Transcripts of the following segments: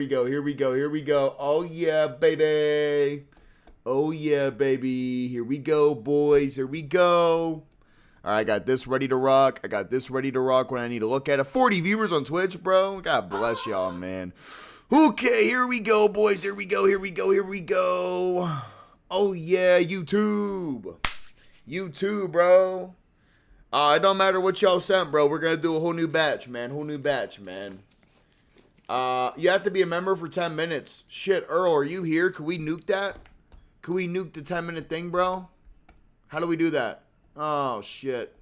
Here we go. Here we go. Oh, yeah, baby. Oh, yeah, baby. Here we go, boys. Here we go. All right, I got this ready to rock. I got this ready to rock when I need to look at it. 40 viewers on Twitch, bro. God bless y'all, man. Okay, here we go, boys. Here we go. Here we go. Here we go. Oh, yeah, YouTube. YouTube, bro. It don't matter what y'all sent, bro. We're going to do a whole new batch, man. Whole new batch, man. You have to be a member for 10 minutes. Shit, Earl, are you here? Could we nuke that? Could we nuke the 10-minute thing, bro? How do we do that? Oh, shit.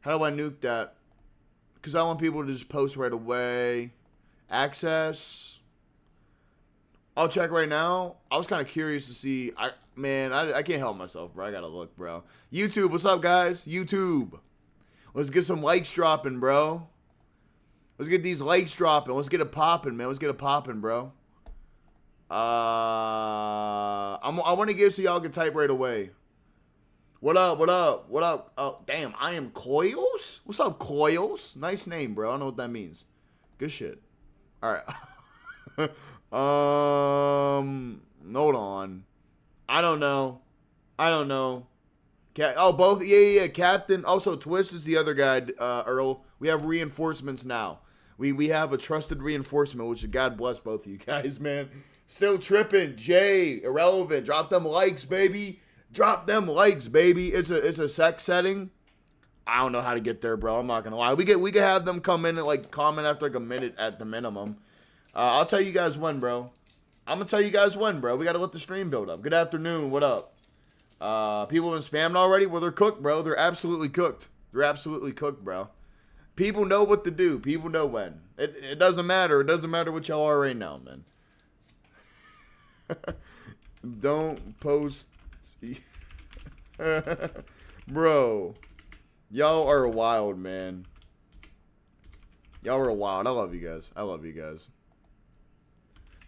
How do I nuke that? Because I want people to just post right away. Access. I'll check right now. I was kind of curious to see. I can't help myself, bro. I gotta look, bro. YouTube, what's up, guys? YouTube. Let's get some likes dropping, bro. Let's get these likes dropping. Let's get it popping, man. Let's get it popping, bro. I want to get so y'all can type right away. What up? What up? What up? Oh, damn. I am Coils? What's up, Coils? Nice name, bro. I don't know what that means. Good shit. All right. Hold on. I don't know. Oh, both. Yeah. Captain. Also, Twist is the other guy, Earl. We have reinforcements now. We have a trusted reinforcement, which God bless both of you guys, man. Still tripping. Jay, irrelevant. Drop them likes, baby. Drop them likes, baby. It's a sex setting. I don't know how to get there, bro. I'm not gonna lie. We could have them come in and like comment after like a minute at the minimum. I'll tell you guys when, bro. I'm gonna tell you guys when, bro. We gotta let the stream build up. Good afternoon. What up? People have been spammed already? Well, they're cooked, bro. They're absolutely cooked. They're absolutely cooked, bro. People know what to do. People know when. It doesn't matter. It doesn't matter what y'all are right now, man. Don't post. Bro. Y'all are wild, man. Y'all are wild. I love you guys. I love you guys.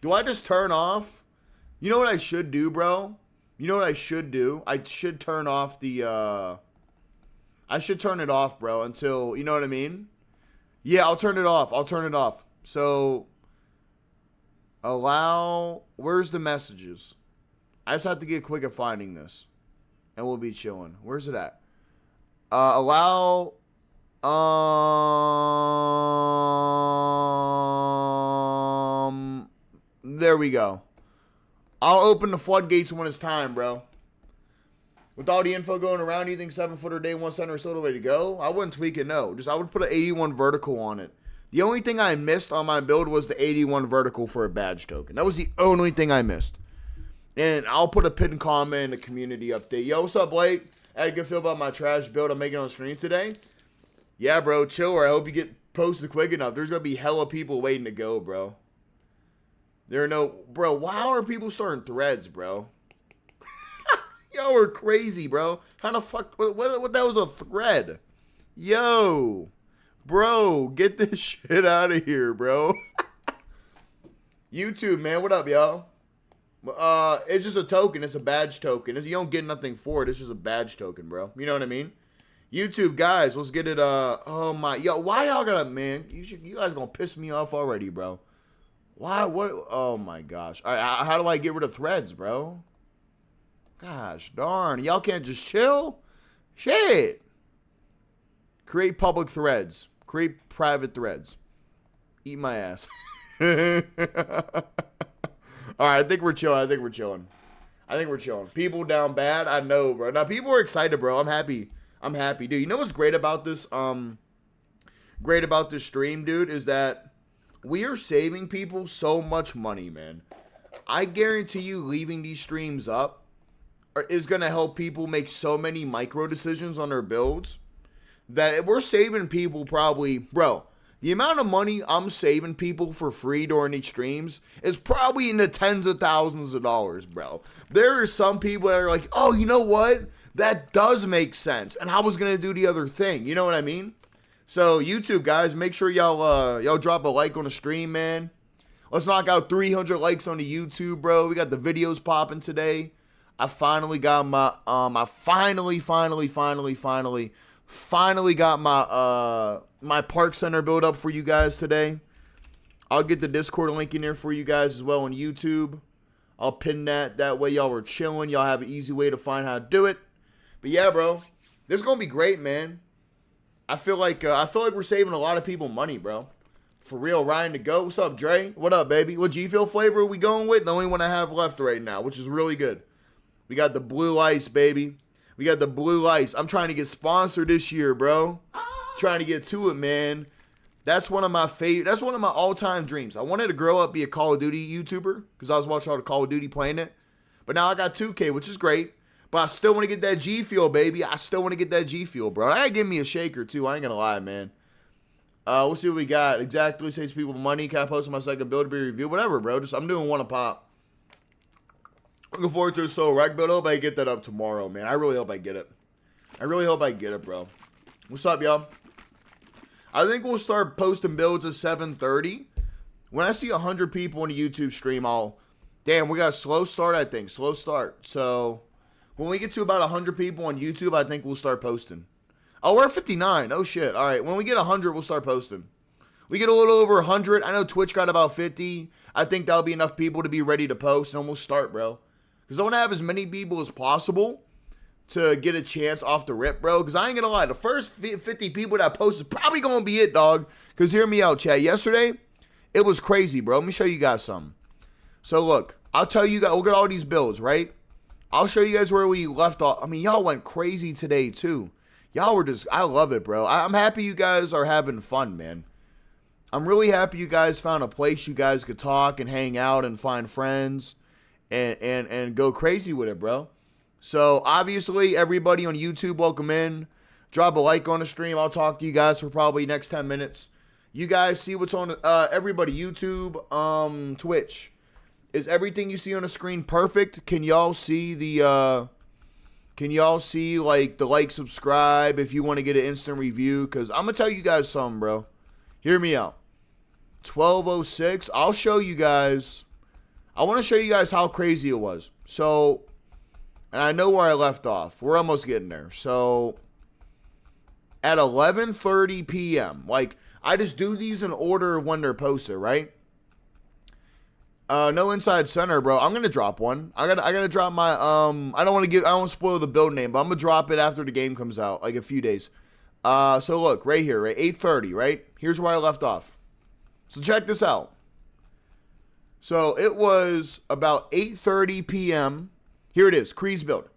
Do I just turn off? You know what I should do, bro? You know what I should do? I should turn off the, I should turn it off, bro, until, you know what I mean? Yeah, I'll turn it off. I'll turn it off. So, allow, where's the messages? I just have to get quick at finding this. And we'll be chilling. Where's it at? Allow, there we go. I'll open the floodgates when it's time, bro. With all the info going around, do you think 7-footer day 1 center is still the way to go? I wouldn't tweak it, no. I would put an 81 vertical on it. The only thing I missed on my build was the 81 vertical for a badge token. That was the only thing I missed. And I'll put a pinned comment in the community update. Yo, what's up, Blake? I had a good feel about my trash build I'm making on stream today. Yeah, bro, chill, or I hope you get posted quick enough. There's going to be hella people waiting to go, bro. There are no... Bro, why are people starting threads, bro? Y'all are crazy, bro. How the fuck... What that was a thread? Yo. Bro, get this shit out of here, bro. YouTube, man. What up, y'all? It's just a token. It's a badge token. You don't get nothing for it. It's just a badge token, bro. You know what I mean? YouTube, guys. Let's get it... Oh, my... Yo, why y'all gotta... Man, you guys gonna piss me off already, bro. Why? What? Oh my gosh. All right, how do I get rid of threads, bro? Gosh darn. Y'all can't just chill? Shit. Create public threads. Create private threads. Eat my ass. All right, I think we're chilling. I think we're chilling. People down bad. I know, bro. Now, people are excited, bro. I'm happy. Dude, you know what's great about this? Great about this stream, dude, is that we are saving people so much money, man. I guarantee you leaving these streams up is going to help people make so many micro decisions on their builds that we're saving people probably, bro, the amount of money I'm saving people for free during these streams is probably in the tens of thousands of dollars, bro. There are some people that are like, oh, you know what? That does make sense. And I was going to do the other thing. You know what I mean? So, YouTube, guys, make sure y'all drop a like on the stream, man. Let's knock out 300 likes on the YouTube, bro. We got the videos popping today. I finally got my, finally got my, my park center build up for you guys today. I'll get the Discord link in there for you guys as well on YouTube. I'll pin that. That way y'all are chilling. Y'all have an easy way to find how to do it. But yeah, bro. This is going to be great, man. I feel like we're saving a lot of people money, bro. For real, Ryan to go. What's up, Dre? What up, baby? What G Fuel flavor are we going with? The only one I have left right now, which is really good. We got the blue ice, baby. We got the blue ice. I'm trying to get sponsored this year, bro. Trying to get to it, man. That's one of my favorite. That's one of my all-time dreams. I wanted to grow up, be a Call of Duty YouTuber because I was watching all the Call of Duty playing it. But now I got 2K, which is great. But I still want to get that G Fuel, baby. I still want to get that G Fuel, bro. I gotta give me a shaker too. I ain't gonna lie, man. We'll see what we got. Exactly saves people money. Can I post my second build to be reviewed? Whatever, bro. I'm doing one a pop. Looking forward to it. So rec build. I hope I get that up tomorrow, man. I really hope I get it. I really hope I get it, bro. What's up, y'all? I think we'll start posting builds at 7:30. When I see 100 people in a YouTube stream, damn, we got a slow start, I think. Slow start. So, when we get to about 100 people on YouTube, I think we'll start posting. Oh, we're at 59. Oh, shit. All right. When we get 100, we'll start posting. We get a little over 100. I know Twitch got about 50. I think that'll be enough people to be ready to post, and we'll start, bro. Because I want to have as many people as possible to get a chance off the rip, bro. Because I ain't going to lie. The first 50 people that post is probably going to be it, dog. Because hear me out, chat. Yesterday, it was crazy, bro. Let me show you guys something. So, look. I'll tell you guys. Look at all these builds, right? I'll show you guys where we left off. I mean, y'all went crazy today, too. Y'all were just... I love it, bro. I'm happy you guys are having fun, man. I'm really happy you guys found a place you guys could talk and hang out and find friends and go crazy with it, bro. So, obviously, everybody on YouTube, welcome in. Drop a like on the stream. I'll talk to you guys for probably next 10 minutes. You guys see what's on, everybody, YouTube, Twitch. Is everything you see on the screen perfect? Can y'all see the, like, the like, subscribe if you want to get an instant review? Because I'm going to tell you guys something, bro. Hear me out. 12:06. I'll show you guys. I want to show you guys how crazy it was. So... And I know where I left off. We're almost getting there. So, at 11:30 p.m., like, I just do these in order of when they're posted, right? No inside center, bro. I'm gonna drop one. I gotta drop my I don't want to spoil the build name, but I'm gonna drop it after the game comes out, like a few days. So look, right here, right? 8:30, right? Here's where I left off. So check this out. So it was about 8:30 p.m. Here it is, Kree's build.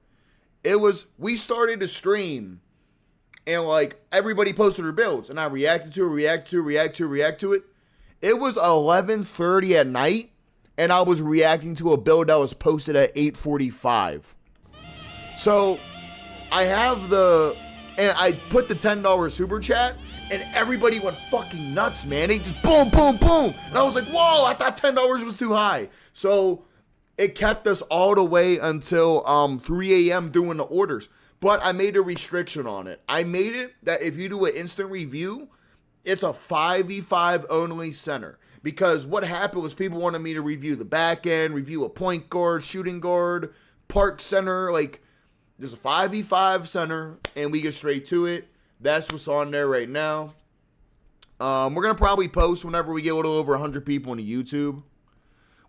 We started to stream, and like everybody posted their builds, and I reacted to it. It was 11:30 at night, and I was reacting to a build that was posted at 8:45. So I put the $10 super chat, and everybody went fucking nuts, man. They just boom, boom, boom, and I was like, whoa, I thought $10 was too high. So it kept us all the way until 3 a.m. doing the orders. But I made a restriction on it. I made it that if you do an instant review, it's a 5v5 only center. Because what happened was people wanted me to review the back end, review a point guard, shooting guard, park center. Like, there's a 5v5 center, and we get straight to it. That's what's on there right now. We're going to probably post whenever we get a little over 100 people on the YouTube.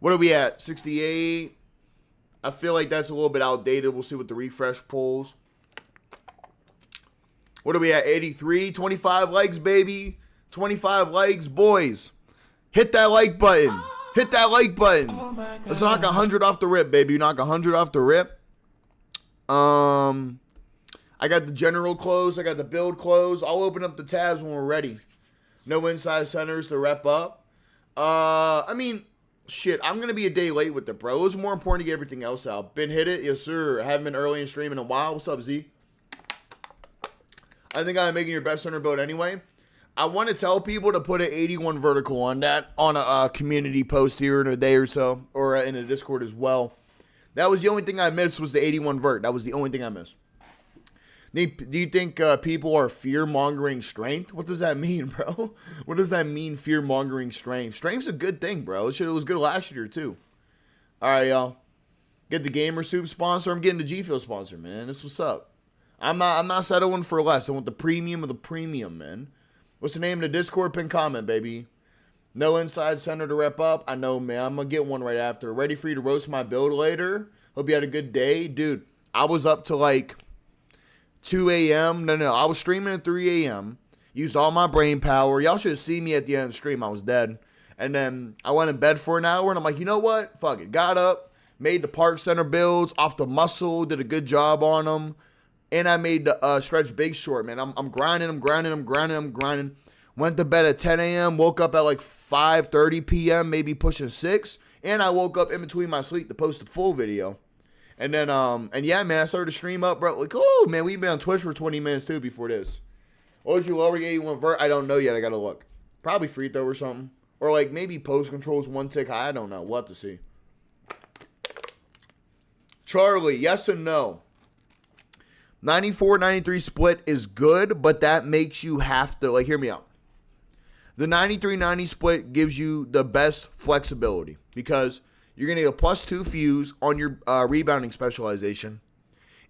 What are we at? 68. I feel like that's a little bit outdated. We'll see what the refresh pulls. What are we at? 83. 25 likes, baby. 25 likes, boys. Hit that like button. Hit that like button. Let's knock 100 off the rip, baby. Knock 100 off the rip. I got the general closed. I got the build closed. I'll open up the tabs when we're ready. No inside centers to rep up. I mean... Shit, I'm going to be a day late with it, bro. It was more important to get everything else out. Been hit it? Yes, sir. I haven't been early in stream in a while. What's up, Z? I think I'm making your best center build anyway. I want to tell people to put an 81 vertical on that on a community post here in a day or so, or in a Discord as well. That was the only thing I missed was the 81 vert. That was the only thing I missed. Do you think people are fear-mongering strength? What does that mean, bro? What does that mean, fear-mongering strength? Strength's a good thing, bro. It was good last year, too. All right, y'all. Get the Gamer Soup sponsor. I'm getting the G Fuel sponsor, man. That's what's up. I'm not settling for less. I want the premium of the premium, man. What's the name of the Discord? Pin comment, baby. No inside center to rep up. I know, man. I'm going to get one right after. Ready for you to roast my build later. Hope you had a good day. Dude, I was up to like 2 a.m. No. I was streaming at 3 a.m. Used all my brain power. Y'all should have seen me at the end of the stream. I was dead. And then I went in bed for an hour, and I'm like, you know what? Fuck it. Got up, made the Park Center builds off the muscle, did a good job on them. And I made the stretch big short, man. I'm grinding. Went to bed at 10 a.m., woke up at like 5:30 p.m., maybe pushing 6. And I woke up in between my sleep to post a full video. And then, and yeah, man, I started to stream up, bro. Like, oh, man, we've been on Twitch for 20 minutes, too, before this. What would you lower 81 vert? I don't know yet. I got to look. Probably free throw or something. Or, like, maybe post controls 1 tick high. I don't know. We'll have to see. Charlie, yes or no? 94-93 split is good, but that makes you have to, like, hear me out. The 93-90 split gives you the best flexibility because you're going to get a +2 fuse on your rebounding specialization.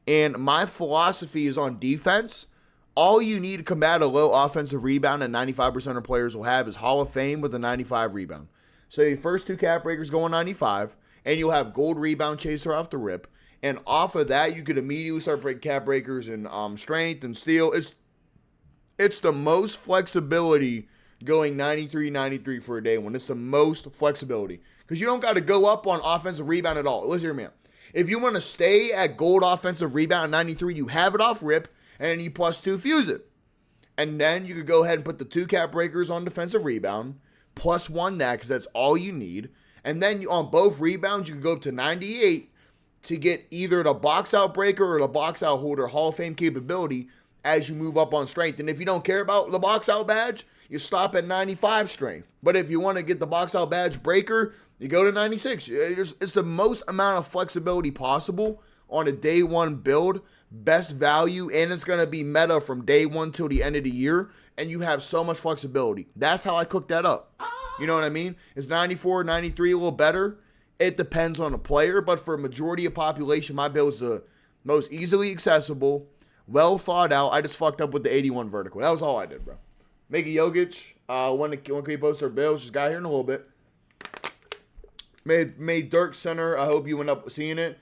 And my philosophy is on defense. All you need to combat a low offensive rebound that 95% of players will have is Hall of Fame with a 95 rebound. So your first 2 cap breakers go on 95, and you'll have gold rebound chaser off the rip. And off of that, you could immediately start breaking cap breakers and strength and steal. It's the most flexibility going 93-93 for a day one. It's the most flexibility. Because you don't got to go up on offensive rebound at all. Listen here, man. If you want to stay at gold offensive rebound at 93, you have it off rip, and then you +2 fuse it. And then you could go ahead and put the 2 cap breakers on defensive rebound, +1 that, because that's all you need. And then on both rebounds, you can go up to 98 to get either the box out breaker or the box out holder Hall of Fame capability as you move up on strength. And if you don't care about the box out badge, you stop at 95 strength. But if you want to get the box out badge breaker, you go to 96. It's the most amount of flexibility possible on a day one build, best value, and it's going to be meta from day one till the end of the year, and you have so much flexibility. That's how I cook that up. You know what I mean? Is 94, 93 a little better? It depends on the player, but for a majority of population, my build is the most easily accessible, well thought out. I just fucked up with the 81 vertical. That was all I did, bro. Make a Jokic. When can we post our builds? Just got here in a little bit. Made Dirk center. I hope you went up seeing it.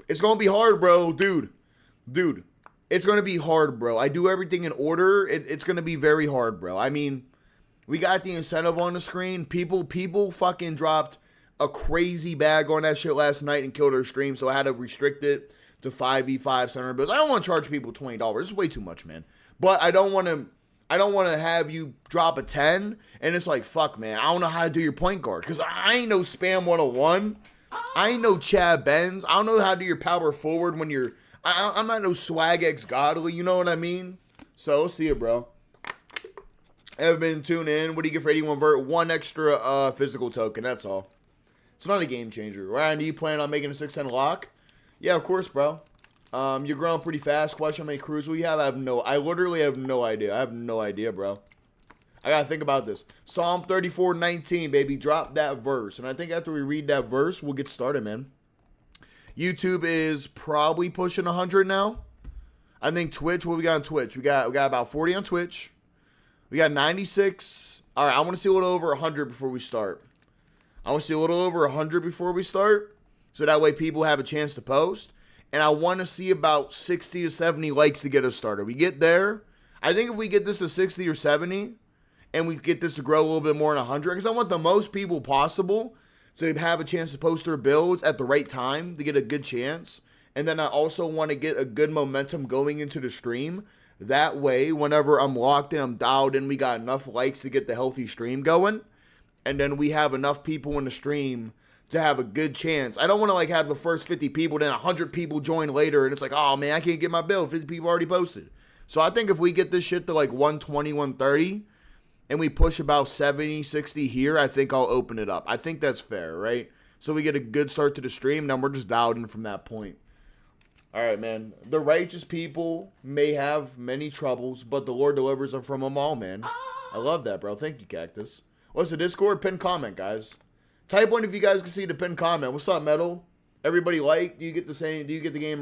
It's going to be hard, bro. Dude. It's going to be hard, bro. I do everything in order. It's going to be very hard, bro. I mean, we got the incentive on the screen. People fucking dropped a crazy bag on that shit last night and killed our stream, so I had to restrict it to 5v5 center builds. I don't want to charge people $20. It's way too much, man. But I don't want to have you drop a 10 and it's like, fuck, man, I don't know how to do your point guard because I ain't no Spam 101. I ain't no Chad Benz. I don't know how to do your power forward when you're I'm not no Swag X Godly, you know what I mean? So let's see it, bro. Ever been tuned in? What do you get for 81 vert? 1 extra physical token, that's all. It's not a game changer. Ryan, do you plan on making a 610 lock? Yeah, of course, bro. You're growing pretty fast. Question, how many crews will you have? I literally have no idea. I have no idea, bro. I gotta think about this. Psalm 34:19, baby. Drop that verse. And I think after we read that verse, we'll get started, man. YouTube is probably pushing 100 now. I think Twitch, what we got on Twitch? We got about 40 on Twitch. We got 96. All right, I want to see a little over 100 before we start. I want to see a little over 100 before we start. So that way people have a chance to post. And I want to see about 60 to 70 likes to get us started. We get there. I think if we get this to 60 or 70, and we get this to grow a little bit more than 100, because I want the most people possible to have a chance to post their builds at the right time to get a good chance. And then I also want to get a good momentum going into the stream. That way, whenever I'm locked in, I'm dialed in, we got enough likes to get the healthy stream going. And then we have enough people in the stream to have a good chance. I don't want to like have the first 50 people, then 100 people join later, and it's like, oh man, I can't get my build. 50 people already posted. So I think if we get this shit to like 120, 130, and we push about 70, 60 here, I think I'll open it up. I think that's fair, right? So we get a good start to the stream, then we're just dialed in from that point. All right, man. The righteous people may have many troubles, but the Lord delivers them from them all, man. I love that, bro. Thank you, Cactus. What's the Discord? Pin comment, guys. Type one if you guys can see the pin comment. What's up, Metal? Everybody like? Do you get the game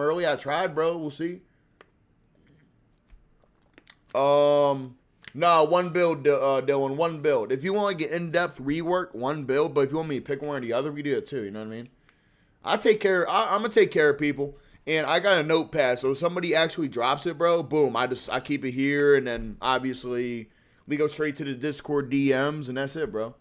no, Nah, one build, Dylan, one build. If you want like an in-depth rework, one build. But if you want me to pick one or the other, we do it too. You know what I mean? I'm gonna take care of people, and I got a notepad. So if somebody actually drops it, bro, boom, I keep it here, and then obviously we go straight to the Discord DMs, and that's it, bro.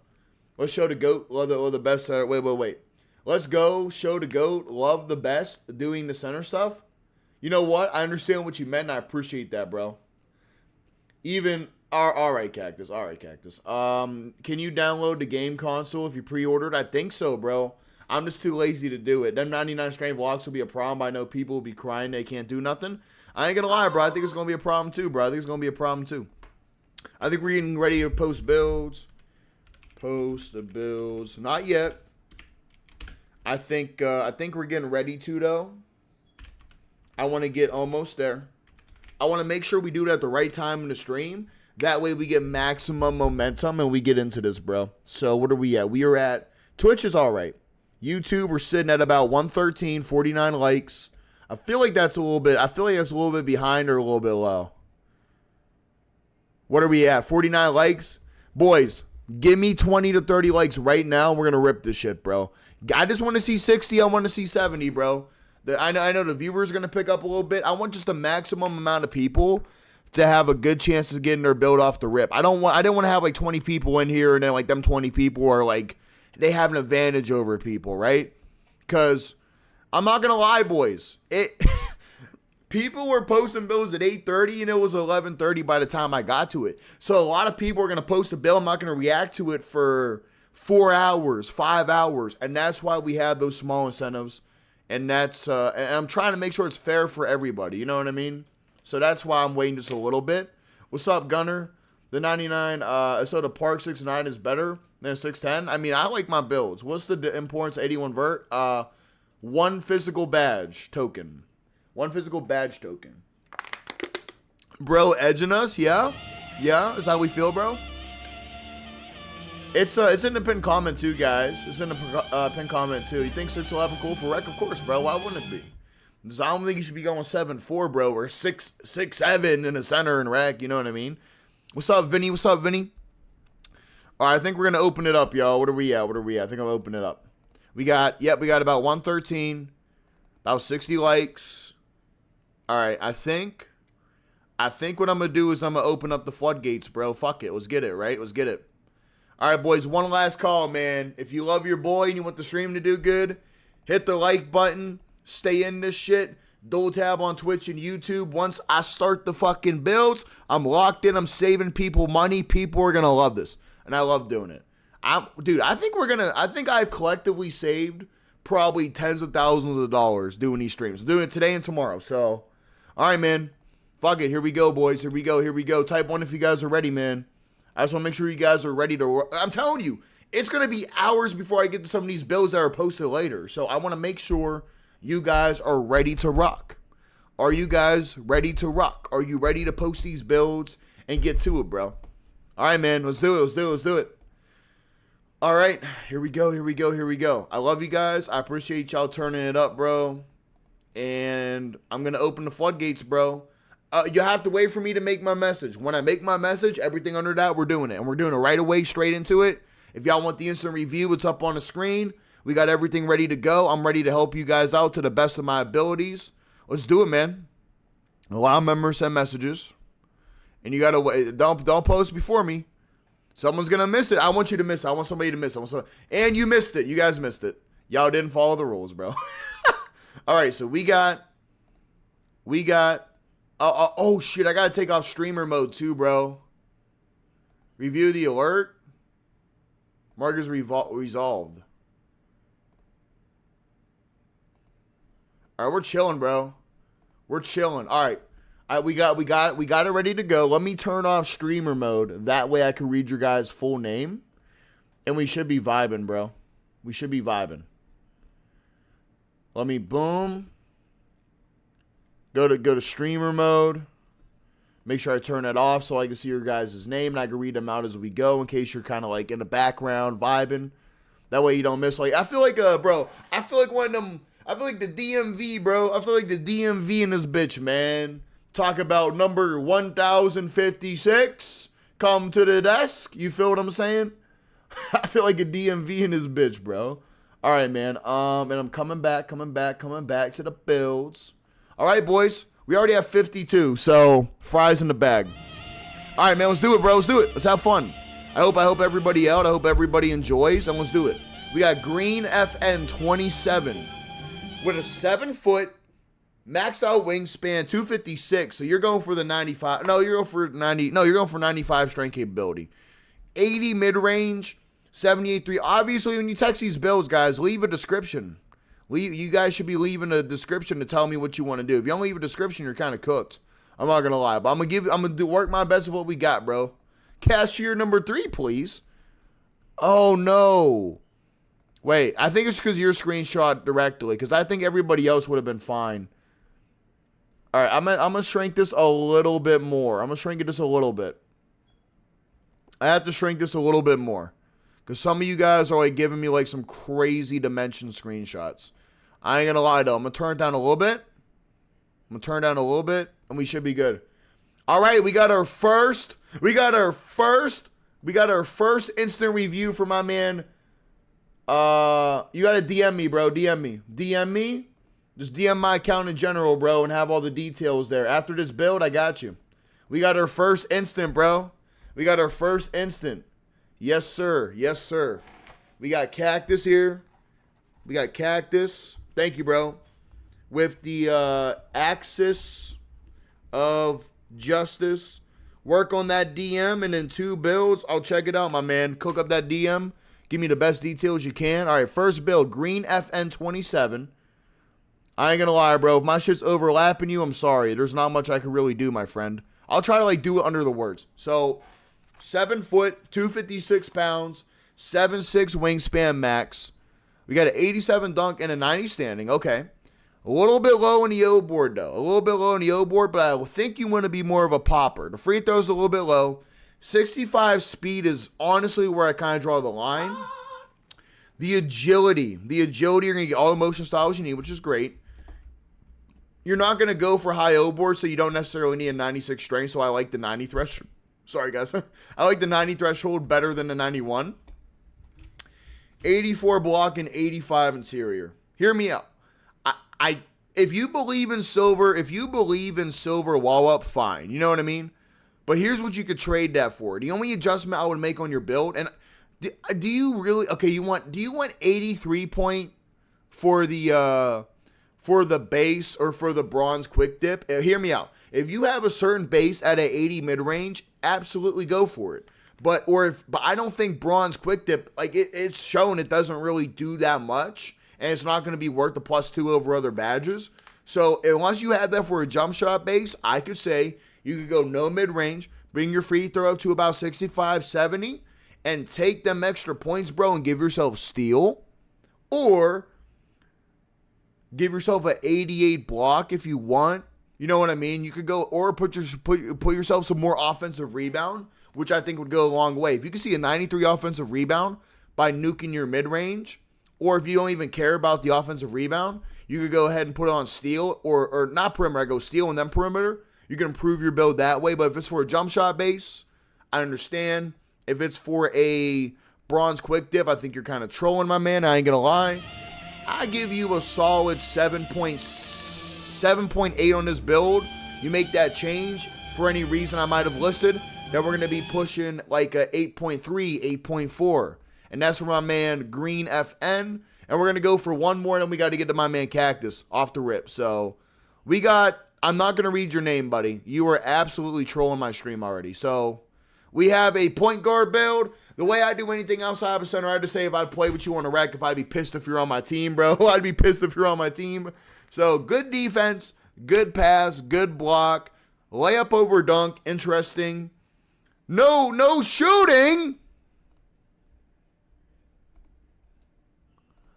Let's show the GOAT, love the best center. Wait. Let's go show the GOAT, love the best, doing the center stuff. You know what? I understand what you meant, and I appreciate that, bro. Even all right, Cactus. Can you download the game console if you pre-ordered? I think so, bro. I'm just too lazy to do it. Them 99 strength blocks will be a problem. I know people will be crying they can't do nothing. I ain't gonna lie, bro. I think it's gonna be a problem too, bro. I think we're getting ready to post builds. Post the builds. Not yet. I think we're getting ready to, though. I want to get almost there. I want to make sure we do it at the right time in the stream. That way we get maximum momentum and we get into this, bro. So what are we at? We are at Twitch is all right. YouTube, we're sitting at about 113, 49 likes. I feel like that's a little bit behind or a little bit low. What are we at? 49 likes? Boys, give me 20 to 30 likes right now. We're going to rip this shit, bro. I just want to see 60. I want to see 70, bro. I know the viewers are going to pick up a little bit. I want just the maximum amount of people to have a good chance of getting their build off the rip. I didn't want to have like 20 people in here and then like them 20 people are like, they have an advantage over people, right? Because I'm not going to lie, boys. People were posting builds at 8:30 and it was 11:30 by the time I got to it. So a lot of people are going to post a build. I'm not going to react to it for 4 hours, 5 hours. And that's why we have those small incentives. And that's and I'm trying to make sure it's fair for everybody. You know what I mean? So that's why I'm waiting just a little bit. What's up, Gunner? The 99, so the Park 6'9" is better than 6'10". I mean, I like my builds. What's the importance? 81 vert. One physical badge token. One physical badge token. Bro, edging us? Yeah? Yeah? Is that how we feel, bro? It's in the pinned comment too, guys. It's in the pinned comment too. You think 6'11" cool for rec? Of course, bro. Why wouldn't it be? Because I don't think you should be going 7'4", bro, or 6'7" in the center and rec. You know what I mean? What's up, Vinny? What's up, Vinny? All right, I think we're gonna open it up, y'all. What are we at? I think I'll open it up. We got about 113, about 60 likes. All right, I think what I'm gonna do is I'm gonna open up the floodgates, bro. Fuck it, let's get it, right? Let's get it. All right, boys, one last call, man. If you love your boy and you want the stream to do good, hit the like button. Stay in this shit. Dual tab on Twitch and YouTube. Once I start the fucking builds, I'm locked in. I'm saving people money. People are gonna love this, and I love doing it. Dude, I think I've collectively saved probably tens of thousands of dollars doing these streams. I'm doing it today and tomorrow. So, all right, man. Fuck it. Here we go, boys. Here we go. Type 1 if you guys are ready, man. I just want to make sure you guys are ready to. I'm telling you, it's gonna be hours before I get to some of these builds that are posted later. So I want to make sure you guys are ready to rock. Are you guys ready to rock? Are you ready to post these builds and get to it, bro? All right, man. Let's do it. All right. Here we go. I love you guys. I appreciate y'all turning it up, bro. And I'm going to open the floodgates, bro. You have to wait for me to make my message. When I make my message, everything under that, we're doing it. And we're doing it right away, straight into it. If y'all want the instant review, it's up on the screen. We got everything ready to go. I'm ready to help you guys out to the best of my abilities. Let's do it, man. Allow members send messages. And you gotta wait. Don't post before me. Someone's gonna miss it. I want you to miss it. I want somebody to miss it. And you missed it. You guys missed it. Y'all didn't follow the rules, bro. All right, so we got. Oh shit! I gotta take off streamer mode too, bro. Review the alert. Mark is resolved. All right, we're chilling, bro. We're chilling. All right. We got it ready to go. Let me turn off streamer mode. That way I can read your guys' full name. And we should be vibing, bro. We should be vibing. Let me boom. Go to streamer mode. Make sure I turn it off so I can see your guys' name and I can read them out as we go in case you're kind of like in the background vibing. That way you don't miss. Like I feel like bro. I feel like one of them. I feel like the DMV, bro. I feel like the DMV in this bitch, man. Talk about number 1056. Come to the desk. You feel what I'm saying? I feel like a DMV in this bitch, bro. All right, man. And I'm coming back to the builds. All right, boys. We already have 52, so fries in the bag. All right, man. Let's do it, bro. Let's do it. Let's have fun. I hope everybody out. I hope everybody enjoys, and let's do it. We got green FN 27 with a 7-foot maxed out wingspan, 256. So you're going for the 95. No, you're going for 90. No, you're going for 95 strength capability. 80 mid range, 78.3. Obviously, when you text these builds, guys, leave a description. You guys should be leaving a description to tell me what you want to do. If you don't leave a description, you're kind of cooked. I'm not gonna lie, but I'm gonna work my best of what we got, bro. Cashier number 3, please. Oh no. Wait, I think it's because you're screenshot directly, because I think everybody else would have been fine. All right, I'm gonna shrink this a little bit more. I'm gonna shrink it just a little bit. I have to shrink this a little bit more, because some of you guys are like giving me like some crazy dimension screenshots. I ain't gonna lie though. I'm gonna turn it down a little bit. And we should be good. All right, we got our first instant review for my man. You gotta DM me, bro. DM me. Just DM my account in general, bro, and have all the details there. After this build, I got you. We got our first instant, bro. Yes, sir. We got Cactus here. Thank you, bro. With the Axis of Justice. Work on that DM, and in 2 builds, I'll check it out, my man. Cook up that DM. Give me the best details you can. All right, first build, green FN 27. I ain't gonna lie, bro. If my shit's overlapping you, I'm sorry. There's not much I can really do, my friend. I'll try to, like, do it under the words. So, 7 foot, 256 pounds, 7'6" wingspan max. We got an 87 dunk and a 90 standing. Okay. A little bit low in the O board, though. But I think you want to be more of a popper. The free throw's a little bit low. 65 speed is honestly where I kind of draw the line. The agility, you're going to get all the motion styles you need, which is great. You're not going to go for high O board, so you don't necessarily need a 96 strength, so I like the 90 threshold. Sorry, guys. I like the 90 threshold better than the 91. 84 block and 85 interior. Hear me out. If you believe in silver wall up, fine. You know what I mean? But here's what you could trade that for. The only adjustment I would make on your build, and do you really, okay, do you want 83 point for the base or for the bronze quick dip? Hear me out. If you have a certain base at an 80 mid range, absolutely go for it. But I don't think bronze quick dip, like it's shown it doesn't really do that much, and it's not going to be worth the +2 over other badges. So unless you have that for a jump shot base, I could say you could go no mid range, bring your free throw up to about 65, 70, and take them extra points, bro, and give yourself steal, or give yourself an 88 block if you want. You know what I mean? You could go, or put yourself some more offensive rebound, which I think would go a long way. If you can see a 93 offensive rebound by nuking your mid-range, or if you don't even care about the offensive rebound, you could go ahead and put on steal, or not perimeter, I go steal and then perimeter. You can improve your build that way, but if it's for a jump shot base, I understand. If it's for a bronze quick dip, I think you're kind of trolling, my man. I ain't gonna lie. I give you a solid 7.8 on this build. You make that change for any reason I might have listed, then we're going to be pushing like a 8.3, 8.4. And that's for my man Green FN. And we're going to go for one more, and then we got to get to my man Cactus off the rip. So we got, I'm not going to read your name, buddy. You are absolutely trolling my stream already. So we have a point guard build. The way I do anything outside of a center, I had to say if I'd play with you on a rack, if I'd be pissed if you're on my team, bro. I'd be pissed if you're on my team. So good defense, good pass, good block, layup over dunk, interesting. No shooting.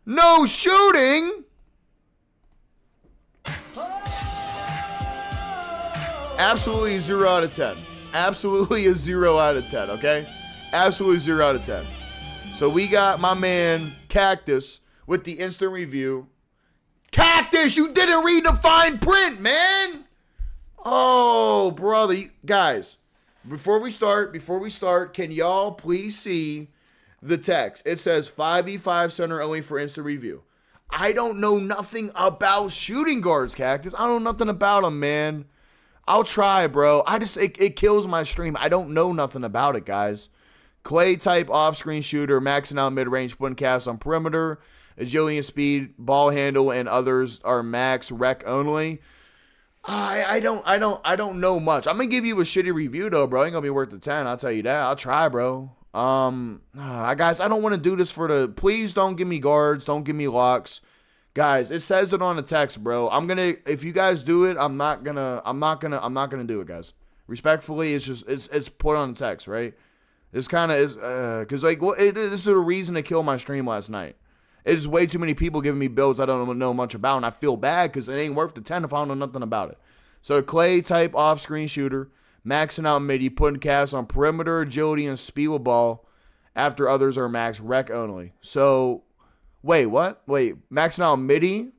No shooting. Absolutely a 0 out of 10. Absolutely a 0 out of 10, okay? Absolutely 0 out of 10. So we got my man Cactus with the instant review. Cactus, you didn't read the fine print, man. Oh, brother. Guys, Before we start, can y'all please see the text? It says 5v5 center only for instant review. I don't know nothing about shooting guards, Cactus. I don't know nothing about them, man. I'll try, bro. It kills my stream. I don't know nothing about it, guys. Clay type off-screen shooter, maxing out mid-range, putting caps on perimeter, agility and speed, ball handle, and others are max rec only. I don't know much. I'm gonna give you a shitty review though, bro. Ain't gonna be worth the 10. I'll tell you that. I'll try, bro. Guys, I don't want to do this for the. Please don't give me guards. Don't give me locks, guys. It says it on the text, bro. If you guys do it, I'm not gonna do it, guys. Respectfully, it's put on the text, right? It's kind of because this is a reason to kill my stream last night. It's way too many people giving me builds I don't know much about, and I feel bad because it ain't worth the 10 if I don't know nothing about it. So Clay type off-screen shooter, maxing out midi, putting casts on perimeter, agility, and speed with ball after others are max rec only. So, wait, what? Wait, maxing out midi,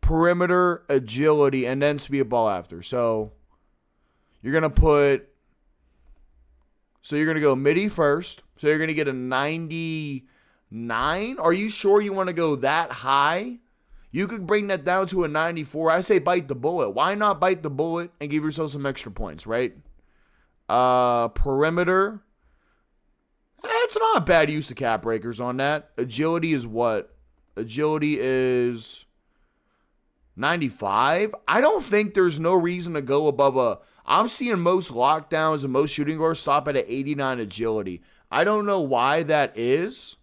perimeter, agility, and then speed with ball after. So, you're going to go midi first. So, you're going to get a 99. Are you sure you want to go that high? You could bring that down to a 94. I say bite the bullet. Why not bite the bullet and give yourself some extra points, right? Perimeter. It's not a bad use of cap breakers on that. Agility is what? Agility is 95. I don't think there's no reason to go above I'm seeing most lockdowns and most shooting guards stop at an 89 agility. I don't know why that is,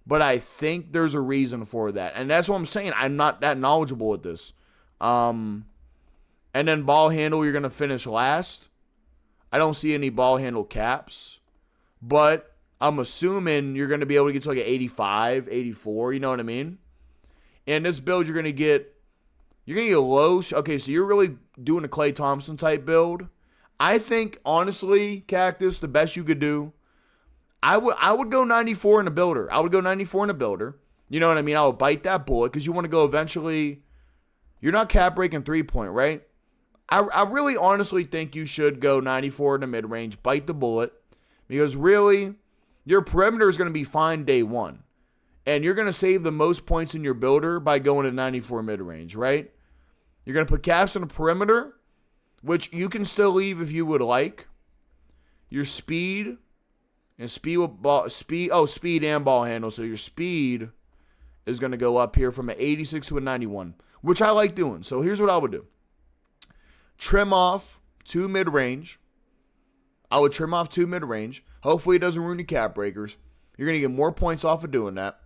but I think there's a reason for that. And that's what I'm saying. I'm not that knowledgeable with this. And then ball handle, you're going to finish last. I don't see any ball handle caps. But I'm assuming you're going to be able to get to like an 85, 84. You know what I mean? And this build, you're going to get low. Okay, so you're really doing a Klay Thompson type build. I think, honestly, Cactus, the best you could do, I would go 94 in a builder. You know what I mean? I would bite that bullet because you want to go eventually. You're not cap breaking 3-point, right? I really honestly think you should go 94 in the mid-range, bite the bullet, because really your perimeter is going to be fine day one. And you're going to save the most points in your builder by going to 94 mid-range, right? You're going to put caps on the perimeter, which you can still leave if you would like. Your speed. And speed and ball handle. So your speed is going to go up here from an 86 to a 91, which I like doing. So here's what I would do. Trim off 2 mid-range. I would trim off 2 mid-range. Hopefully it doesn't ruin your cap breakers. You're going to get more points off of doing that.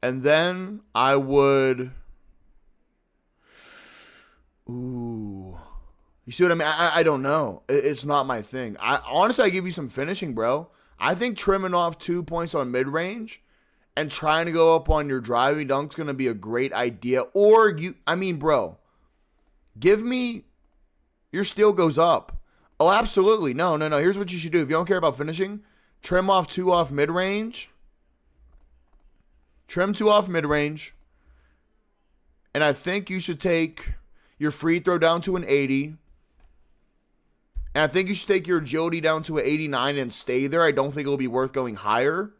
And then I would... Ooh. You see what I mean? I don't know. It's not my thing. Honestly, I give you some finishing, bro. I think trimming off 2 points on mid-range and trying to go up on your driving dunk's going to be a great idea. Or, bro, give me your steal goes up. Oh, absolutely. No. Here's what you should do. If you don't care about finishing, trim off 2 off mid-range. Trim 2 off mid-range. And I think you should take your free throw down to an 80. And I think you should take your agility down to an 89 and stay there. I don't think it'll be worth going higher.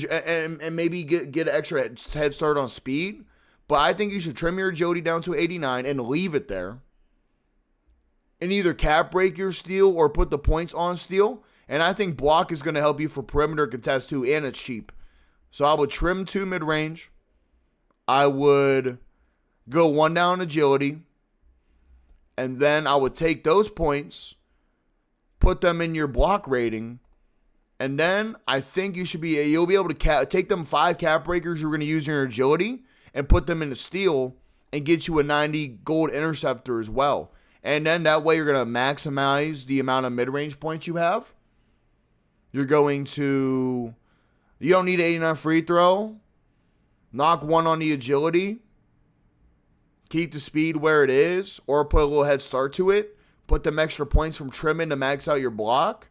And maybe get an extra head start on speed. But I think you should trim your agility down to 89 and leave it there. And either cap break your steal or put the points on steal. And I think block is going to help you for perimeter contest too. And it's cheap. So I would trim 2 mid-range. I would go 1 down agility. And then I would take those points, put them in your block rating, and then I think you'll be able to take them 5 cap breakers you're going to use in your agility and put them into steal and get you a 90 gold interceptor as well. And then that way you're going to maximize the amount of mid-range points you have. You don't need an 89 free throw. Knock 1 on the agility. Keep the speed where it is, or put a little head start to it. Put them extra points from trimming to max out your block.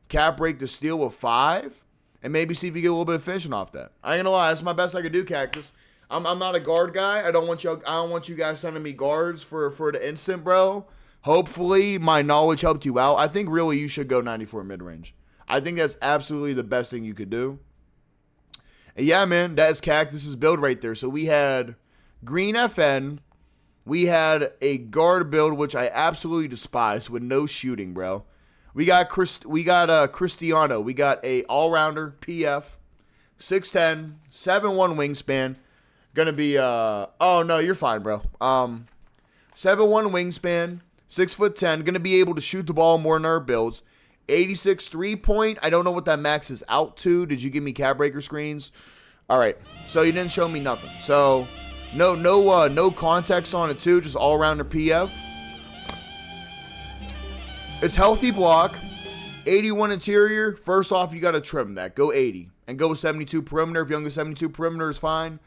Cap break the steal with 5. And maybe see if you get a little bit of finishing off that. I ain't gonna lie, that's my best I could do, Cactus. I'm not a guard guy. I don't want you guys sending me guards for the instant, bro. Hopefully my knowledge helped you out. I think really you should go 94 mid-range. I think that's absolutely the best thing you could do. And yeah, man, that's Cactus's build right there. So we had Green FN. We had a guard build, which I absolutely despise, with no shooting, bro. We got Cristiano. We got a all-rounder, PF, 6'10", 7'1" wingspan. Gonna be, oh, no, you're fine, bro. 7'1" wingspan, 6'10". Gonna be able to shoot the ball more in our builds. 86 3-point. I don't know what that max is out to. Did you give me cap breaker screens? All right. So you didn't show me nothing. So no context on it too. Just all rounder PF. It's healthy block. 81 interior. First off, you got to trim that. Go 80 and go with 72 perimeter. If you don't go 72 perimeter is fine.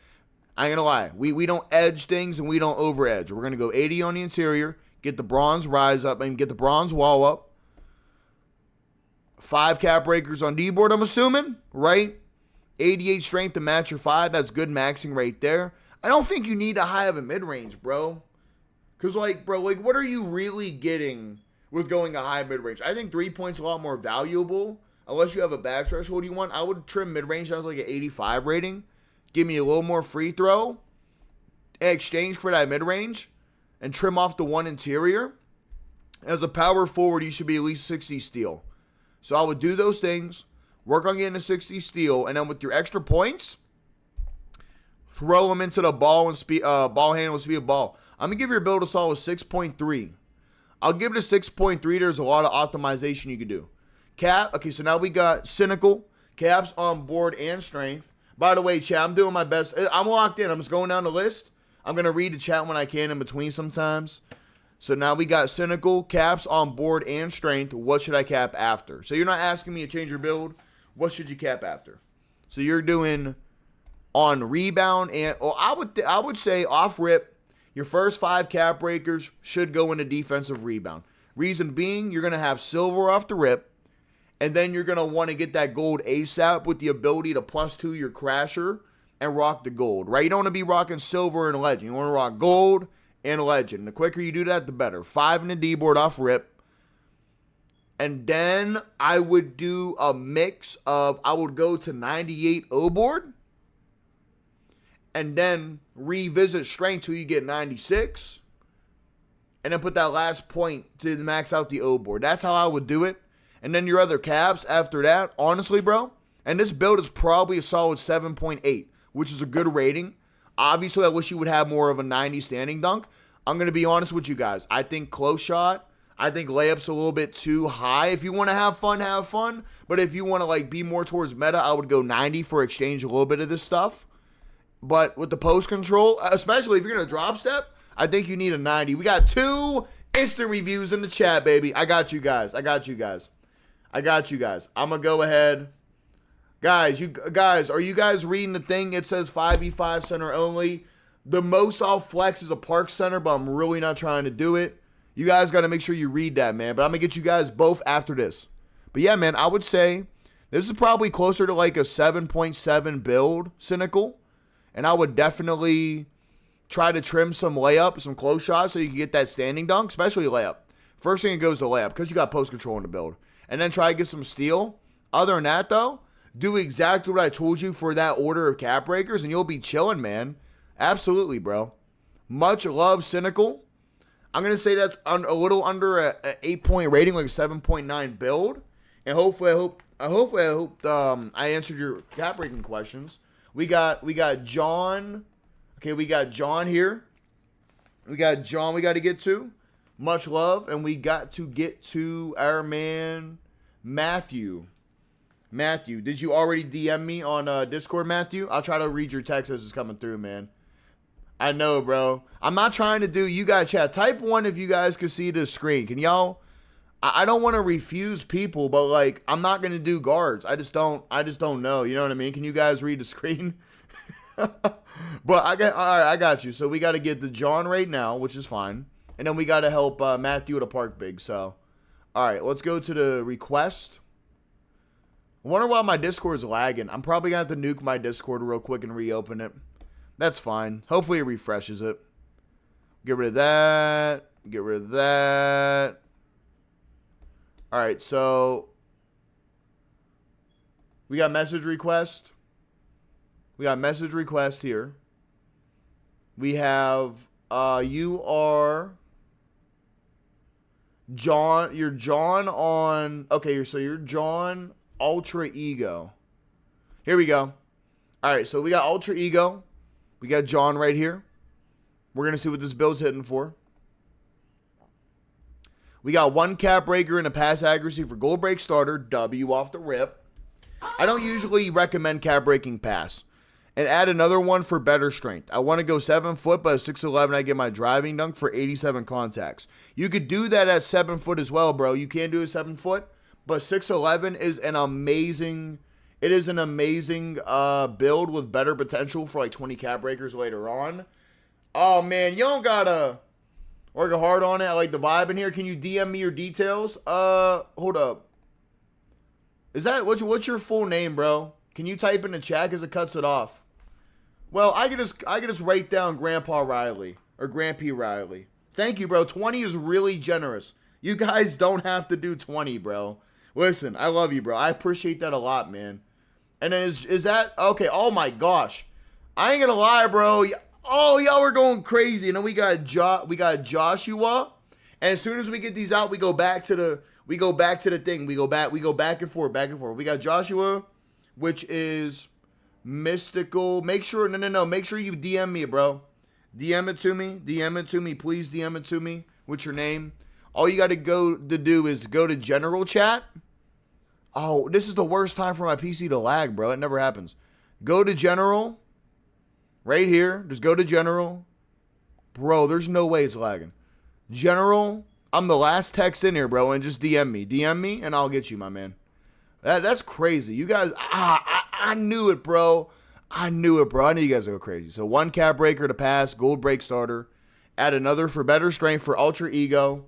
I ain't gonna lie. We don't edge things and we don't over edge. We're gonna go 80 on the interior. Get the bronze rise up and get the bronze wall up. 5 cap breakers on D-board, I'm assuming, right? 88 strength to match your 5. That's good maxing right there. I don't think you need a high of a mid-range, bro. Because, what are you really getting with going a high mid-range? I think 3 points a lot more valuable. Unless you have a bad threshold you want. I would trim mid-range down to like an 85 rating. Give me a little more free throw in exchange for that mid-range. And trim off the 1 interior. As a power forward, you should be at least 60 steal. So I would do those things, work on getting a 60 steal, and then with your extra points, throw them into the ball and ball handle and speed of ball. I'm going to give your build a solid 6.3. I'll give it a 6.3. There's a lot of optimization you can do. Cap, okay, so now we got Cynical, Caps on board and strength. By the way, chat, I'm doing my best. I'm locked in. I'm just going down the list. I'm going to read the chat when I can in between sometimes. So now we got Cynical, Caps on board, and strength. What should I cap after? So you're not asking me to change your build. What should you cap after? So you're doing on rebound and I would say off rip, your first 5 cap breakers should go into defensive rebound. Reason being, you're going to have silver off the rip, and then you're going to want to get that gold ASAP with the ability to +2 your crasher and rock the gold, right? You don't want to be rocking silver and legend. You want to rock gold and legend. The quicker you do that, the better. 5 in the D-board off rip. And then I would do a mix of, I would go to 98 O-board. And then revisit strength till you get 96. And then put that last point to max out the O-board. That's how I would do it. And then your other caps after that, honestly, bro. And this build is probably a solid 7.8, which is a good rating. Obviously, I wish you would have more of a 90 standing dunk. I'm going to be honest with you guys. I think close shot, I think layup's a little bit too high. If you want to have fun, have fun. But if you want to be more towards meta, I would go 90 for exchange a little bit of this stuff. But with the post control, especially if you're going to drop step, I think you need a 90. We got 2 instant reviews in the chat, baby. I got you guys. I'm going to go ahead. Guys, are you guys reading the thing? It says 5v5 center only. The most I'll flex is a park center, but I'm really not trying to do it. You guys got to make sure you read that, man. But I'm going to get you guys both after this. But yeah, man, I would say this is probably closer to like a 7.7 build, Cynical. And I would definitely try to trim some layup, some close shots so you can get that standing dunk, especially layup. First thing it goes to layup because you got post control in the build. And then try to get some steal. Other than that, though, do exactly what I told you for that order of cap breakers, and you'll be chilling, man. Absolutely, bro. Much love, Cynical. I'm going to say that's a little under a 8-point rating, like a 7.9 build. And hopefully, I hope I answered your cap breaking questions. We got John. Okay, we got John here. We got John we got to get to. Much love. And we got to get to our man, Matthew. Matthew, did you already DM me on Discord, Matthew? I'll try to read your text as it's coming through, man. I know, bro. I'm not trying to do, you guys chat. Type 1 if you guys can see the screen. Can y'all? I don't want to refuse people, but I'm not going to do guards. I just don't know. You know what I mean? Can you guys read the screen? But all right, I got you. So we got to get the John right now, which is fine. And then we got to help Matthew at a park big. So, all right, let's go to the request. I wonder why my Discord's lagging. I'm probably going to have to nuke my Discord real quick and reopen it. That's fine. Hopefully it refreshes it. Get rid of that. Get rid of that. All right, so we got message request. We got message request here. We have you are John. You're John on. Okay, so you're John Ultra Ego. Here we go. All right, so we got Ultra Ego. We got John right here. We're gonna see what this build's hitting for. We got 1 cap breaker and a pass accuracy for gold break starter. W off the rip. I don't usually recommend cap breaking pass. And add another one for better strength. I want to go 7 foot, but at 6'11", I get my driving dunk for 87 contacts. You could do that at 7 foot as well, bro. You can do a 7 foot, but 6'11" is an amazing. It is an amazing build with better potential for like 20 cap breakers later on. Oh man, you don't gotta work hard on it. I like the vibe in here. Can you DM me your details? Hold up. Is that what's your full name, bro? Can you type in the chat because it cuts it off? Well, I can just write down Grandpa Riley or Grandpa Riley. Thank you, bro. 20 is really generous. You guys don't have to do 20, bro. Listen, I love you, bro. I appreciate that a lot, man. And then is that okay? Oh my gosh, I ain't gonna lie, bro. Oh, y'all were going crazy. And then we got Joshua. And as soon as we get these out, we go back to the thing. We go back and forth. We got Joshua, which is mystical. Make sure make sure you DM me, bro. DM it to me. Please DM it to me. What's your name? All you got to do is go to general chat. Oh, this is the worst time for my PC to lag, bro. It never happens. Go to general. Right here. Just go to general. Bro, there's no way it's lagging. General. I'm the last text in here, bro, and just DM me. DM me, and I'll get you, my man. That's crazy. You guys, I knew it, bro. I knew you guys would go crazy. So 1 cap breaker to pass, gold break starter. Add another for better strength for Ultra Ego.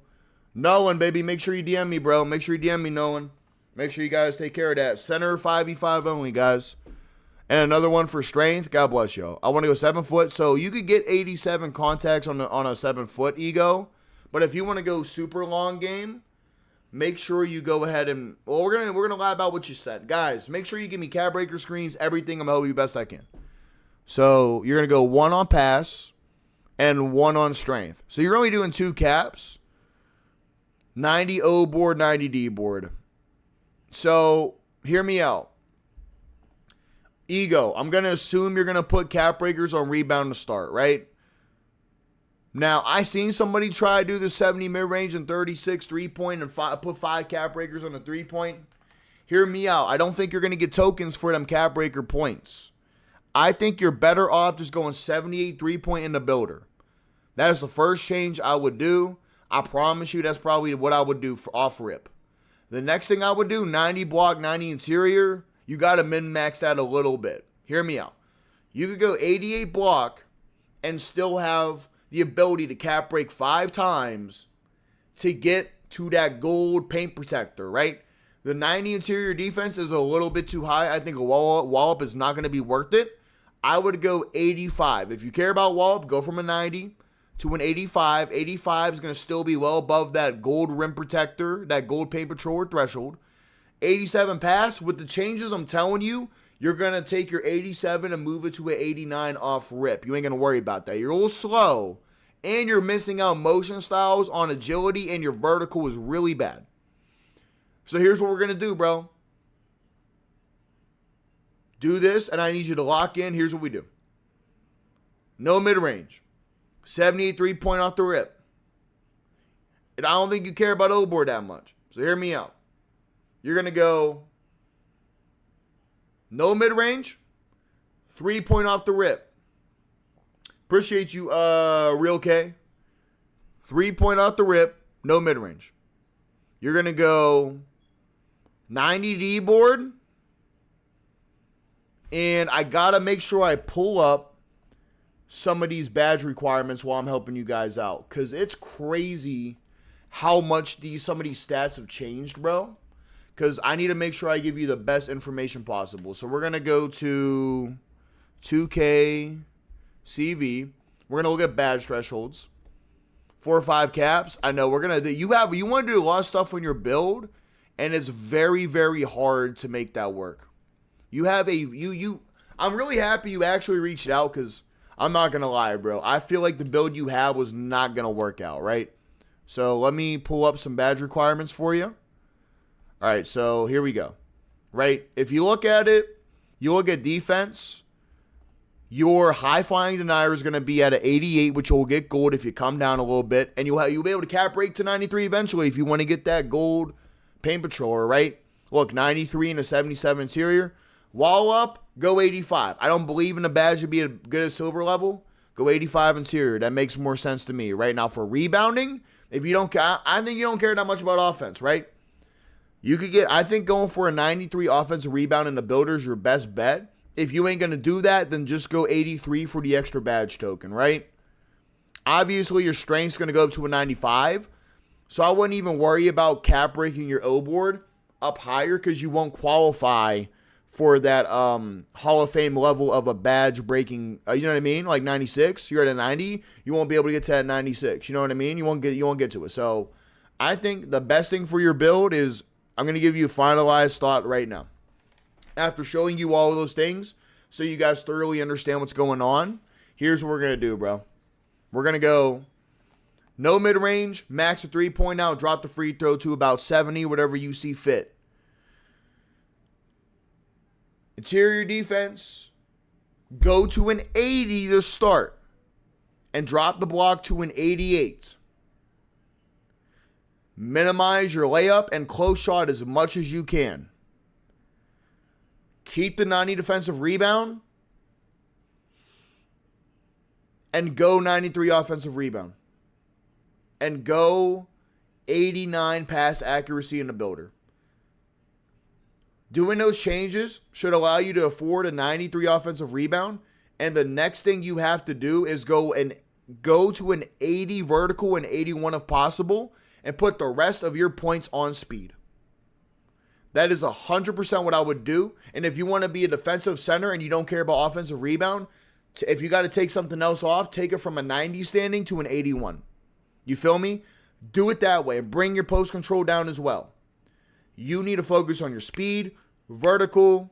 Nolan, baby, make sure you DM me, bro. Make sure you DM me, Nolan. Make sure you guys take care of that. Center 5v5 only, guys. And another one for strength. God bless y'all. I want to go 7 foot. So you could get 87 contacts on a 7 foot Ego. But if you want to go super long game, make sure you go ahead and, well, we're gonna lie about what you said, guys. Make sure you give me cap breaker screens, everything. I'm gonna help you best I can. So you're gonna go 1 on pass and 1 on strength. So you're only doing 2 caps, 90 O board, 90 D board. So hear me out. Ego, I'm gonna assume you're gonna put cap breakers on rebound to start, right? Now, I seen somebody try to do the 70 mid-range and 36 3-point and put 5 cap breakers on the 3-point. Hear me out. I don't think you're going to get tokens for them cap breaker points. I think you're better off just going 78 3-point in the builder. That is the first change I would do. I promise you that's probably what I would do for off rip. The next thing I would do, 90 block, 90 interior. You got to min-max that a little bit. Hear me out. You could go 88 block and still have the ability to cap break 5 times to get to that gold paint protector, right? The 90 interior defense is a little bit too high. I think a wallop is not going to be worth it. I would go 85. If you care about wallop, go from a 90 to an 85. 85 is going to still be well above that gold rim protector, that gold paint patroller threshold. 87 pass, with the changes I'm telling you, you're going to take your 87 and move it to an 89 off rip. You ain't going to worry about that. You're a little slow, and you're missing out motion styles on agility, and your vertical is really bad. So here's what we're going to do, bro. Do this, and I need you to lock in. Here's what we do. No mid-range. 78 3-point off the rip. And I don't think you care about O-board that much. So hear me out. You're going to go no mid-range, 3-point off the rip. Appreciate you, Real K. 3-point off the rip, no mid-range. You're going to go 90 D board. And I got to make sure I pull up some of these badge requirements while I'm helping you guys out. Because it's crazy how much some of these stats have changed, bro. Because I need to make sure I give you the best information possible. So we're going to go to 2K CV. We're going to look at badge thresholds. 4 or 5 caps. I know we're going to, you want to do a lot of stuff on your build, and it's very, very hard to make that work. I'm really happy you actually reached out, because I'm not going to lie, bro. I feel like the build you have was not going to work out, right? So let me pull up some badge requirements for you. All right, so here we go. Right? If you look at it, you look at defense, your high flying denier is going to be at an 88, which will get gold if you come down a little bit. And you'll be able to cap break to 93 eventually if you want to get that gold paint patroller, right? Look, 93 and a 77 interior. Wall up, go 85. I don't believe in a badge to be as good as silver level. Go 85 interior. That makes more sense to me. Right now for rebounding, if you don't, I think you don't care that much about offense, right? You could get, I think going for a 93 offensive rebound in the builder is your best bet. If you ain't going to do that, then just go 83 for the extra badge token, right? Obviously, your strength's going to go up to a 95. So I wouldn't even worry about cap breaking your O board up higher, because you won't qualify for that Hall of Fame level of a badge breaking, you know what I mean? Like 96, you're at a 90, you won't be able to get to that 96. You know what I mean? You won't get to it. So I think the best thing for your build is, I'm going to give you a finalized thought right now. After showing you all of those things, so you guys thoroughly understand what's going on, here's what we're going to do, bro. We're going to go no mid-range, max a three-point out, drop the free throw to about 70, whatever you see fit. Interior defense, go to an 80 to start, and drop the block to an 88. Minimize your layup and close shot as much as you can. Keep the 90 defensive rebound, and go 93 offensive rebound. And go 89 pass accuracy in the builder. Doing those changes should allow you to afford a 93 offensive rebound. And the next thing you have to do is go to an 80 vertical and 81 if possible, and put the rest of your points on speed. That is 100% what I would do. And if you want to be a defensive center and you don't care about offensive rebound, if you got to take something else off, take it from a 90 standing to an 81. You feel me? Do it that way and bring your post control down as well. You need to focus on your speed, vertical.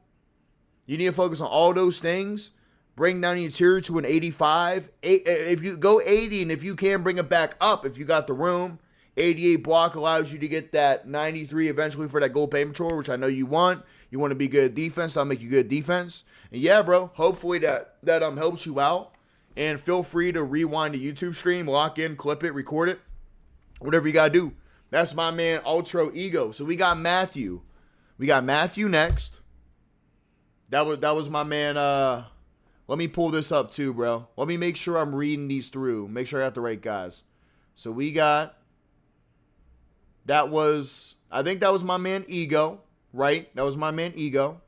You need to focus on all those things. Bring down the interior to an 85. If you go 80, and if you can, bring it back up if you got the room. 88 block allows you to get that 93 eventually for that gold paint patrol, which I know you want. You want to be good at defense. That'll make you good at defense. And yeah, bro, hopefully that helps you out. And feel free to rewind the YouTube stream, lock in, clip it, record it, whatever you got to do. That's my man, Ultra Ego. So we got Matthew. We got Matthew next. That was my man. Let me pull this up too, bro. Let me make sure I'm reading these through. Make sure I got the right guys. So we got... I think that was my man Ego, right? That was my man Ego.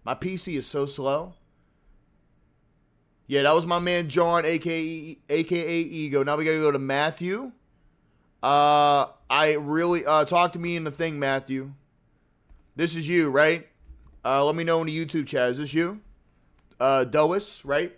My PC is so slow. Yeah, that was my man John, aka Ego. Now we gotta go to Matthew. Talk to me in the thing, Matthew. This is you, right? Let me know in the YouTube chat. Is this you? Dois, right?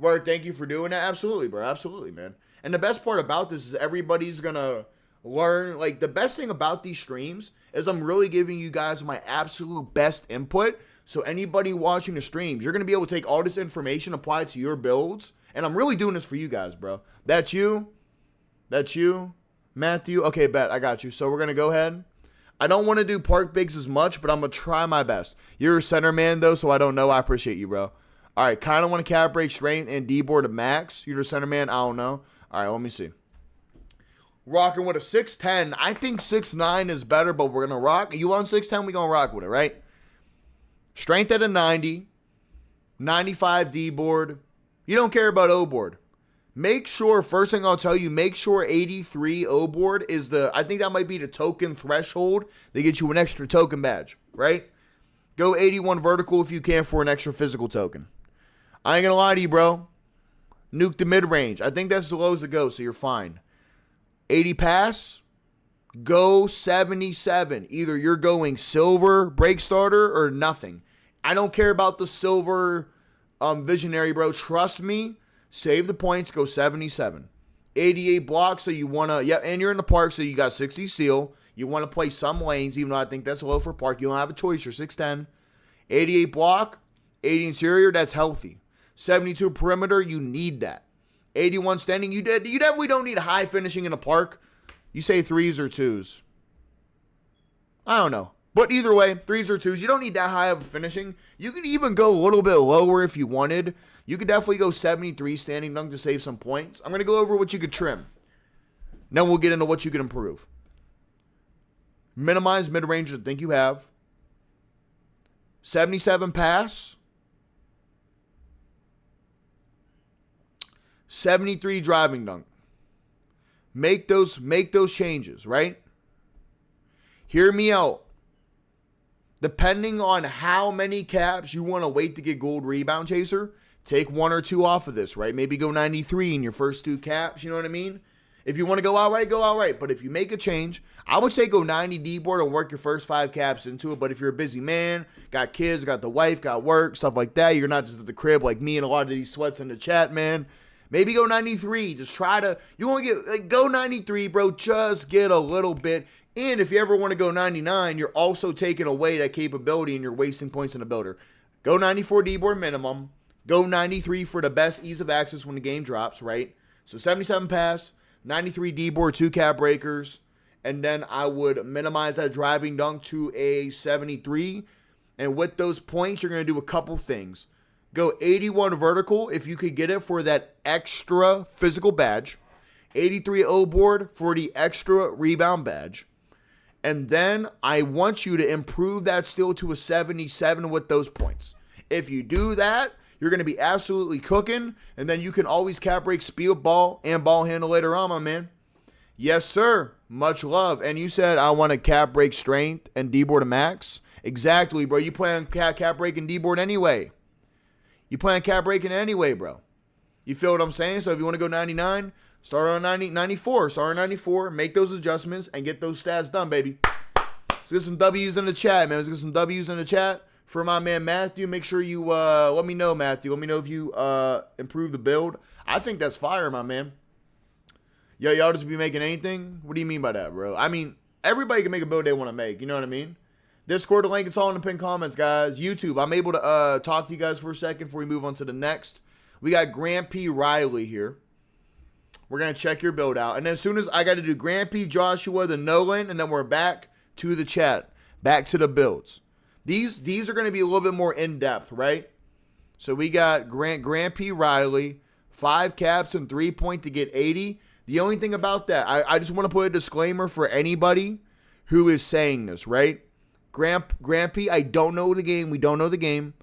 Word, thank you for doing that. Absolutely, bro. Absolutely, man. And the best part about this is everybody's gonna learn. Like, the best thing about these streams is I'm really giving you guys my absolute best input. So anybody watching the streams, you're going to be able to take all this information, apply it to your builds. And I'm really doing this for you guys, bro. That's you. That's you. Matthew. Okay, bet. I got you. So we're going to go ahead. I don't want to do park bigs as much, but I'm going to try my best. You're a center man, though, so I don't know. I appreciate you, bro. All right, kind of want to cap break strength and D-board to max. You're a center man. I don't know. All right, let me see. Rocking with a 6'10". I think 6'9" is better, but we're going to rock. You on 6'10", we're going to rock with it, right? Strength at a 90. 95 D-board. You don't care about O-board. Make sure, first thing I'll tell you, make sure 83 O-board is I think that might be the token threshold. They get you an extra token badge, right? Go 81 vertical if you can for an extra physical token. I ain't going to lie to you, bro. Nuke the mid-range. I think that's as low as it goes, so you're fine. 80 pass, go 77. Either you're going silver break starter or nothing. I don't care about the silver visionary, bro. Trust me. Save the points. Go 77. 88 blocks, so you want to, yeah, and you're in the park, so you got 60 steal. You want to play some lanes, even though I think that's low for park. You don't have a choice. You're 6'10". 88 block, 80 interior, that's healthy. 72 perimeter, you need that. 81 standing, you definitely don't need high finishing in the park. You say threes or twos. I don't know. But either way, threes or twos, you don't need that high of finishing. You could even go a little bit lower if you wanted. You could definitely go 73 standing dunk to save some points. I'm going to go over what you could trim. Then we'll get into what you can improve. Minimize mid-range I think you have. 77 pass. 73 driving dunk. Make those changes, right? Hear me out. Depending on how many caps you want to wait to get gold rebound chaser, take 1 or 2 off of this, right? Maybe go 93 in your first 2 caps, you know what I mean? If you want to go outright, go outright. But if you make a change, I would say go 90 D-board and work your first 5 caps into it. But if you're a busy man, got kids, got the wife, got work, stuff like that, you're not just at the crib like me and a lot of these sweats in the chat, man. Maybe go 93. Just try to, you want to get, go 93, bro. Just get a little bit. And if you ever want to go 99, you're also taking away that capability and you're wasting points in the builder. Go 94 D-board minimum. Go 93 for the best ease of access when the game drops, right? So 77 pass, 93 D-board, 2 cap breakers. And then I would minimize that driving dunk to a 73. And with those points, you're going to do a couple things. Go 81 vertical if you could get it for that extra physical badge. 83 O-board for the extra rebound badge. And then I want you to improve that still to a 77 with those points. If you do that, you're going to be absolutely cooking. And then you can always cap break, speed ball, and ball handle later on, my man. Yes, sir. Much love. And you said I want to cap break strength and D-board to max. Exactly, bro. You plan on cap breaking D-board anyway. You plan on cap breaking anyway, bro. You feel what I'm saying? So if you want to go 99, start on 94. Start on 94. Make those adjustments and get those stats done, baby. Let's get some W's in the chat, man. Let's get some W's in the chat. For my man Matthew, make sure you let me know, Matthew. Let me know if you improve the build. I think that's fire, my man. Yo, y'all just be making anything? What do you mean by that, bro? I mean, everybody can make a build they want to make. You know what I mean? Discord, the link, it's all in the pinned comments, guys. YouTube, I'm able to talk to you guys for a second before we move on to the next. We got Grant P. Riley here. We're going to check your build out. And then as soon as I got to do Grant P., Joshua, the Nolan, and then we're back to the chat. Back to the builds. These are going to be a little bit more in-depth, right? So we got Grant P. Riley, 5 caps and 3-point to get 80. The only thing about that, I just want to put a disclaimer for anybody who is saying this, right? Grant P., I don't know the game. We don't know the game.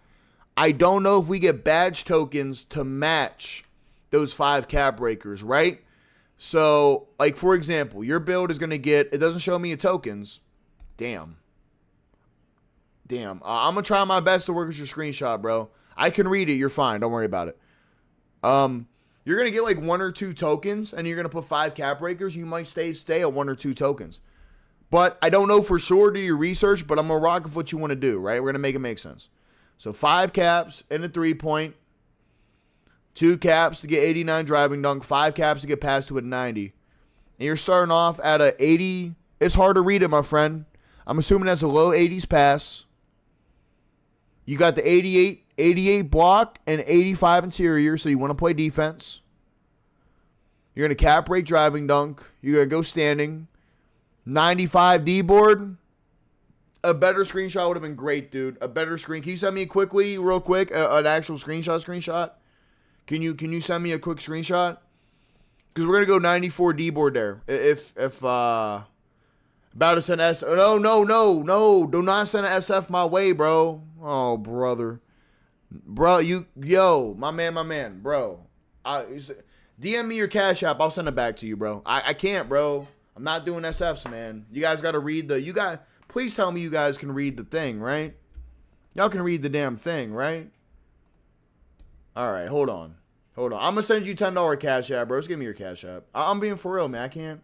I don't know if we get badge tokens to match those 5 cap breakers, right? So, like, for example, your build is going to get, it doesn't show me your tokens. Damn. I'm going to try my best to work with your screenshot, bro. I can read it. You're fine. Don't worry about it. You're going to get like 1 or 2 tokens, and you're going to put 5 cap breakers. You might stay at 1 or 2 tokens. But I don't know for sure. Do your research, but I'm going to rock with what you want to do, right? We're going to make it make sense. So 5 caps and a 3-point. 2 caps to get 89 driving dunk. 5 caps to get past to a 90. And you're starting off at a 80. It's hard to read it, my friend. I'm assuming that's a low 80s pass. You got the 88 block and 85 interior, so you want to play defense. You're going to cap break driving dunk. You're going to go standing. 95 D-board. A better screenshot would have been great, dude. A better screen. Can you send me quickly, real quick, an actual screenshot? Can you send me a quick screenshot? Because we're going to go 94 D-board there. If about to send S. No. Do not send an SF my way, bro. Oh, brother. Bro, my man, bro. DM me your Cash App. I'll send it back to you, bro. I can't, bro. I'm not doing SFs, man. You guys got to read please tell me you guys can read the thing, right? Y'all can read the damn thing, right? All right, hold on. I'm going to send you $10 Cash App, bro. Just give me your Cash App. I'm being for real, man.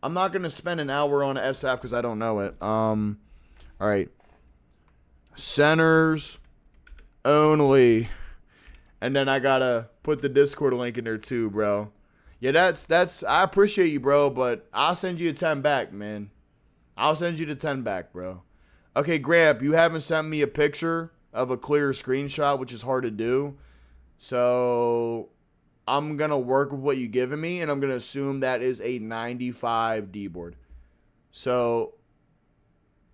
I'm not going to spend an hour on an SF because I don't know it. All right. Centers only. And then I got to put the Discord link in there too, bro. Yeah, that's I appreciate you, bro, but I'll send you a 10 back, man. I'll send you the 10 back, bro. Okay, Gramp, you haven't sent me a picture of a clear screenshot, which is hard to do. So I'm going to work with what you've given me, and I'm going to assume that is a 95 D board. So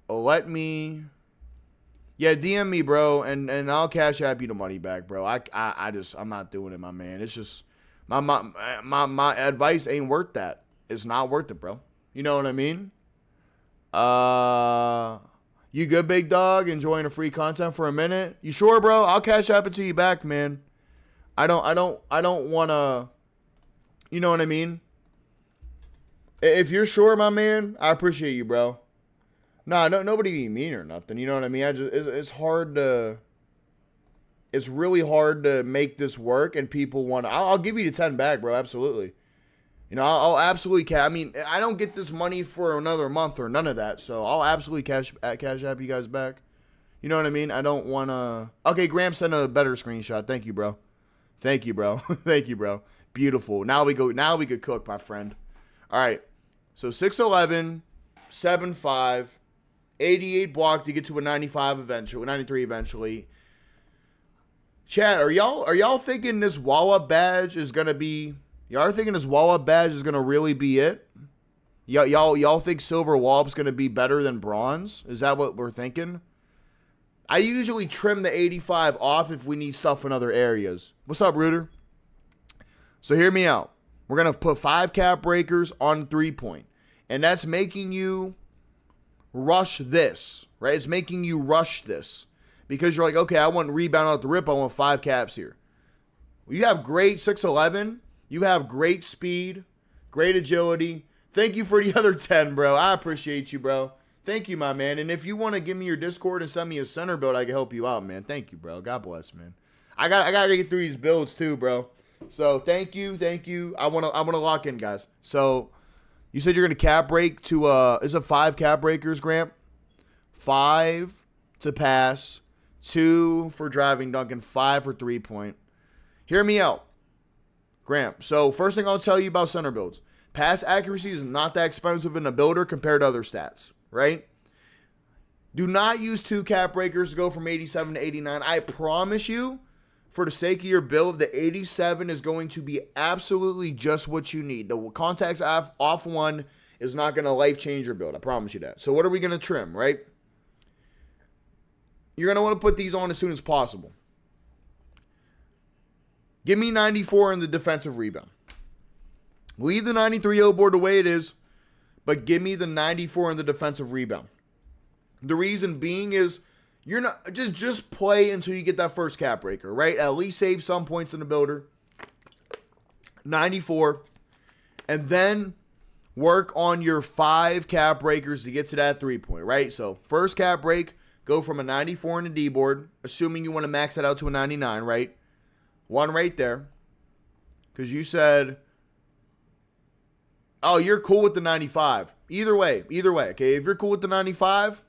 let me... Yeah, DM me, bro, and I'll cash app you the money back, bro. I'm not doing it, my man. It's just... My advice ain't worth that. It's not worth it, bro. You know what I mean? You good, big dog? Enjoying the free content for a minute? You sure, bro? I'll cash app it to you back, man. I don't want to, you know what I mean? If you're sure, my man, I appreciate you, bro. Nah, no, nobody be mean or nothing. You know what I mean? It's hard to, it's really hard to make this work, and people want to. I'll give you the 10 back, bro. Absolutely. You know, I'll absolutely I mean, I don't get this money for another month or none of that, so I'll absolutely cash app you guys back. You know what I mean? I don't want to. Okay, Graham sent a better screenshot. Thank you, bro. Thank you, bro. Thank you, bro. Beautiful. Now we could cook, my friend. All right. So 6'11", 7'5", 88 block to get to a 95 eventually, 93 eventually. Chat, are y'all thinking this wall-up badge is gonna be? Y'all thinking this wall-up badge is gonna really be it? Y'all think silver wall-up's gonna be better than bronze? Is that what we're thinking? I usually trim the 85 off if we need stuff in other areas. What's up, Rooter? So hear me out. We're gonna put 5 cap breakers on 3-point, and that's making you rush this, right? It's making you rush this because you're like, okay, I want rebound out the rip. I want 5 caps here. You have great 6'11". You have great speed, great agility. Thank you for the other 10, bro. I appreciate you, bro. Thank you, my man. And if you want to give me your Discord and send me a center build, I can help you out, man. Thank you, bro. God bless, man. I gotta get through these builds too, bro. So thank you. I wanna lock in, guys. So you said you're gonna cap break to is it 5 cap breakers, Gramp? 5 to pass, 2 for driving dunk, and 5 for 3-point. Hear me out, Gramp. So first thing I'll tell you about center builds. Pass accuracy is not that expensive in a builder compared to other stats, right? Do not use 2 cap breakers to go from 87 to 89. I promise you, for the sake of your build, the 87 is going to be absolutely just what you need. The contacts off 1 is not going to life change your build. I promise you that. So what are we going to trim, right? You're going to want to put these on as soon as possible. Give me 94 in the defensive rebound. Leave the 93 O board the way it is, but give me the 94 in the defensive rebound. The reason being is you're not just play until you get that first cap breaker, right? At least save some points in the builder. 94, and then work on your 5 cap breakers to get to that 3-point, right? So first cap break, go from a 94 in the D board, assuming you want to max that out to a 99, right? 1 right there, because you said, oh, you're cool with the 95. Either way, okay? If you're cool with the 95,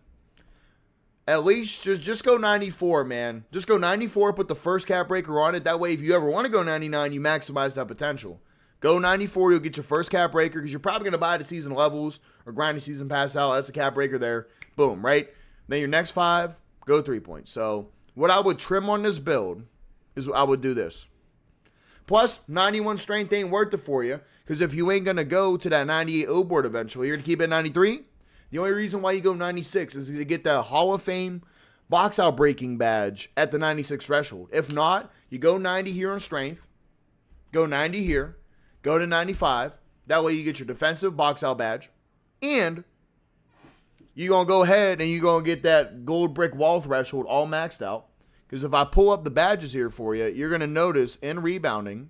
at least just go 94, man. Just go 94, put the first cap breaker on it. That way, if you ever want to go 99, you maximize that potential. Go 94, you'll get your first cap breaker because you're probably going to buy the season levels or grind the season pass out. That's a cap breaker there. Boom, right? Then your next 5, go 3-point. So what I would trim on this build is I would do this. Plus, 91 strength ain't worth it for you because if you ain't going to go to that 98 O board eventually, you're going to keep it at 93. The only reason why you go 96 is to get that Hall of Fame box out breaking badge at the 96 threshold. If not, you go 90 here on strength, go 90 here, go to 95. That way you get your defensive box out badge, and you're going to go ahead and you're going to get that gold brick wall threshold all maxed out. Because if I pull up the badges here for you, you're going to notice in rebounding,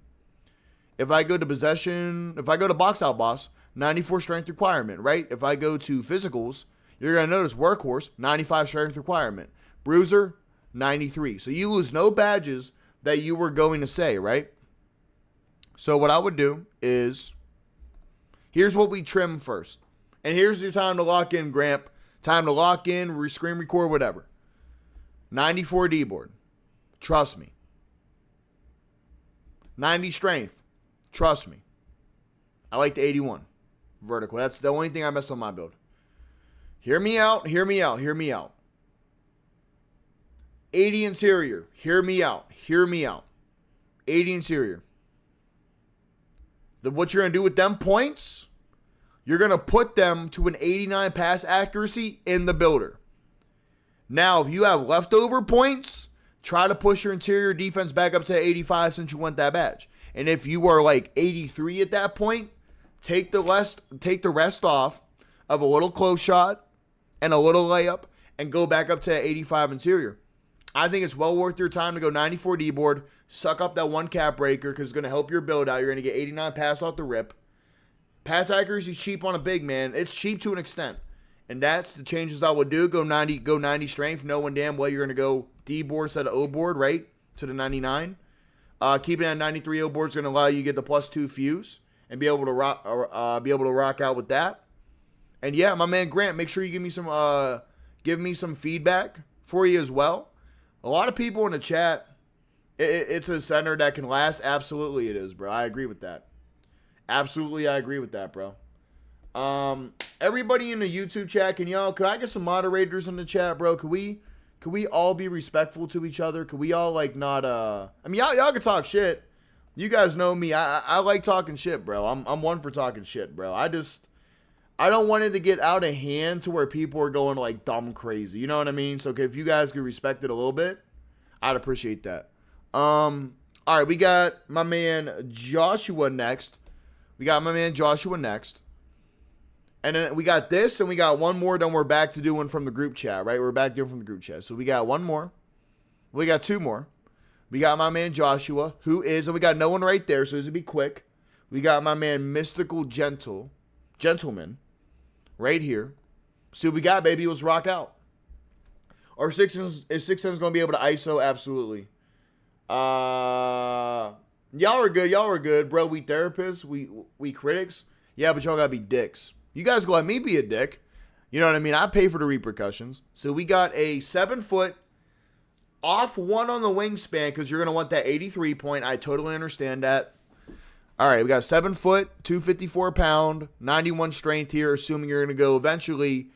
if I go to possession, if I go to box out boss, 94 strength requirement, right? If I go to physicals, you're going to notice workhorse, 95 strength requirement. Bruiser, 93. So you lose no badges that you were going to say, right? So what I would do is, here's what we trim first. And here's your time to lock in, Gramp. Time to lock in, screen record, whatever. 94 D board. Trust me. 90 strength. Trust me. I like the 81 vertical. That's the only thing I messed on my build. Hear me out. Hear me out. Hear me out. 80 interior. Hear me out. Hear me out. 80 interior. What you're going to do with them points, you're going to put them to an 89 pass accuracy in the builder. Now, if you have leftover points, try to push your interior defense back up to 85 since you want that badge. And if you are like 83 at that point, take the rest off of a little close shot and a little layup and go back up to 85 interior. I think it's well worth your time to go 94 D-board, suck up that one cap breaker because it's going to help your build out. You're going to get 89 pass off the rip. Pass accuracy is cheap on a big man. It's cheap to an extent. And that's the changes I would do. Go 90 strength, knowing damn well you're going to go D-board instead of O-board, right, to the 99. Keeping that 93 O-board is going to allow you to get the +2 fuse and be able to rock out with that. And yeah, my man Grant, make sure you give me some feedback for you as well. A lot of people in the chat, it's a center that can last. Absolutely it is, bro. I agree with that. Absolutely, I agree with that, bro. Everybody in the YouTube chat, could I get some moderators in the chat, bro? Could we all be respectful to each other? Could we all like not I mean y'all can talk shit. You guys know me. I like talking shit, bro. I'm one for talking shit, bro. I don't want it to get out of hand to where people are going like dumb crazy. You know what I mean? So if you guys could respect it a little bit, I'd appreciate that. All right, we got my man Joshua next. And then we got this, and we got one more, then we're back to doing from the group chat, right? We're back doing from the group chat. So we got one more. We got two more. We got my man Joshua, and we got no one right there, so this will be quick. We got my man Mystical Gentleman right here. See what we got, baby. Let's rock out. Our 610 is going to be able to ISO? Absolutely. Y'all are good, bro. We therapists, we critics. Yeah, but y'all got to be dicks. You guys go let me be a dick. You know what I mean? I pay for the repercussions. So we got a 7-foot off one on the wingspan because you're going to want that 83 point. I totally understand that. All right, we got 7 foot, 254 pound, 91 strength here, assuming you're going to go eventually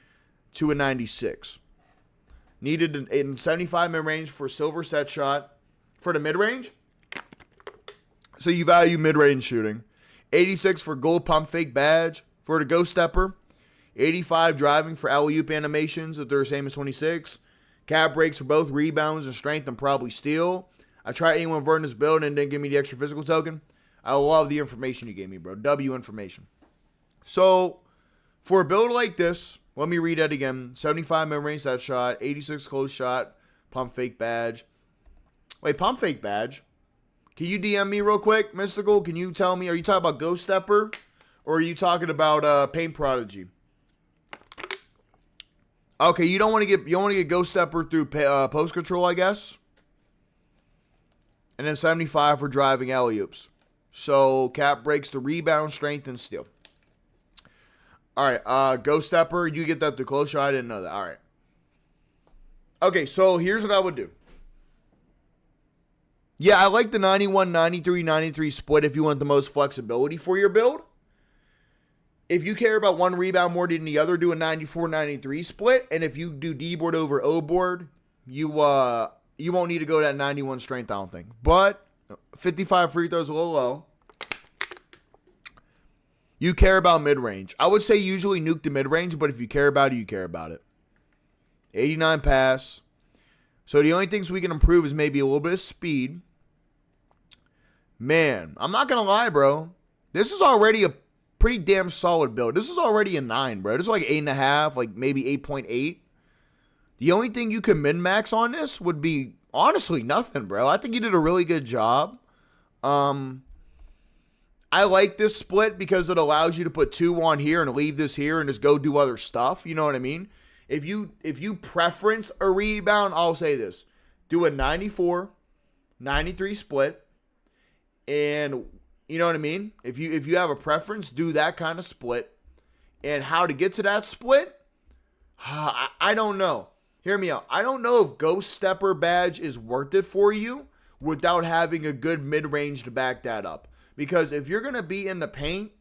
to a 96. Needed in 75 mid-range for silver set shot. For the mid-range, so you value mid-range shooting. 86 for gold pump fake badge. For the ghost stepper, 85 driving for alley-oop animations if they're the same as 26. Cap breaks for both rebounds and strength and probably steal. I tried anyone verting this build and didn't give me the extra physical token. I love the information you gave me, bro. W information. So, for a build like this, let me read that again. 75 mid-range set shot, 86 close shot, pump fake badge. Wait, pump fake badge? Can you DM me real quick, Mystical? Can you tell me, are you talking about Ghost Stepper? Or are you talking about Paint Prodigy? Okay, you want to get Ghost Stepper through post control, I guess. And then 75 for driving alley-oops. So cap breaks the rebound, strength, and steal. All right, Ghost Stepper, you get that through close shot. I didn't know that. All right. Okay, so here's what I would do. Yeah, I like the 91, 93, 93 split if you want the most flexibility for your build. If you care about one rebound more than the other, do a 94, 93 split. And if you do D-board over O-board, you won't need to go to that 91 strength, I don't think. But 55 free throws a little low. You care about mid-range. I would say usually nuke the mid-range, but if you care about it, you care about it. 89 pass. So the only things we can improve is maybe a little bit of speed. Man, I'm not going to lie, bro. This is already a pretty damn solid build. This is already a 9, bro. This is like 8.5, like maybe 8.8. The only thing you can min-max on this would be, honestly, nothing, bro. I think you did a really good job. I like this split because it allows you to put 2 on here and leave this here and just go do other stuff. You know what I mean? If you preference a rebound, I'll say this. Do a 94, 93 split. And you know what I mean? If you have a preference, do that kind of split. And how to get to that split? I don't know. Hear me out. I don't know if Ghost Stepper badge is worth it for you without having a good mid-range to back that up. Because if you're going to be in the paint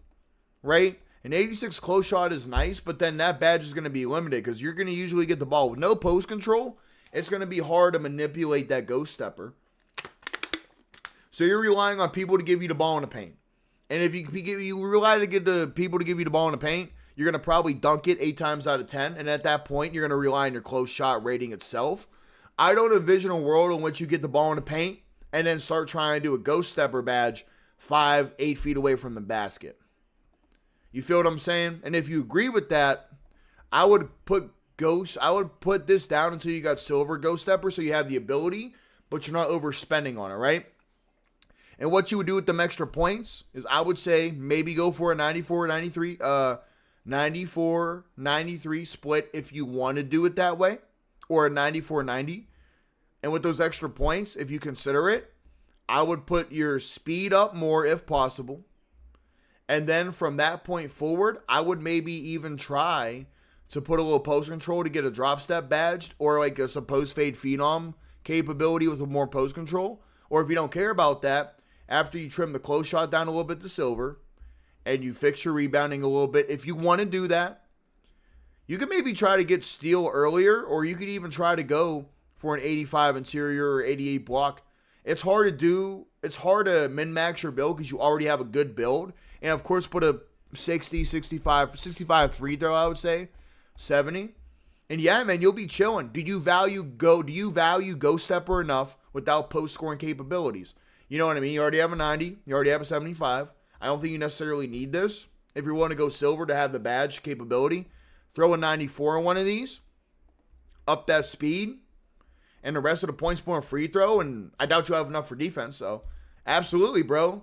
right? An 86 close shot is nice, but then that badge is going to be limited because you're going to usually get the ball with no post control. It's going to be hard to manipulate that ghost stepper. So you're relying on people to give you the ball in the paint. And if you rely to get the people to give you the ball in the paint, you're going to probably dunk it 8 times out of 10. And at that point, you're going to rely on your close shot rating itself. I don't envision a world in which you get the ball in the paint and then start trying to do a ghost stepper badge 5, 8 feet away from the basket. You feel what I'm saying? And if you agree with that, I would put this down until you got silver ghost stepper so you have the ability, but you're not overspending on it, right? And what you would do with them extra points is I would say maybe go for a 94-93 split if you want to do it that way, or a 94-90. And with those extra points, if you consider it, I would put your speed up more if possible. And then from that point forward, I would maybe even try to put a little post control to get a drop step badged, or like a supposed fade phenom capability with a more post control. Or if you don't care about that, after you trim the close shot down a little bit to silver and you fix your rebounding a little bit, if you want to do that, you could maybe try to get steal earlier, or you could even try to go for an 85 interior or 88 block. It's hard to do. It's hard to min-max your build because you already have a good build. And, of course, put a 60, 65 free throw, I would say, 70. And, yeah, man, you'll be chilling. Do you value ghost stepper enough without post-scoring capabilities? You know what I mean? You already have a 90. You already have a 75. I don't think you necessarily need this. If you're willing to go silver to have the badge capability, throw a 94 on one of these, up that speed, and the rest of the points point free throw, and I doubt you'll have enough for defense. So, absolutely, bro.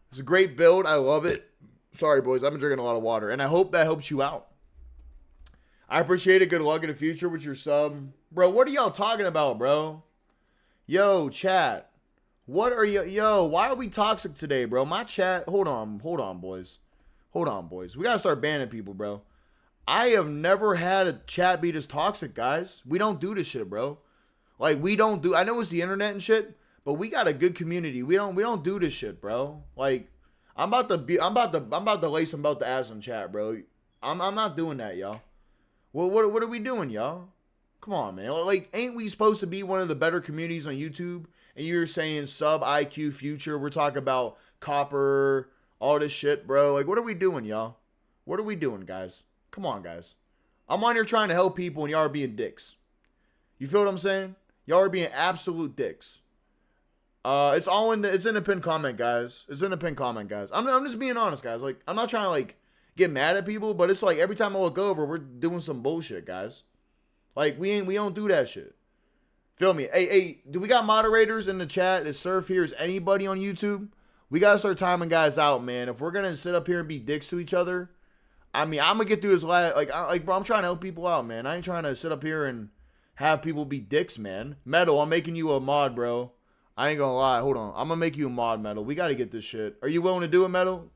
It's a great build. I love it. Sorry, boys. I've been drinking a lot of water, and I hope that helps you out. I appreciate it. Good luck in the future with your sub. Bro, what are y'all talking about, bro? Yo, chat. What are you? Yo, why are we toxic today, bro? My chat. Hold on, boys. Hold on, boys. We got to start banning people, bro. I have never had a chat be this toxic, guys. We don't do this shit, bro. Like, we don't do, I know it's the internet and shit, but we got a good community. We don't do this shit, bro. Like, I'm about to lay some about the ass in chat, bro. I'm not doing that, y'all. Well, what are we doing, y'all? Come on, man. Like, ain't we supposed to be one of the better communities on YouTube? And you're saying sub IQ future. We're talking about copper, all this shit, bro. Like, what are we doing, y'all? What are we doing, guys? Come on, guys. I'm on here trying to help people, and y'all are being dicks. You feel what I'm saying? Y'all are being absolute dicks. It's in the pinned comment, guys. It's in the pinned comment, guys. I'm just being honest, guys. Like, I'm not trying to, like, get mad at people, but it's like every time I look over, we're doing some bullshit, guys. Like, we don't do that shit. Feel me? Hey, do we got moderators in the chat? Is Surf here? Is anybody on YouTube? We gotta start timing guys out, man. If we're gonna sit up here and be dicks to each other, I mean, I'm gonna get through this bro, I'm trying to help people out, man. I ain't trying to sit up here and have people be dicks, man. Metal, I'm making you a mod, bro. I ain't gonna lie. Hold on. I'm gonna make you a mod, Metal. We gotta get this shit. Are you willing to do it, Metal?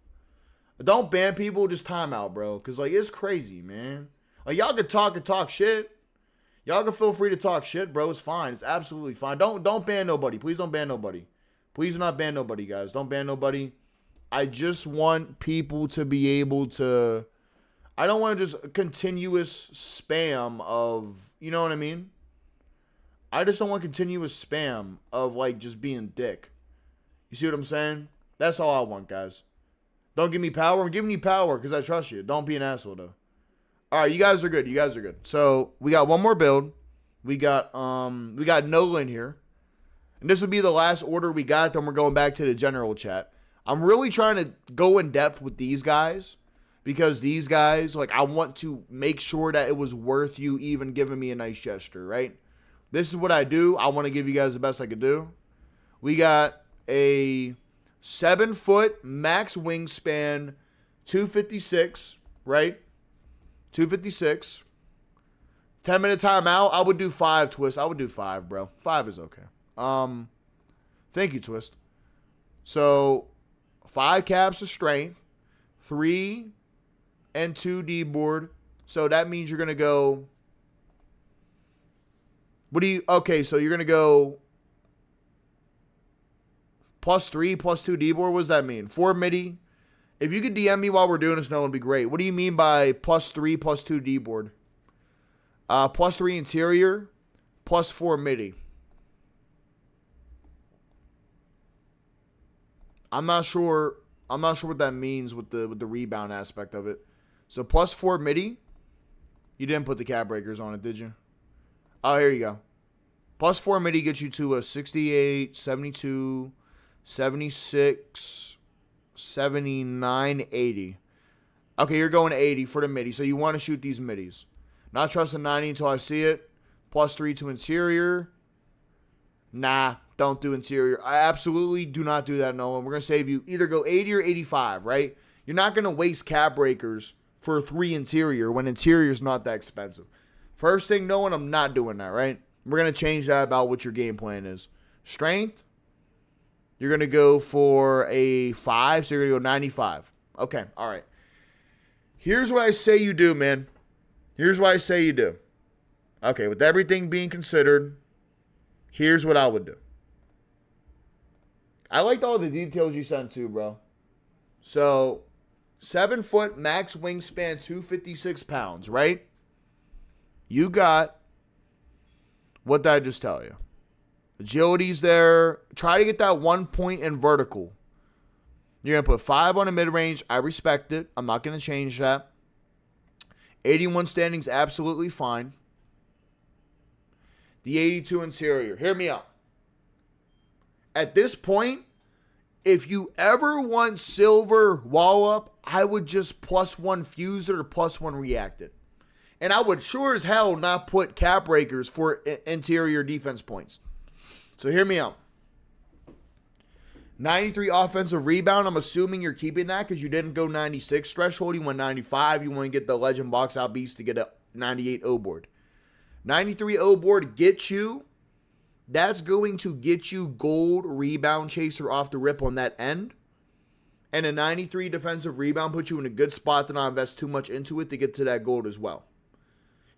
Don't ban people. Just time out, bro. Because, like, it's crazy, man. Like, y'all can talk shit. Y'all can feel free to talk shit, bro. It's fine. It's absolutely fine. Don't ban nobody. Please don't ban nobody. Please do not ban nobody, guys. Don't ban nobody. I just want people to be able to... I don't want just continuous spam of... You know what I mean? I just don't want continuous spam of, like, just being dick. You see what I'm saying? That's all I want, guys. Don't give me power. I'm giving you power because I trust you. Don't be an asshole, though. All right, you guys are good. You guys are good. So we got one more build. We got Nolan here. And this would be the last order we got. Then we're going back to the general chat. I'm really trying to go in depth with these guys. Because these guys, like, I want to make sure that it was worth you even giving me a nice gesture, right? This is what I do. I want to give you guys the best I could do. We got a 7-foot max wingspan, 256, right? 256. 10-minute timeout. I would do 5, Twist. I would do 5, bro. 5 is okay. Thank you, Twist. So, 5 caps of strength, 3 and 2 D board. So that means you're gonna go. Okay, so you're gonna go +3, +2 D board. What does that mean? 4 midi If you could DM me while we're doing this, no, it'd be great. What do you mean by +3, +2 D board? +3 interior, +4 midi. I'm not sure what that means with the rebound aspect of it. So +4 midi. You didn't put the cap breakers on it, did you? Oh, here you go. +4 midi gets you to a 68, 72, 76, 79, 80. Okay, you're going 80 for the midi. So you want to shoot these midis. Not trusting 90 until I see it. +3 to interior. Nah, don't do interior. I absolutely do not do that, Nolan. We're going to save you. Either go 80 or 85, right? You're not going to waste cap breakers for 3 interior when interior is not that expensive. First thing, Nolan, I'm not doing that, right? We're going to change that about what your game plan is. Strength, you're going to go for a 5, so you're going to go 95. Okay, all right. Here's what I say you do, man. Here's what I say you do. Okay, with everything being considered, here's what I would do. I liked all the details you sent too, bro. So, 7 foot, max wingspan, 256 pounds, right? You got, what did I just tell you? Agility's there. Try to get that 1 point in vertical. You're going to put 5 on the mid-range. I respect it. I'm not going to change that. 81 standing's absolutely fine. The 82 interior. Hear me out. At this point, if you ever want silver wall up, I would just +1 fuse it or +1 react it. And I would sure as hell not put cap breakers for interior defense points. So hear me out. 93 offensive rebound. I'm assuming you're keeping that because you didn't go 96 threshold. You went 95. You want to get the legend box out beast to get a 98 O board. 93 O board gets you. That's going to get you gold rebound chaser off the rip on that end. And a 93 defensive rebound puts you in a good spot to not invest too much into it to get to that gold as well.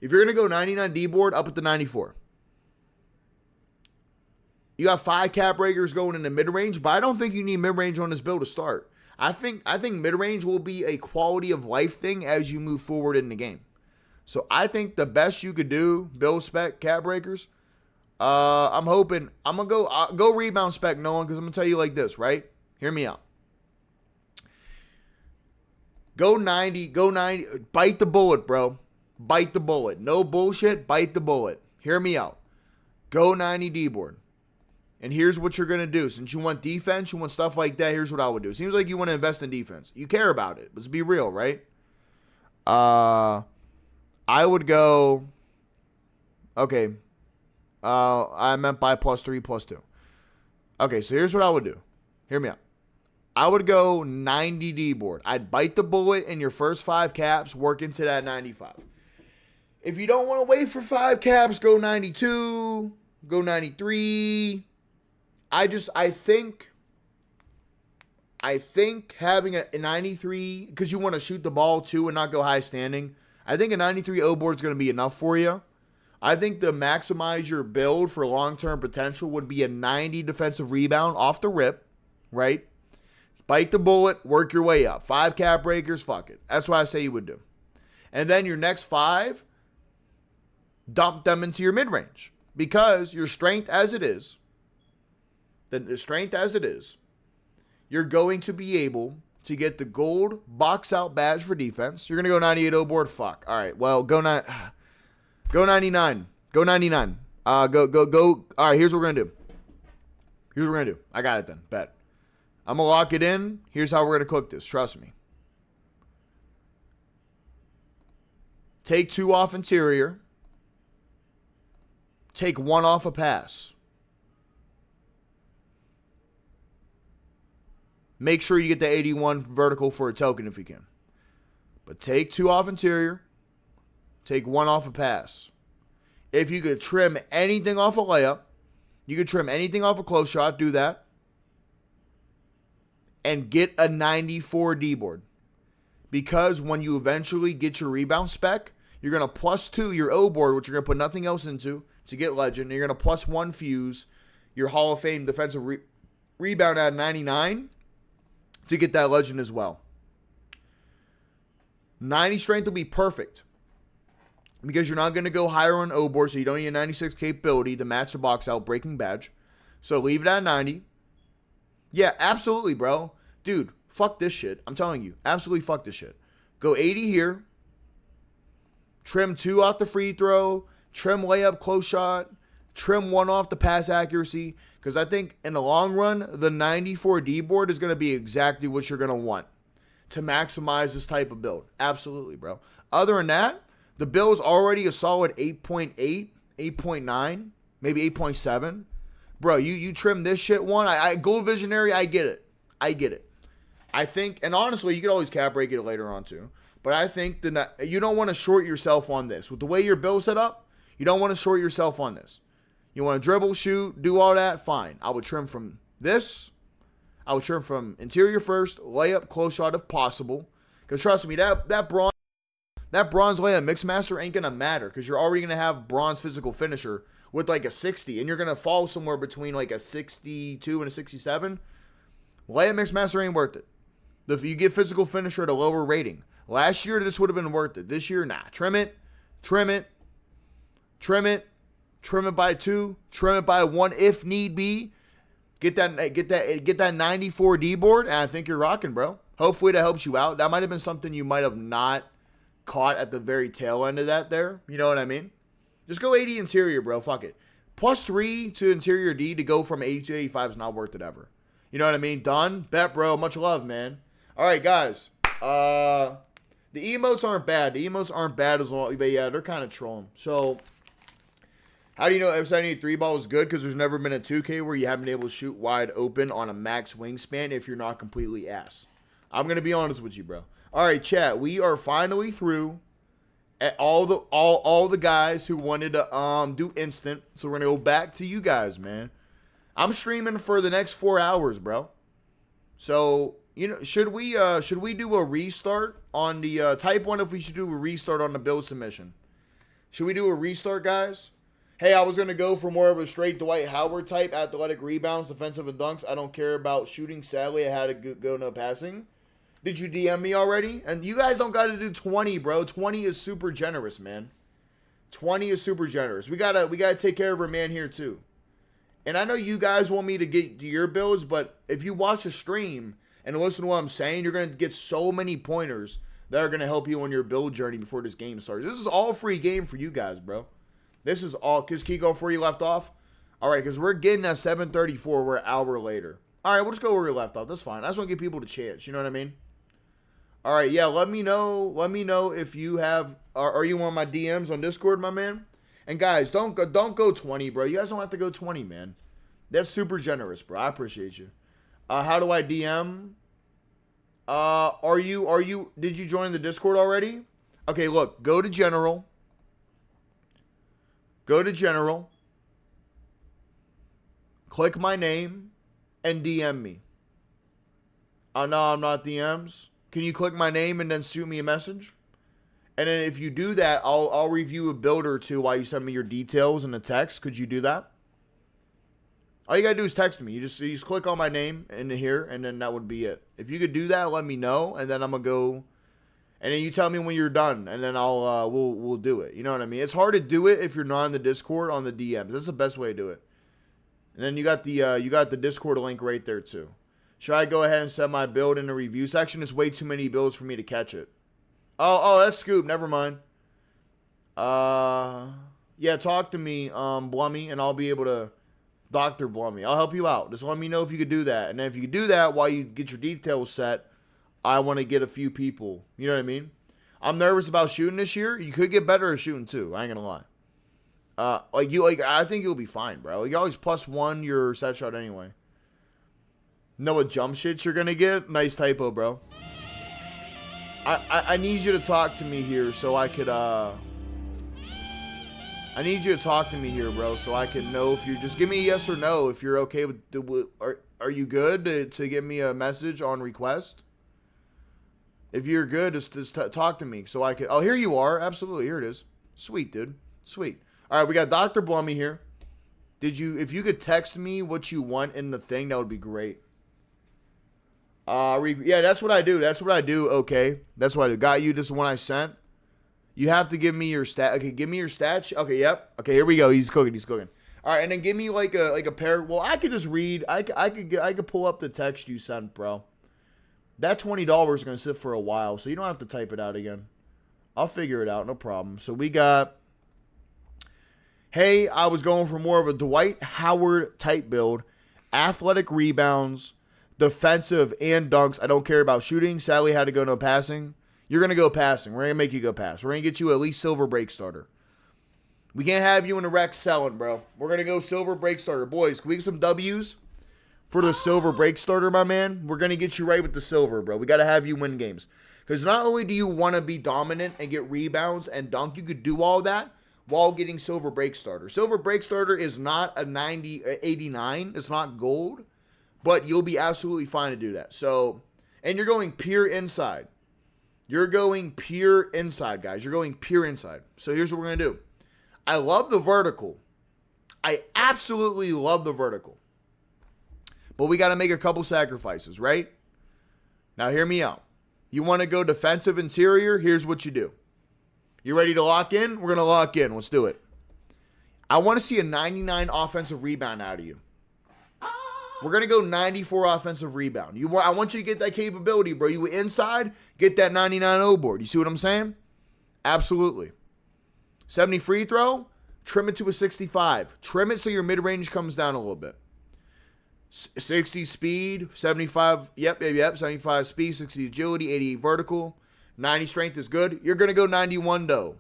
If you're going to go 99 D board, up at the 94. You got 5 cap breakers going in the mid-range, but I don't think you need mid-range on this build to start. I think mid-range will be a quality of life thing as you move forward in the game. So I think the best you could do, build spec cap breakers. I'm hoping I'm gonna go rebound spec, Nolan, because I'm gonna tell you like this, right? Hear me out. Go 90, bite the bullet, bro. Bite the bullet. No bullshit, bite the bullet. Hear me out. Go 90 D board. And here's what you're going to do. Since you want defense, you want stuff like that, here's what I would do. It seems like you want to invest in defense. You care about it. Let's be real, right? I would go, okay. I meant by +3, +2. Okay, so here's what I would do. Hear me out. I would go 90 D board. I'd bite the bullet in your first 5 caps, work into that 95. If you don't want to wait for 5 caps, go 92, go 93. I think having a 93, because you want to shoot the ball too and not go high standing, I think a 93 O board is going to be enough for you. I think to maximize your build for long-term potential would be a 90 defensive rebound off the rip, right? Bite the bullet, work your way up. 5 cap breakers, fuck it. That's what I say you would do. And then your next 5, dump them into your mid-range. Because your strength as it is, you're going to be able to get the gold box out badge for defense. You're going to go 98 O board. Fuck. All right. Well, go 99. Go 99. Go. All right. Here's what we're going to do. I got it then. Bet. I'm going to lock it in. Here's how we're going to cook this. Trust me. Take 2 off interior. Take 1 off a pass. Make sure you get the 81 vertical for a token if you can. But take 2 off interior. Take 1 off a pass. If you could trim anything off a layup, you could trim anything off a close shot, do that. And get a 94 D board. Because when you eventually get your rebound spec, you're going to +2 your O board, which you're going to put nothing else into to get legend. And you're going to +1 fuse your Hall of Fame defensive rebound at 99 to get that legend as well. 90 strength will be perfect. Because you're not going to go higher on O board, so you don't need a 96 capability to match the box out breaking badge. So leave it at 90. Yeah, absolutely, bro. Dude, fuck this shit. I'm telling you. Absolutely fuck this shit. Go 80 here. Trim 2 off the free throw. Trim layup close shot. Trim 1 off the pass accuracy. Because I think in the long run, the 94 D board is going to be exactly what you're going to want to maximize this type of build. Absolutely, bro. Other than that, the build is already a solid 8.8, 8.9, maybe 8.7. Bro, you trim this shit one. I Gold Visionary, I get it. I get it. I think, and honestly, you could always cap break it later on too. But I think you don't want to short yourself on this. With the way your build set up, you don't want to short yourself on this. You want to dribble, shoot, do all that, fine. I would trim from this. I would trim from interior first, layup, close shot if possible. Because trust me, that bronze layup mixmaster ain't going to matter. Because you're already going to have bronze physical finisher with like a 60. And you're going to fall somewhere between like a 62 and a 67. Layup mixmaster ain't worth it. If you get physical finisher at a lower rating. Last year, this would have been worth it. This year, nah. Trim it. Trim it. Trim it. Trim it by 2. Trim it by 1 if need be. Get that 94 D board, and I think you're rocking, bro. Hopefully that helps you out. That might have been something you might have not caught at the very tail end of that there. You know what I mean? Just go 80 interior, bro. Fuck it. Plus 3 to interior D to go from 80 to 85 is not worth it ever. You know what I mean? Done. Bet, bro. Much love, man. All right, guys. The emotes aren't bad. The emotes aren't bad as well, but yeah, they're kind of trolling. So, how do you know F73 ball is good? Because there's never been a 2K where you haven't been able to shoot wide open on a max wingspan if you're not completely ass. I'm going to be honest with you, bro. All right, chat. We are finally through at all the guys who wanted to do instant. So we're going to go back to you guys, man. I'm streaming for the next 4 hours, bro. So, you know, should we do a restart on the type 1 if we should do a restart on the build submission? Should we do a restart, guys? Hey, I was going to go for more of a straight Dwight Howard type, athletic rebounds, defensive and dunks. I don't care about shooting. Sadly, I had to go no passing. Did you DM me already? And you guys don't got to do 20, bro. 20 is super generous, man. 20 is super generous. We gotta take care of our man here, too. And I know you guys want me to get to your builds, but if you watch the stream and listen to what I'm saying, you're going to get so many pointers that are going to help you on your build journey before this game starts. This is all free game for you guys, bro. This is all, because Kiko, before you left off? All right, because we're getting at 7:34. We're an hour later. All right, we'll just go where we left off. That's fine. I just want to give people the chance. You know what I mean? All right, yeah, let me know if you have, are you on my DMs on Discord, my man? And guys, don't go 20, bro. You guys don't have to go 20, man. That's super generous, bro. I appreciate you. How do I DM? Did you join the Discord already? Okay, look, go to general. Go to general. Click my name and DM me. Oh, no, I'm not DMs. Can you click my name and then shoot me a message? And then if you do that, I'll review a build or two while you send me your details in a text. Could you do that? All you gotta do is text me. You just click on my name in here, and then that would be it. If you could do that, let me know, and then I'm gonna go. And then you tell me when you're done, and then we'll do it. You know what I mean? It's hard to do it if you're not in the Discord on the DMs. That's the best way to do it. And then you got the Discord link right there too. Should I go ahead and set my build in the review section? It's way too many builds for me to catch it. Oh, that's Scoop. Never mind. Yeah, talk to me, Blummy, and I'll be able to, Dr. Blummy. I'll help you out. Just let me know if you could do that. And then if you could do that while you get your details set, I want to get a few people. You know what I mean? I'm nervous about shooting this year. You could get better at shooting too. I ain't gonna lie. I think you'll be fine, bro. You always +1 your set shot anyway. Know what jump shits you're gonna get? Nice typo, bro. I need you to talk to me here so I could I need you to talk to me here, bro, so I can know if you just give me a yes or no if you're okay with are you good to give me a message on request? If you're good, just talk to me so I can. Oh, here you are. Absolutely, here it is. Sweet, dude. Sweet. All right, we got Dr. Blummy here. If you could text me what you want in the thing, that would be great. Yeah, that's what I do. That's what I do. Okay, that's what I do. Got you. This is one I sent. You have to give me your stat. Okay, give me your stats. Okay, yep. Okay, here we go. He's cooking. He's cooking. All right, and then give me like a pair. Well, I could just read. I could pull up the text you sent, bro. That $20 is gonna sit for a while, so you don't have to type it out again. I'll figure it out. No problem. So we got. Hey, I was going for more of a Dwight Howard type build. Athletic rebounds, defensive, and dunks. I don't care about shooting. Sadly, had to go no passing. You're going to go passing. We're going to make you go pass. We're going to get you at least silver break starter. We can't have you in the wreck selling, bro. We're going to go silver break starter. Boys, can we get some W's for the silver break starter, my man? We're going to get you right with the silver, bro. We got to have you win games. Because not only do you want to be dominant and get rebounds and dunk, you could do all that while getting silver break starter. Silver break starter is not a 89. It's not gold, but you'll be absolutely fine to do that. So, and you're going pure inside. You're going pure inside, guys. You're going pure inside. So here's what we're going to do. I love the vertical. I absolutely love the vertical. But we got to make a couple sacrifices, right? Now hear me out. You want to go defensive interior? Here's what you do. You ready to lock in? We're going to lock in. Let's do it. I want to see a 99 offensive rebound out of you. We're going to go 94 offensive rebound. I want you to get that capability, bro. You inside, get that 99 O board. You see what I'm saying? Absolutely. 70 free throw, trim it to a 65. Trim it so your mid-range comes down a little bit. 60 speed, 75, yep, 75 speed, 60 agility, 88 vertical. 90 strength is good. You're going to go 91, though.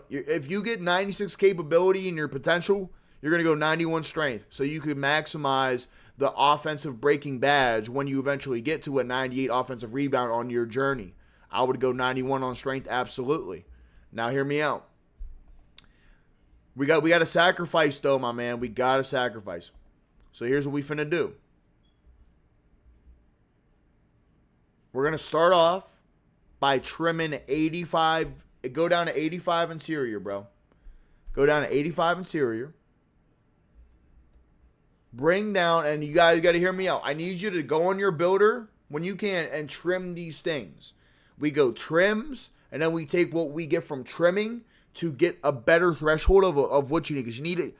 If you get 96 capability in your potential, you're going to go 91 strength. So you can maximize the offensive breaking badge when you eventually get to a 98 offensive rebound on your journey. I would go 91 on strength, absolutely. Now hear me out. We got to sacrifice, though, my man. We got to sacrifice. So here's what we finna do. We're going to start off by trimming 85. Go down to 85 interior, bro. Go down to 85 interior. Bring down, and you guys got to hear me out. I need you to go on your builder when you can and trim these things. We go trims, and then we take what we get from trimming to get a better threshold of what you need. Because you need to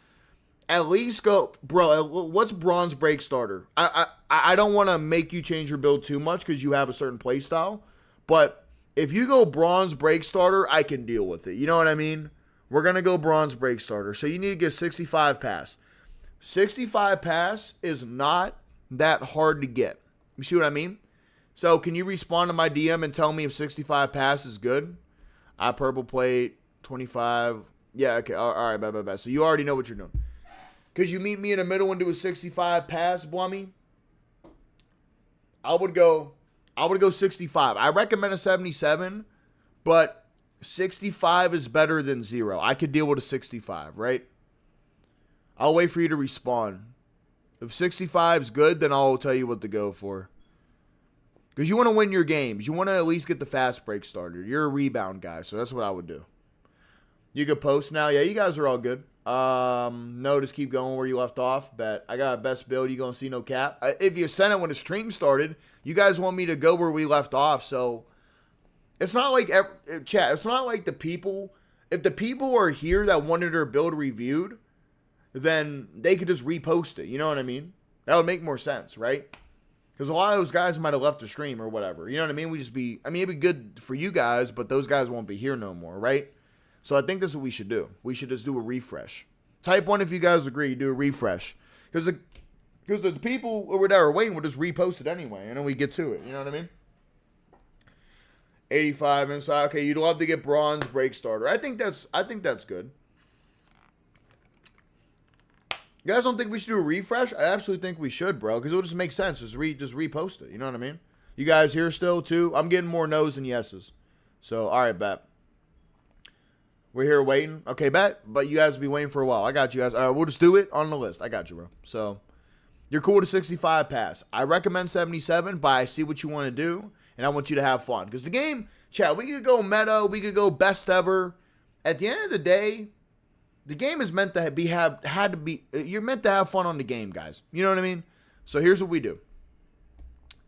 at least go, bro, what's bronze break starter? I don't want to make you change your build too much because you have a certain play style. But if you go bronze break starter, I can deal with it. You know what I mean? We're going to go bronze break starter. So you need to get 65 pass. 65 pass is not that hard to get. You see what I mean? So can you respond to my DM and tell me if 65 pass is good? Purple plate, 25. Yeah, okay. All right, bye. So you already know what you're doing. Could you meet me in the middle and do a 65 pass, Blummy? I would go 65. I recommend a 77, but 65 is better than 0. I could deal with a 65, right? I'll wait for you to respond. If 65 is good, then I'll tell you what to go for. Because you want to win your games. You want to at least get the fast break starter. You're a rebound guy, so that's what I would do. You could post now. Yeah, you guys are all good. No, just keep going where you left off. Bet I got a best build. You gonna see no cap. If you sent it when the stream started, you guys want me to go where we left off. So it's not like chat. It's not like the people. If the people are here that wanted their build reviewed, then they could just repost it. You know what I mean? That would make more sense, right? Because a lot of those guys might have left the stream or whatever. You know what I mean? It'd be good for you guys, but those guys won't be here no more, right? So I think that's what we should do. We should just do a refresh. Type 1 if you guys agree, do a refresh. Because the people over there are waiting will just repost it anyway, and then we get to it. You know what I mean? 85 inside. Okay, you'd love to get bronze break starter. I think that's good. You guys don't think we should do a refresh? I absolutely think we should, bro, because it'll just make sense. Just repost it. You know what I mean? You guys here still, too? I'm getting more no's than yeses. So, all right, bet. We're here waiting. Okay, bet. But you guys will be waiting for a while. I got you guys. We'll just do it on the list. I got you, bro. So, you're cool with a 65 pass. I recommend 77, but I see what you want to do, and I want you to have fun. Because the game, chat, we could go meta. We could go best ever. At the end of the day, the game is meant to you're meant to have fun on the game, guys. You know what I mean? So here's what we do.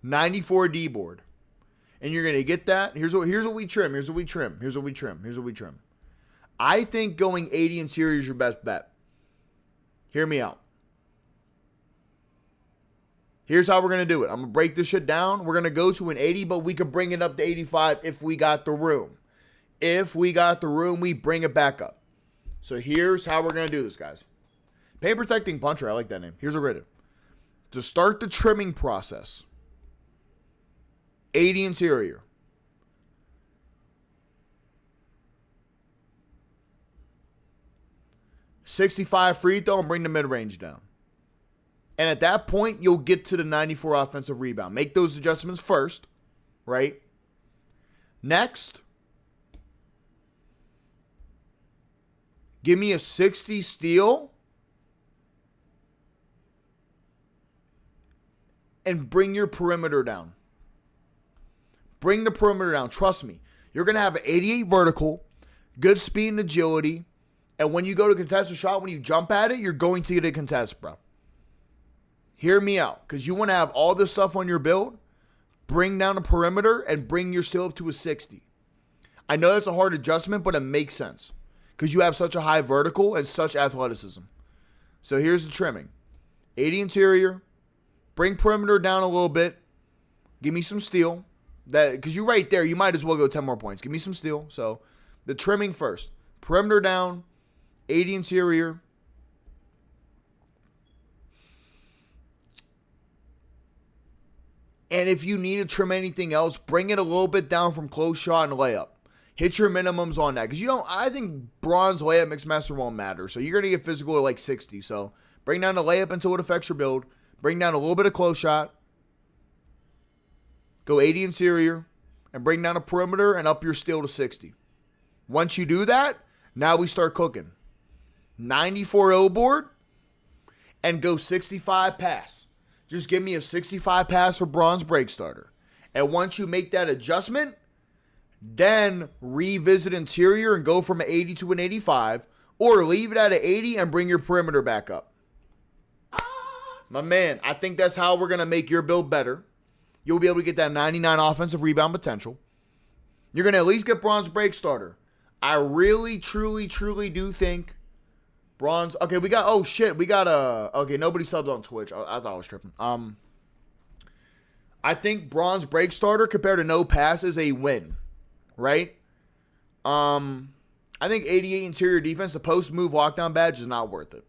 94 D board. And you're going to get that. Here's what we trim. I think going 80 interior is your best bet. Hear me out. Here's how we're going to do it. I'm going to break this shit down. We're going to go to an 80, but we could bring it up to 85 if we got the room. If we got the room, we bring it back up. So here's how we're going to do this, guys. Paint protecting puncher. I like that name. Here's what we're going to do. To start the trimming process, 80 interior. .65 free throw and bring the mid-range down. And at that point, you'll get to the 94 offensive rebound. Make those adjustments first, right? Next, give me a 60 steal and bring your perimeter down. Bring the perimeter down. Trust me. You're going to have an 88 vertical, good speed and agility, and when you go to contest a shot, when you jump at it, you're going to get a contest, bro. Hear me out, because you want to have all this stuff on your build. Bring down the perimeter and bring your steal up to a 60. I know that's a hard adjustment, but it makes sense because you have such a high vertical and such athleticism. So here's the trimming. 80 interior. Bring perimeter down a little bit. Give me some steal. Because you're right there. You might as well go 10 more points. Give me some steal. So the trimming first. Perimeter down. 80 interior. And if you need to trim anything else, bring it a little bit down from close shot and layup. Hit your minimums on that. Because I think bronze layup mixed master won't matter. So you're going to get physical at like 60. So bring down the layup until it affects your build. Bring down a little bit of close shot. Go 80 interior. And bring down a perimeter and up your steal to 60. Once you do that, now we start cooking. 94 O board. And go 65 pass. Just give me a 65 pass for bronze break starter. And once you make that adjustment, then revisit interior and go from an 80 to an 85. Or leave it at an 80 and bring your perimeter back up. My man, I think that's how we're going to make your build better. You'll be able to get that 99 offensive rebound potential. You're going to at least get bronze break starter. I really, truly do think bronze. Okay, we got, oh shit, we got okay, nobody subbed on Twitch. I thought I was tripping. I think bronze break starter compared to no pass is a win, right? I think 88 interior defense, the post move lockdown badge is not worth it.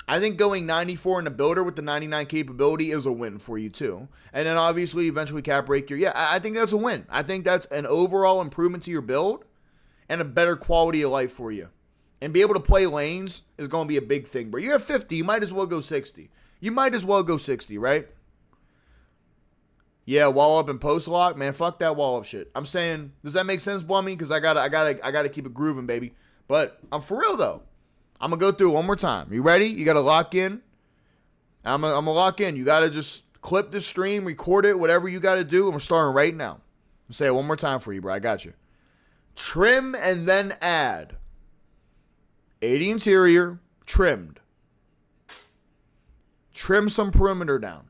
I think going 94 in the builder with the 99 capability is a win for you too. And then obviously eventually cap break your, I think that's a win. I think that's an overall improvement to your build and a better quality of life for you. And be able to play lanes is going to be a big thing, bro. You're at 50. You might as well go 60. You might as well go 60, right? Yeah, wall up and post lock. Man, fuck that wall up shit. I'm saying, does that make sense, Blummy? Because I gotta keep it grooving, baby. But I'm for real, though. I'm going to go through it one more time. You ready? You got to lock in. I'm going to lock in. You got to just clip the stream, record it, whatever you got to do. I'm starting right now. I'm say it one more time for you, bro. I got you. Trim and then add. 80 interior, trimmed. Trim some perimeter down.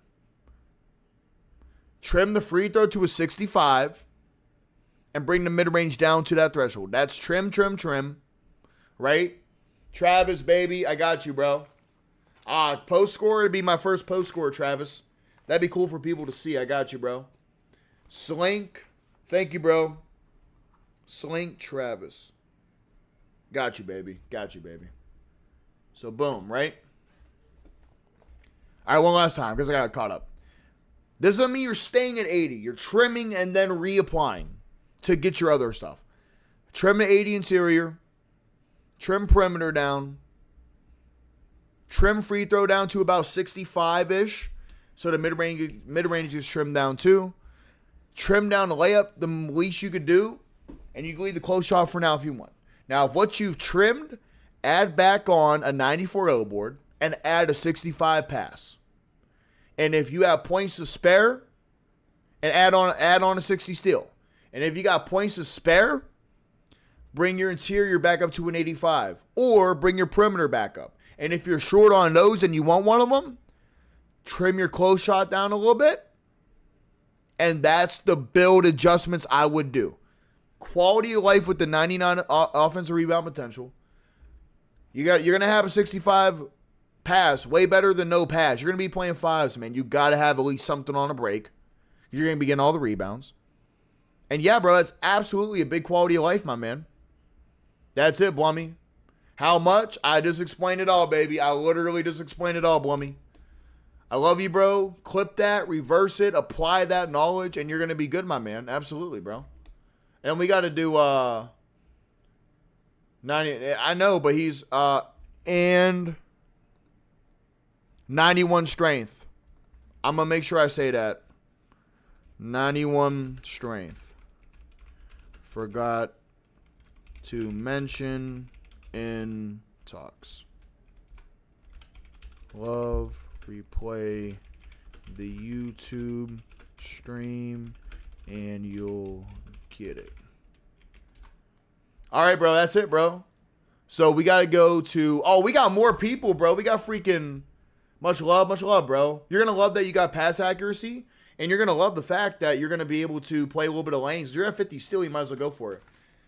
Trim the free throw to a 65 and bring the mid-range down to that threshold. That's trim, right? Travis, baby, I got you, bro. Post score would be my first post score, Travis. That'd be cool for people to see. I got you, bro. Slink, thank you, bro. Slink Travis. Got you, baby. So, boom, right? All right, one last time because I got caught up. This doesn't mean you're staying at 80. You're trimming and then reapplying to get your other stuff. Trim to 80 interior. Trim perimeter down. Trim free throw down to about 65-ish. So the mid-range is trimmed down too. Trim down the layup the least you could do. And you can leave the close shot for now if you want. Now, if what you've trimmed, add back on a 94 O board and add a 65 pass. And if you have points to spare, and add on a 60 steal. And if you got points to spare, bring your interior back up to an 85. Or bring your perimeter back up. And if you're short on those and you want one of them, trim your close shot down a little bit. And that's the build adjustments I would do. Quality of life with the 99 offensive rebound potential. You're going to have a 65 pass, way better than no pass. You're going to be playing fives, man. You got to have at least something on a break. You're going to be getting all the rebounds. And yeah, bro, that's absolutely a big quality of life, my man. That's it, Blummy. How much? I just explained it all, baby. I literally just explained it all, Blummy. I love you, bro. Clip that, reverse it, apply that knowledge, and you're going to be good, my man. Absolutely, bro. And we got to do 90. I know, but he's and 91 strength. I'm going to make sure I say that. 91 strength. Forgot to mention in talks. Love, replay the YouTube stream, and you'll get it. All right, bro. That's it, bro. So we got to go to... Oh, we got more people, bro. We got freaking... Much love, bro. You're going to love that you got pass accuracy, and you're going to love the fact that you're going to be able to play a little bit of lanes. You're at 50 still. You might as well go for it.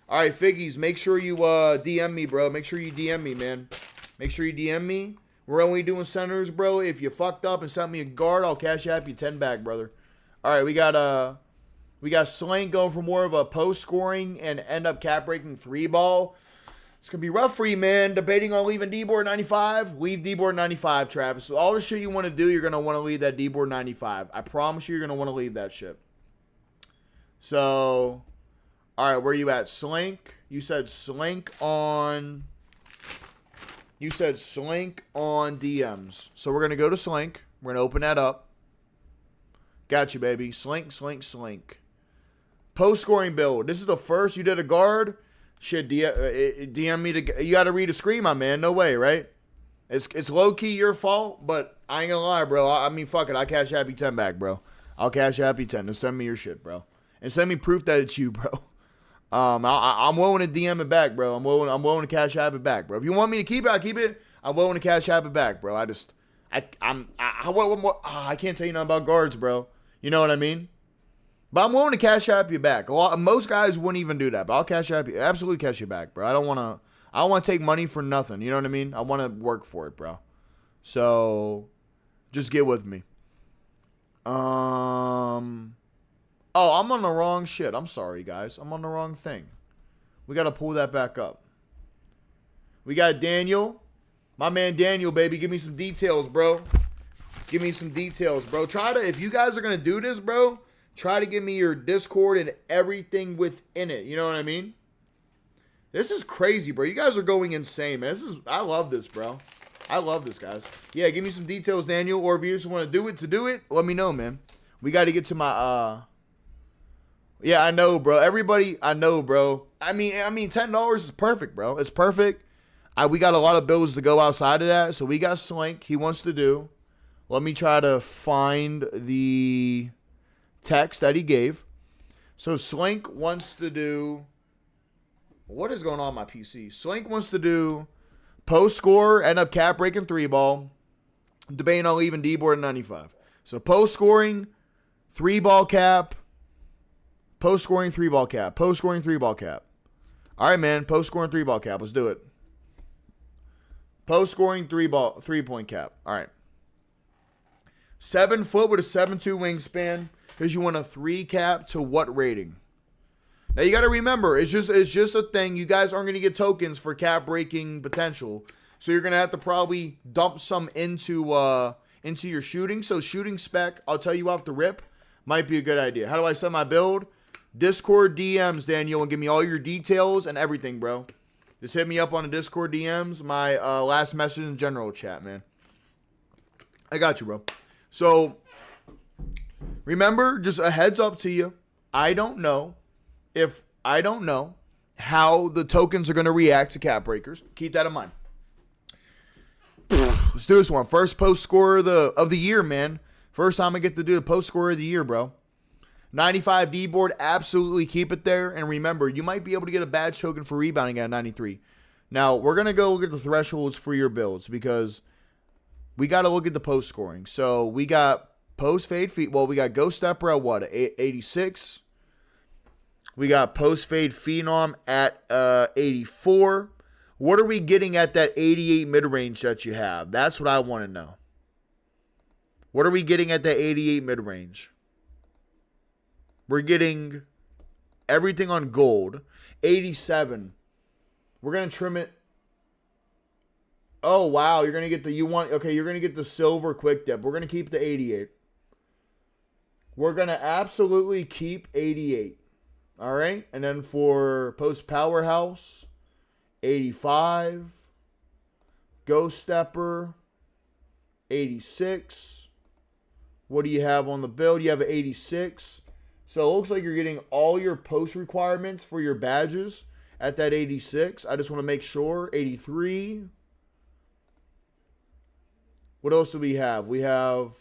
All right, Figgies, make sure you DM me, bro. Make sure you DM me, man. Make sure you DM me. We're only doing centers, bro. If you fucked up and sent me a guard, I'll cash app you 10 back, brother. All right, we got Slank going for more of a post scoring and end up cap breaking 3-ball. It's going to be rough for you, man. Debating on leaving D-board 95. Leave D-board 95, Travis. So all the shit you want to do, you're going to want to leave that D-board 95. I promise you're going to want to leave that shit. So, all right, where you at? Slink. You said Slink on... You said Slink on DMs. So we're going to go to Slink. We're going to open that up. Got you, baby. Slink. Post-scoring build. This is the first. You did a guard. Shit, DM me to... You got to read a screen, my man. No way, right? It's low-key your fault, but I ain't going to lie, bro. I mean, fuck it. I cash app you 10 back, bro. I'll cash app you 10. Just send me your shit, bro. And send me proof that it's you, bro. I'm willing to DM it back, bro. I'm willing to cash app it back, bro. If you want me to keep it, I'll keep it. I'm willing to cash app it back, bro. I can't tell you nothing about guards, bro. You know what I mean? But I'm willing to cash app you back. Most guys wouldn't even do that, but I'll cash app you, absolutely cash you back, bro. I don't want to take money for nothing. You know what I mean? I want to work for it, bro. So, just get with me. Oh, I'm on the wrong shit. I'm sorry, guys. I'm on the wrong thing. We got to pull that back up. We got Daniel. My man Daniel, baby. Give me some details, bro. Give me some details, bro. If you guys are going to do this, bro, try to give me your Discord and everything within it. You know what I mean? This is crazy, bro. You guys are going insane, man. I love this, bro. I love this, guys. Yeah, give me some details, Daniel. Or if you just want to do it, let me know, man. We got to get to my, Yeah, I know, bro. Everybody, I know, bro. I mean, $10 is perfect, bro. It's perfect. We got a lot of builds to go outside of that. So we got Slink. He wants to do. Let me try to find the text that he gave. So Slink wants to do... What is going on my PC? Slink wants to do post score, end up cap breaking 3-ball. Debating on leaving D-board at 95. So post scoring, 3-ball cap. Post scoring 3-ball cap. Post scoring 3-ball cap. All right, man. Post scoring 3-ball cap. Let's do it. Post scoring 3-point cap. All right. 7 foot with a 7'2" wingspan. Because you want a 3 cap to what rating? Now you got to remember, it's just a thing. You guys aren't going to get tokens for cap breaking potential, so you're going to have to probably dump some into your shooting. So shooting spec, I'll tell you off the rip, might be a good idea. How do I set my build? Discord DMs, Daniel, and give me all your details and everything, bro. Just hit me up on the Discord DMs, my last message in general chat, man. I got you, bro. So remember, just a heads up to you. I don't know how the tokens are going to react to cap breakers. Keep that in mind. Let's do this one. First post scorer of the year, man. First time I get to do the post scorer of the year, bro. 95 D board, absolutely keep it there. And remember, you might be able to get a badge token for rebounding at 93. Now, we're going to go look at the thresholds for your builds because we got to look at the post scoring. So we got post fade feet. Well, we got Ghost Stepper at what? 86. We got post fade Phenom at 84. What are we getting at that 88 mid-range that you have? That's what I want to know. What are we getting at that 88 mid-range? We're getting everything on gold. 87. We're going to trim it. Oh, wow. You're going to get the, you're going to get the silver quick dip. We're going to keep the 88. We're going to absolutely keep 88. All right. And then for post powerhouse, 85. Ghost Stepper, 86. What do you have on the build? You have an 86. So it looks like you're getting all your post requirements for your badges at that 86. I just want to make sure. 83. What else do we have? We have,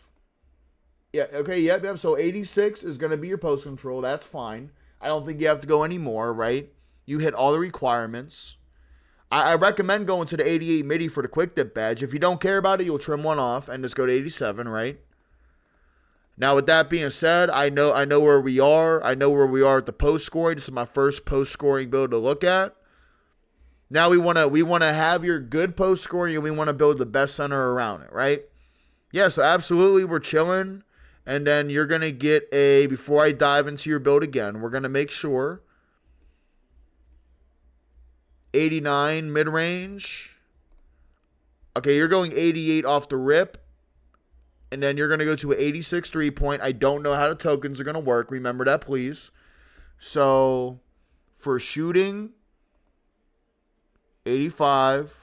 yeah, okay, yep. So 86 is going to be your post control. That's fine. I don't think you have to go any more, right? You hit all the requirements. I recommend going to the 88 midi for the quick dip badge. If you don't care about it, you'll trim one off and just go to 87, right? Now, with that being said, I know where we are. I know where we are at the post scoring. This is my first post scoring build to look at. Now we want to have your good post scoring, and we want to build the best center around it, right? Yeah, so absolutely we're chilling. And then you're going to get a, before I dive into your build again, we're going to make sure 89 mid-range. Okay, you're going 88 off the rip. And then you're going to go to an 86 3-point. I don't know how the tokens are going to work. Remember that, please. So, for shooting, 85.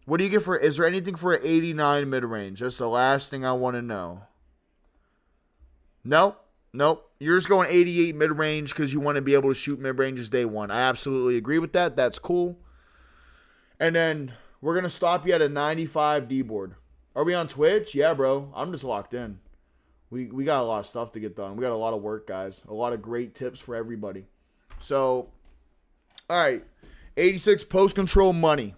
What do you get for, is there anything for an 89 mid-range? That's the last thing I want to know. Nope. You're just going 88 mid-range because you want to be able to shoot mid-ranges day one. I absolutely agree with that. That's cool. And then we're going to stop you at a 95 D-board. Are we on Twitch? Yeah, bro. I'm just locked in. We got a lot of stuff to get done. We got a lot of work, guys. A lot of great tips for everybody. So, all right. 86 post-control money.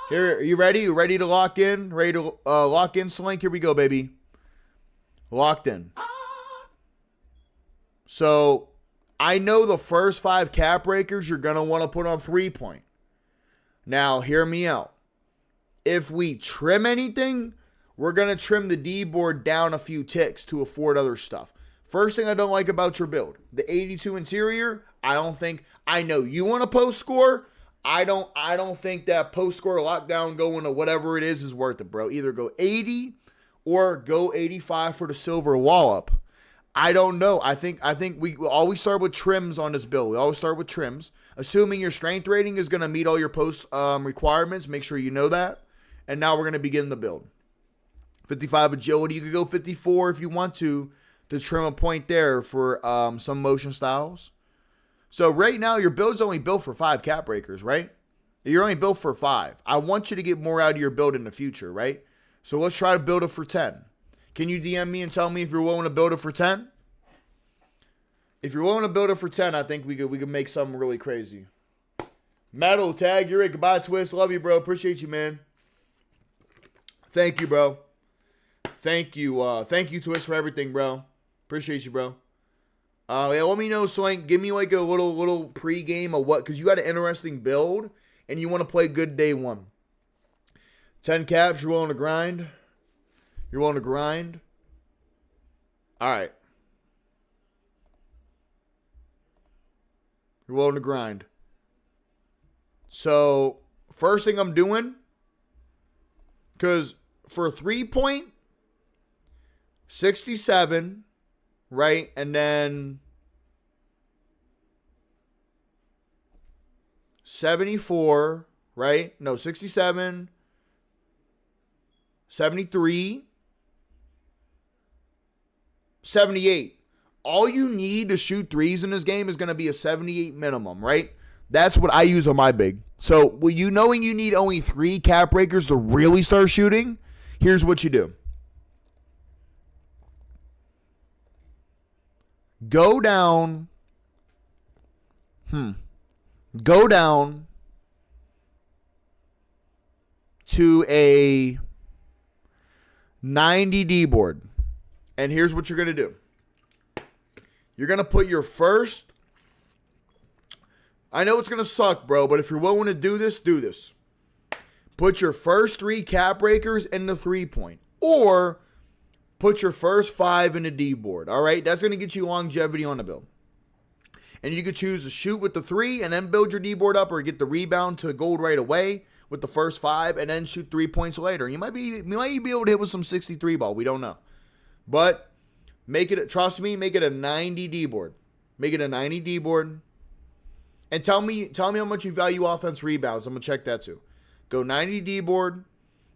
Here, are you ready? You ready to lock in? Ready to lock in, Slink? Here we go, baby. Locked in. So, I know the first 5 cap breakers you're going to want to put on 3-point. Now, hear me out. If we trim anything, we're going to trim the D-board down a few ticks to afford other stuff. First thing I don't like about your build, the 82 interior, I know you want a post score. I don't think that post score lockdown going to whatever it is worth it, bro. Either go 80 or go 85 for the silver wallop. I don't know. I think we always start with trims on this build. We always start with trims. Assuming your strength rating is going to meet all your post requirements, make sure you know that. And now we're going to begin the build. 55 agility. You could go 54 if you want to trim a point there for some motion styles. So right now, your build's only built for 5 cap breakers, right? You're only built for 5. I want you to get more out of your build in the future, right? So let's try to build it for 10. Can you DM me and tell me if you're willing to build it for 10? If you're willing to build it for 10, I think we could make something really crazy. Metal tag, you're right. Goodbye, Twist. Love you, bro. Appreciate you, man. Thank you, bro. Thank you, Twist, for everything, bro. Appreciate you, bro. Yeah, let me know, Swank. Give me like a little pregame of what, because you got an interesting build and you want to play good day one. 10 caps, you're willing to grind? You're willing to grind? All right. You're willing to grind. So, first thing I'm doing, because for 3-point, 67, right? And then 74, right? No, 67, 73, 78. All you need to shoot threes in this game is going to be a 78 minimum, right? That's what I use on my big. So, knowing you need only 3 cap breakers to really start shooting, here's what you do. Go down. Go down to a 90 D board. And here's what you're going to do. You're going to put your first... I know it's going to suck, bro, but if you're willing to do this, do this. Put your first 3 cap breakers in the 3-point. Or put your first 5 in the D board. All right? That's going to get you longevity on the build. And you could choose to shoot with the 3 and then build your D board up, or get the rebound to gold right away with the first 5 and then shoot 3 points later. You might be able to hit with some 63 ball. We don't know. But make it, trust me, make it a 90 D board. Make it a 90 D board. And tell me how much you value offense rebounds. I'm going to check that too. Go 90 D board,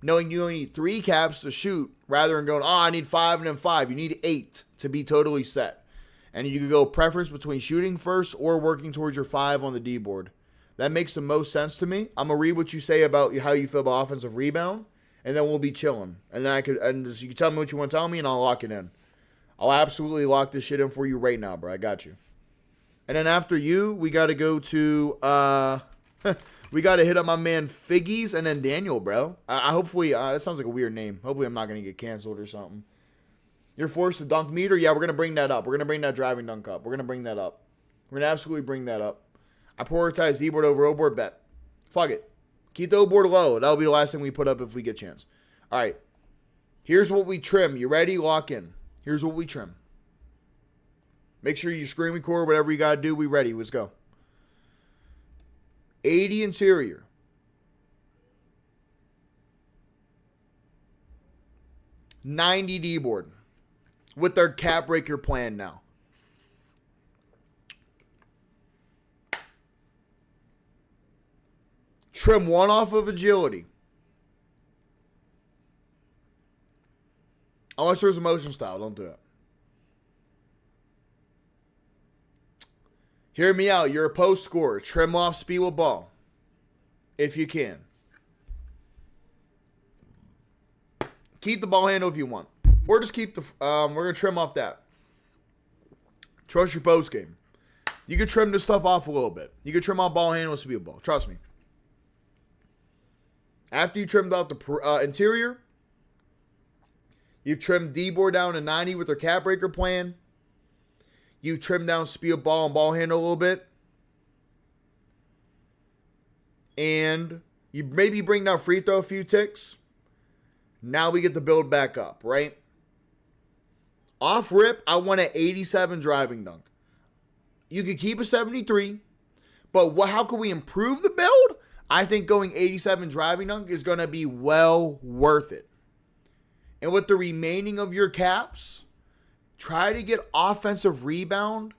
knowing you only need 3 caps to shoot, rather than going, oh, I need 5 and then 5. You need 8 to be totally set. And you can go preference between shooting first or working towards your 5 on the D board. That makes the most sense to me. I'm going to read what you say about how you feel about offensive rebound, and then we'll be chilling. And then you can tell me what you want to tell me, and I'll lock it in. I'll absolutely lock this shit in for you right now, bro. I got you. And then after you, we got to go to, we got to hit up my man Figgies and then Daniel, bro. Hopefully, it sounds like a weird name. Hopefully I'm not going to get canceled or something. You're forced to dunk meter? Yeah, we're going to bring that up. We're going to bring that driving dunk up. We're going to bring that up. We're going to absolutely bring that up. I prioritize D-board over O-board, bet. Fuck it. Keep the O-board low. That'll be the last thing we put up if we get a chance. All right. Here's what we trim. You ready? Lock in. Here's what we trim. Make sure you screen record, whatever you got to do. We ready. Let's go. 80 interior. 90 D-board. With their cap breaker plan now. Trim 1 off of agility. Unless there's a motion style, don't do it. Hear me out. You're a post scorer. Trim off speed with ball. If you can. Keep the ball handle if you want. Or just keep the... we're going to trim off that. Trust your post game. You can trim this stuff off a little bit. You can trim off ball handle and speed with ball. Trust me. After you trimmed out the interior, you've trimmed D-board down to 90 with their cap breaker plan. You trimmed down speed of ball and ball handle a little bit. And you maybe bring down free throw a few ticks. Now we get the build back up, right? Off rip, I want an 87 driving dunk. You could keep a 73, but how can we improve the build? I think going 87 driving dunk is going to be well worth it. And with the remaining of your caps, try to get offensive rebound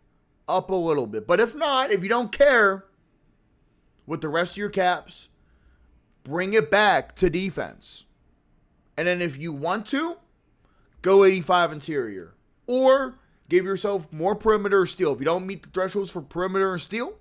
up a little bit. But if not, if you don't care with the rest of your caps, bring it back to defense. And then if you want to, go 85 interior. Or give yourself more perimeter or steal. If you don't meet the thresholds for perimeter or steal,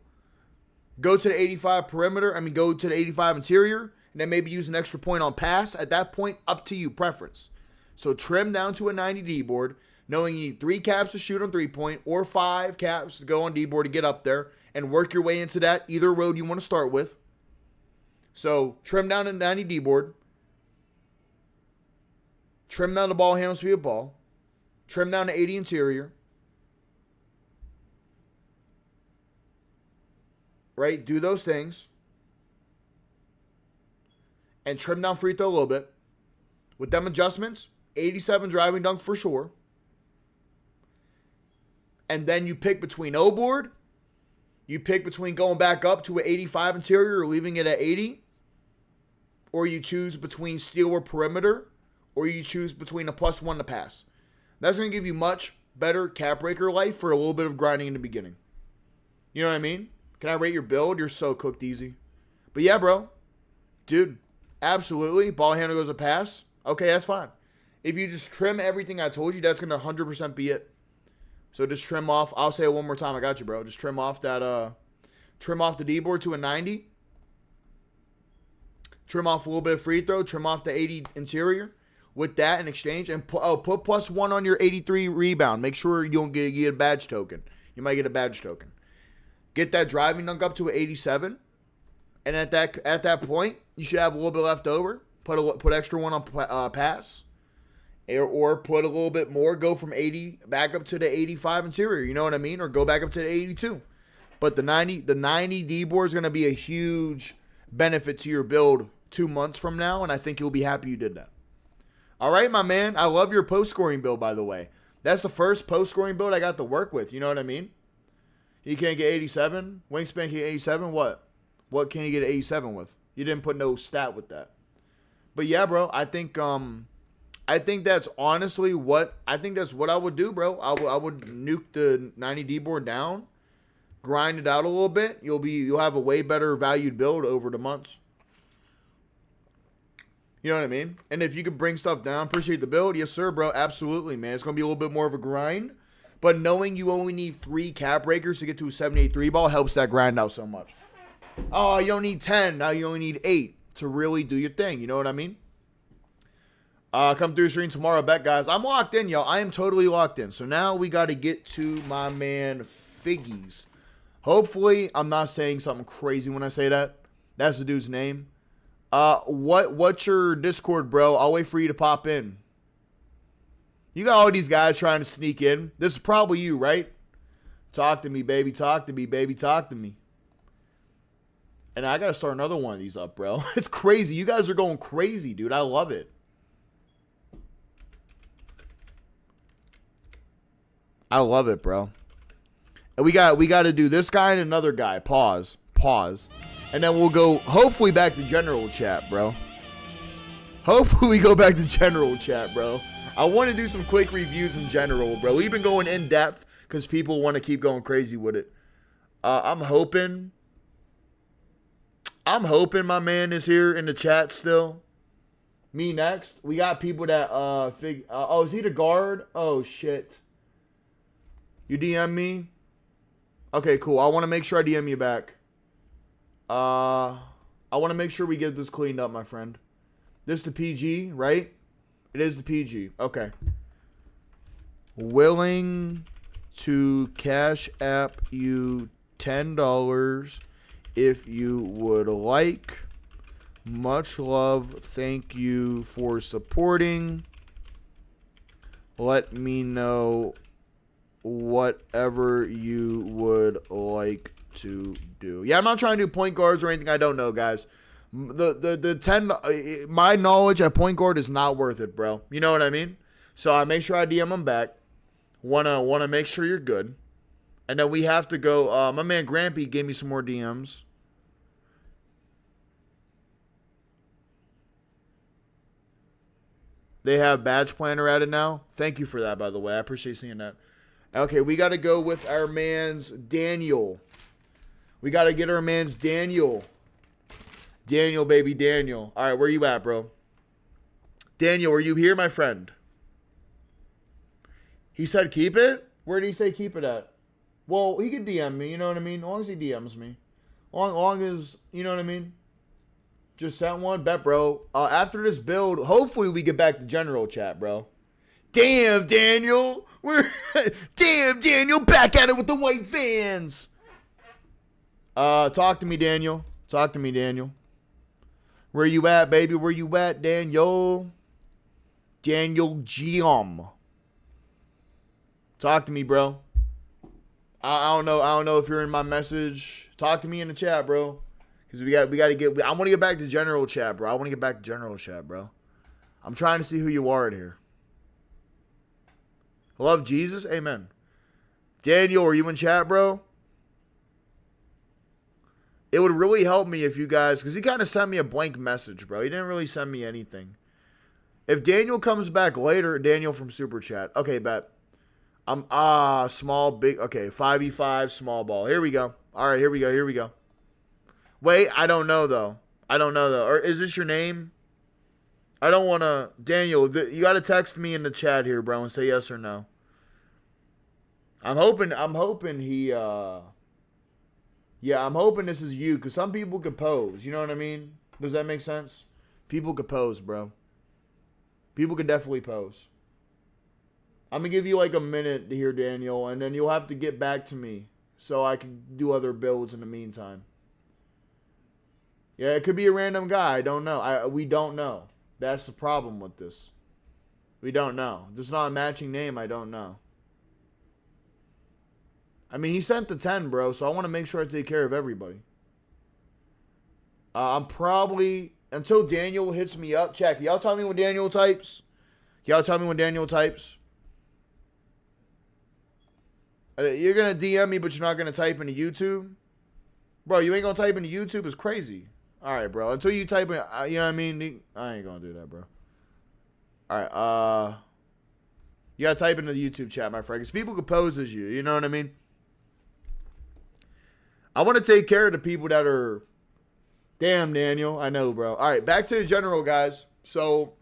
go to the 85 perimeter. Go to the 85 interior. And then maybe use an extra point on pass. At that point, up to you, preference. So trim down to a 90 D board, knowing you need 3 caps to shoot on 3-point or 5 caps to go on D board to get up there, and work your way into that, either road you want to start with. So trim down to 90 D board. Trim down the ball handle speed of ball. Trim down to 80 interior. Right? Do those things. And trim down free throw a little bit. With them adjustments, 87 driving dunk for sure. And then you pick between O-board. You pick between going back up to an 85 interior or leaving it at 80. Or you choose between steal or perimeter. Or you choose between a +1 to pass. That's going to give you much better cap breaker life for a little bit of grinding in the beginning. You know what I mean? Can I rate your build? You're so cooked easy. But yeah, bro. Dude, absolutely. Ball handle goes a pass. Okay, that's fine. If you just trim everything I told you, that's going to 100% be it. So just trim off. I'll say it one more time. I got you, bro. Just trim off that, trim off the D-board to a 90. Trim off a little bit of free throw. Trim off the 80 interior. With that in exchange, and put +1 on your 83 rebound. Make sure you don't get a badge token. You might get a badge token. Get that driving dunk up to an 87, and at that point, you should have a little bit left over. Put extra one on pass, or put a little bit more, go from 80 back up to the 85 interior, you know what I mean? Or go back up to the 82. But the 90 D board is going to be a huge benefit to your build 2 months from now, and I think you'll be happy you did that. All right, my man. I love your post-scoring build, by the way. That's the first post-scoring build I got to work with, you know what I mean? He can't get 87. Wingspan can get 87. What? What can he get 87 with? You didn't put no stat with that. But yeah, bro, I think that's honestly what I would do, bro. I would nuke the 90 D board down, grind it out a little bit. You'll have a way better valued build over the months. You know what I mean? And if you could bring stuff down, appreciate the build. Yes, sir, bro. Absolutely, man. It's going to be a little bit more of a grind. But knowing you only need 3 cap breakers to get to a 78 ball helps that grind out so much. Oh, you don't need 10. Now you only need 8 to really do your thing. You know what I mean? Come through stream tomorrow. Bet, guys. I'm locked in, y'all. I am totally locked in. So now we got to get to my man Figgies. Hopefully, I'm not saying something crazy when I say that. That's the dude's name. What's your Discord, bro? I'll wait for you to pop in. You got all these guys trying to sneak in. This is probably you, right? Talk to me, baby. Talk to me, baby. Talk to me. And I got to start another one of these up, bro. It's crazy. You guys are going crazy, dude. I love it. I love it, bro. And we got to do this guy and another guy. Pause. And then we'll go, hopefully, back to general chat, bro. Hopefully, we go back to general chat, bro. I want to do some quick reviews in general, bro. We've been going in depth because people want to keep going crazy with it. I'm hoping my man is here in the chat still. Me next. We got people that, oh, is he the guard? Oh, shit. You DM me? Okay, cool. I want to make sure I DM you back. I want to make sure we get this cleaned up, my friend. This is the PG, right? It is the PG. Okay. Willing to cash app you $10 if you would like. Much love. Thank you for supporting. Let me know whatever you would like to do. Yeah, I'm not trying to do point guards or anything I don't know, guys. The 10, my knowledge at point guard is not worth it, bro. You know what I mean? So I make sure I DM them back. Wanna make sure you're good. And then we have to go, my man Grampy gave me some more DMs. They have badge planner added now. Thank you for that, by the way. I appreciate seeing that. Okay, we got to go with our man's Daniel. We got to get our man's Daniel. Daniel, baby, Daniel. All right, where you at, bro? Daniel, are you here, my friend? He said keep it? Where did he say keep it at? Well, he could DM me, you know what I mean? As long as he DMs me. Long as, you know what I mean? Just sent one. Bet, bro. After this build, hopefully we get back to general chat, bro. Damn, Daniel. Damn, Daniel. Back at it with the white fans. Talk to me, Daniel. Talk to me, Daniel. Where you at, baby? Where you at, Daniel? Daniel Giam. Talk to me, bro. I don't know if you're in my message. Talk to me in the chat, bro. Because we got to get. I want to get back to general chat, bro. I'm trying to see who you are in here. Love Jesus, amen. Daniel, are you in chat, bro? It would really help me if you guys, because he kind of sent me a blank message, bro. He didn't really send me anything. If Daniel comes back later, Daniel from Super Chat. Okay, bet. Small, big. Okay, 5v5, small ball. Here we go. All right, here we go. Wait, I don't know, though. Or is this your name? I don't want to. Daniel, you got to text me in the chat here, bro, and say yes or no. I'm hoping he, yeah, I'm hoping this is you, because some people could pose. You know what I mean? Does that make sense? People could pose, bro. People could definitely pose. I'm going to give you like a minute to hear Daniel, and then you'll have to get back to me so I can do other builds in the meantime. Yeah, it could be a random guy. I don't know. We don't know. That's the problem with this. We don't know. There's not a matching name. I don't know. I mean, he sent the 10, bro, so I want to make sure I take care of everybody. I'm probably, until Daniel hits me up, check. Y'all tell me when Daniel types. Y'all tell me when Daniel types. You're going to DM me, but you're not going to type into YouTube? Bro, you ain't going to type into YouTube? It's crazy. All right, bro. Until you type in, you know what I mean? I ain't going to do that, bro. All right, you got to type into the YouTube chat, my friend, because people can pose as you. You know what I mean? I want to take care of the people that are... Damn, Daniel. I know, bro. All right, back to the general, guys. So,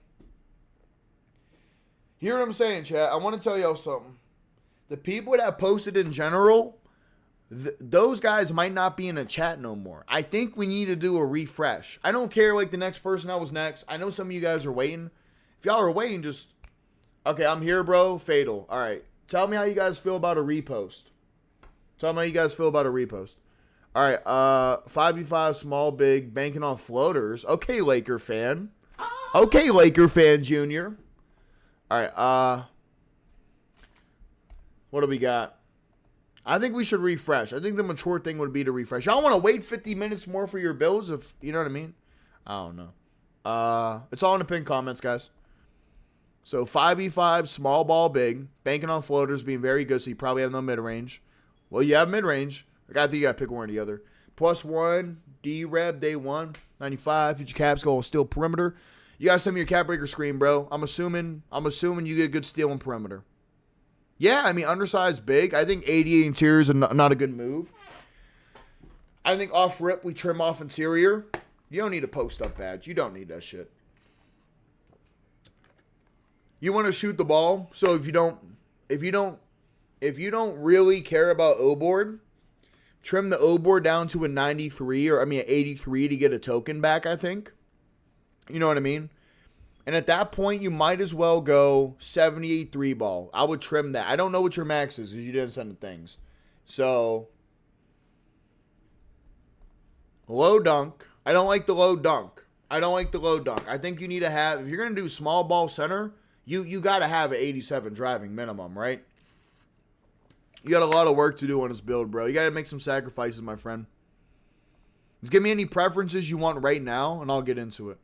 hear what I'm saying, chat. I want to tell y'all something. The people that posted in general, those guys might not be in a chat no more. I think we need to do a refresh. I don't care, like, the next person that was next. I know some of you guys are waiting. If y'all are waiting, just... Okay, I'm here, bro. Fatal. All right. Tell me how you guys feel about a repost. Tell me how you guys feel about a repost. All right, 5v5, small, big, banking on floaters. Okay, Laker fan. Okay, Laker fan junior. All right, what do we got? I think we should refresh. I think the mature thing would be to refresh. Y'all want to wait 50 minutes more for your builds, if you know what I mean? I don't know. It's all in the pinned comments, guys. So 5v5, small ball, big, banking on floaters, being very good, so you probably have no mid-range. Well, you have mid-range. I think you got to pick one or the other. +1, D-Reb, day 1, 95. Future caps go on steel perimeter. You got to send me your cap breaker screen, bro. I'm assuming you get good steel and perimeter. Yeah, I mean, undersized big. I think 88 interior is not a good move. I think off rip, we trim off interior. You don't need a post-up badge. You don't need that shit. You want to shoot the ball, so if you don't really care about O-board, trim the O-board down to a 93 or, an 83 to get a token back, I think. You know what I mean? And at that point, you might as well go 78 3 ball. I would trim that. I don't know what your max is because you didn't send the things. So, low dunk. I don't like the low dunk. I think you need to have, if you're going to do small ball center, you got to have an 87 driving minimum, right? You got a lot of work to do on this build, bro. You got to make some sacrifices, my friend. Just give me any preferences you want right now, and I'll get into it.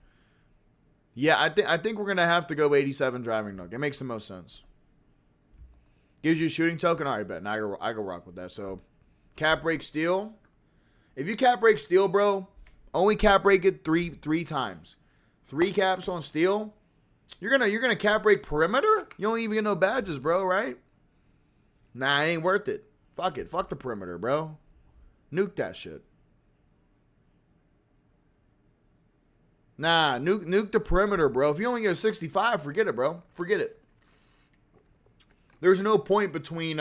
Yeah, I think we're going to have to go 87 driving dunk. It makes the most sense. Gives you a shooting token? All right, bet. Now I go rock with that. So, cap break steal. If you cap break steal, bro, only cap break it three times. 3 caps on steal. You're gonna cap break perimeter? You don't even get no badges, bro, right? Nah, it ain't worth it. Fuck it. Fuck the perimeter, bro. Nuke that shit. Nah, nuke the perimeter, bro. If you only get a 65, forget it, bro. Forget it. There's no point between,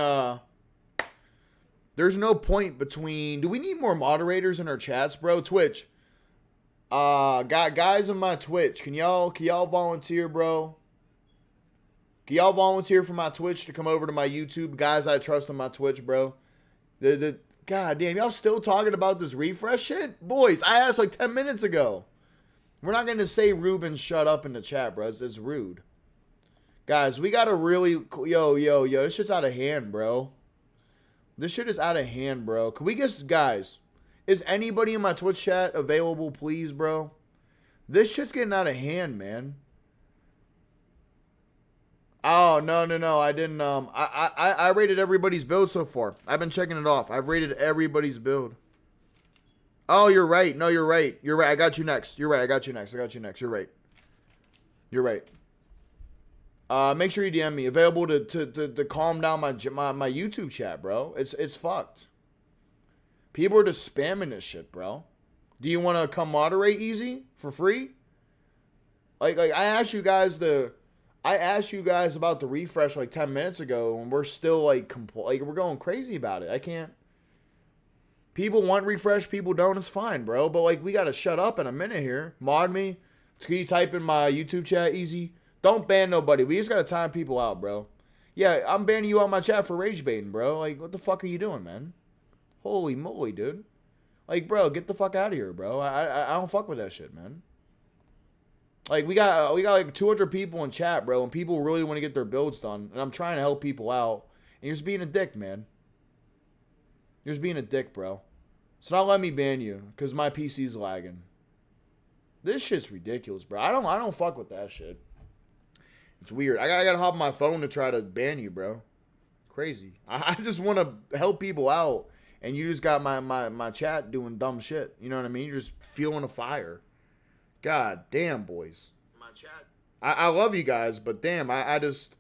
do we need more moderators in our chats, bro? Twitch. Guys on my Twitch, can y'all volunteer, bro? Can y'all volunteer for my Twitch to come over to my YouTube? Guys I trust on my Twitch, bro. God damn, y'all still talking about this refresh shit? Boys, I asked like 10 minutes ago. We're not going to say Ruben shut up in the chat, bro. It's rude. Guys, we got to really... Yo. This shit's out of hand, bro. This shit is out of hand, bro. Can we get... Guys, is anybody in my Twitch chat available, please, bro? This shit's getting out of hand, man. Oh, no. I didn't, I rated everybody's build so far. I've been checking it off. I've rated everybody's build. Oh, you're right. No, you're right. You're right. I got you next. You're right. I got you next. You're right. Make sure you DM me. Available to calm down my YouTube chat, bro. It's fucked. People are just spamming this shit, bro. Do you want to come moderate easy for free? Like I asked you guys about the refresh like 10 minutes ago, and we're still like we're going crazy about it. I can't. People want refresh, people don't. It's fine, bro. But like we gotta shut up in a minute here. Mod me. Can you type in my YouTube chat easy? Don't ban nobody. We just gotta time people out, bro. Yeah, I'm banning you out my chat for rage baiting, bro. Like, what the fuck are you doing, man? Holy moly, dude. Like, bro, get the fuck out of here, bro. I don't fuck with that shit, man. Like we got like 200 people in chat, bro, and people really want to get their builds done, and I'm trying to help people out, and you're just being a dick, man. You're just being a dick, bro. So not let me ban you because my PC's lagging. This shit's ridiculous, bro. I don't fuck with that shit. It's weird. I gotta hop on my phone to try to ban you, bro. Crazy. I just want to help people out, and you just got my chat doing dumb shit. You know what I mean? You're just fueling a fire. God damn, boys. My chat. I love you guys, but damn, I just,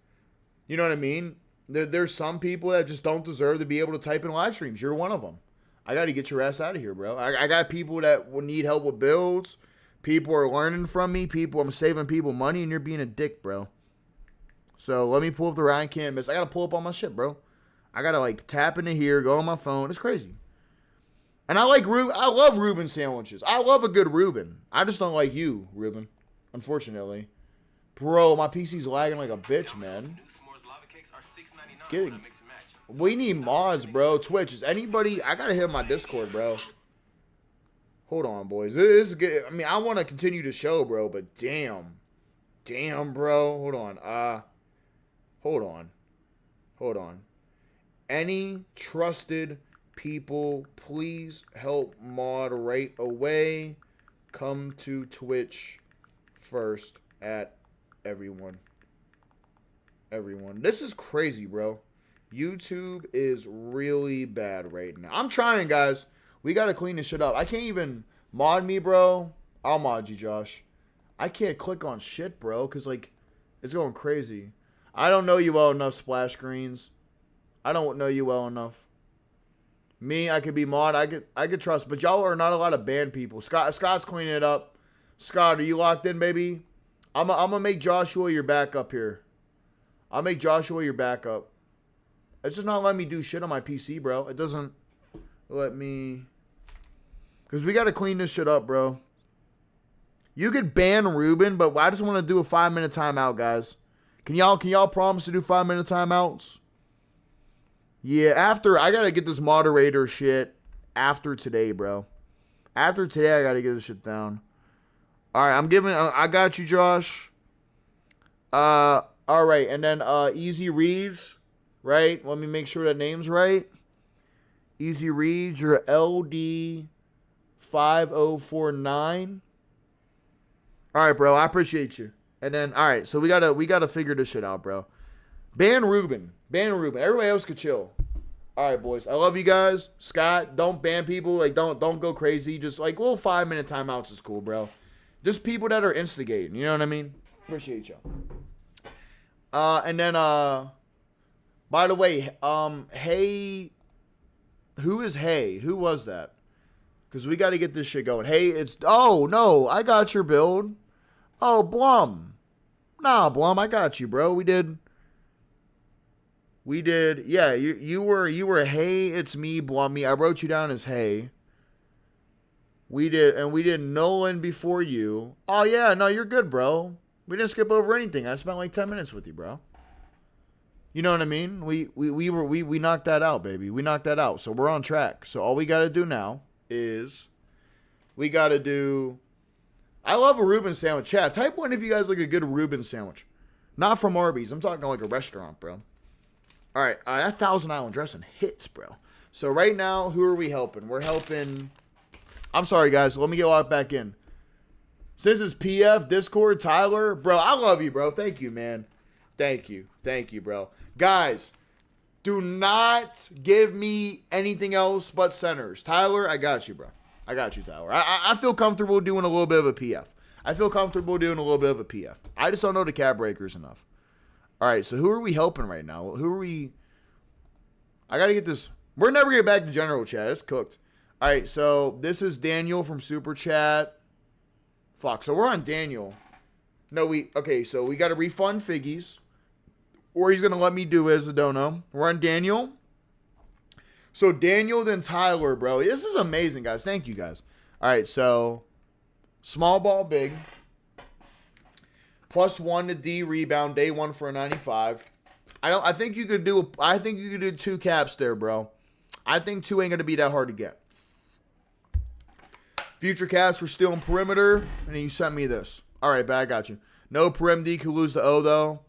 you know what I mean? There's some people that just don't deserve to be able to type in live streams. You're one of them. I got to get your ass out of here, bro. I got people that will need help with builds. People are learning from me. I'm saving people money, and you're being a dick, bro. So let me pull up the Ryan Can't Miss. I got to pull up all my shit, bro. I got to, like, tap into here, go on my phone. It's crazy. And I love Reuben sandwiches. I love a good Reuben. I just don't like you, Reuben. Unfortunately. Bro, my PC's lagging like a bitch, man. We need mods, bro. Twitch, is anybody... I gotta hit my Discord, bro. Hold on, boys. This is good. I mean, I want to continue the show, bro, but damn. Damn, bro. Hold on. Any trusted people, please help mod right away. Come to Twitch first at everyone. This is crazy, bro. YouTube is really bad right now. I'm trying, guys. We got to clean this shit up. I can't even mod me, bro. I'll mod you, Josh. I can't click on shit, bro, because, like, it's going crazy. I don't know you well enough, Splash Screens. I don't know you well enough. Me, I could be mod. I could trust, but y'all are not allowed to ban people. Scott's cleaning it up. Scott, are you locked in, baby? I'm gonna make Joshua your backup here. I'll make Joshua your backup. It's just not letting me do shit on my PC, bro. It doesn't let me, because we gotta clean this shit up, bro. You could ban Ruben, but I just want to do a 5-minute timeout, guys. Can y'all promise to do 5-minute timeouts? Yeah, after, I gotta get this moderator shit after today, bro. After today, I gotta get this shit down. Alright, I got you, Josh. Alright, and then, Easy Reads, right? Let me make sure that name's right. Easy Reads, you're LD5049. Alright, bro, I appreciate you. And then, alright, so we gotta figure this shit out, bro. Ban Ruben. Everybody else could chill. All right, boys. I love you guys. Scott, don't ban people. Like, don't go crazy. Just, like, little 5-minute timeouts is cool, bro. Just people that are instigating. You know what I mean? Appreciate y'all. And then, by the way, Hey, who is Hey? Who was that? Because we got to get this shit going. Hey, oh, no, I got your build. Oh, Blum. Nah, Blum, I got you, bro. We did, yeah, you were, hey, it's me, Blummy. I wrote you down as hey. We did Nolan before you. Oh, yeah, no, you're good, bro. We didn't skip over anything. I spent like 10 minutes with you, bro. You know what I mean? We knocked that out, baby. We knocked that out. So we're on track. So all we got to do now is we got to do, I love a Reuben sandwich. Chat, type one if you guys like a good Reuben sandwich. Not from Arby's. I'm talking like a restaurant, bro. All right, that Thousand Island dressing hits, bro. So right now, who are we helping? We're helping, I'm sorry, guys. Let me get logged back in. Since it's PF, Discord, Tyler. Bro, I love you, bro. Thank you, man. Thank you, bro. Guys, do not give me anything else but centers. Tyler, I got you, bro. I got you, Tyler. I feel comfortable doing a little bit of a PF. I just don't know the cap breakers enough. All right, so who are we helping right now? I got to get this. We're never getting back to general chat. It's cooked. All right, so this is Daniel from Super Chat. Fuck, so we're on Daniel. Okay, so we got to refund Figgies. Or he's going to let me do it, I don't know. We're on Daniel. So Daniel, then Tyler, bro. This is amazing, guys. Thank you, guys. All right, so small ball, big. +1 to D rebound, day 1 for a 95. I think you could do 2 caps there, bro. I think 2 ain't gonna be that hard to get. Future caps for steal and perimeter, and then you sent me this. All right, but I got you. No Prim D could lose to O, though.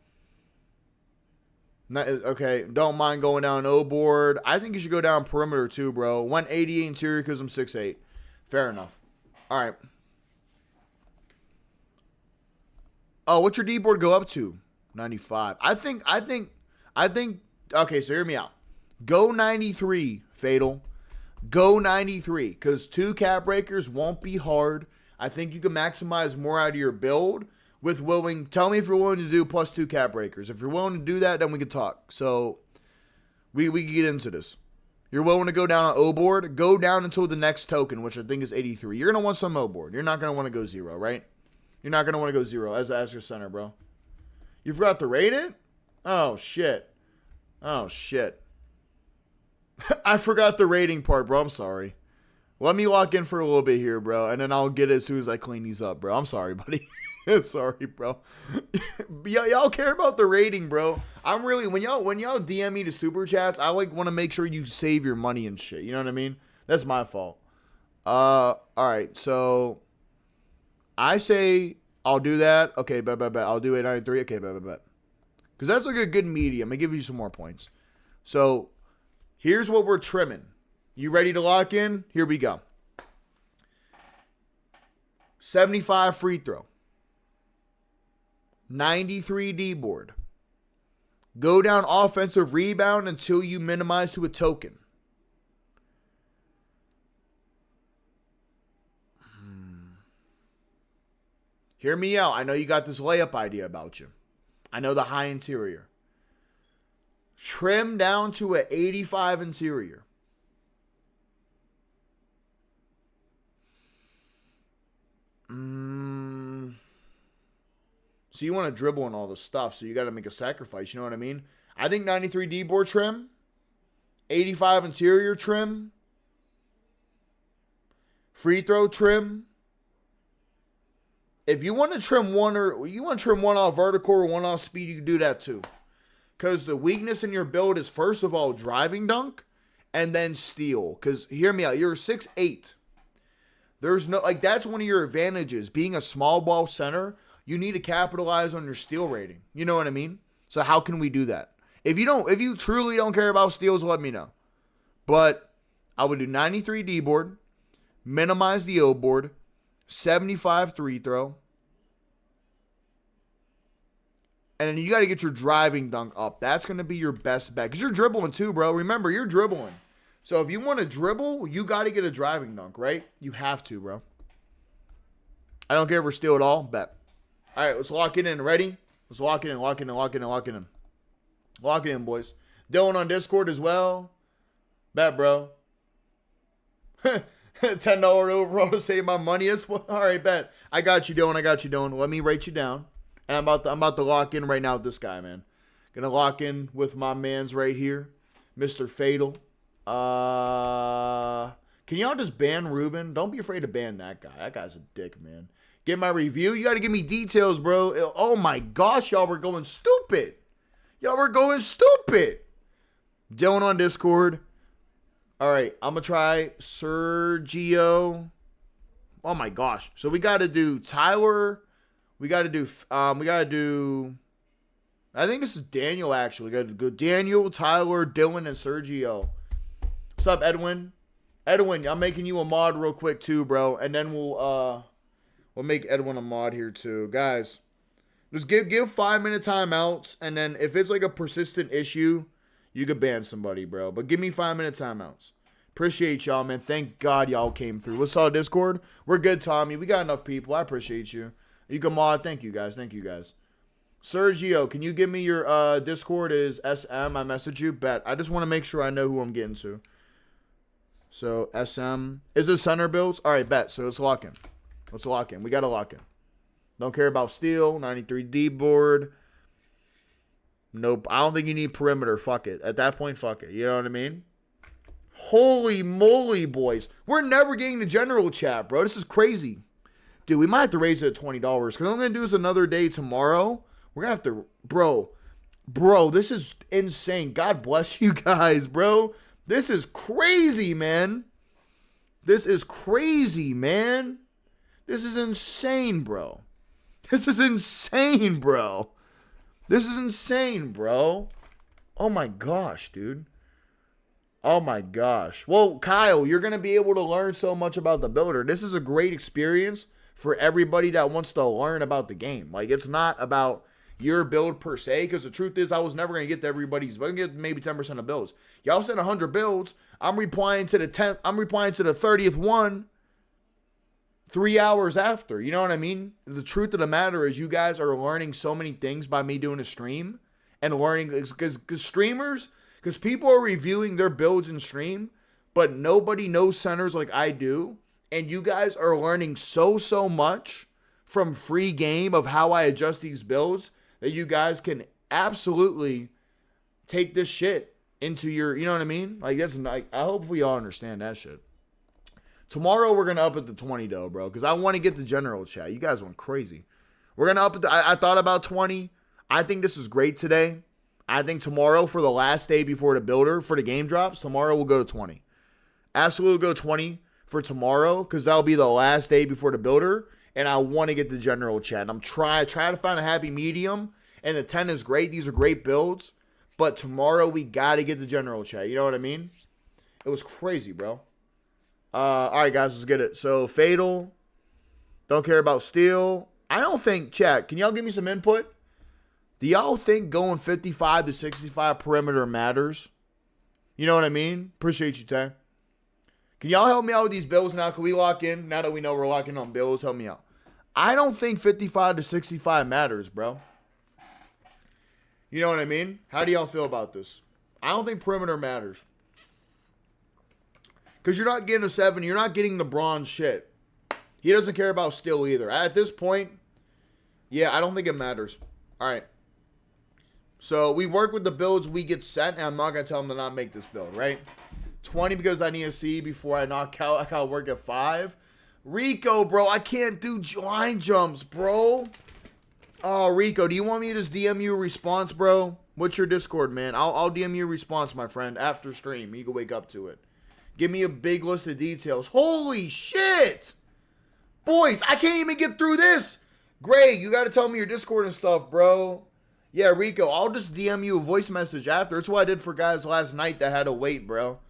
Okay, don't mind going down O board. I think you should go down perimeter, too, bro. 188 interior because I'm 6'8". Fair enough. All right. Oh, what's your D board go up to? 95. I think, okay, so hear me out. Go 93, Fatal. Go 93, because 2 cap breakers won't be hard. I think you can maximize more out of your build with willing. Tell me if you're willing to do plus 2 cap breakers. If you're willing to do that, then we can talk. So we can get into this. You're willing to go down on O board? Go down until the next token, which I think is 83. You're going to want some O board. You're not going to want to go 0, right? You're not going to want to go 0 as your center, bro. You forgot to rate it? Oh, shit. Oh, shit. I forgot the rating part, bro. I'm sorry. Let me lock in for a little bit here, bro, and then I'll get it as soon as I clean these up, bro. I'm sorry, buddy. Sorry, bro. Y'all care about the rating, bro. I'm really when y'all DM me to super chats, I like want to make sure you save your money and shit. You know what I mean? That's my fault. All right. So I say I'll do that. Okay, bet. I'll do 893. Okay, bet. Because that's like a good medium. I give you some more points. So here's what we're trimming. You ready to lock in? Here we go. 75 free throw. 93 D board. Go down offensive rebound until you minimize to a token. Hear me out. I know you got this layup idea about you. I know the high interior. Trim down to an 85 interior. So you want to dribble and all this stuff, so you got to make a sacrifice. You know what I mean? I think 93 D board trim, 85 interior trim, free throw trim. If you want to trim one off vertical or one off speed, you can do that too. Because the weakness in your build is first of all driving dunk and then steal. Because hear me out, you're 6'8". There's no that's one of your advantages. Being a small ball center, you need to capitalize on your steal rating. You know what I mean? So how can we do that? If you truly don't care about steals, let me know. But I would do 93 D board, minimize the O board, 75 free throw. And then you got to get your driving dunk up. That's going to be your best bet. Because you're dribbling too, bro. Remember, you're dribbling. So if you want to dribble, you got to get a driving dunk, right? You have to, bro. I don't care if we're steal at all. Bet. All right, let's lock it in. Ready? Let's lock it in. Lock it in, boys. Dylan on Discord as well. Bet, bro. $10 overall to save my money. All right, bet. I got you, Dylan. Let me write you down. And I'm about to lock in right now with this guy, man. Gonna lock in with my man's right here, Mr. Fatal. Can y'all just ban Ruben? Don't be afraid to ban that guy. That guy's a dick, man. Get my review. You got to give me details, bro. Oh my gosh, y'all were going stupid. Dylan on Discord. All right, I'm gonna try Sergio. Oh my gosh. So we got to do Tyler. We got to do. I think this is Daniel actually. We got to go Daniel, Tyler, Dylan, and Sergio. What's up, Edwin? Edwin, I'm making you a mod real quick too, bro. And then we'll make Edwin a mod here too. Guys, just give 5-minute timeouts, and then if it's like a persistent issue, you could ban somebody, bro. But give me 5-minute timeouts. Appreciate y'all, man. Thank God y'all came through. What's up, Discord? We're good, Tommy. We got enough people. I appreciate you. You can mod. Thank you, guys. Sergio, can you give me your Discord is SM? I messaged you. Bet. I just want to make sure I know who I'm getting to. So, SM. Is it center builds? All right, bet. So, let's lock in. We got to lock in. Don't care about steal. 93 D board. Nope. I don't think you need perimeter. Fuck it. At that point, fuck it. You know what I mean? Holy moly, boys. We're never getting the general chat, bro. This is crazy. Dude, we might have to raise it to $20. Because I'm going to do this another day tomorrow. We're going to have to... Bro, this is insane. God bless you guys, bro. This is crazy, man. This is insane, bro. This is insane, bro. This is insane, bro. Oh my gosh, dude. Oh my gosh. Well, Kyle, you're going to be able to learn so much about the builder. This is a great experience for everybody that wants to learn about the game. Like, it's not about your build per se, because the truth is I was never going to get to everybody's. I can get maybe 10% of builds. Y'all sent 100 builds. I'm replying to the 10th. I'm replying to the 30th one 3 hours after. You know what I mean? The truth of the matter is you guys are learning so many things by me doing a stream and learning, because streamers, because people are reviewing their builds in stream, but nobody knows centers like I do. And you guys are learning so much from free game of how I adjust these builds that you guys can absolutely take this shit into your, you know what I mean? Like, that's, I hope we all understand that shit. Tomorrow we're going to up it to 20 though, bro, because I want to get the general chat. You guys went crazy. We're going to up it to, I thought about 20. I think this is great today. I think tomorrow, for the last day before the builder, for the game drops, tomorrow we'll go to 20. Absolutely go 20 for tomorrow, because that'll be the last day before the builder, and I want to get the general chat. I'm trying to find a happy medium, and the 10 is great. These are great builds, but tomorrow we got to get the general chat. You know what I mean? It was crazy, bro. All right, guys, let's get it. So, Fatal, don't care about Steel. I don't think, chat, can y'all give me some input? Do y'all think going 55 to 65 perimeter matters? You know what I mean? Appreciate you, Tay. Can y'all help me out with these builds now? Can we lock in? Now that we know we're locking on builds, help me out. I don't think 55 to 65 matters, bro. You know what I mean? How do y'all feel about this? I don't think perimeter matters. Because you're not getting a 7. You're not getting the bronze shit. He doesn't care about Steel either. At this point, yeah, I don't think it matters. All right. So we work with the builds we get set, and I'm not going to tell them to not make this build, right? 20 because I need to see before I knock out. I got to work at 5. Rico, bro, I can't do line jumps, bro. Oh, Rico, do you want me to just DM you a response, bro? What's your Discord, man? I'll DM you a response, my friend, after stream. You can wake up to it. Give me a big list of details. Holy shit! Boys, I can't even get through this. Greg, you got to tell me your Discord and stuff, bro. Yeah, Rico, I'll just DM you a voice message after. It's what I did for guys last night that had to wait, bro.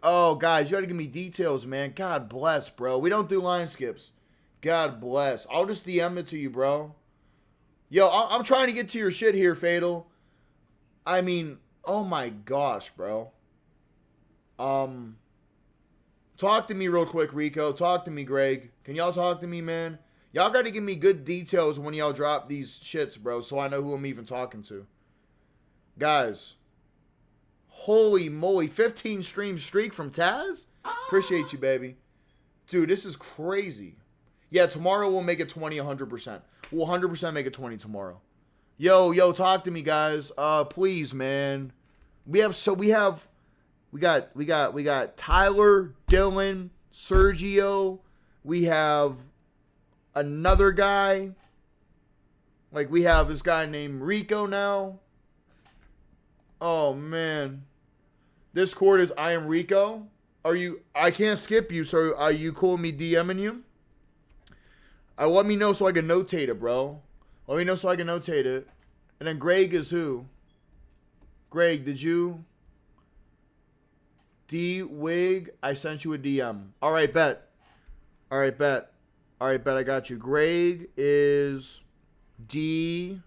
Oh, guys, you got to give me details, man. God bless, bro. We don't do line skips. God bless. I'll just DM it to you, bro. Yo, I'm trying to get to your shit here, Fatal. I mean, oh my gosh, bro. Talk to me real quick, Rico. Talk to me, Greg. Can y'all talk to me, man? Y'all got to give me good details when y'all drop these shits, bro, so I know who I'm even talking to. Guys. Holy moly. 15 stream streak from Taz? Appreciate you, baby. Dude, this is crazy. Yeah, tomorrow we'll make it 20 100%. We'll 100% make it 20 tomorrow. Yo, talk to me, guys. Please, man. We got Tyler, Dylan, Sergio. We have another guy. Like, we have this guy named Rico now. Oh, man. Discord is I am Rico. I can't skip you, so are you cool with me DMing you? Let me know so I can notate it, bro. Let me know so I can notate it. And then Greg is who? Greg, did you? D-Wig, I sent you a DM. All right, bet. I got you. Greg is D-Wig.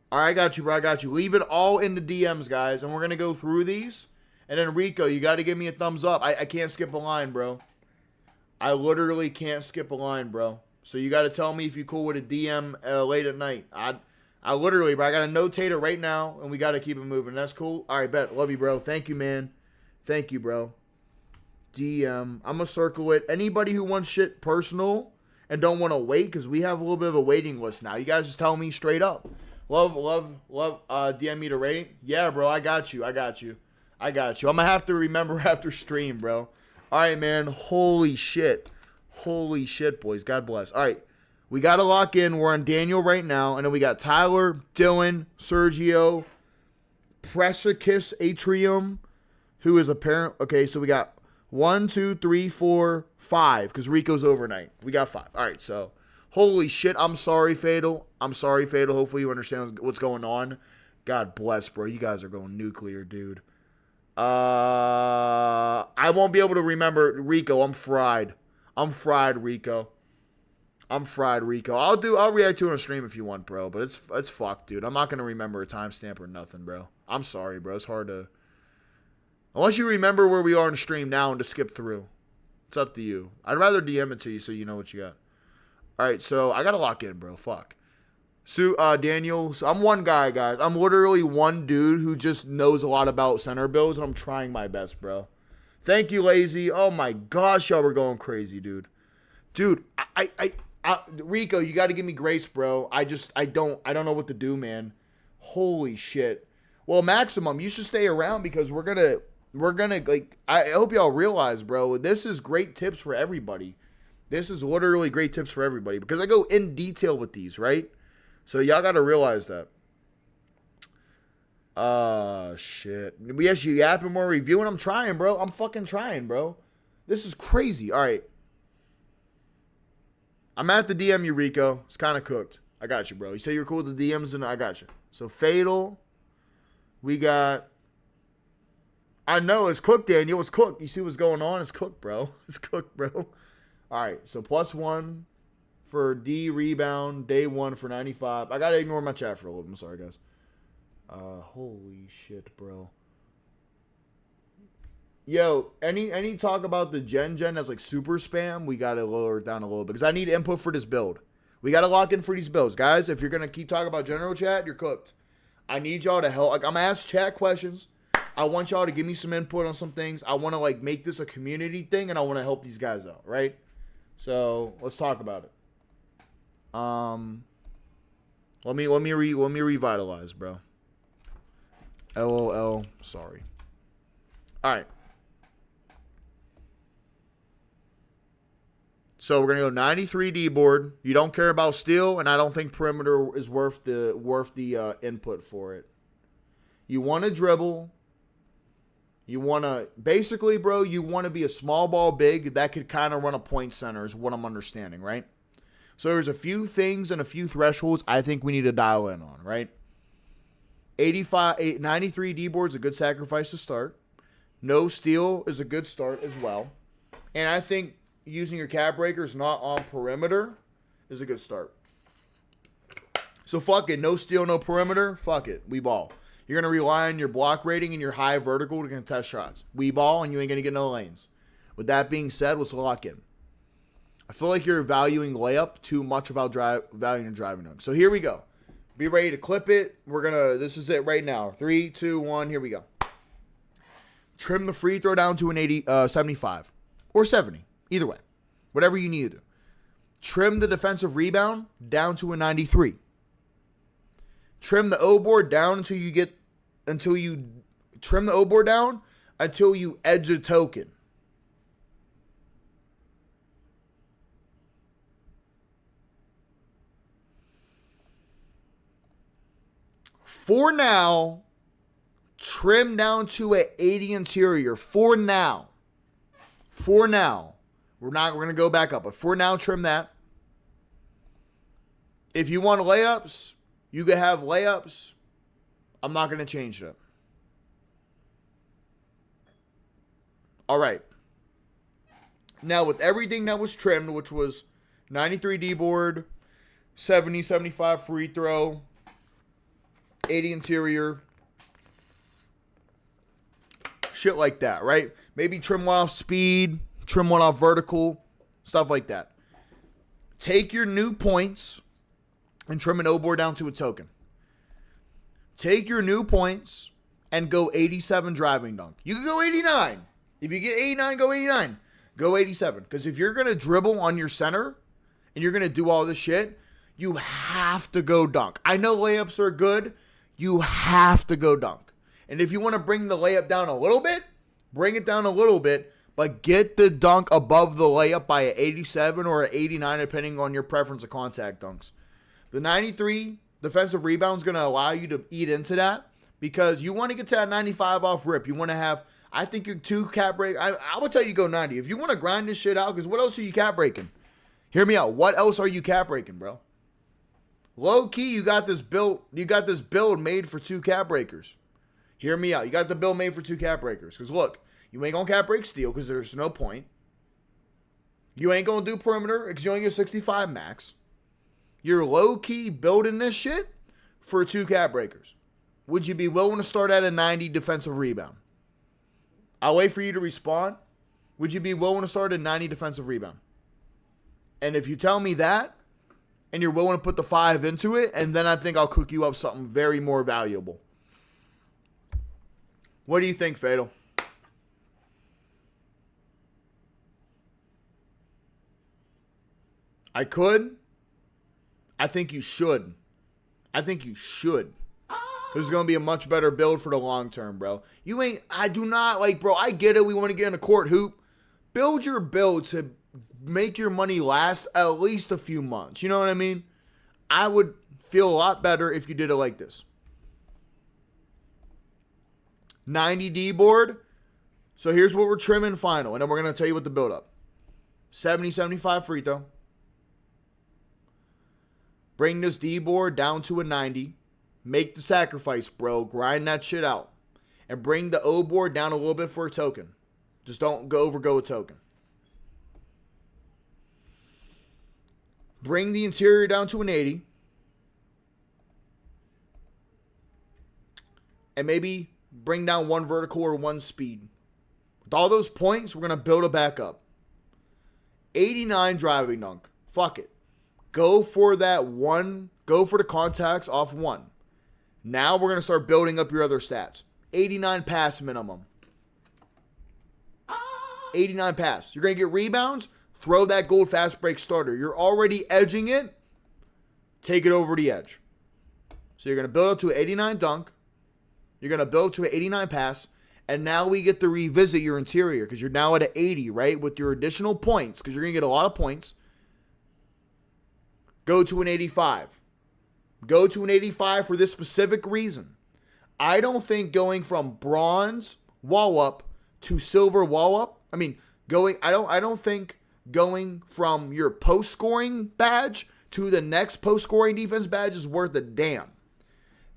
All right, I got you, bro. I got you. Leave it all in the DMs, guys, and we're going to go through these. And then, Rico, you got to give me a thumbs up. I can't skip a line, bro. I literally can't skip a line, bro. So you got to tell me if you're cool with a DM late at night. I literally, bro, I got to notate it right now, and we got to keep it moving. That's cool. All right, bet. Love you, bro. Thank you, man. Thank you, bro. DM. I'm going to circle it. Anybody who wants shit personal and don't want to wait, because we have a little bit of a waiting list now. You guys just tell me straight up. Love, DM me to rate. Yeah, bro, I got you. I'm going to have to remember after stream, bro. All right, man. Holy shit, boys. God bless. All right. We got to lock in. We're on Daniel right now. And then we got Tyler, Dylan, Sergio, Precious Atrium, who is a parent. Okay, so we got 1, 2, 3, 4, 5. Because Rico's overnight. We got 5. All right, so holy shit. I'm sorry, Fatal. I'm sorry, Fatal. Hopefully you understand what's going on. God bless, bro. You guys are going nuclear, dude. I won't be able to remember Rico. I'm fried. I'm fried, Rico. I'm fried, Rico. I'll react to it on a stream if you want, bro. But it's fucked, dude. I'm not gonna remember a timestamp or nothing, bro. I'm sorry, bro. It's hard to. Unless you remember where we are in the stream now and to skip through. It's up to you. I'd rather DM it to you so you know what you got. All right, so I gotta lock in, bro. Fuck. So, Daniel, so I'm one guy, guys. I'm literally one dude who just knows a lot about center builds, and I'm trying my best, bro. Thank you, Lazy. Oh my gosh, y'all were going crazy, dude. Dude, Rico, you got to give me grace, bro. I don't know what to do, man. Holy shit. Well, Maximum, you should stay around because we're gonna like. I hope y'all realize, bro. This is great tips for everybody. This is literally great tips for everybody because I go in detail with these, right? So y'all got to realize that. Shit. Yes, you yapping more reviewing. I'm trying, bro. I'm fucking trying, bro. This is crazy. All right. I'm at the DM you, Rico. It's kind of cooked. I got you, bro. You say you're cool with the DMs, and I got you. So, Fatal. We got... I know, it's cooked, Daniel. It's cooked. You see what's going on? It's cooked, bro. It's cooked, bro. All right. So, +1 for D rebound. Day 1 for 95. I got to ignore my chat for a little bit. I'm sorry, guys. Holy shit, bro. Yo, any talk about the gen that's like super spam? We got to lower it down a little bit because I need input for this build. We got to lock in for these builds. Guys, if you're going to keep talking about general chat, you're cooked. I need y'all to help. Like, I'm going to ask chat questions. I want y'all to give me some input on some things. I want to like make this a community thing and I want to help these guys out, right? So, let's talk about it. Let me revitalize, bro. LOL, sorry. All right. So we're gonna go 93 D board. You don't care about steel, and I don't think perimeter is worth the input for it. You want to dribble. You want to basically, bro. You want to be a small ball big that could kind of run a point center, is what I'm understanding, right? So there's a few things and a few thresholds I think we need to dial in on, right? 93 D board is a good sacrifice to start. No steal is a good start as well. And I think using your cap breakers not on perimeter is a good start. So fuck it. No steal, no perimeter. Fuck it. We ball. You're going to rely on your block rating and your high vertical to contest shots. We ball and you ain't going to get no lanes. With that being said, let's lock in. I feel like you're valuing layup too much about valuing driving dunk. So here we go. Be ready to clip it. This is it right now. 3, 2, 1, here we go. Trim the free throw down to an 75 or 70. Either way. Whatever you need to do. Trim the defensive rebound down to a 93. Trim the O board down until you edge a token. For now, trim down to an 80 interior. For now. We're going to go back up, but for now, trim that. If you want layups, you can have layups. I'm not going to change it. All right. Now, with everything that was trimmed, which was 93 D board, 70, 75 free throw, 80 interior, shit like that, right? Maybe trim one off speed, trim one off vertical, stuff like that. Take your new points and trim an O board down to a token. Take your new points and go 87 driving dunk. You can go 89. If you get 89, go 89. Go 87. Because if you're going to dribble on your center and you're going to do all this shit, you have to go dunk. I know layups are good. You have to go dunk. And if you want to bring the layup down a little bit, bring it down a little bit, but get the dunk above the layup by an 87 or an 89, depending on your preference of contact dunks. The 93 defensive rebound is going to allow you to eat into that because you want to get to that 95 off rip. You want to have I think you're 2 cap break. I would tell you go 90. If you want to grind this shit out, because what else are you cap breaking? Hear me out. What else are you cap breaking, bro? Low key, you got this build made for 2 cap breakers. Hear me out. You got the build made for 2 cap breakers. Because look, you ain't gonna cap break steel because there's no point. You ain't gonna do perimeter because you only get 65 max. You're low key building this shit for 2 cap breakers. Would you be willing to start at a 90 defensive rebound? I'll wait for you to respond. Would you be willing to start at 90 defensive rebound? And if you tell me that, and you're willing to put the 5 into it, and then I think I'll cook you up something very more valuable. What do you think, Fatal? I could. I think you should. I think you should. This is going to be a much better build for the long term, bro. I do not, like, bro, I get it. We want to get in a court hoop. Build your build to make your money last at least a few months. You know what I mean? I would feel a lot better if you did it like this. 90 D board. So here's what we're trimming final. And then we're going to tell you what the build up. 70, 75 free throw. Bring this D board down to a 90. Make the sacrifice, bro. Grind that shit out. And bring the O board down a little bit for a token. Just don't go a token. Bring the interior down to an 80. And maybe bring down 1 vertical or 1 speed. With all those points, we're going to build it back up. 89 driving dunk. Fuck it. Go for that 1. Go for the contacts off 1. Now we're going to start building up your other stats. 89 pass minimum. 89 pass. You're going to get rebounds. Throw that gold fast break starter. You're already edging it. Take it over the edge. So you're going to build up to an 89 dunk. You're going to build to an 89 pass. And now we get to revisit your interior because you're now at an 80, right? With your additional points because you're going to get a lot of points. Go to an 85. Go to an 85 for this specific reason. I don't think going from bronze wall up to silver wall up. I don't think going from your post scoring badge to the next post scoring defense badge is worth a damn.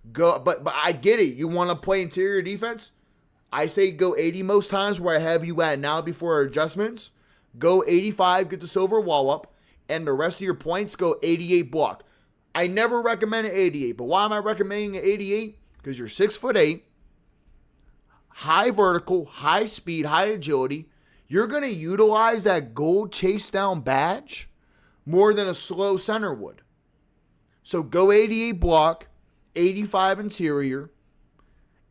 But I get it. You want to play interior defense? I say go 80 most times where I have you at now before our adjustments. Go 85, get the silver wall up, and the rest of your points go 88 block. I never recommend an 88, but why am I recommending an 88? Because you're 6'8", high vertical, high speed, high agility. You're going to utilize that gold chase down badge more than a slow center would. So go 88 block, 85 interior,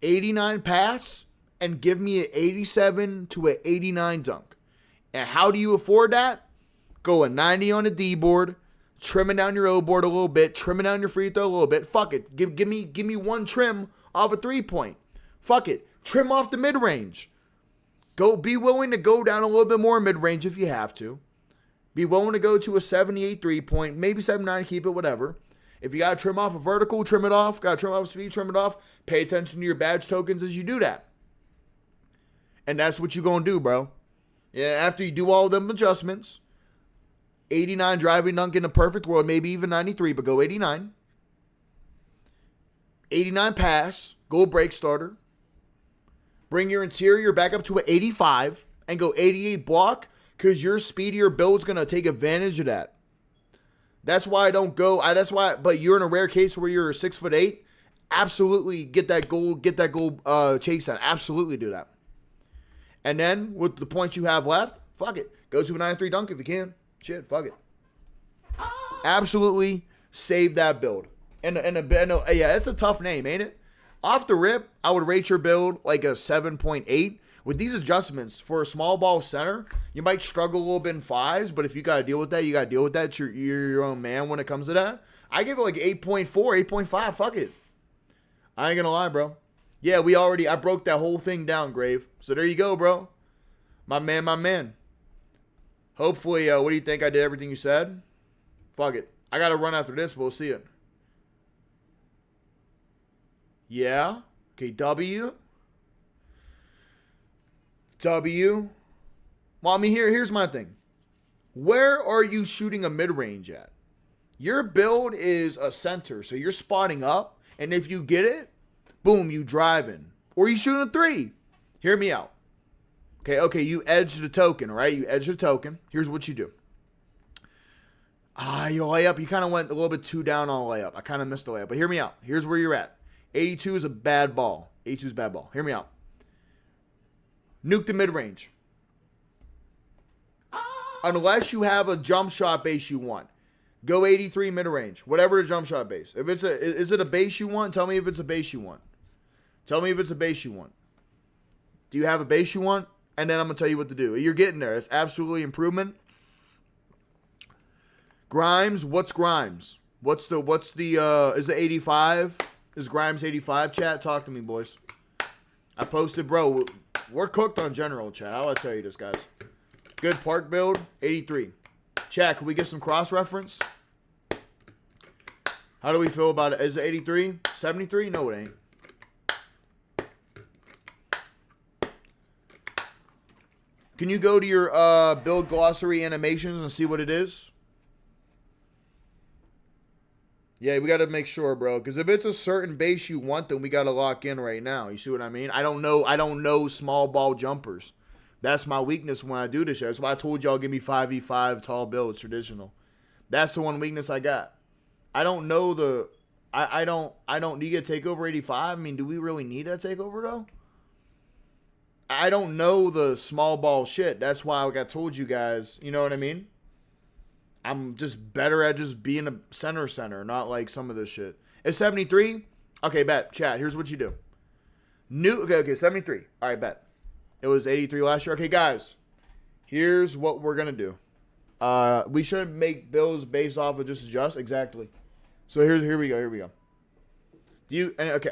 89 pass, and give me an 87 to an 89 dunk. And how do you afford that? Go a 90 on the D board, trimming down your O board a little bit, trimming down your free throw a little bit. Fuck it. Give me 1 trim off a 3-point. Fuck it. Trim off the mid-range. Be willing to go down a little bit more mid-range if you have to. Be willing to go to a 78 3-point, maybe 79, keep it, whatever. If you got to trim off a vertical, trim it off. Got to trim off speed, trim it off. Pay attention to your badge tokens as you do that. And that's what you're going to do, bro. Yeah, after you do all of them adjustments, 89 driving dunk in the perfect world, maybe even 93, but go 89. 89 pass, gold break starter. Bring your interior back up to an 85 and go 88 block because your speedier build's going to take advantage of that. That's why I don't go. But you're in a rare case where you're 6'8". Absolutely get that gold chase down. Absolutely do that. And then with the points you have left, fuck it. Go to a 93 dunk if you can. Shit, fuck it. Absolutely save that build. And yeah, it's a tough name, ain't it? Off the rip, I would rate your build like a 7.8. With these adjustments for a small ball center, you might struggle a little bit in 5s, but if you got to deal with that, you got to deal with that. You're your own man when it comes to that. I give it like 8.4, 8.5. Fuck it. I ain't going to lie, bro. Yeah, I broke that whole thing down, Grave. So there you go, bro. My man. Hopefully, what do you think? I did everything you said? Fuck it. I got to run after this, but we'll see it. Yeah. Okay, W. W. Well, I mean, here's my thing. Where are you shooting a mid-range at? Your build is a center, so you're spotting up, and if you get it, boom, you driving. Or you shooting a 3. Hear me out. Okay, you edge the token, right? You edge the token. Here's what you do. Your layup, you kind of went a little bit too down on layup. I kind of missed the layup, but hear me out. Here's where you're at. 82 is a bad ball. 82 is a bad ball. Hear me out. Nuke the mid-range. Unless you have a jump shot base you want. Go 83 mid-range. Whatever the jump shot base. If it's is it a base you want? Tell me if it's a base you want. Tell me if it's a base you want. Do you have a base you want? And then I'm going to tell you what to do. You're getting there. It's absolutely improvement. Grimes, what's Grimes? Is it 85? Is Grimes 85, chat? Talk to me, boys. I posted, bro. We're cooked on general, chat. I'll tell you this, guys. Good park build, 83. Chat, can we get some cross-reference? How do we feel about it? Is it 83? 73? No, it ain't. Can you go to your build glossary animations and see what it is? Yeah, we got to make sure, bro. Because if it's a certain base you want, then we got to lock in right now. You see what I mean? I don't know small ball jumpers. That's my weakness when I do this shit. That's why I told y'all give me 5v5 tall builds, traditional. That's the one weakness I got. I don't know the... I don't... Do you get takeover 85? I mean, do we really need that takeover, though? I don't know the small ball shit. That's why I told you guys. You know what I mean? I'm just better at just being a center, not like some of this shit. It's 73? Okay, bet. Chat, here's what you do. Okay, 73. All right, bet. It was 83 last year. Okay, guys, here's what we're going to do. We shouldn't make builds based off of just adjust. Exactly. So here we go.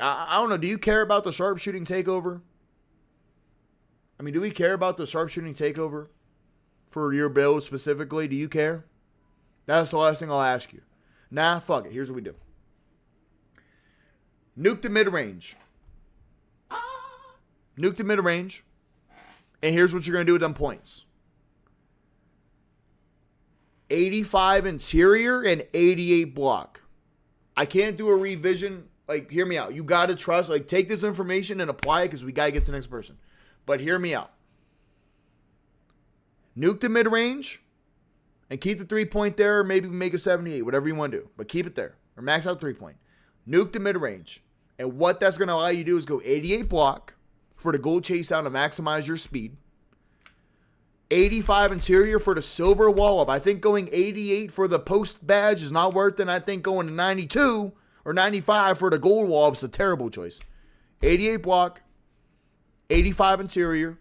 I don't know. Do you care about the sharpshooting takeover? I mean, do we care about the sharpshooting takeover for your build specifically? Do you care? That's the last thing I'll ask you. Nah, fuck it. Here's what we do. Nuke the mid-range. Nuke the mid-range. And here's what you're going to do with them points. 85 interior and 88 block. I can't do a revision. Like, hear me out. You got to trust. Like, take this information and apply it because we got to get to the next person. But hear me out. Nuke the mid-range and keep the 3-point there, or maybe make a 78, whatever you want to do. But keep it there. Or max out 3-point. Nuke the mid-range. And what that's going to allow you to do is go 88 block for the goal chase down to maximize your speed. 85 interior for the silver wall up. I think going 88 for the post badge is not worth it. I think going to 92 or 95 for the gold wall up is a terrible choice. 88 block, 85 interior.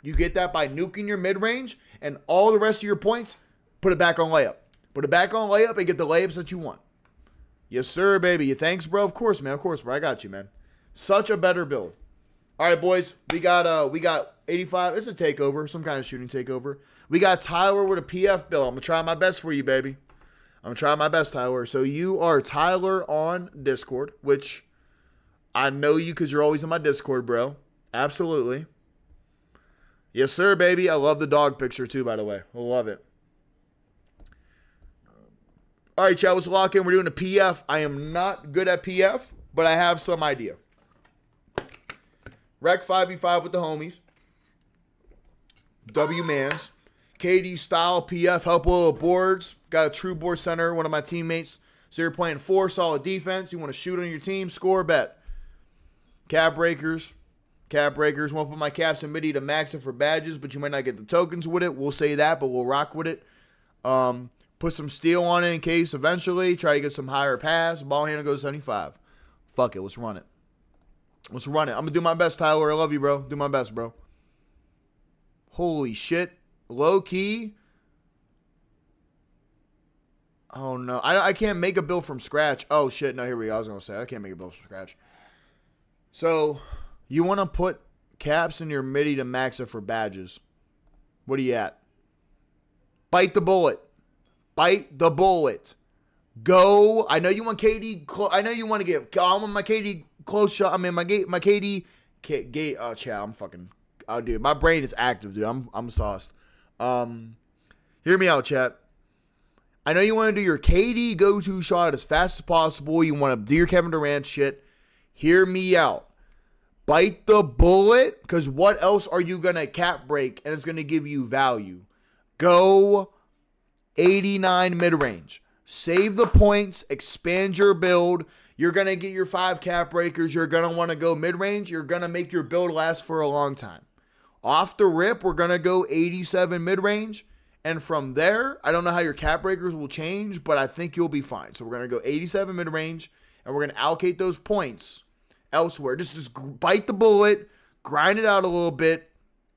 You get that by nuking your mid-range, and all the rest of your points, put it back on layup. Put it back on layup and get the layups that you want. Yes, sir, baby. Thanks, bro. Of course, man. Of course, bro. I got you, man. Such a better build. All right, boys. We got 85. It's a takeover, some kind of shooting takeover. We got Tyler with a PF build. I'm gonna try my best for you, baby. I'm gonna try my best, Tyler. So you are Tyler on Discord, which I know you because you're always in my Discord, bro. Absolutely. Yes, sir, baby. I love the dog picture too, by the way. I love it. All right, chat. Let's lock in. We're doing a PF. I am not good at PF, but I have some idea. Rec 5v5 with the homies. W-Mans. KD style PF. Help with boards. Got a true board center, one of my teammates. So you're playing 4 solid defense. You want to shoot on your team, score, bet. Cap breakers. Want to put my caps in midi to max it for badges, but you might not get the tokens with it. We'll say that, but we'll rock with it. Put some steel on it in case eventually. Try to get some higher pass. Ball handle goes 75. Fuck it. Let's run it. I'm going to do my best, Tyler. I love you, bro. Do my best, bro. Holy shit. Low key. Oh, no. I can't make a build from scratch. Oh, shit. No, here we go. I was going to say, I can't make a build from scratch. So, you want to put caps in your midi to max it for badges. What are you at? Bite the bullet. Bite the bullet. Go. I know you want KD. I know you want to get. I want my KD close shot. I mean, my KD. Gate. Oh, chat. Oh, dude, my brain is active, dude. I'm sauced. Hear me out, chat. I know you want to do your KD go-to shot as fast as possible. You want to do your Kevin Durant shit. Hear me out. Bite the bullet, because what else are you going to cap break and it's going to give you value? Go 89 mid-range. Save the points. Expand your build. You're going to get your 5 cap breakers. You're going to want to go mid-range. You're going to make your build last for a long time. Off the rip, we're going to go 87 mid-range. And from there, I don't know how your cap breakers will change, but I think you'll be fine. So we're going to go 87 mid-range, and we're going to allocate those points elsewhere. Just bite the bullet, grind it out a little bit,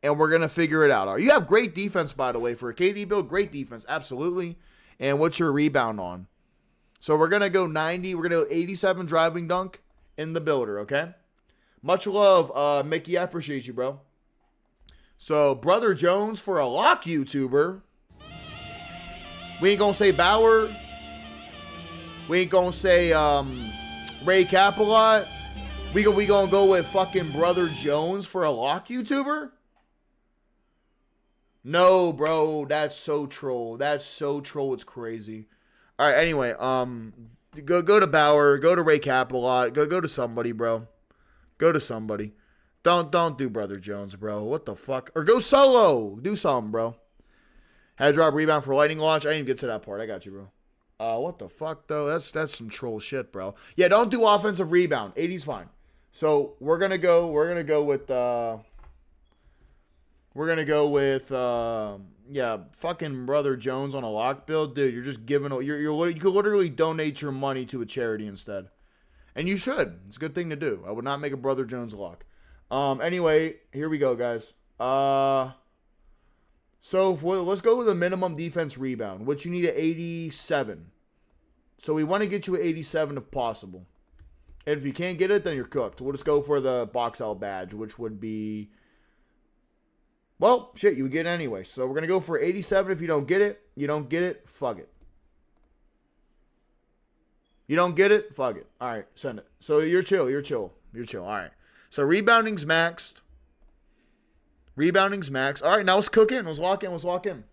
and we're going to figure it out. You have great defense, by the way. For a KD build, great defense. Absolutely. And what's your rebound on? So we're going to go 90. We're going to go 87 driving dunk in the builder, okay? Much love, Mickey. I appreciate you, bro. So, Brother Jones for a lock YouTuber. We ain't going to say Bauer. We ain't going to say Ray Capilot. We going to go with fucking Brother Jones for a lock YouTuber? No, bro. That's so troll. That's so troll. It's crazy. All right, anyway, go to Bauer. Go to Ray Capilot. Go to somebody, bro. Go to somebody. Don't do Brother Jones, bro. What the fuck? Or go solo. Do something, bro. Had to drop rebound for lightning launch. I didn't even get to that part. I got you, bro. What the fuck, though? That's some troll shit, bro. Yeah, don't do offensive rebound. 80's fine. So we're gonna go with yeah, fucking Brother Jones on a lock build, dude. You're just giving you could literally donate your money to a charity instead, and you should. It's a good thing to do. I would not make a Brother Jones lock. Anyway, here we go, guys. So let's go with a minimum defense rebound, which you need at 87. So we want to get you at 87 if possible. And if you can't get it, then you're cooked. We'll just go for the box out badge, which would be, well, shit, you would get it anyway. So we're going to go for 87. If you don't get it, fuck it. You don't get it, fuck it. All right, send it. So you're chill. All right. So rebounding's maxed. All right, now let's cook in. Let's walk in.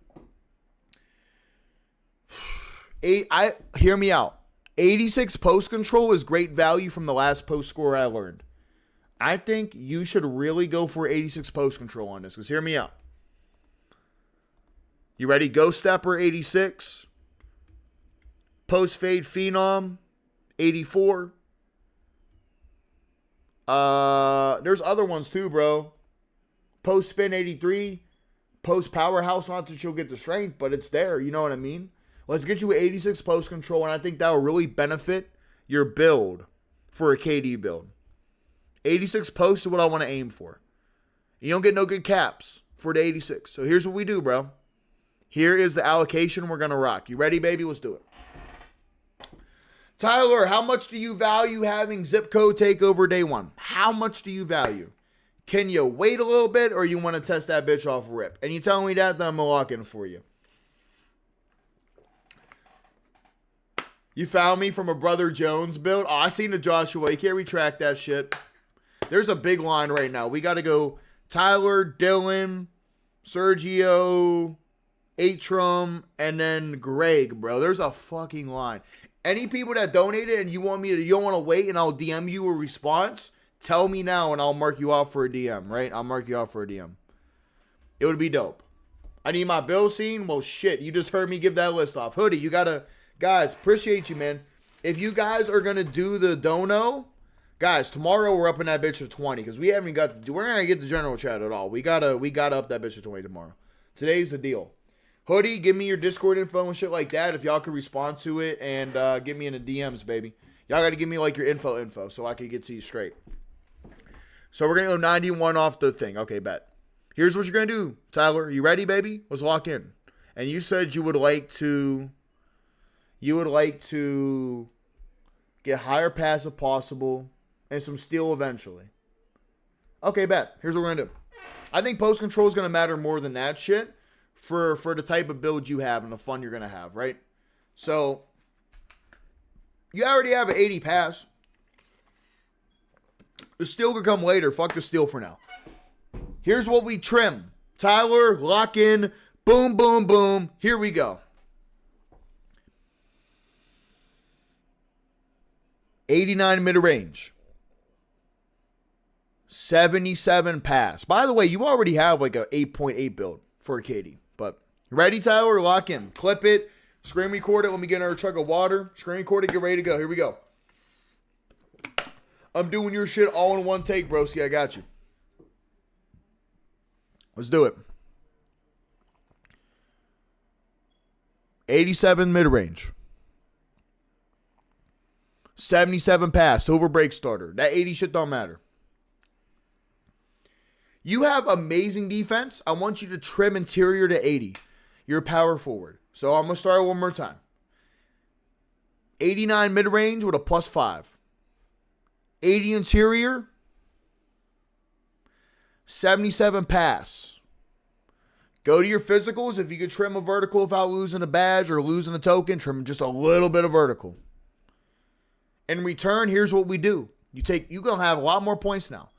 Hear me out. 86 post control is great value from the last post score I learned. I think you should really go for 86 post control on this, because hear me out. You ready? Ghost Stepper 86. Post fade Phenom 84. There's other ones too, bro. Post spin 83. Post powerhouse, not that you'll get the strength, but it's there. You know what I mean? Let's get you 86 post control, and I think that will really benefit your build for a KD build. 86 post is what I want to aim for. You don't get no good caps for the 86. So here's what we do, bro. Here is the allocation we're going to rock. You ready, baby? Let's do it. Tyler, how much do you value having zip code takeover day one? How much do you value? Can you wait a little bit, or you want to test that bitch off rip? And you tell me that, then I'm going to lock in for you. You found me from a Brother Jones build? Oh, I seen the Joshua. You can't retract that shit. There's a big line right now. We got to go Tyler, Dylan, Sergio, Atrum, and then Greg, bro. There's a fucking line. Any people that donated and you don't want to wait and I'll DM you a response, tell me now and I'll mark you out for a DM, right? I'll mark you out for a DM. It would be dope. I need my bill scene. Well, shit. You just heard me give that list off. Hoodie, you got to... Guys, appreciate you, man. If you guys are going to do the dono, guys, tomorrow we're up in that bitch to 20 because we're not going to get the general chat at all. We gotta up that bitch to 20 tomorrow. Today's the deal. Hoodie, give me your Discord info and shit like that if y'all could respond to it and get me in the DMs, baby. Y'all got to give me like your info so I can get to you straight. So we're going to go 91 off the thing. Okay, bet. Here's what you're going to do, Tyler. You ready, baby? Let's lock in. And you said you would like to get higher pass if possible and some steal eventually. Okay, bet. Here's what we're going to do. I think post control is going to matter more than that shit for the type of build you have and the fun you're going to have, right? So, you already have an 80 pass. The steal could come later. Fuck the steal for now. Here's what we trim. Tyler, lock in. Boom, boom, boom. Here we go. 89 mid-range. 77 pass. By the way, you already have like a 8.8 build for a KD. But ready, Tyler? Lock in. Clip it. Screen record it. Let me get another chug of water. Screen record it. Get ready to go. Here we go. I'm doing your shit all in one take, broski. I got you. Let's do it. 87 mid-range. 77 pass. Silver break starter. That 80 shit don't matter. You have amazing defense. I want you to trim interior to 80. You're a power forward. So I'm going to start one more time. 89 mid-range with a +5. 80 interior. 77 pass. Go to your physicals. If you could trim a vertical without losing a badge or losing a token, trim just a little bit of vertical. In return, here's what we do. You're going to have a lot more points now.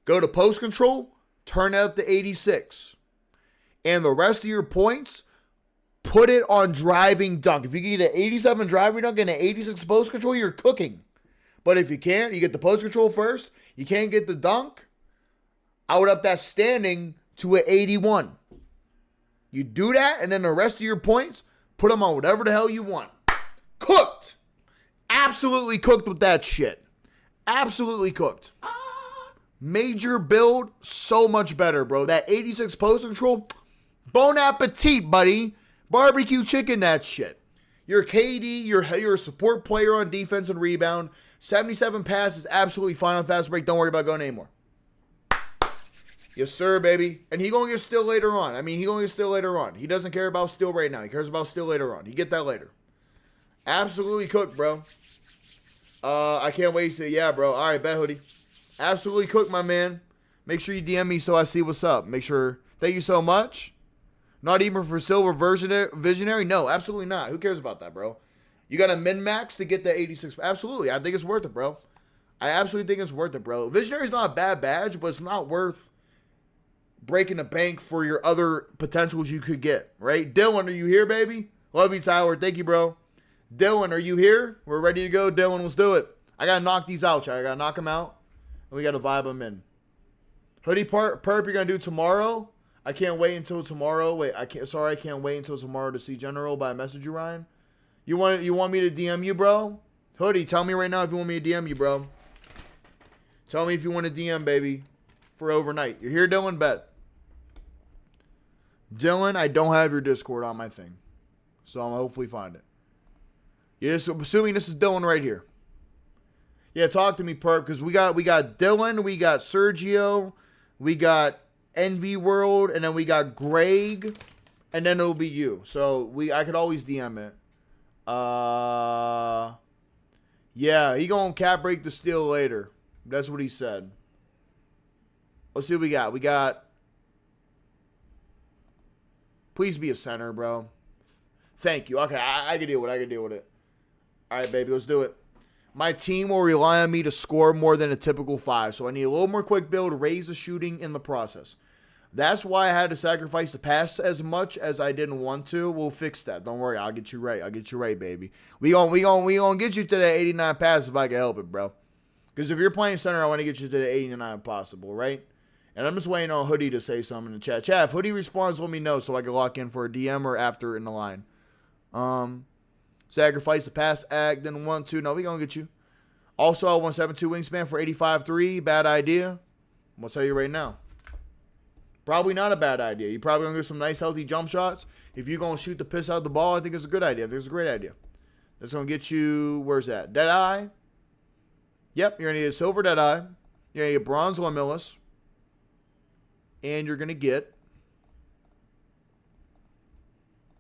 Go to post control, turn it up to 86. And the rest of your points, put it on driving dunk. If you get an 87 driving dunk and an 86 post control, you're cooking. But if you can't, you get the post control first. You can't get the dunk. I would up that standing to an 81. You do that, and then the rest of your points, put them on whatever the hell you want. Cooked. Absolutely cooked with that shit. Absolutely cooked. Major build, so much better, bro. That 86 post control, bon appetit, buddy. Barbecue chicken, that shit. You're KD, you're a support player on defense and rebound. 77 pass is absolutely fine on fast break. Don't worry about going anymore. Yes, sir, baby. And he gonna get steal later on. He gonna get steal later on. He doesn't care about steal right now. He cares about steal later on. He get that later. Absolutely cooked, bro. I can't wait to say, yeah, bro. All right, bet, hoodie. Absolutely cooked, my man. Make sure you DM me so I see what's up. Make sure. Thank you so much. Not even for silver visionary? No, absolutely not. Who cares about that, bro? You got a min-max to get the 86. Absolutely. I think it's worth it, bro. I absolutely think it's worth it, bro. Visionary's not a bad badge, but it's not worth breaking the bank for your other potentials you could get, right? Dylan, are you here, baby? Love you, Tyler. Thank you, bro. Dylan, are you here? We're ready to go, Dylan. Let's do it. I got to knock these out, y'all. I got to knock them out. And we got to vibe them in. Hoodie perp, you're going to do tomorrow? I can't wait until tomorrow. Wait, I can't wait until tomorrow to see General, but I message you, Ryan. You want me to DM you, bro? Hoodie, tell me right now if you want me to DM you, bro. Tell me if you want to DM, baby, for overnight. You're here, Dylan? Bet. Dylan, I don't have your Discord on my thing. So I'm hopefully find it. You're just assuming this is Dylan right here. Yeah, talk to me, perp, because we got Dylan, we got Sergio, we got Envy World, and then we got Greg, and then it'll be you. So I could always DM it. Yeah, he gonna cap break the steal later. That's what he said. Let's see what we got. We got. Please be a center, bro. Thank you. Okay, I can deal with it. I can deal with it. All right, baby, let's do it. My team will rely on me to score more than a typical 5, so I need a little more quick build, raise the shooting in the process. That's why I had to sacrifice the pass as much as I didn't want to. We'll fix that. Don't worry. I'll get you right. I'll get you right, baby. We gonna get you to the 89 pass if I can help it, bro. Because if you're playing center, I want to get you to the 89 if possible, right? And I'm just waiting on Hoodie to say something in the chat. Chat, if Hoodie responds, let me know so I can lock in for a DM or after in the line. Sacrifice the pass act, then 1-2. No, we gonna get you. Also, 172 wingspan for 85-3. Bad idea. I'm gonna tell you right now. Probably not a bad idea. You're probably gonna get some nice healthy jump shots. If you're gonna shoot the piss out of the ball, I think it's a good idea. I think it's a great idea. That's gonna get you, where's that? Deadeye. Yep, you're gonna get silver Deadeye. You're gonna get bronze Lamillis. And you're gonna get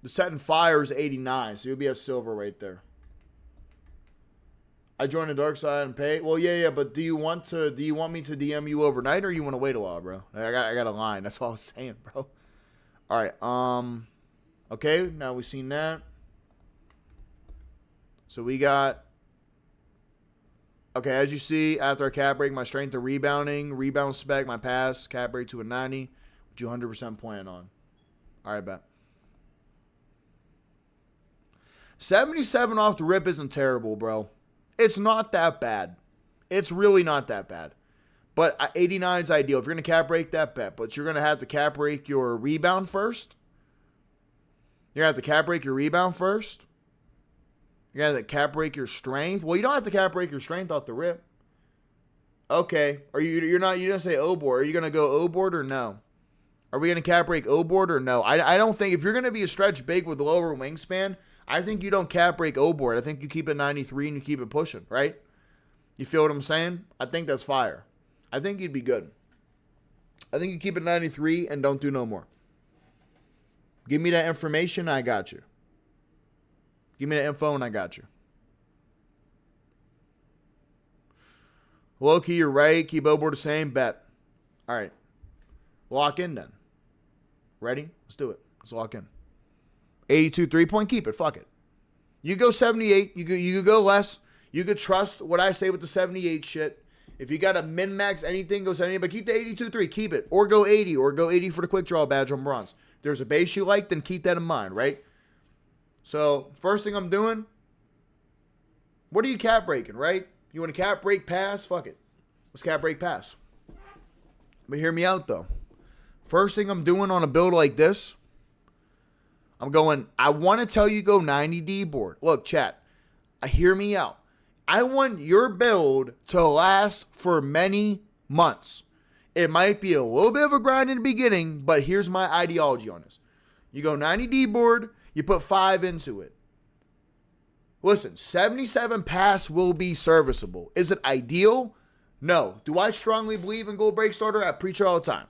the set and fire is 89, so you'll be a silver right there. I joined the dark side and pay. Well, yeah, but do you want me to DM you overnight or you want to wait a while, bro? I got a line. That's all I was saying, bro. All right. Okay, now we've seen that. So we got Okay, as you see, after I cap break, my strength and rebounding, rebound spec, my pass, cap break to a 90, which you 100% plan on. All right, bet. 77 off the rip isn't terrible, bro. It's not that bad. It's really not that bad. But 89 is ideal. If you're going to cap break that, bet. But you're going to have to cap break your rebound first. You're going to have to cap break your rebound first. You're going to have to cap break your strength. Well, you don't have to cap break your strength off the rip. Okay. You didn't say O board. Are you going to go O board or no? Are we going to cap break O board or no? I don't think, if you're going to be a stretch big with lower wingspan, I think you don't cap break O board. I think you keep it 93 and you keep it pushing, right? You feel what I'm saying? I think that's fire. I think you'd be good. I think you keep it 93 and don't do no more. Give me that information, I got you. Give me that info and I got you. Low key, you're right. Keep O board the same. Bet. All right. Lock in then. Ready? Let's do it. Let's lock in. 82 3-point. Keep it. Fuck it. You go 78. You could go less. You could trust what I say with the 78 shit. If you got to min-max anything, go 78. But keep the 82-3. Keep it. Or go 80. Or go 80 for the quick draw badge on bronze. If there's a base you like, then keep that in mind, right? So, first thing I'm doing, what are you cap breaking, right? You want to cap break pass? Fuck it. Let's cap break pass. But hear me out, though. First thing I'm doing on a build like this, I'm going, I want to tell you go 90 D board. Look, chat, hear me out. I want your build to last for many months. It might be a little bit of a grind in the beginning, but here's my ideology on this. You go 90 D board, you put 5 into it. Listen, 77 pass will be serviceable. Is it ideal? No. Do I strongly believe in gold break starter? I preach it all the time.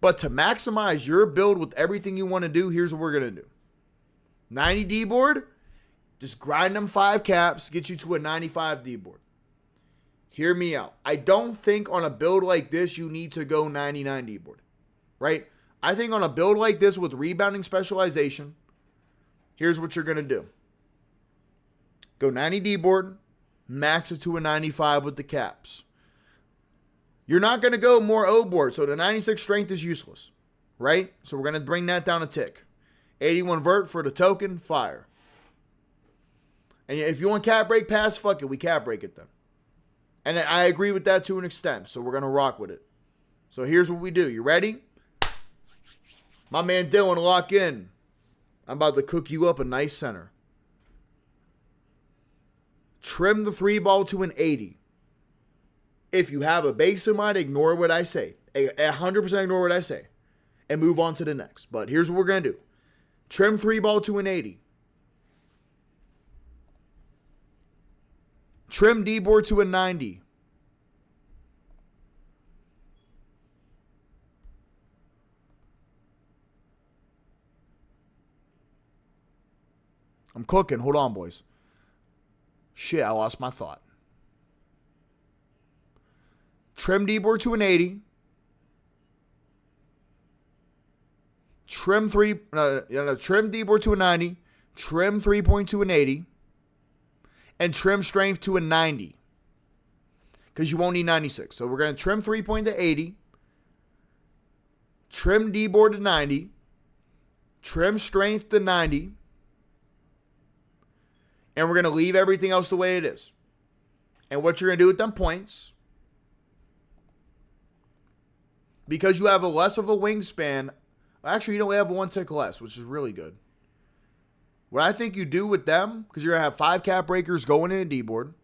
But to maximize your build with everything you want to do, here's what we're going to do. 90 D board, just grind them 5 caps, get you to a 95 D board. Hear me out. I don't think on a build like this you need to go 99 D board, right? I think on a build like this with rebounding specialization, here's what you're going to do. Go 90 D board, max it to a 95 with the caps. You're not going to go more O board, so the 96 strength is useless, right? So we're going to bring that down a tick. 81 vert for the token, fire. And if you want cap break pass, fuck it, we cap break it then. And I agree with that to an extent, so we're going to rock with it. So here's what we do. You ready? My man Dylan, lock in. I'm about to cook you up a nice center. Trim the 3 ball to an 80. If you have a base in mind, ignore what I say. 100% ignore what I say. And move on to the next. But here's what we're going to do. Trim 3 ball to an 80. Trim D board to a 90. I'm cooking. Hold on, boys. Shit, I lost my thought. Trim D board to an 80. Trim D board to a 90. Trim 3-point to an 80. And trim strength to a 90. Because you won't need 96. So we're going to trim 3-point to 80. Trim D board to 90. Trim strength to 90. And we're going to leave everything else the way it is. And what you're going to do with them points, because you have a less of a wingspan, actually you don't have 1 tick less, which is really good. What I think you do with them, because you're going to have 5 cap breakers going in a D board,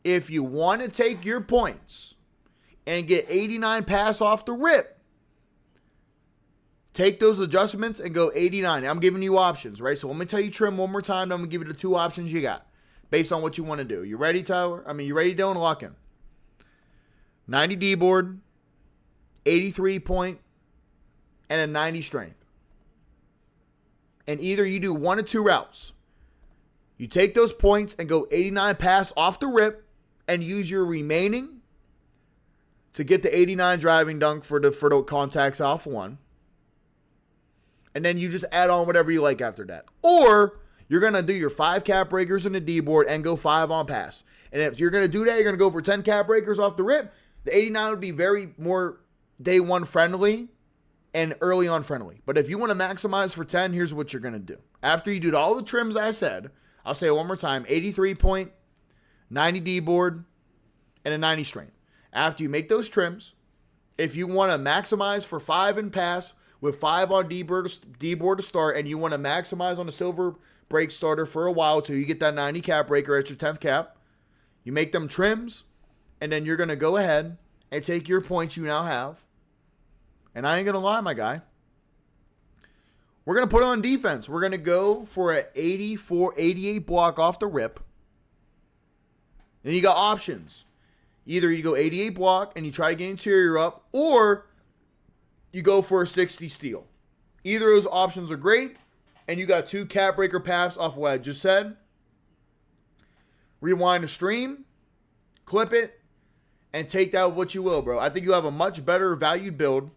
if you want to take your points and get 89 pass off the rip, take those adjustments and go 89. I'm giving you options, right? So let me tell you trim one more time. Then I'm going to give you the 2 options you got based on what you want to do. You ready, Tyler? You ready, Dylan? Lock in. 90 D board, 83 point, and a 90 strength. And either you do 1 or 2 routes. You take those points and go 89 pass off the rip and use your remaining to get the 89 driving dunk for the contacts off 1. And then you just add on whatever you like after that. Or you're going to do your 5 cap breakers in the D board and go 5 on pass. And if you're going to do that, you're going to go for 10 cap breakers off the rip. The 89 would be very more day one friendly and early on friendly. But if you want to maximize for 10, here's what you're going to do. After you do all the trims I said, I'll say it one more time, 83 point, 90 D board, and a 90 strength. After you make those trims, if you want to maximize for 5 in pass with 5 on D board to start, and you want to maximize on the silver break starter for a while till you get that 90 cap breaker at your 10th cap, you make them trims, and then you're going to go ahead and take your points you now have. And I ain't going to lie, my guy. We're going to put on defense. We're going to go for an 84, 88 block off the rip. Then you got options. Either you go 88 block and you try to get interior up, or you go for a 60 steal. Either of those options are great, and you got 2 cap breaker paths off what I just said. Rewind the stream, clip it, and take that what you will, bro. I think you have a much better valued build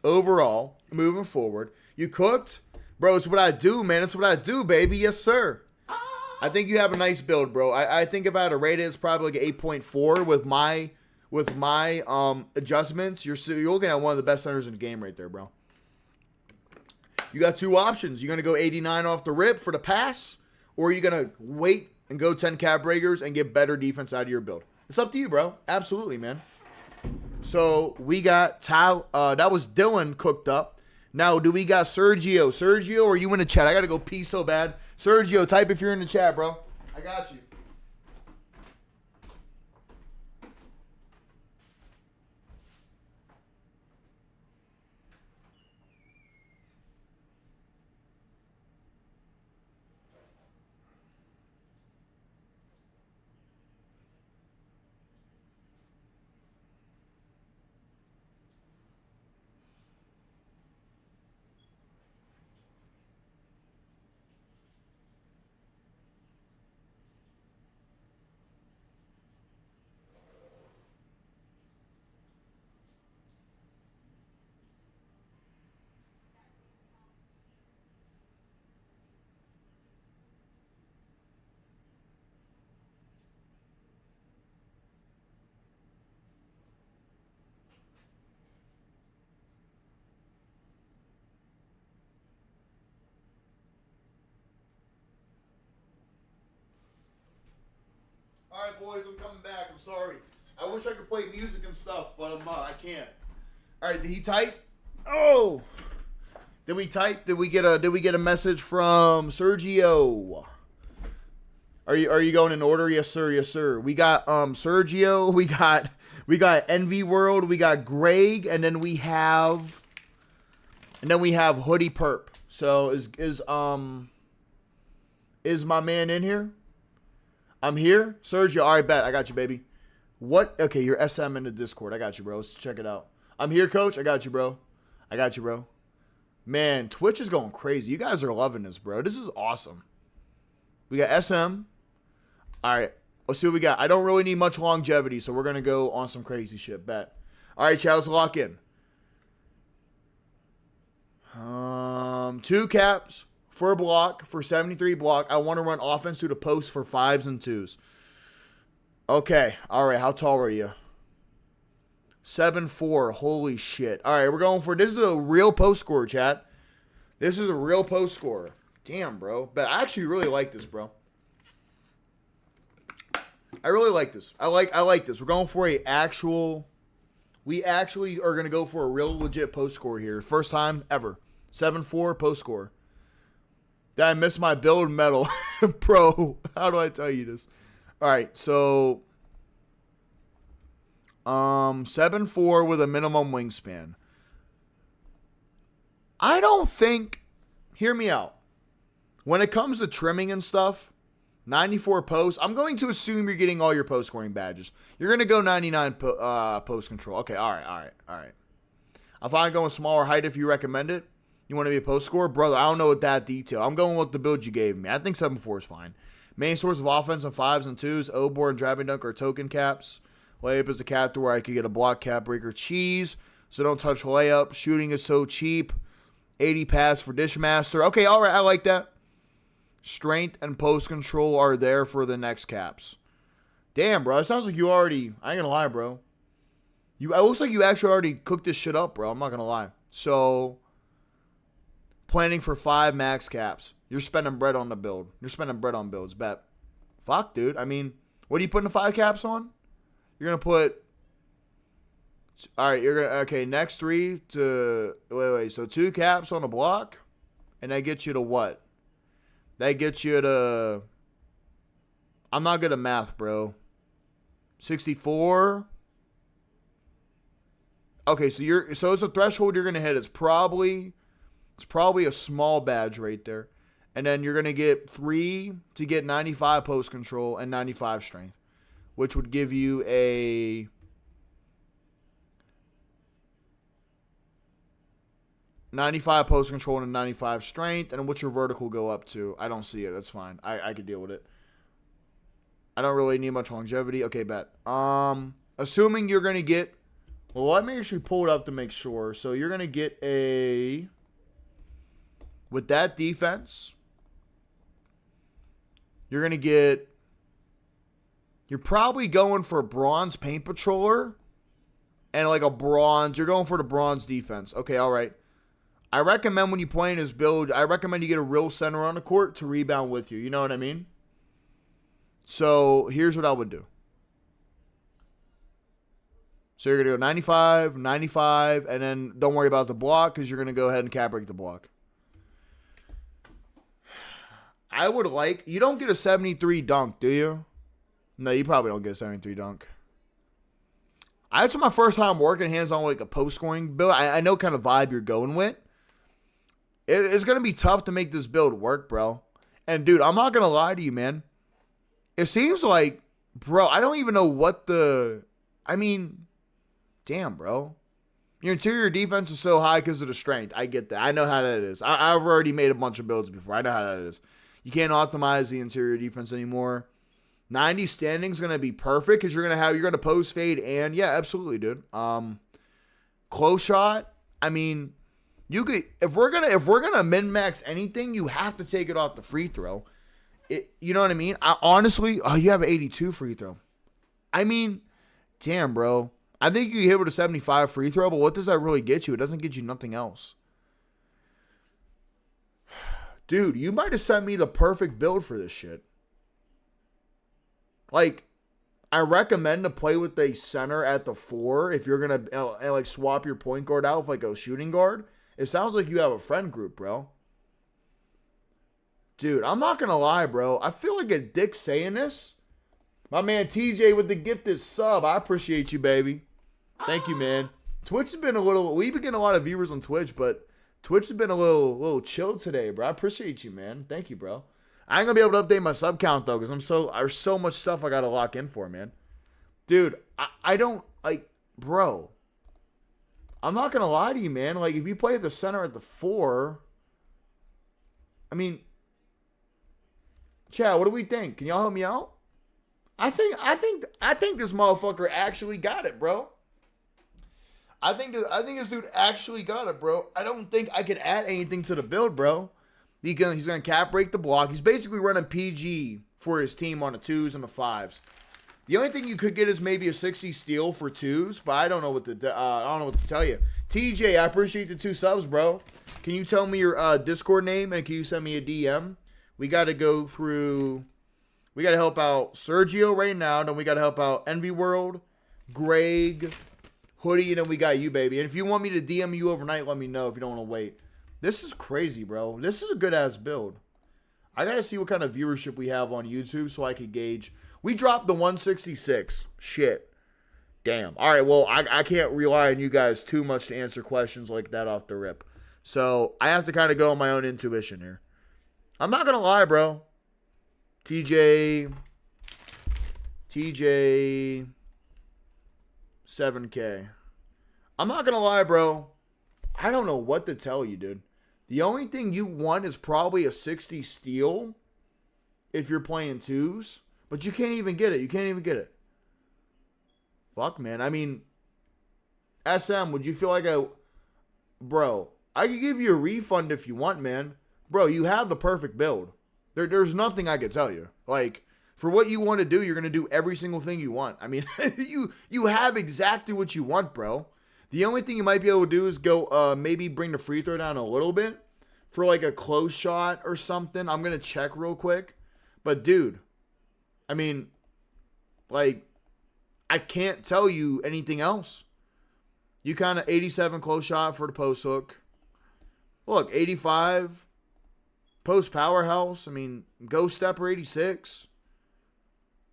overall moving forward. You cooked? Bro, it's what I do, man. It's what I do, baby. Yes, sir. I think you have a nice build, bro. I think if I had to rate it, it's probably like an 8.4 with my adjustments. You're looking at one of the best centers in the game right there, bro. You got 2 options. You're going to go 89 off the rip for the pass, or you're going to wait and go 10 cap breakers and get better defense out of your build. It's up to you, bro. Absolutely, man. So we got that was Dylan cooked up. Now, do we got Sergio? Sergio, are you in the chat? I got to go pee so bad. Sergio, type if you're in the chat, bro. I got you. All right, boys, I'm coming back. I'm sorry. I wish I could play music and stuff, but I can't. All right, did he type? Oh, did we type? Did we get a message from Sergio? Are you going in order? Yes, sir. Yes, sir. We got Sergio. We got Envy World. We got Greg, and then we have Hoodie Perp. So is my man in here? I'm here. Sergio, all right, bet. I got you, baby. What? Okay, you're SM in the Discord. I got you, bro. Let's check it out. I'm here, coach. I got you, bro. I got you, bro. Man, Twitch is going crazy. You guys are loving this, bro. This is awesome. We got SM. All right, let's see what we got. I don't really need much longevity, so we're going to go on some crazy shit. Bet. All right, chat, let's lock in. 2 caps. For a block, for 73 block, I want to run offense through the post for 5s and 2s. Okay. All right. How tall are you? 7'4". Holy shit. All right. We're going for, this is a real post scorer, chat. This is a real post scorer. Damn, bro. But I actually really like this, bro. I really like this. I like this. We're going for we actually are going to go for a real legit post scorer here. First time ever. 7'4" post scorer. Did I miss my build medal? Bro, how do I tell you this? All right, so 7'4" with a minimum wingspan. I don't think, hear me out. When it comes to trimming and stuff, 94 posts, I'm going to assume you're getting all your post scoring badges. You're going to go 99 post control. Okay, all right. I'm fine going smaller height if you recommend it. You want to be a post scorer? Brother, I don't know with that detail. I'm going with the build you gave me. I think 7'4" is fine. Main source of offense on 5s and 2s. O-board and driving dunk are token caps. Layup is a cap to where I could get a block cap breaker cheese. So don't touch layup. Shooting is so cheap. 80 pass for Dishmaster. Okay, all right. I like that. strength, and post control are there for the next caps. Damn, bro. It sounds like you already... I ain't gonna lie, bro. It looks like you actually already cooked this shit up, bro. I'm not gonna lie. So, planning for 5 max caps. You're spending bread on the build. You're spending bread on builds, bet. Fuck, dude. I mean, what are you putting the 5 caps on? You're gonna put... Alright, you're gonna... Okay, next 3 to... Wait. So, 2 caps on a block. And that gets you to what? That gets you to... I'm not good at math, bro. 64. Okay, so it's a threshold you're gonna hit. It's probably a small badge right there. And then you're gonna get 3 to get 95 post control and 95 strength, which would give you a 95 post control and a 95 strength. And what's your vertical go up to? I don't see it. That's fine. I could deal with it. I don't really need much longevity. Okay, bet. Assuming you're gonna get... Well, let me actually pull it up to make sure. So you're going to get a... With that defense, you're going to get... You're probably going for a bronze paint patroller. And like a bronze... You're going for the bronze defense. Okay, all right. I recommend when you play in this build, I recommend you get a real center on the court to rebound with you. You know what I mean? So here's what I would do. So you're going to go 95, 95, and then don't worry about the block because you're going to go ahead and cap break the block. I would like... You don't get a 73 dunk, do you? No, you probably don't get a 73 dunk. That's my first time working hands on like a post-scoring build. I know kind of vibe you're going with. It's going to be tough to make this build work, bro. And, dude, I'm not going to lie to you, man. It seems like, bro, I don't even know what the... I mean... Damn, bro. Your interior defense is so high because of the strength. I get that. I know how that is. I've already made a bunch of builds before. I know how that is. You can't optimize the interior defense anymore. 90 standing is going to be perfect because you're going to post fade and yeah, absolutely, dude. Close shot. I mean, you could if we're gonna min max anything, you have to take it off the free throw. You know what I mean? Honestly, you have an 82 free throw. I mean, damn, bro. I think you hit with a 75 free throw, but what does that really get you? It doesn't get you nothing else. Dude, you might have sent me the perfect build for this shit. Like, I recommend to play with a center at the 4 if you're going to like swap your point guard out with like a shooting guard. It sounds like you have a friend group, bro. Dude, I'm not going to lie, bro. I feel like a dick saying this. My man TJ with the gifted sub. I appreciate you, baby. Thank you, man. Twitch has been we've been getting a lot of viewers on Twitch, but Twitch has been a little chill today, bro. I appreciate you, man. Thank you, bro. I ain't gonna be able to update my sub count though, because there's so much stuff I gotta lock in for, man. Dude, I don't like, bro. I'm not gonna lie to you, man. Like, if you play at the center at the 4, I mean, Chad, what do we think? Can y'all help me out? I think this motherfucker actually got it, bro. I think this dude actually got it, bro. I don't think I could add anything to the build, bro. He's gonna cap break the block. He's basically running PG for his team on the 2s and the 5s. The only thing you could get is maybe a 60 steal for 2s, but I don't know what to tell you. TJ, I appreciate the 2 subs, bro. Can you tell me your Discord name and can you send me a DM? We got to go through. We got to help out Sergio right now. Then we got to help out Envy World, Greg, Hoodie, and then we got you, baby. And if you want me to DM you overnight, let me know if you don't want to wait. This is crazy, bro. This is a good-ass build. I got to see what kind of viewership we have on YouTube so I can gauge. We dropped the 166. Shit. Damn. All right, well, I can't rely on you guys too much to answer questions like that off the rip. So I have to kind of go on my own intuition here. I'm not going to lie, bro. TJ 7K. I'm not going to lie, bro. I don't know what to tell you, dude. The only thing you want is probably a 60 steal if you're playing 2s. But you can't even get it. You can't even get it. Fuck, man. I mean, SM, would you feel like Bro, I could give you a refund if you want, man. Bro, you have the perfect build. There's nothing I could tell you. Like, for what you want to do, you're going to do every single thing you want. I mean, you have exactly what you want, bro. The only thing you might be able to do is go maybe bring the free throw down a little bit for like a close shot or something. I'm going to check real quick. But, dude, I mean, like, I can't tell you anything else. You kind of 87 close shot for the post hook. Look, 85 post powerhouse. I mean, ghost stepper 86.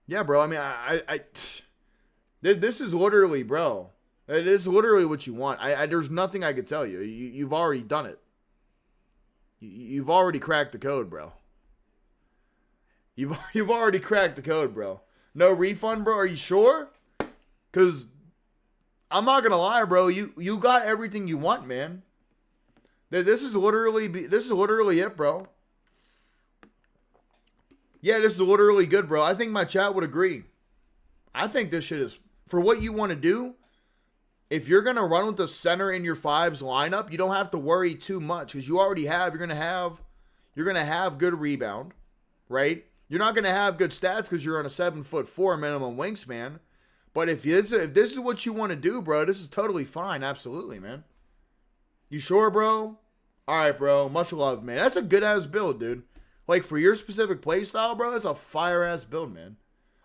Yeah, bro. I mean, this is literally, bro. It is literally what you want. There's nothing I could tell you. You've already done it. You've already cracked the code, bro. You've already cracked the code, bro. No refund, bro. Are you sure? Because I'm not gonna lie, bro. You got everything you want, man. This is literally it, bro. Yeah, this is literally good, bro. I think my chat would agree. I think this shit is, for what you want to do, if you're going to run with the center in your fives lineup, you don't have to worry too much because you already have, you're going to have good rebound, right? You're not going to have good stats because you're on a 7'4" minimum wingspan. But if this is what you want to do, bro, this is totally fine. Absolutely, man. You sure, bro? All right, bro. Much love, man. That's a good-ass build, dude. Like, for your specific play style, bro, that's a fire-ass build, man.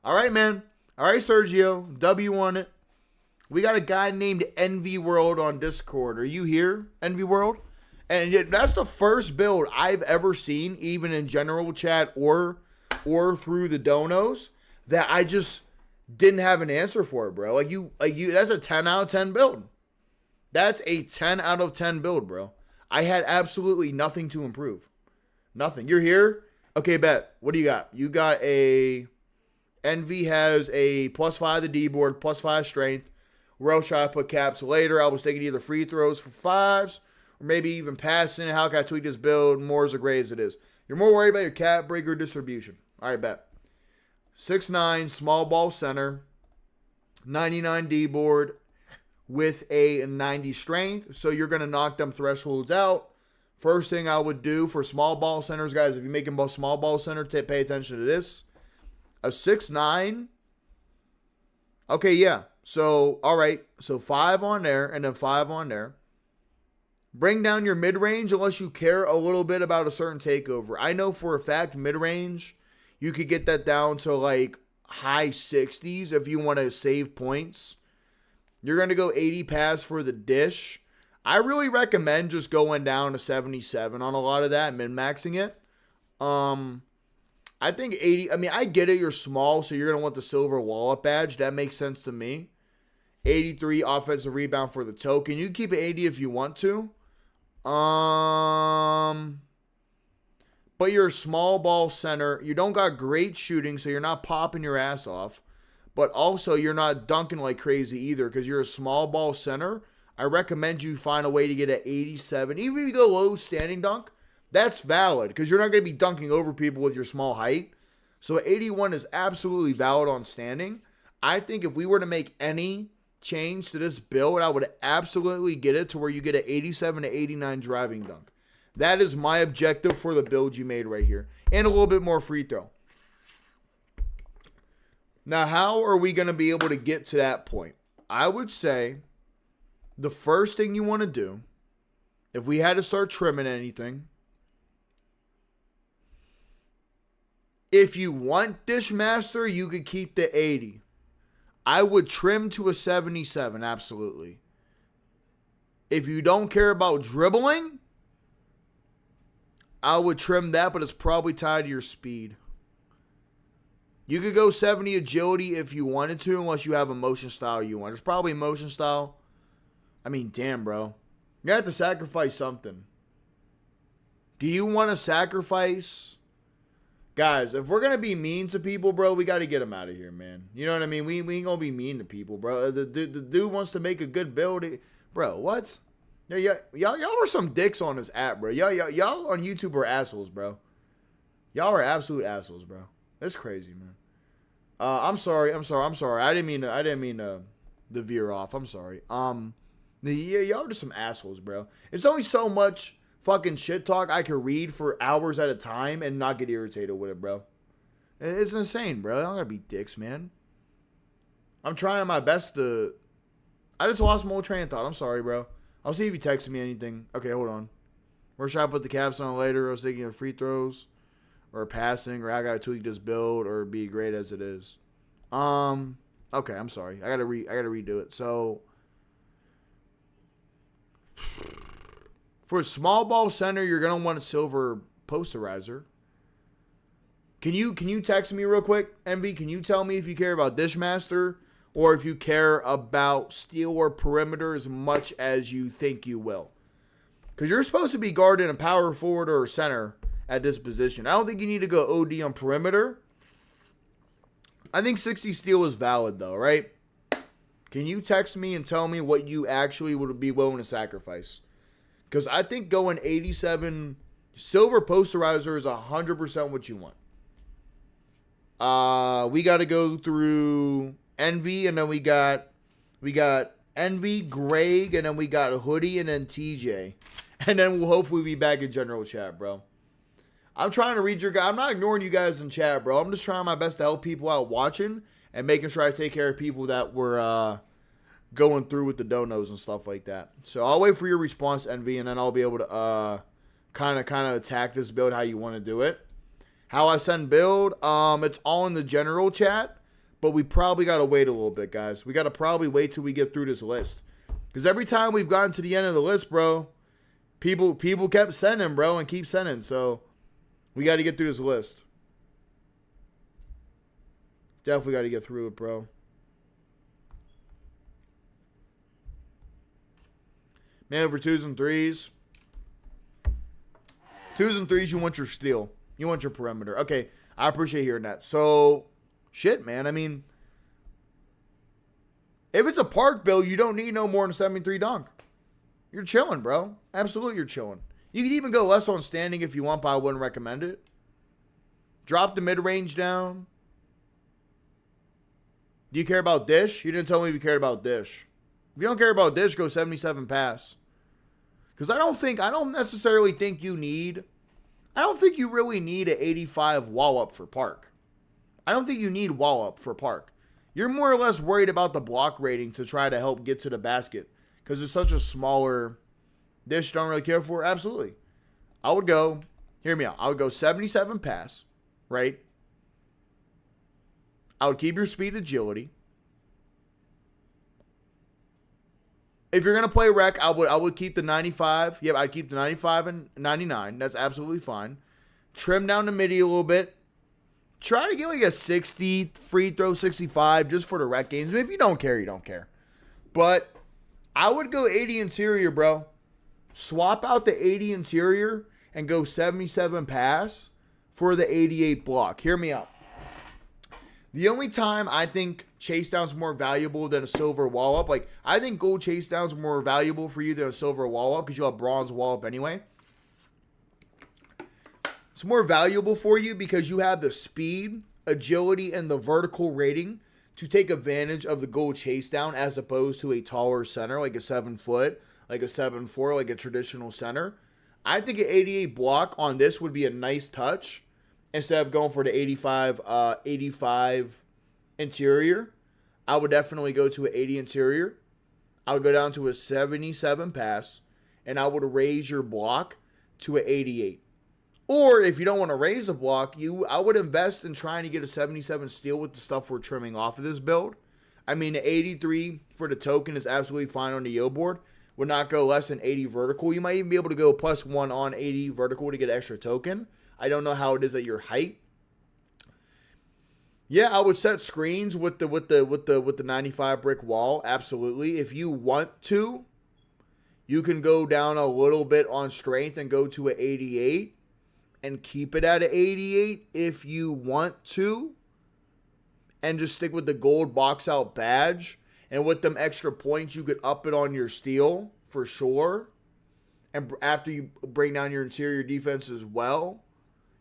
All right, man. All right, Sergio. W on it. We got a guy named Envy World on Discord. Are you here, Envy World? And that's the first build I've ever seen, even in general chat or through the donos, that I just didn't have an answer for, bro. Like you, that's a 10 out of 10 build. That's a 10 out of 10 build, bro. I had absolutely nothing to improve. Nothing. You're here? Okay, bet. What do you got? You got a... Envy has a +5 the D board, +5 strength. Where else should I put caps later? I was thinking either free throws for 5s, or maybe even passing. How can I tweak this build? More is a great as it is. You're more worried about your cap breaker distribution. All right, bet. 6'9", small ball center. 99 D board with a 90 strength. So you're going to knock them thresholds out. First thing I would do for small ball centers, guys, if you're making both small ball center, pay attention to this. A 6'9". Okay, yeah. So, all right. So 5 on there and then 5 on there. Bring down your mid-range unless you care a little bit about a certain takeover. I know for a fact mid-range, you could get that down to like high 60s if you want to save points. You're going to go 80 pass for the dish. I really recommend just going down to 77 on a lot of that and min-maxing it. I think 80, I mean, I get it, you're small, so you're going to want the silver wallet badge. That makes sense to me. 83 offensive rebound for the token. You can keep it 80 if you want to. But you're a small ball center. You don't got great shooting, so you're not popping your ass off. But also, you're not dunking like crazy either because you're a small ball center. I recommend you find a way to get an 87. Even if you go low standing dunk, that's valid because you're not going to be dunking over people with your small height. So 81 is absolutely valid on standing. I think if we were to make any change to this build, I would absolutely get it to where you get an 87 to 89 driving dunk. That is my objective for the build you made right here. And a little bit more free throw. Now, how are we going to be able to get to that point? I would say the first thing you want to do, if we had to start trimming anything, if you want Dishmaster, you could keep the 80. I would trim to a 77, absolutely. If you don't care about dribbling, I would trim that, but it's probably tied to your speed. You could go 70 agility if you wanted to, unless you have a motion style you want. It's probably a motion style. I mean, damn, bro. You have to sacrifice something. Do you want to sacrifice? Guys, if we're going to be mean to people, bro, we got to get them out of here, man. You know what I mean? We ain't going to be mean to people, bro. The dude wants to make a good build. Bro, what? Y'all are some dicks on this app, bro. Y'all on YouTube are assholes, bro. Y'all are absolute assholes, bro. That's crazy, man. I'm sorry. I didn't mean to veer off. I'm sorry. Y'all are just some assholes, bro. It's only so much fucking shit talk I could read for hours at a time and not get irritated with it, bro. It's insane, bro. I don't gotta be dicks, man. I'm trying my best to... I just lost my whole train of thought. I'm sorry, bro. I'll see if you text me anything. Okay, hold on. Where should I put the caps on later? I was thinking of free throws or passing, or I gotta tweak this build, or be great as it is. Okay, I'm sorry. I gotta redo it. So for a small ball center, you're gonna want a silver posterizer. Can you text me real quick, Envy? Can you tell me if you care about Dishmaster or if you care about steel or perimeter as much as you think you will? Because you're supposed to be guarding a power forward or a center at this position. I don't think you need to go OD on perimeter. I think 60 steel is valid, though, right? Can you text me and tell me what you actually would be willing to sacrifice? Because I think going 87 silver posterizer is 100% what you want. We got to go through Envy, and then we got Envy, Greg, and then we got Hoodie, and then TJ. And then we'll hopefully be back in general chat, bro. I'm trying to read your guys. I'm not ignoring you guys in chat, bro. I'm just trying my best to help people out watching and making sure I take care of people that were going through with the donos and stuff like that. So I'll wait for your response, Envy, and then I'll be able to kind of attack this build how you want to do it. How I send build, it's all in the general chat, but we probably got to wait a little bit, guys. We got to probably wait till we get through this list. Because every time we've gotten to the end of the list, bro, people kept sending, bro, and keep sending. So we got to get through this list. Definitely got to get through it, bro. Man, for 2s and 3s. 2s and 3s, you want your steal. You want your perimeter. Okay, I appreciate hearing that. So, shit, man. I mean, if it's a park build, you don't need no more than a 73 dunk. You're chilling, bro. Absolutely, you're chilling. You could even go less on standing if you want, but I wouldn't recommend it. Drop the mid-range down. Do you care about dish? You didn't tell me if you cared about dish. If you don't care about dish, go 77 pass. Because I don't necessarily think you need... I don't think you really need an 85 wall up for park. I don't think you need wall up for park. You're more or less worried about the block rating to try to help get to the basket. Because it's such a smaller dish, don't really care for. Absolutely. I would go, hear me out. I would go 77 pass, right? I would keep your speed agility. If you're going to play rec, I would keep the 95. Yep, I'd keep the 95 and 99. That's absolutely fine. Trim down the midi a little bit. Try to get like a 60, free throw 65 just for the rec games. I mean, if you don't care, you don't care. But I would go 80 interior, bro. Swap out the 80 interior and go 77 pass for the 88 block. Hear me out. The only time I think chase down's more valuable than a silver wall up, like I think gold chase down's more valuable for you than a silver wall up because you'll have bronze wall up anyway. It's more valuable for you because you have the speed, agility, and the vertical rating to take advantage of the gold chase down as opposed to a taller center like a 7 foot, like a 7'4", like a traditional center. I think an 88 block on this would be a nice touch. Instead of going for the 85 interior, I would definitely go to an 80 interior. I would go down to a 77 pass, and I would raise your block to an 88. Or if you don't want to raise a block, I would invest in trying to get a 77 steal with the stuff we're trimming off of this build. I mean, the 83 for the token is absolutely fine on the yield board. Would not go less than 80 vertical. You might even be able to go +1 on 80 vertical to get extra token. I don't know how it is at your height. Yeah, I would set screens with the 95 brick wall. Absolutely. If you want to, you can go down a little bit on strength and go to an 88 and keep it at an 88 if you want to. And just stick with the gold box out badge. And with them extra points, you could up it on your steal for sure. And after you bring down your interior defense as well.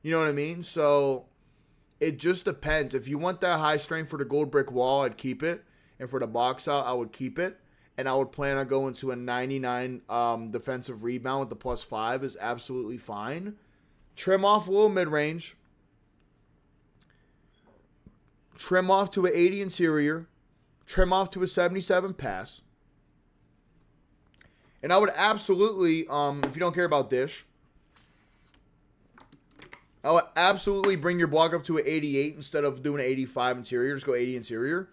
You know what I mean? So it just depends. If you want that high strength for the gold brick wall, I'd keep it. And for the box out, I would keep it. and I would plan on going to a 99 defensive rebound with the +5 is absolutely fine. Trim off a little mid-range. Trim off to an 80 interior. Trim off to a 77 pass. And I would absolutely, if you don't care about dish, I would absolutely bring your block up to an 88 instead of doing an 85 interior. Just go 80 interior.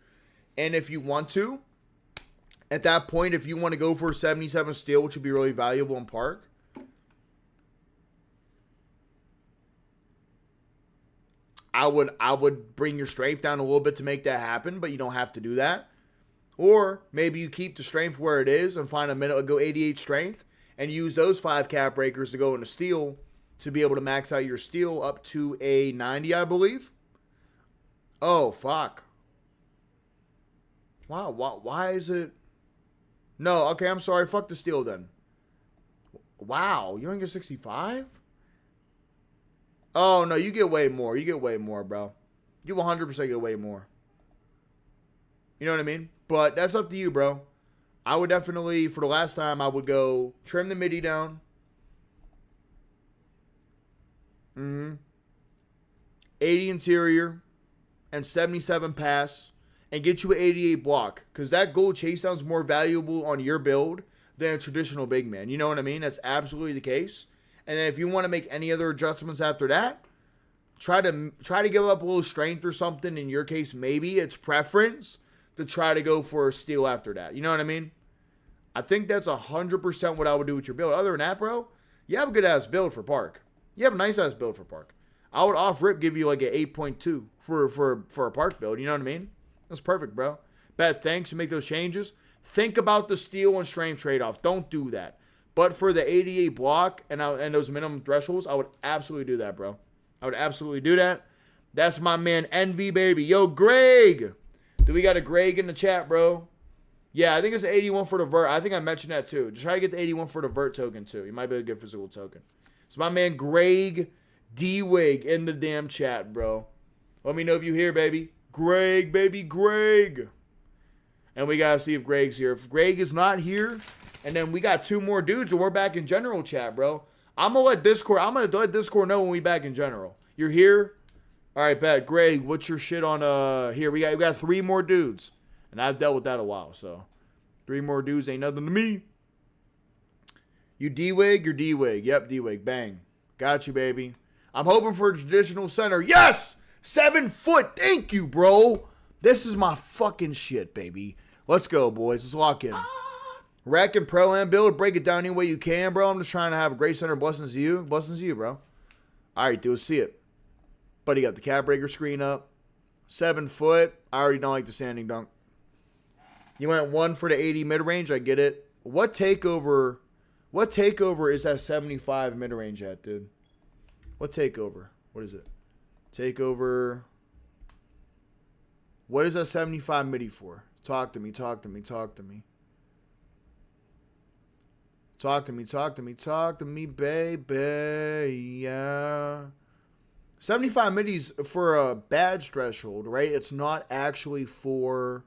And if you want to, at that point, if you want to go for a 77 steal, which would be really valuable in park, I would bring your strength down a little bit to make that happen, but you don't have to do that. Or maybe you keep the strength where it is and find a minute, go 88 strength, and use those 5 cap breakers to go into steal to be able to max out your steal up to a 90, I believe. Oh, fuck. Wow, why is it? No, okay, I'm sorry. Fuck the steal then. Wow, you only get 65? Oh, no, you get way more. You get way more, bro. You 100% get way more. You know what I mean? But that's up to you, bro. I would definitely, for the last time, I would go trim the midi down. 80 interior and 77 pass and get you an 88 block, because that gold chase down is more valuable on your build than a traditional big man. You know what I mean? That's absolutely the case. And then if you want to make any other adjustments after that, try to give up a little strength or something. In your case, maybe it's preference to try to go for a steal after that. You know what I mean? I think that's 100% what I would do with your build. Other than that, bro, you have a good ass build for park. You have a nice ass build for park. I would off rip give you like an 8.2 for a park build. You know what I mean? That's perfect, bro. Bet, thanks. You make those changes. Think about the steal and strength trade-off. Don't do that. But for the 88 block and those minimum thresholds, I would absolutely do that, bro. I would absolutely do that. That's my man Envy, baby. Yo, Greg. Do we got a Greg in the chat, bro? Yeah, I think it's 81 for the vert. I think I mentioned that too. Just try to get the 81 for the vert token too. You might be able to get physical token. It's my man Greg D-Wig in the damn chat, bro. Let me know if you here, baby. Greg, baby, Greg. And we got to see if Greg's here. If Greg is not here, and then we got 2 more dudes, and we're back in general chat, bro. I'm going to let Discord know when we back in general. You're here? All right, bet. Greg, what's your shit on, here? We got 3 more dudes. And I've dealt with that a while, so 3 more dudes ain't nothing to me. You D-Wig? You're D-Wig. Yep, D-Wig. Bang. Got you, baby. I'm hoping for a traditional center. Yes! 7 foot. Thank you, bro. This is my fucking shit, baby. Let's go, boys. Let's lock in. Rec and Pro-Am build. Break it down any way you can, bro. I'm just trying to have a great center. Blessings to you. Blessings to you, bro. All right, dude. See it. Buddy got the cap breaker screen up. 7 foot. I already don't like the standing dunk. You went 1 for the 80 mid-range. I get it. What takeover is that 75 mid-range at, dude? What takeover? What is it? Takeover. What is that 75 midi for? Talk to me, talk to me, talk to me. Talk to me, talk to me, talk to me, baby, yeah. 75 midis for a badge threshold, right? It's not actually for...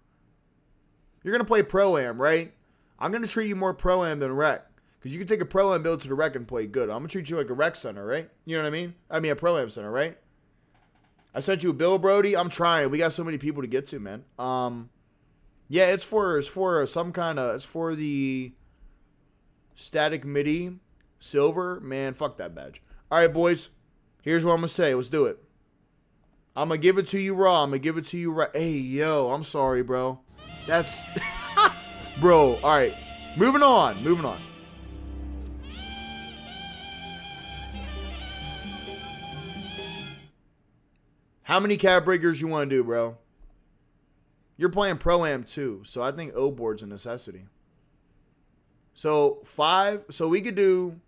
You're going to play Pro-Am, right? I'm going to treat you more Pro-Am than Rec. Because you can take a Pro-Am build to the Rec and play good. I'm going to treat you like a Rec center, right? You know what I mean? I mean a Pro-Am center, right? I sent you a bill, Brody. I'm trying. We got so many people to get to, man. Yeah, it's for some kind of... It's for the static midi silver. Man, fuck that badge. All right, boys. Here's what I'm going to say. Let's do it. I'm going to give it to you raw. I'm going to give it to you right. Hey, yo. I'm sorry, bro. That's... Bro, all right. Moving on. Moving on. How many cap breakers you want to do, bro? You're playing Pro-Am too, so I think O-board's a necessity. So 5, so we could do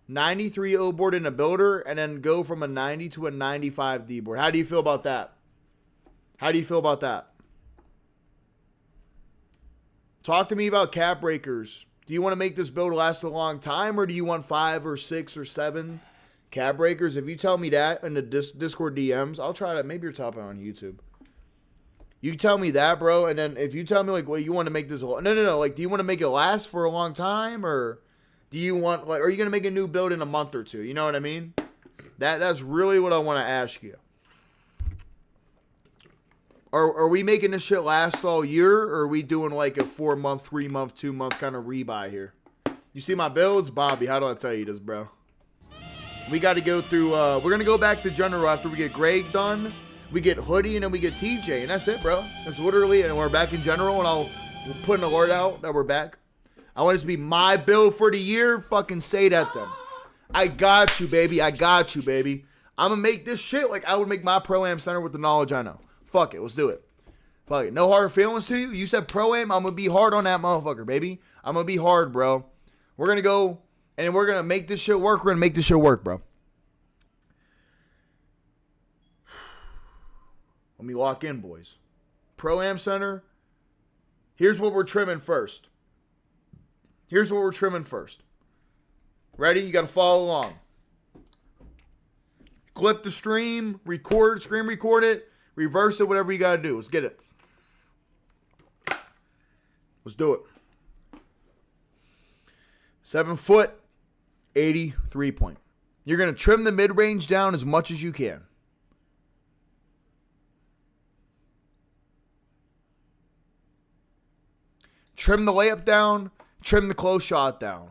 93 O-board in a builder and then go from a 90 to a 95 D-board. How do you feel about that? How do you feel about that? Talk to me about cap breakers. Do you want to make this build last a long time, or do you want 5 or 6 or 7 cap breakers? If you tell me that in the Discord DMs, I'll try to. Maybe you're topping on YouTube. You tell me that, bro, and then if you tell me, like, well, you want to make this... No. Like, do you want to make it last for a long time, or do you want... Like, are you going to make a new build in a month or two? You know what I mean? That's really what I want to ask you. Are we making this shit last all year, or are we doing like a 4-month, 3-month, 2-month kind of rebuy here? You see my builds? Bobby, how do I tell you this, bro? We got to go through... we're going to go back to general after we get Greg done. We get Hoodie, and then we get TJ, and that's it, bro. That's literally... And we're back in general, and we'll put an alert out that we're back. I want it to be my build for the year. Fucking say that, then. I got you, baby. I got you, baby. I'm going to make this shit like I would make my Pro-Am Center with the knowledge I know. Fuck it. Let's do it. Fuck it. No hard feelings to you. You said Pro-Am. I'm going to be hard on that motherfucker, baby. I'm going to be hard, bro. We're going to go and we're going to make this shit work. We're going to make this shit work, bro. Let me lock in, boys. Pro-Am Center. Here's what we're trimming first. Ready? You got to follow along. Clip the stream. Screen record it. Reverse it, whatever you got to do. Let's get it. Let's do it. 7 foot, 83 point. You're going to trim the mid-range down as much as you can. Trim the layup down. Trim the close shot down.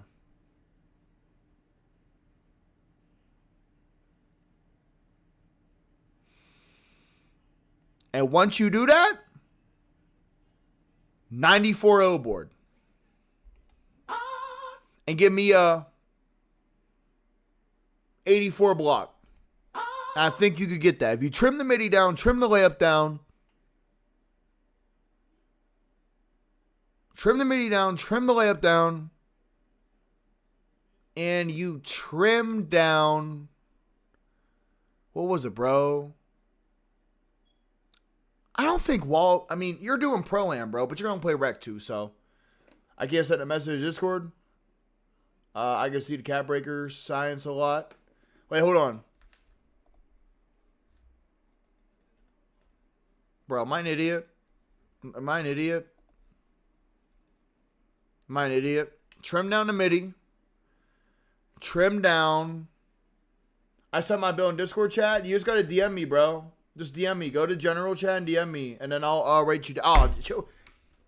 And once you do that, 94 O board. And give me a 84 block. And I think you could get that. If you trim the midi down, trim the layup down. Trim the midi down, trim the layup down. And you trim down. What was it, bro? I don't think I mean, you're doing Pro-Am, bro, but you're going to play Rec too, so. I can't send a message to Discord. I can see the cap breakers, science a lot. Wait, hold on. Bro, am I an idiot? Trim down the midi. Trim down. I sent my bill in Discord chat. You just got to DM me, bro. Just DM me. Go to general chat and DM me. And then I'll rate you down. Oh,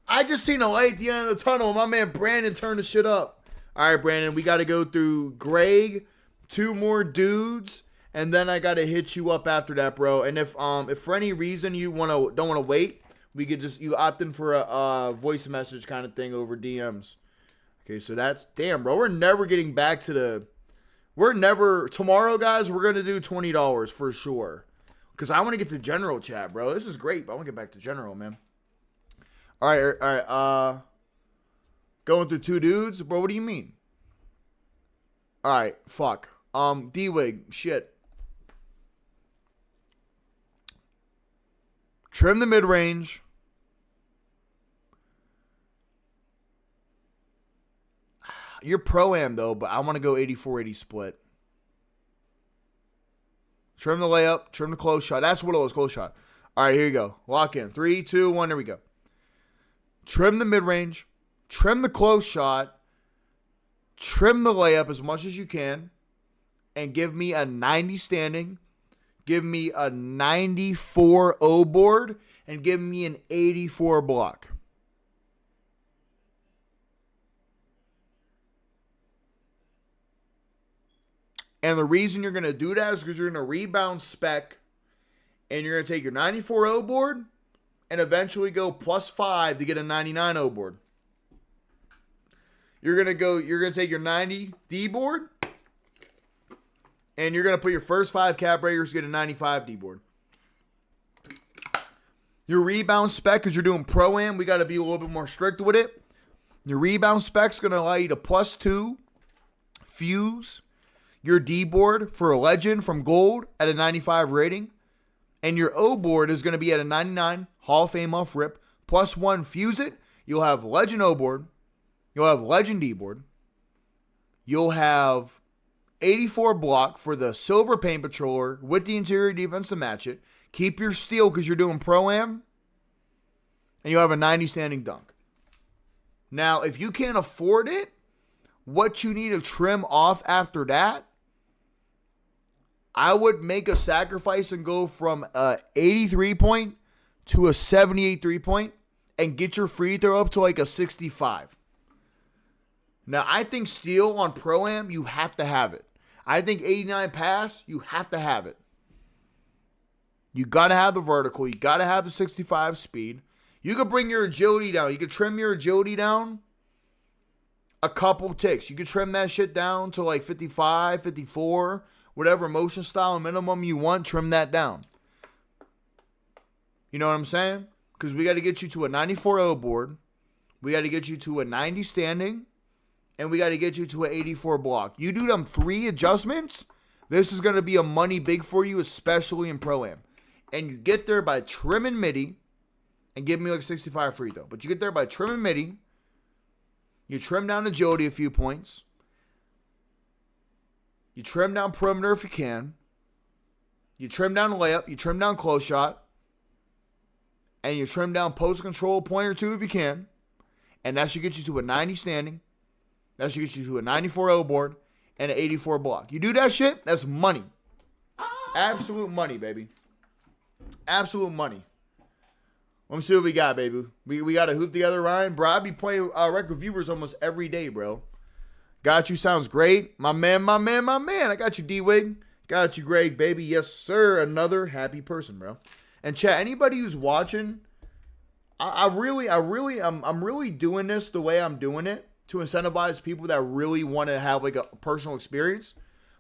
I just seen a light at the end of the tunnel. My man Brandon turned the shit up. All right, Brandon. We got to go through Greg, 2 more dudes, and then I got to hit you up after that, bro. And if for any reason you don't want to wait, we could you opt in for a voice message kind of thing over DMs. Okay, so that's... Damn, bro. We're never getting back to the... Tomorrow, guys, we're going to do $20 for sure. Because I want to get to general chat, bro. This is great, but I want to get back to general, man. All right. Going through 2 dudes? Bro, what do you mean? All right, fuck. D-Wig, shit. Trim the mid-range. You're Pro-Am, though, but I want to go 84-80 split. Trim the layup. Trim the close shot. That's what it was, close shot. All right, here you go. Lock in. 3, 2, 1. There we go. Trim the mid-range. Trim the close shot. Trim the layup as much as you can. And give me a 90 standing. Give me a 94 O board. And give me an 84 block. And the reason you're going to do that is because you're going to rebound spec. And you're going to take your 94 O board. And eventually go +5 to get a 99 O board. You're going to take your 90 D board. And you're going to put your first 5 cap breakers to get a 95 D board. Your rebound spec, because you're doing Pro-Am, we got to be a little bit more strict with it. Your rebound spec is going to allow you to +2 fuse your D board for a legend from gold at a 95 rating. And your O board is going to be at a 99 Hall of Fame off rip. +1 fuse it. You'll have legend O board. You'll have legend D board. You'll have 84 block for the silver paint patroller with the interior defense to match it. Keep your steel because you're doing Pro-Am. and you have a 90 standing dunk. Now, if you can't afford it, what you need to trim off after that, I would make a sacrifice and go from a 83 point to a 78 3-point and get your free throw up to like a 65. Now, I think steal on Pro-Am, you have to have it. I think 89 pass, you have to have it. You got to have the vertical. You got to have the 65 speed. You could bring your agility down. You could trim your agility down a couple ticks. You could trim that shit down to like 55, 54, whatever motion style minimum you want, trim that down. You know what I'm saying? Because we got to get you to a 94 board. We got to get you to a 90 standing. And we got to get you to an 84 block. You do them 3 adjustments, this is going to be a money big for you, especially in Pro-Am. And you get there by trimming midi and give me like 65 free throw. But you get there by trimming midi. You trim down agility a few points. You trim down perimeter if you can. You trim down layup. You trim down close shot. And you trim down post control a point or two if you can. And that should get you to a 90 standing. That should get you to a 94 board and an 84 block. You do that shit, that's money. Absolute money, baby. Absolute money. Let me see what we got, baby. We got to hoop together, Ryan. Bro, I be playing record viewers almost every day, bro. Got you, sounds great. My man. I got you, D-Wig. Got you, Greg, baby. Yes, sir. Another happy person, bro. And chat, anybody who's watching, I'm really doing this the way I'm doing it to incentivize people that really want to have like a personal experience.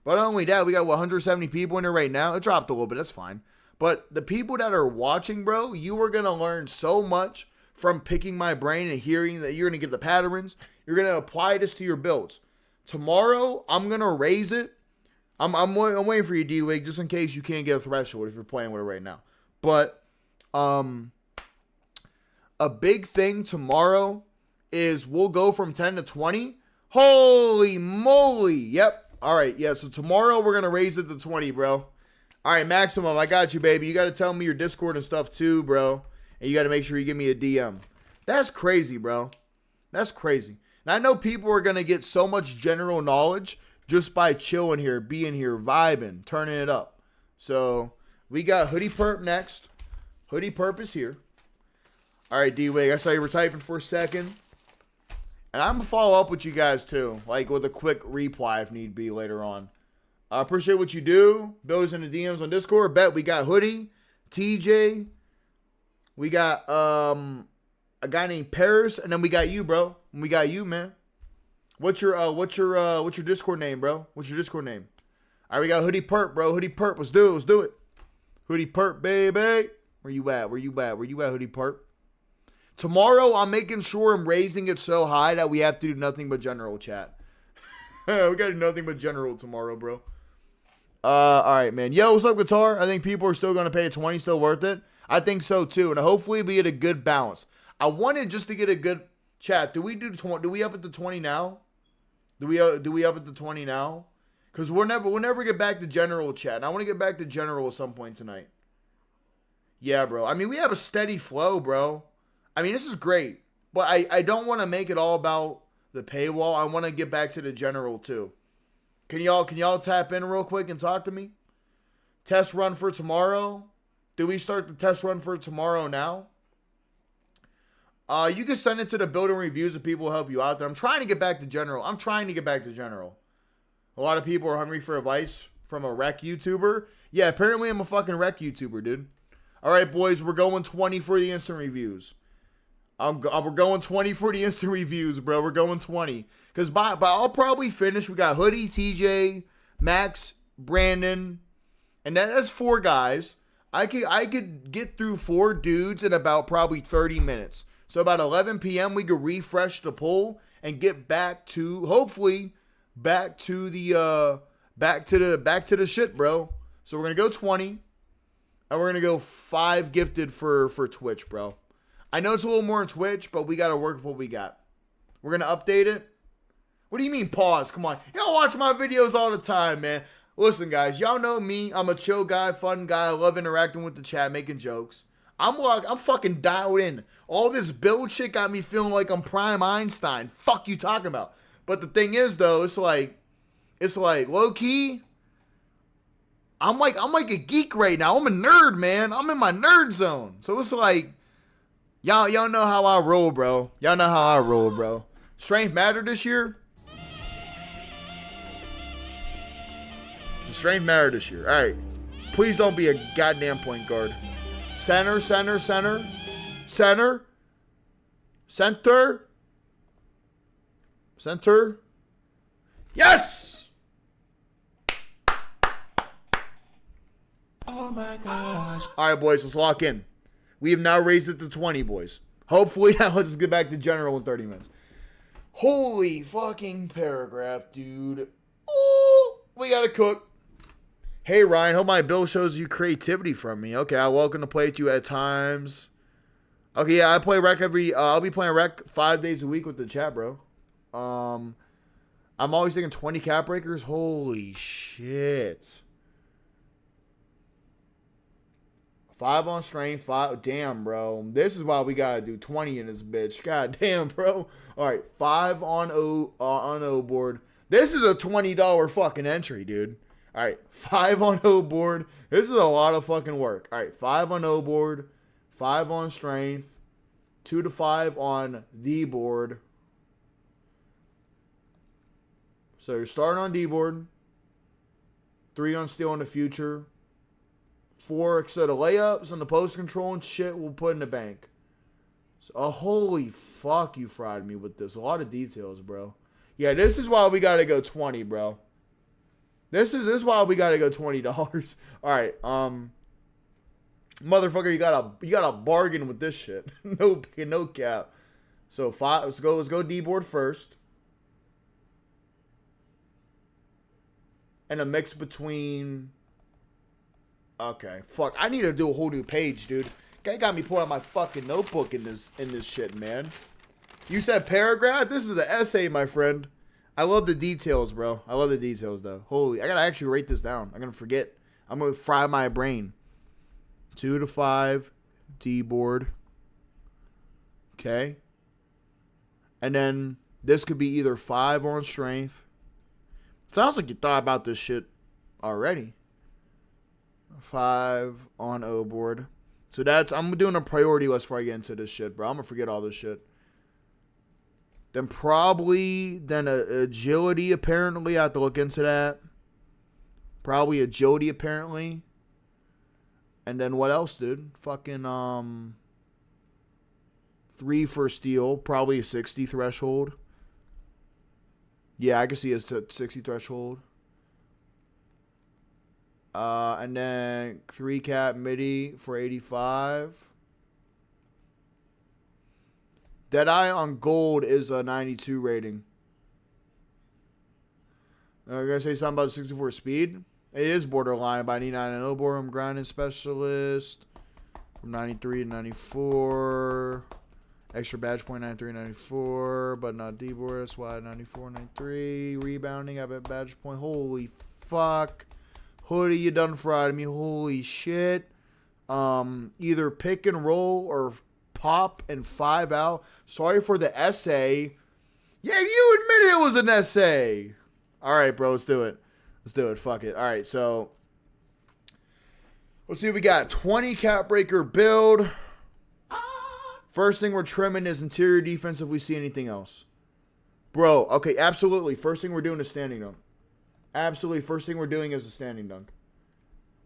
But not only that, we got 170 people in there right now. It dropped a little bit. That's fine. But the people that are watching, bro, you are going to learn so much from picking my brain and hearing that you're going to get the patterns. You're going to apply this to your builds. Tomorrow, I'm going to raise it. I'm waiting for you, D-Wig, just in case you can't get a threshold if you're playing with it right now. But a big thing tomorrow is we'll go from 10 to 20. Holy moly. Yep. All right. Yeah. So tomorrow we're going to raise it to 20, bro. All right, Maximum. I got you, baby. You got to tell me your Discord and stuff too, bro. And you got to make sure you give me a DM. That's crazy, bro. That's crazy. Now I know people are going to get so much general knowledge just by chilling here, being here, vibing, turning it up. So we got Hoodie Perp next. Hoodie Perp is here. All right, D-Wig. I saw you were typing for a second. And I'm going to follow up with you guys, too. Like, with a quick reply, if need be, later on. I appreciate what you do. Builders in the DMs on Discord. Bet we got Hoodie, TJ. We got a guy named Paris. And then we got you, bro. And we got you, man. What's your Discord name, bro? What's your Discord name? All right, we got Hoodie Perp, bro. Hoodie Perp. Let's do it. Let's do it. Hoodie Perp, baby. Where you at? Where you at? Where you at, Hoodie Perp? Tomorrow, I'm making sure I'm raising it so high that we have to do nothing but general chat. We got to do nothing but general tomorrow, bro. All right, man. Yo, what's up, Guitar? I think people are still going to pay a 20. Still worth it? I think so, too. And hopefully we get a good balance. I wanted just to get a good chat. Do we up at the 20 now? Do we up at the 20 now? Because we'll never get back to general chat. And I want to get back to general at some point tonight. Yeah, bro. I mean, we have a steady flow, bro. I mean, this is great, but I don't want to make it all about the paywall. I want to get back to the general too. Can y'all tap in real quick and talk to me? Test run for tomorrow. Do we start the test run for tomorrow now? You can send it to the building reviews if people will help you out there. I'm trying to get back to general. A lot of people are hungry for advice from a rec YouTuber. Yeah, apparently I'm a fucking rec YouTuber, dude. All right, boys, we're going 20 for the instant reviews. We're going 20 for the instant reviews, bro. We're going 20. Because by I'll probably finish. We got Hoodie, TJ, Max, Brandon. And that's 4 guys. I could get through 4 dudes in about probably 30 minutes. So about 11 p.m. we could refresh the poll and get back to, hopefully, back to the shit, bro. So we're gonna go 20. And we're gonna go 5 gifted for Twitch, bro. I know it's a little more in Twitch, but we got to work with what we got. We're going to update it. What do you mean pause? Come on. Y'all watch my videos all the time, man. Listen, guys, y'all know me. I'm a chill guy, fun guy. I love interacting with the chat, making jokes. I'm fucking dialed in. All this build shit got me feeling like I'm Prime Einstein. Fuck you talking about. But the thing is though, it's like low key. I'm like a geek right now. I'm a nerd, man. I'm in my nerd zone. So it's like, y'all know how I roll, bro. Y'all know how I roll, bro. Strength matter this year. Strength matter this year. All right. Please don't be a goddamn point guard. Center. Yes! Oh my gosh. All right, boys, let's lock in. We have now raised it to 20, boys. Hopefully, now let's just get back to general in 30 minutes. Holy fucking paragraph, dude. Oh, we gotta cook. Hey, Ryan, hope my build shows you creativity from me. Okay, I'm welcome to play with you at times. Okay, yeah, I play rec I'll be playing rec 5 days a week with the chat, bro. I'm always thinking 20 cap breakers. Holy shit. 5 on strength, 5. Damn, bro. This is why we gotta do 20 in this bitch. God damn, bro. All right, 5 on O board. This is a $20 fucking entry, dude. All right, 5 on O board. This is a lot of fucking work. All right, 5 on O board, 5 on strength, 2 to 5 on D board. So you're starting on D board, 3 on steal in the future, 4 set of layups on the post control and shit we'll put in the bank. So, holy fuck, you fried me with this. A lot of details, bro. Yeah, this is why we gotta go 20, bro. This is why we gotta go $20. All right, motherfucker, you got a bargain with this shit. no cap. So 5. Let's go D board first, and a mix between. Okay, fuck. I need to do a whole new page, dude. Guy got me pulling out my fucking notebook in this shit, man. You said paragraph? This is an essay, my friend. I love the details, bro. I love the details, though. Holy, I gotta actually write this down. I'm gonna forget. I'm gonna fry my brain. 2 to 5, D board. Okay. And then this could be either 5 on strength. Sounds like you thought about this shit already. 5 on O board. So I'm doing a priority list before I get into this shit, bro. I'm gonna forget all this shit. Then agility, apparently. I have to look into that. Probably agility, apparently. And then what else, dude? Fucking, 3 for steal. Probably a 60 threshold. Yeah, I can see a 60 threshold. And then 3 cap midi for 85. Deadeye on gold is a 92 rating. I'm going to say something about 64 speed. It is borderline, but I need 9 and O board. I'm grinding specialist. From 93 to 94. Extra badge point 93, 94. But not D board. That's why 94, 93. Rebounding. I bet badge point. Holy fuck. Hoodie, you done fried me. Holy shit. Either pick and roll or pop and 5 out. Sorry for the essay. Yeah, you admitted it was an essay. All right, bro, let's do it. Let's do it. Fuck it. All right, so let's see what we got. 20 cap breaker build. First thing we're trimming is interior defense if we see anything else. Bro, okay, absolutely. First thing we're doing is standing dunk. Absolutely. First thing we're doing is a standing dunk.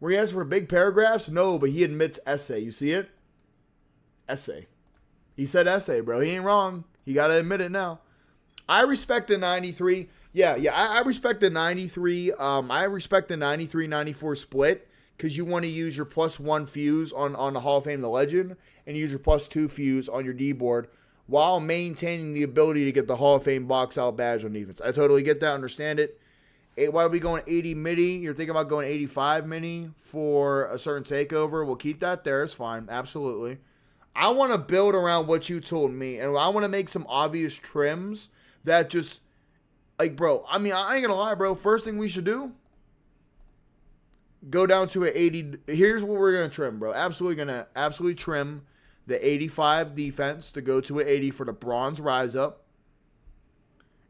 Were he asking for big paragraphs? No, but he admits essay. You see it? Essay. He said essay, bro. He ain't wrong. He got to admit it now. I respect the 93. Yeah, I respect the 93. I respect the 93-94 split because you want to use your +1 fuse on the Hall of Fame, the Legend, and use your +2 fuse on your D board while maintaining the ability to get the Hall of Fame box out badge on defense. I totally get that. Understand it. Why are we going 80 midi? You're thinking about going 85 mini for a certain takeover. We'll keep that there. It's fine. Absolutely. I want to build around what you told me, and I want to make some obvious trims that just, like, bro, I mean, I ain't going to lie, bro. First thing we should do, go down to an 80. Here's what we're going to trim, bro. Absolutely trim the 85 defense to go to an 80 for the bronze rise up.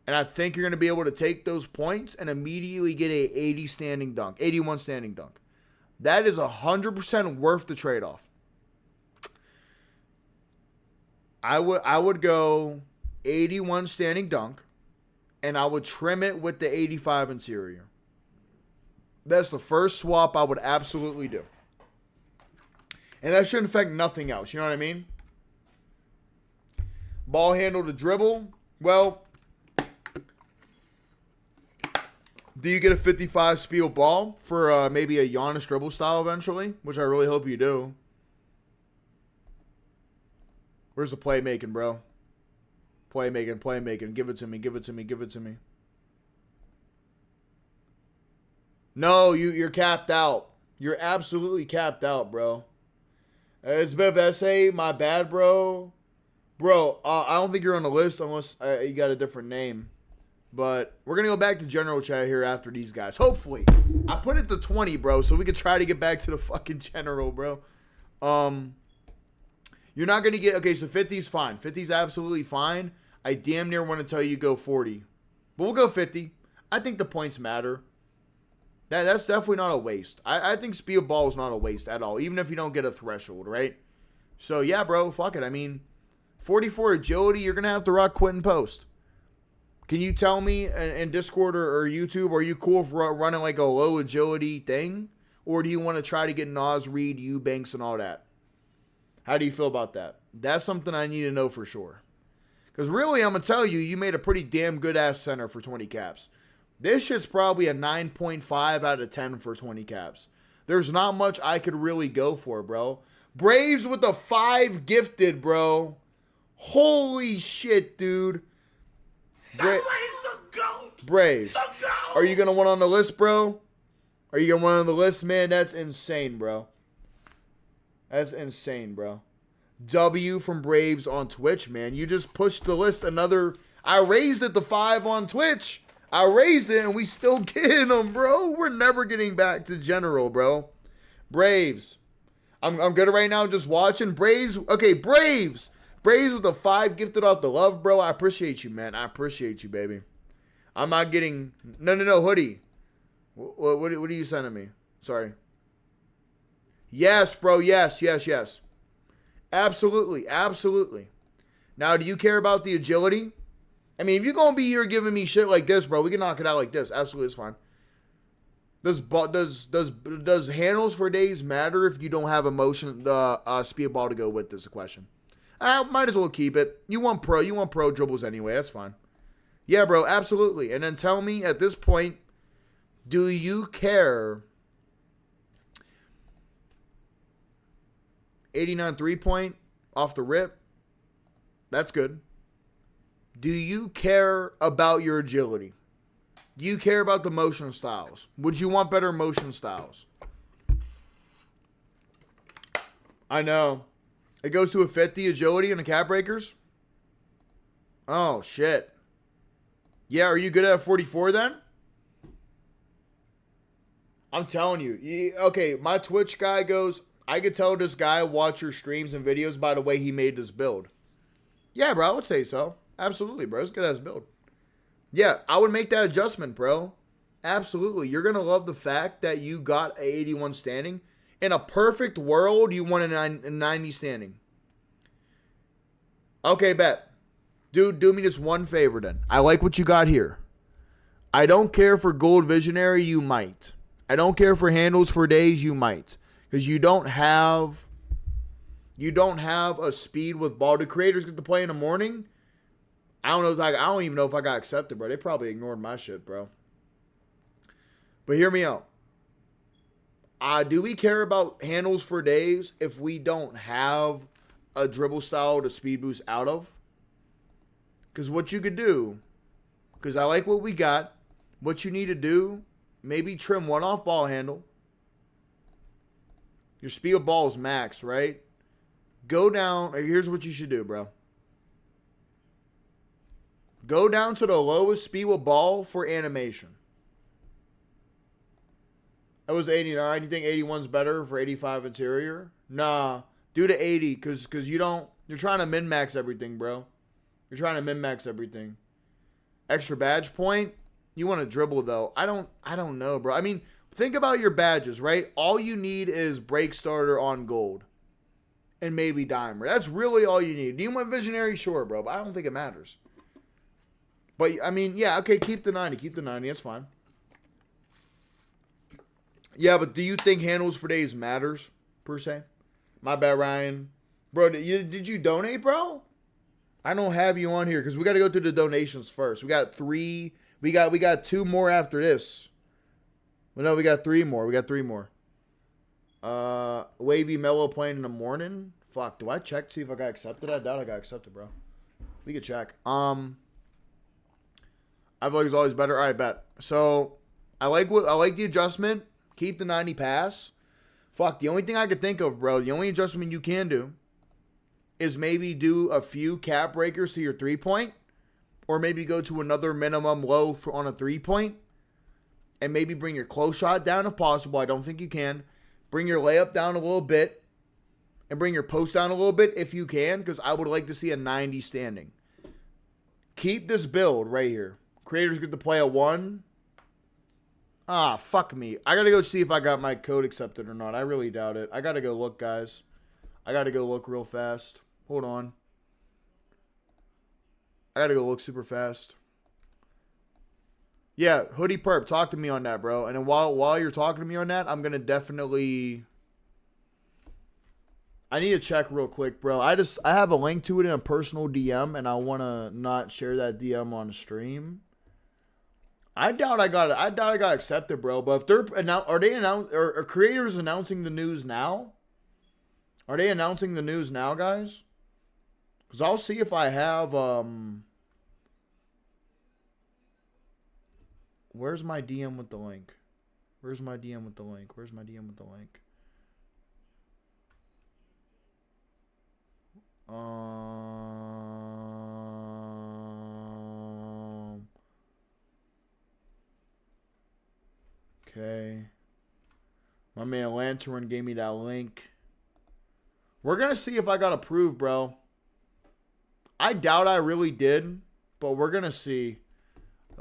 And I think you're going to be able to take those points and immediately get a 80 standing dunk, 81 standing dunk. That is 100% worth the trade-off. I would go 81 standing dunk, and I would trim it with the 85 interior. That's the first swap I would absolutely do. And that shouldn't affect nothing else. You know what I mean? Ball handle to dribble. Well, do you get a 55 speed ball for maybe a Giannis dribble style eventually? Which I really hope you do. Where's the playmaking, bro? Playmaking. Give it to me. No, you're capped out. You're absolutely capped out, bro. It's a bit of essay. My bad, bro. Bro, I don't think you're on the list unless you got a different name. But we're going to go back to general chat here after these guys. Hopefully. I put it to 20, bro, so we could try to get back to the fucking general, bro. You're not going to get... Okay, so 50's fine. 50's absolutely fine. I damn near want to tell you go 40. But we'll go 50. I think the points matter. That's definitely not a waste. I think speed of ball is not a waste at all, even if you don't get a threshold, right? So, yeah, bro, fuck it. I mean, 44 agility, you're going to have to rock Quentin Post. Can you tell me in Discord or YouTube, are you cool for running like a low agility thing? Or do you want to try to get Nas, Reed, Eubanks, and all that? How do you feel about that? That's something I need to know for sure. Because really, I'm going to tell you, you made a pretty damn good-ass center for 20 caps. This shit's probably a 9.5 out of 10 for 20 caps. There's not much I could really go for, bro. Braves with a 5 gifted, bro. Holy shit, dude. That's why he's the GOAT. Braves. The GOAT. Are you going to want on the list, bro? Are you going to want on the list, man? That's insane, bro. That's insane, bro. W from Braves on Twitch, man. You just pushed the list another... I raised it to 5 on Twitch. I raised it, and we still getting them, bro. We're never getting back to general, bro. Braves. I'm good right now just watching. Braves. Okay, Braves. Braves with a 5 gifted off the love, bro. I appreciate you, man. I appreciate you, baby. I'm not getting... No, hoodie. What are you sending me? Sorry. Yes, bro. Yes. Absolutely. Now, do you care about the agility? I mean, if you're going to be here giving me shit like this, bro, we can knock it out like this. Absolutely, it's fine. Does handles for days matter if you don't have the speed ball to go with this? A question. I might as well keep it. You want pro dribbles anyway. That's fine. Yeah, bro, absolutely. And then tell me at this point, do you care? 89 3-point off the rip. That's good. Do you care about your agility? Do you care about the motion styles? Would you want better motion styles? I know. It goes to a 50 agility in the cap breakers? Oh, shit. Yeah, are you good at 44 then? I'm telling you. Okay, my Twitch guy goes, I could tell this guy watch your streams and videos by the way he made this build. Yeah, bro, I would say so. Absolutely, bro. It's good as build. Yeah, I would make that adjustment, bro. Absolutely. You're going to love the fact that you got a 81 standing. In a perfect world, you want a 90 standing. Okay, bet. Dude, do me this one favor then. I like what you got here. I don't care for gold visionary, you might. I don't care for handles for days, you might. Because you don't have a speed with ball. Do creators get to play in the morning? I don't even know if I got accepted, bro. They probably ignored my shit, bro. But hear me out. Do we care about handles for days if we don't have a dribble style to speed boost out of? Because what you could do, because I like what we got, what you need to do, maybe trim one off ball handle. Your speed of ball is maxed, right? Go down. Here's what you should do, bro. Go down to the lowest speed with ball for animation. That was 89. You think 81's better for 85 interior? Nah. Do to 80 because you're trying to min-max everything, bro. You're trying to min-max everything. Extra badge point? You want to dribble, though. I don't know, bro. I mean, think about your badges, right? All you need is break starter on gold. And maybe dimer. That's really all you need. Do you want visionary? Sure, bro. But I don't think it matters. But, I mean, yeah, okay, keep the 90. Keep the 90. That's fine. Yeah, but do you think handles for days matters, per se? My bad, Ryan. Bro, did you donate, bro? I don't have you on here because we got to go through the donations first. We got 3. We got 2 more after this. Well, no, we got 3 more. We got 3 more. Wavy Mellow playing in the morning. Fuck, do I check to see if I got accepted? I doubt I got accepted, bro. We could check. I feel like it's always better. All right, bet. So I like the adjustment. Keep the 90 pass. Fuck, the only thing I could think of, bro, the only adjustment you can do is maybe do a few cap breakers to your 3-point, or maybe go to another minimum low on a 3-point, and maybe bring your close shot down if possible. I don't think you can. Bring your layup down a little bit, and bring your post down a little bit if you can, because I would like to see a 90 standing. Keep this build right here. Creators get to play a 1. Ah, fuck me. I gotta go see if I got my code accepted or not. I really doubt it. I gotta go look, guys. I gotta go look real fast. Hold on. I gotta go look super fast. Yeah, Hoodie Perp, talk to me on that, bro. And then while you're talking to me on that, I'm gonna definitely... I need to check real quick, bro. I have a link to it in a personal DM, and I wanna not share that DM on stream. I doubt I got accepted, bro. But if are creators announcing the news now? Are they announcing the news now, guys? Because I'll see if I have where's my DM with the link? Where's my DM with the link? Where's my DM with the link? Okay. My man Lantern gave me that link. We're going to see if I got approved, bro. I doubt I really did, but we're going to see.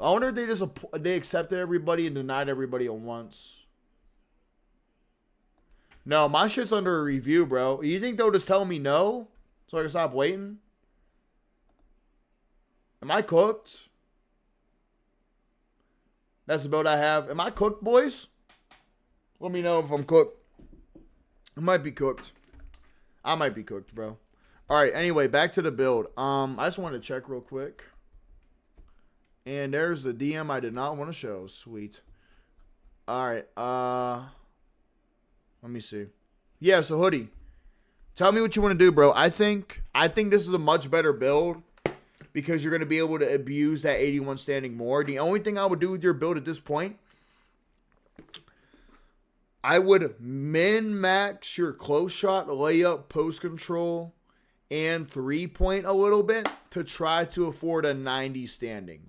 I wonder if they accepted everybody and denied everybody at once. No, my shit's under a review, bro. You think they'll just tell me no so I can stop waiting? Am I cooked? That's the build I have. Am I cooked, boys? Let me know if I'm cooked. I might be cooked. I might be cooked, bro. All right, anyway, back to the build. I just wanted to check real quick. And there's the DM I did not want to show. Sweet. All right. Let me see. Yeah, so Hoodie. Tell me what you want to do, bro. I think this is a much better build because you're going to be able to abuse that 81 standing more. The only thing I would do with your build at this point, I would min-max your close shot, layup, post control, and 3-point a little bit to try to afford a 90 standing.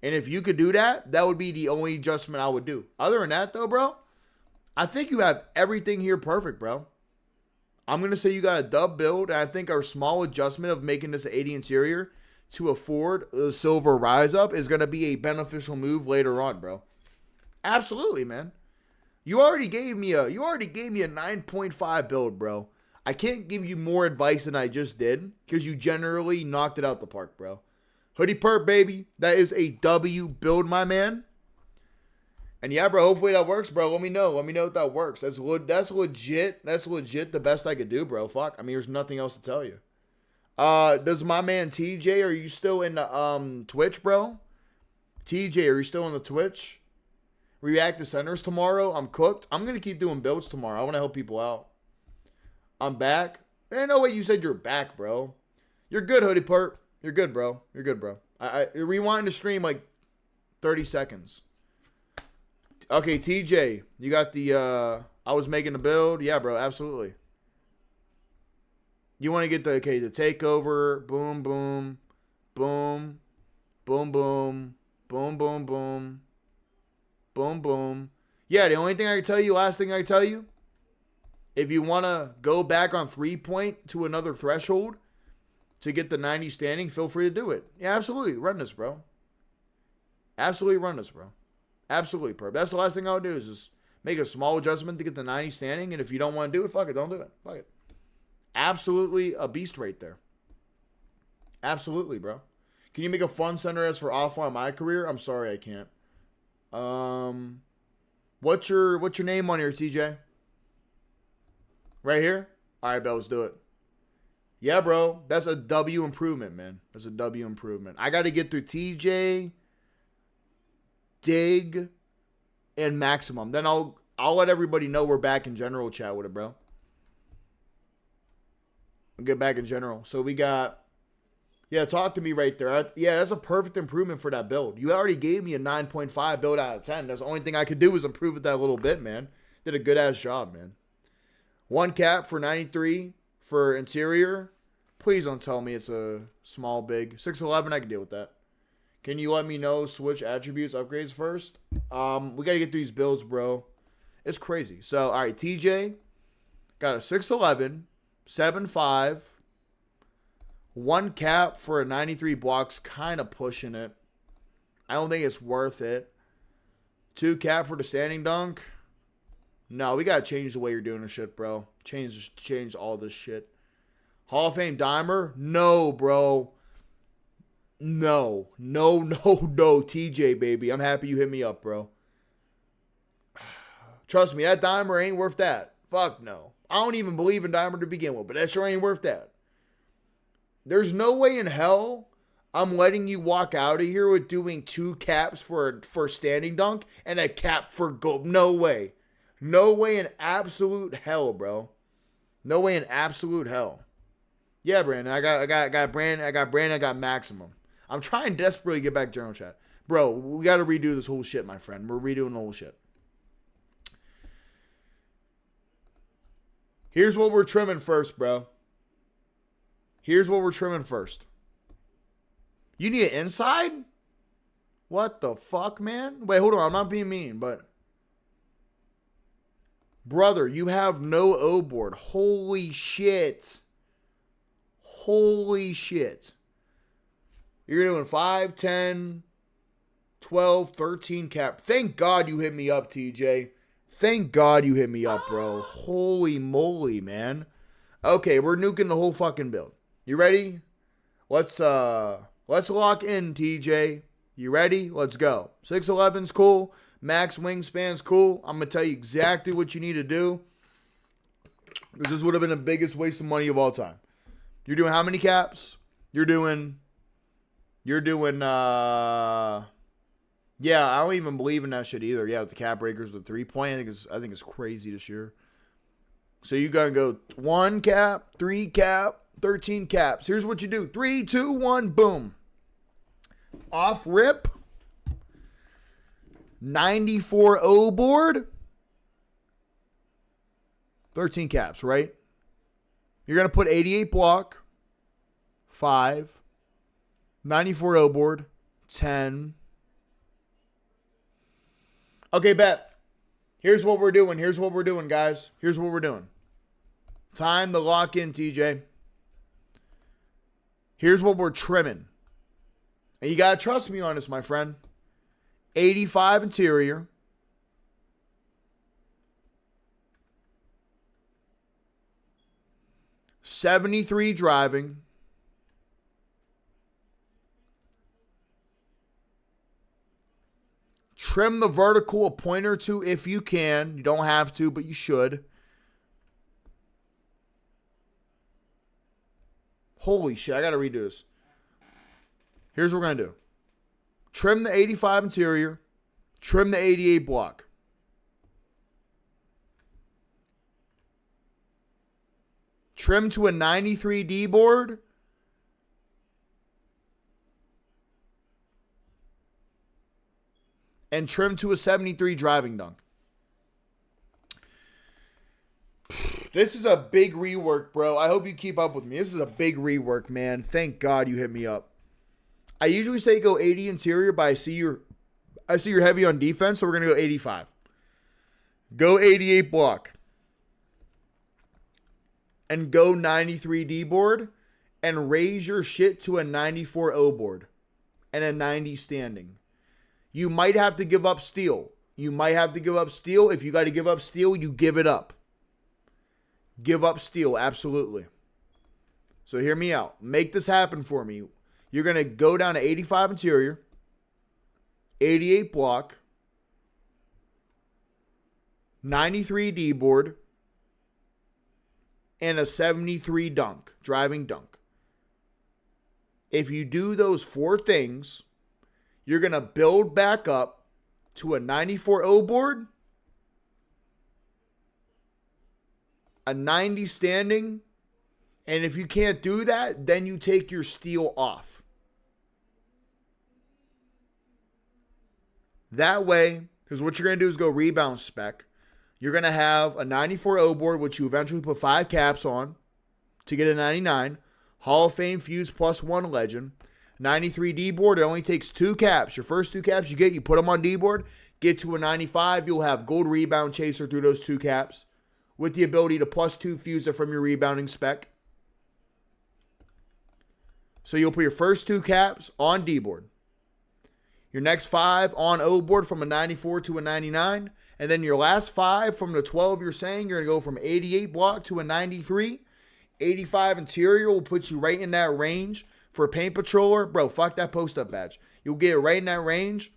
And if you could do that, that would be the only adjustment I would do. Other than that, though, bro, I think you have everything here perfect, bro. I'm going to say you got a dub build, and I think our small adjustment of making this an 80 interior to afford the silver rise up is going to be a beneficial move later on, bro. Absolutely, man. You already gave me a 9.5 build, bro. I can't give you more advice than I just did because you generally knocked it out the park, bro. Hoodie Perp, baby. That is a W build, my man. And yeah, bro, hopefully that works, bro. Let me know. Let me know if that works. That's legit. That's legit the best I could do, bro. Fuck. I mean, there's nothing else to tell you. Does my man TJ, are you still in the Twitch, bro? TJ, are you still in the Twitch? React to centers tomorrow. I'm cooked. I'm going to keep doing builds tomorrow. I want to help people out. I'm back. Ain't no way you said you're back, bro. You're good, Hoodie Perp. You're good, bro. You're good, bro. I rewind the stream like 30 seconds. Okay, TJ, you got the, I was making the build. Yeah, bro, absolutely. You want to get the takeover. Boom, boom, boom, boom, boom, boom, boom, boom, boom, boom. Yeah, the only thing I can tell you, last thing I can tell you, if you want to go back on 3-point to another threshold to get the 90 standing, feel free to do it. Yeah, absolutely. Run this, bro. Absolutely run this, bro. Absolutely, perp. That's the last thing I would do is just make a small adjustment to get the 90 standing. And if you don't want to do it, fuck it. Don't do it. Fuck it. Absolutely a beast right there. Absolutely, bro. Can you make a fun center as for offline my career? I'm sorry, I can't. What's your name on here, TJ? Right here? All right, Bell, let's do it. Yeah, bro. That's a W improvement, man. That's a W improvement. I got to get through TJ, Dig, and Maximum. Then I'll let everybody know we're back in general chat with it, bro. I'll get back in general. So we got... Yeah, talk to me right there. Yeah, that's a perfect improvement for that build. You already gave me a 9.5 build out of 10. That's the only thing I could do was improve it that little bit, man. Did a good-ass job, man. 1 cap for 93 for interior. Please don't tell me it's a small, big. 6'11", I can deal with that. Can you let me know switch attributes, upgrades first? We got to get through these builds, bro. It's crazy. So, all right, TJ got a 6'11", 7'5", 1 cap for a 93 blocks, kind of pushing it. I don't think it's worth it. 2 cap for the standing dunk. No, we got to change the way you're doing this shit, bro. Change all this shit. Hall of Fame dimer? No, bro. No, TJ, baby. I'm happy you hit me up, bro. Trust me, that dimer ain't worth that. Fuck no. I don't even believe in dimer to begin with, but that sure ain't worth that. There's no way in hell I'm letting you walk out of here with doing 2 caps for standing dunk and a cap for gold. No way. No way in absolute hell, bro. No way in absolute hell. Yeah, Brandon. I got Brandon. I got Maximum. I'm trying desperately to get back general chat. Bro, we got to redo this whole shit, my friend. We're redoing the whole shit. Here's what we're trimming first, bro. Here's what we're trimming first. You need an inside? What the fuck, man? Wait, hold on. I'm not being mean, but... Brother, you have no O board. Holy shit. Holy shit. You're doing 5, 10, 12, 13 cap. Thank God you hit me up, TJ. Thank God you hit me up, bro. Holy moly, man. Okay, we're nuking the whole fucking build. You ready? Let's lock in, TJ. You ready? Let's go. 6'11's cool. Max wingspan's cool. I'm going to tell you exactly what you need to do. This would have been the biggest waste of money of all time. You're doing how many caps? You're doing, yeah, I don't even believe in that shit either. Yeah, with the cap breakers, with the 3-point, I think it's crazy this year. So you got to go 1 cap, 3 cap, 13 caps. Here's what you do. 3, 2, 1, boom. Off rip. 94 O board. 13 caps, right? You're going to put 88 block. 5. 94 O board. 10. Okay, bet. Here's what we're doing. Here's what we're doing, guys. Here's what we're doing. Time to lock in, TJ. Here's what we're trimming. And you got to trust me on this, my friend. 85 interior. 73 driving. Trim the vertical a point or two if you can. You don't have to, but you should. Holy shit, I got to redo this. Here's what we're going to do. Trim the 85 interior. Trim the 88 block. Trim to a 93 D board. And trim to a 73 driving dunk. This is a big rework, bro. I hope you keep up with me. This is a big rework, man. Thank God you hit me up. I usually say go 80 interior, but I see you're heavy on defense, so we're going to go 85. Go 88 block. And go 93 D board. And raise your shit to a 94 O board. And a 90 standing. You might have to give up steel. You might have to give up steel. If you got to give up steel, you give it up. Give up steel, absolutely. So hear me out. Make this happen for me. You're going to go down to 85 interior, 88 block, 93 D board, and a 73 dunk, driving dunk. If you do those 4 things, you're going to build back up to a 94 O board, a 90 standing, and if you can't do that, then you take your steel off. That way, because what you're going to do is go rebound spec. You're going to have a 94 O board, which you eventually put 5 caps on to get a 99. Hall of Fame Fuse +1 legend. 93 D board, it only takes 2 caps. Your first 2 caps you get, you put them on D board, get to a 95, you'll have gold rebound chaser through those 2 caps with the ability to +2 fuse it from your rebounding spec. So you'll put your first 2 caps on D board. Your next 5 on O board from a 94 to a 99. And then your last 5 from the 12 you're saying, you're going to go from 88 block to a 93. 85 interior will put you right in that range. For a paint patroller, bro, fuck that post-up badge. You'll get it right in that range.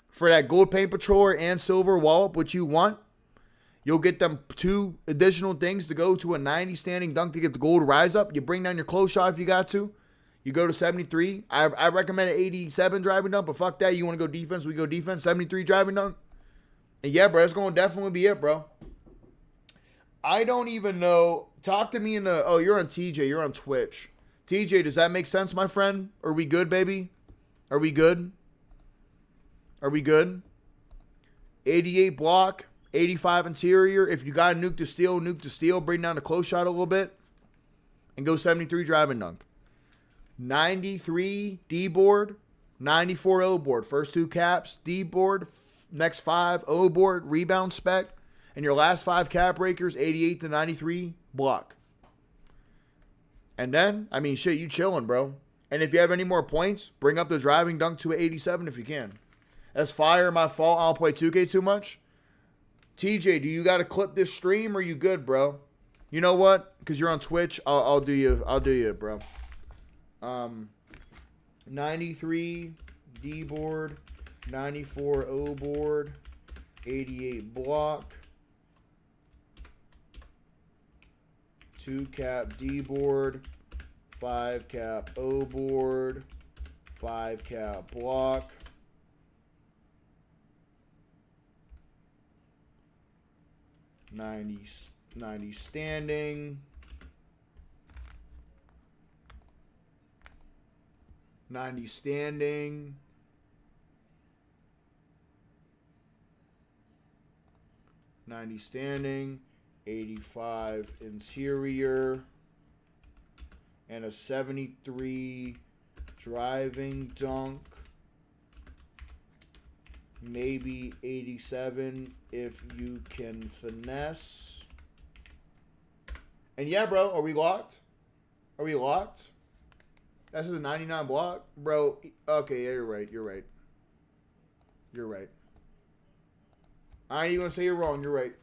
For that gold paint patroller and silver wallop, which you want, you'll get them 2 additional things to go to a 90 standing dunk to get the gold rise up. You bring down your close shot if you got to. You go to 73. I recommend an 87 driving dunk, but fuck that. You want to go defense, we go defense. 73 driving dunk. And yeah, bro, that's going to definitely be it, bro. I don't even know. Talk to me in the... Oh, you're on TJ. You're on Twitch. TJ, does that make sense, my friend? Are we good, baby? Are we good? Are we good? 88 block, 85 interior. If you got to nuke to steel, bring down the close shot a little bit. And go 73 driving dunk. 93 D board, 94 O board. First 2 caps, D board. Next 5 O board, rebound spec. And your last 5 cap breakers, 88 to 93 block. And then, I mean, shit, you chilling, bro. And if you have any more points, bring up the driving dunk to an 87 if you can. That's fire, my fault. I don't play 2K too much. TJ, do you got to clip this stream or you good, bro? You know what? Because you're on Twitch, I'll do you. I'll do you, bro. 93 D board, 94 O board, 88 block, 2 cap D board, 5 cap O board, 5 cap block, 90 standing, 90 standing, 90 standing, 85 interior, and a 73 driving dunk. Maybe 87 if you can finesse. And yeah, bro, are we locked? Are we locked? That's a 99 block? Bro, okay, yeah, you're right. You're right. You're right. I ain't even gonna say you're wrong. You're right.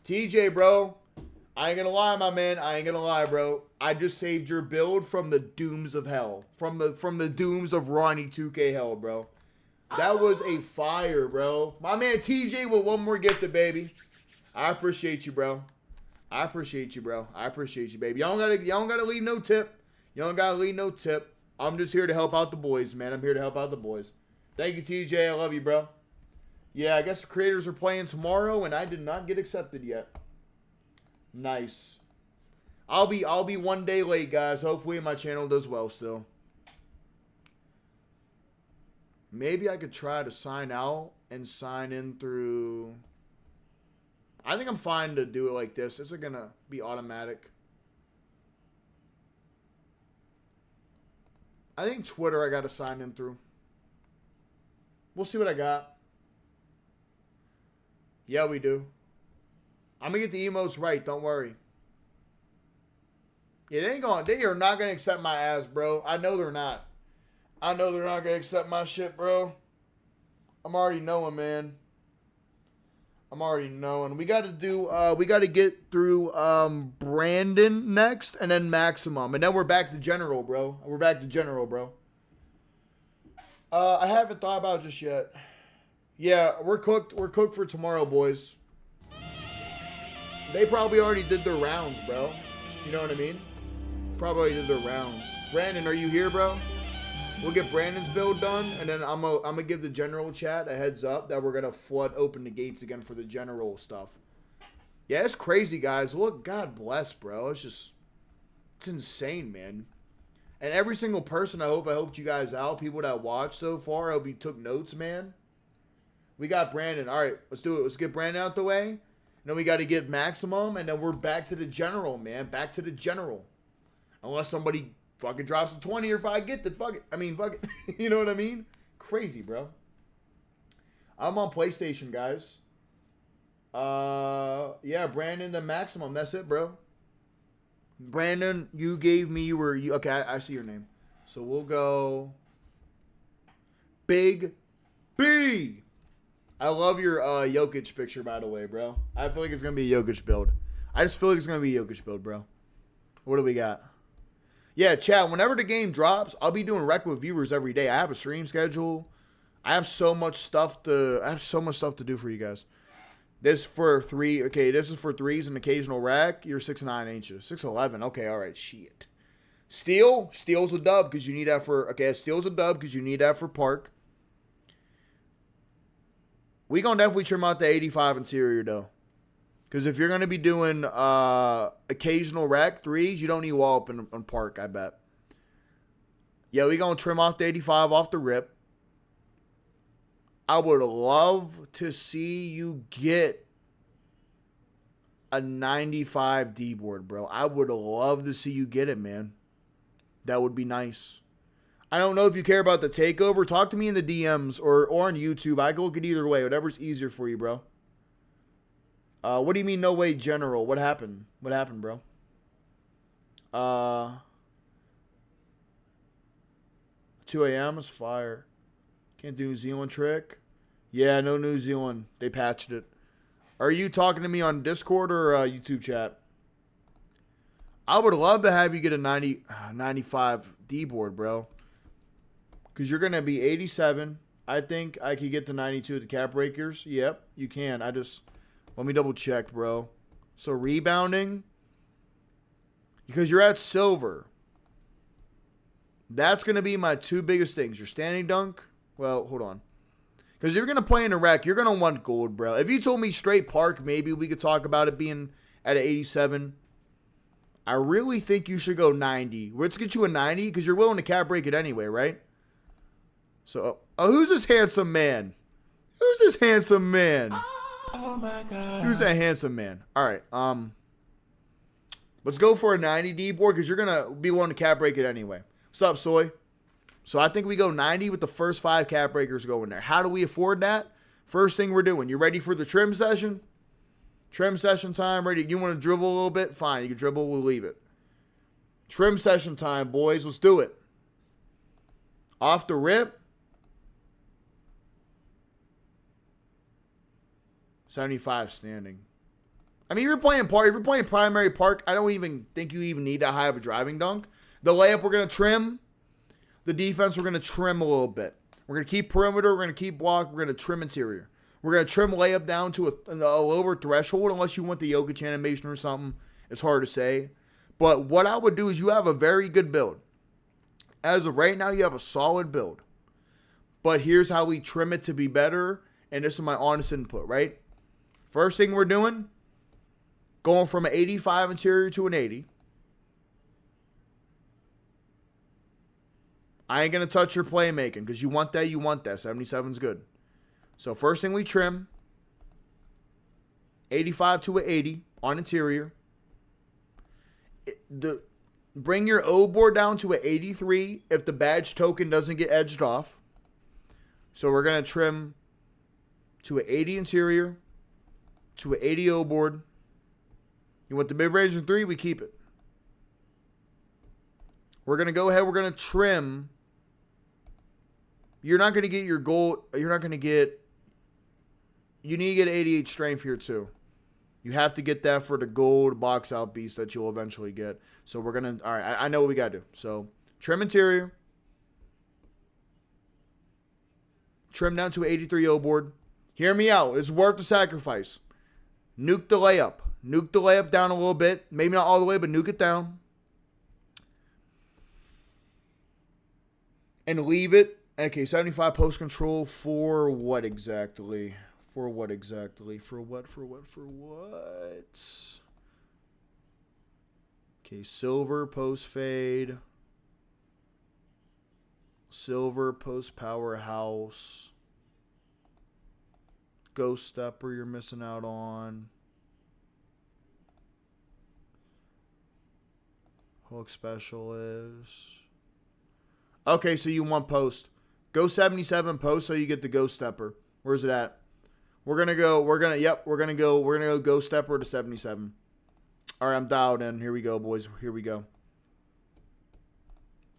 TJ, bro, I ain't gonna lie, my man. I ain't gonna lie, bro. I just saved your build from the dooms of hell. From the dooms of Ronnie 2K hell, bro. That was a fire, bro. My man TJ with one more gifted, baby. I appreciate you, bro. I appreciate you, bro. I appreciate you, baby. Y'all don't gotta leave no tip. You don't gotta leave no tip. I'm just here to help out the boys, man. I'm here to help out the boys. Thank you, TJ. I love you, bro. Yeah, I guess the creators are playing tomorrow, and I did not get accepted yet. Nice. I'll be 1 day late, guys. Hopefully my channel does well still. Maybe I could try to sign out and sign in through... I think I'm fine to do it like this. It's going to be automatic. I think Twitter I got to sign in through. We'll see what I got. Yeah, we do. I'm gonna get the emotes right. Don't worry. Yeah, they are not gonna accept my ass, bro. I know they're not. I know they're not gonna accept my shit, bro. I'm already knowing, man. I'm already knowing. We got to get through Brandon next, and then Maximum, and then we're back to General, bro. I haven't thought about it just yet. Yeah, we're cooked. We're cooked for tomorrow, boys. They probably already did their rounds, bro. You know what I mean? Probably did their rounds. Brandon, are you here, bro? We'll get Brandon's build done, and then I'm gonna give the general chat a heads up that we're gonna flood open the gates again for the general stuff. Yeah, it's crazy, guys. Look, God bless, bro. It's insane, man. And every single person, I helped you guys out. People that watched so far, I hope you took notes, man. We got Brandon. All right, let's do it. Let's get Brandon out the way. And then we got to get Maximum, and then we're back to the general, man. Back to the general. Unless somebody fucking drops a 20, or if I get the fuck it. I mean, fuck it. You know what I mean? Crazy, bro. I'm on PlayStation, guys. Yeah, Brandon, the Maximum. That's it, bro. Brandon, okay, I see your name. So we'll go Big B. I love your Jokic picture, by the way, bro. I feel like it's going to be a Jokic build. I just feel like it's going to be a Jokic build, bro. What do we got? Yeah, chat, whenever the game drops, I'll be doing rec with viewers every day. I have a stream schedule. I have so much stuff to do for you guys. This for three. Okay, this is for threes and occasional rack. You're 6'9", ain't you? 6'11". Okay, all right. Shit. Steal's a dub because you need that for. Okay, steal's a dub because you need that for park. We gonna definitely trim out the 85 interior though, because if you're gonna be doing occasional rack threes, you don't need wall up on park. I bet. Yeah, we gonna trim off the 85 off the rip. I would love to see you get a 95 D-board, bro. I would love to see you get it, man. That would be nice. I don't know if you care about the takeover. Talk to me in the DMs or on YouTube. I can look at either way. Whatever's easier for you, bro. What do you mean no way general? What happened? What happened, bro? 2 a.m. is fire. Can't do New Zealand trick. Yeah, no New Zealand. They patched it. Are you talking to me on Discord or YouTube chat? I would love to have you get a 95 D-board, bro. Because you're going to be 87. I think I could get the 92 at the cap breakers. Yep, you can. Let me double check, bro. So rebounding. Because you're at silver. That's going to be my two biggest things. Your standing dunk. Well, hold on. Because you're going to play in a rec, you're going to want gold, bro. If you told me straight park, maybe we could talk about it being at an 87. I really think you should go 90. Let's get you a 90 because you're willing to cap break it anyway, right? So, who's this handsome man? Who's this handsome man? Oh my god. Who's that handsome man? All right. Let's go for a 90 D board because you're going to be willing to cap break it anyway. What's up, Soy? So I think we go 90 with the first 5 cap breakers going there. How do we afford that? First thing we're doing. You ready for the trim session? Trim session time. Ready? You want to dribble a little bit? Fine. You can dribble. We'll leave it. Trim session time, boys. Let's do it. Off the rip. 75 standing. I mean, if you're playing park, if you're playing primary park, I don't even think you even need that high of a driving dunk. The layup we're going to trim. The defense we're going to trim a little bit. We're going to keep perimeter. We're going to keep block. We're going to trim interior. We're going to trim layup down to a lower threshold unless you want the Jokic animation or something. It's hard to say. But what I would do is you have a very good build. As of right now, you have a solid build. But here's how we trim it to be better. And this is my honest input, right? First thing we're doing, going from an 85 interior to an 80. I ain't going to touch your playmaking because you want that, you want that. 77's good. So first thing we trim, 85 to an 80 on interior. Bring your O board down to an 83 if the badge token doesn't get edged off. So we're going to trim to an 80 interior. to an 80 board. You want the mid-range in 3, we keep it. We're going to go ahead, we're going to trim. You're not going to get your gold, you're not going to get, you need to get 88 strength here too. You have to get that for the gold box out beast that you'll eventually get. So we're going to, all right, I know what we got to do. So trim interior. Trim down to an 83 board. Hear me out. It's worth the sacrifice. Nuke the layup. Nuke the layup down a little bit. Maybe not all the way, but nuke it down. And leave it. Okay, 75 post control for what exactly? For what exactly? For what? Okay, silver post fade. Silver post powerhouse. Ghost stepper you're missing out on. Hook specialist. Okay, so you want post. Go 77 post so you get the ghost stepper. Where's it at? We're gonna go ghost stepper to 77. Alright, I'm dialed in. Here we go, boys. Here we go.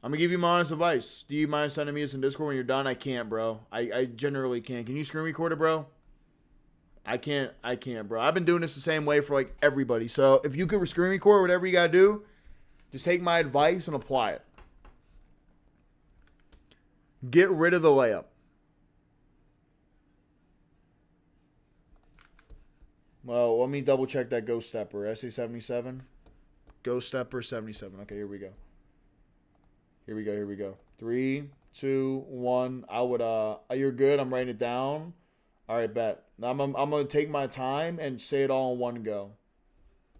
I'm gonna give you my honest advice. Do you mind sending me this in Discord when you're done? I can't, bro. I generally can't. Can you screen record it, bro? I can't, bro. I've been doing this the same way for like everybody. So if you could screen record whatever you gotta do, just take my advice and apply it. Get rid of the layup. Well, let me double check that ghost stepper. I say 77. Ghost stepper 77. Okay, here we go. Here we go. 3, 2, 1. I would you're good. I'm writing it down. All right, bet. Now I'm gonna take my time and say it all in one go.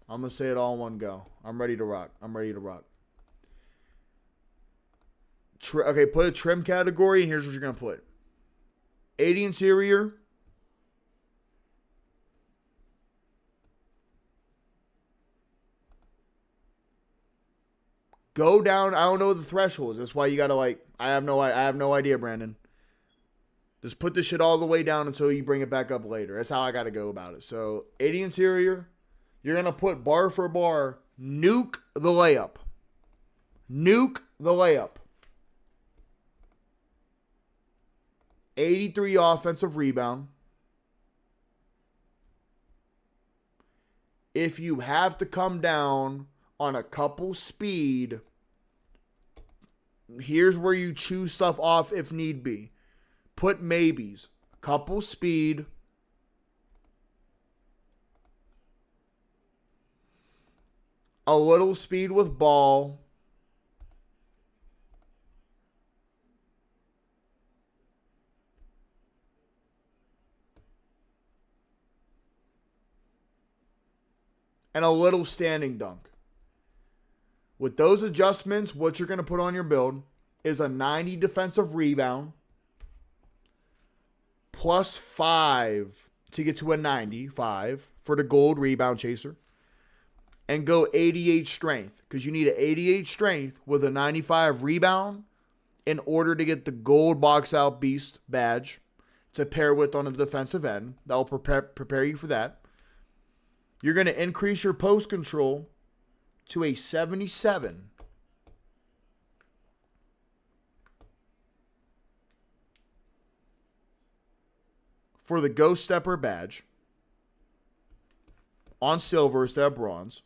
I'm gonna say it all in one go. I'm ready to rock. Okay, put a trim category, and here's what you're gonna put: 80 interior. Go down. I don't know what the threshold is. That's why you gotta like. I have no idea, Brandon. Just put this shit all the way down until you bring it back up later. That's how I gotta go about it. So 80 interior. You're gonna put bar for bar. Nuke the layup. Nuke the layup. 83 offensive rebound. If you have to come down on a couple speed, here's where you choose stuff off if need be. Put maybes. A couple speed. A little speed with ball. And a little standing dunk. With those adjustments, what you're going to put on your build is a 90 defensive rebound plus 5 to get to a 95 for the gold rebound chaser. And go 88 strength, because you need an 88 strength with a 95 rebound in order to get the gold box out beast badge to pair with on the defensive end. That will prepare you for that. You're going to increase your post control to a 77. For the Ghost Stepper badge on silver instead of bronze.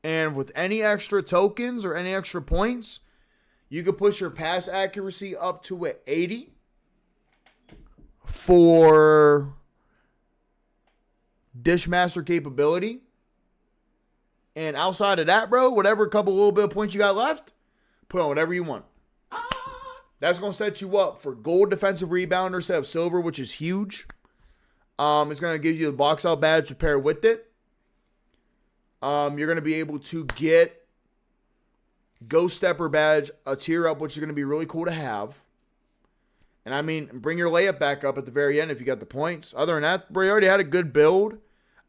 And with any extra tokens or any extra points, you can push your pass accuracy up to an 80 for Dishmaster capability. And outside of that, bro, whatever couple little bit of points you got left, put on whatever you want. That's going to set you up for gold defensive rebounder instead of silver, which is huge. It's going to give you the box out badge to pair with it. You're going to be able to get Ghost Stepper badge, a tier up, which is going to be really cool to have. And I mean, bring your layup back up at the very end if you got the points. Other than that, bro, you already had a good build.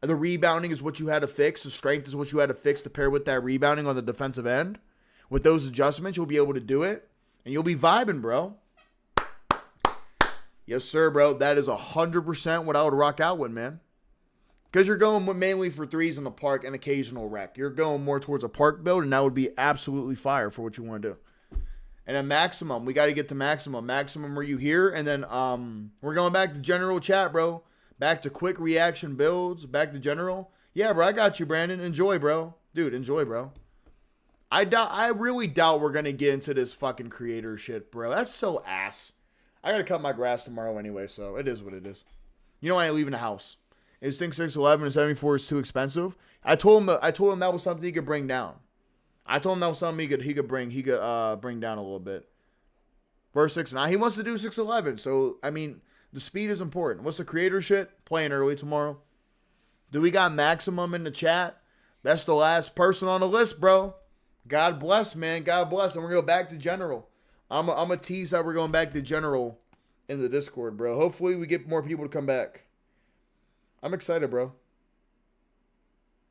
The rebounding is what you had to fix. The strength is what you had to fix to pair with that rebounding on the defensive end. with those adjustments, you'll be able to do it. And you'll be vibing, bro. Yes, sir, bro. That is 100% what I would rock out with, man. Because you're going mainly for threes in the park and occasional rec. You're going more towards a park build, and that would be absolutely fire for what you want to do. And then maximum. We got to get to maximum. Maximum, are you here? And then we're going back to general chat, bro. Back to quick reaction builds. Back to general. Yeah, bro. I got you, Brandon. Enjoy, bro. Dude, enjoy, bro. I really doubt we're going to get into this fucking creator shit, bro. That's so ass. I got to cut my grass tomorrow anyway, so it is what it is. You know I ain't leaving the house. His thing 6'11" and 74 is too expensive. I told him that was something he could bring down. I told him that was something he could bring down a little bit. Verse 6'9". He wants to do 6'11", so I mean the speed is important. What's the creator shit? Playing early tomorrow. Do we got maximum in the chat? That's the last person on the list, bro. God bless, man. God bless. And we're going to go back to general. I'm a tease that we're going back to general in the Discord, bro. Hopefully we get more people to come back. I'm excited, bro.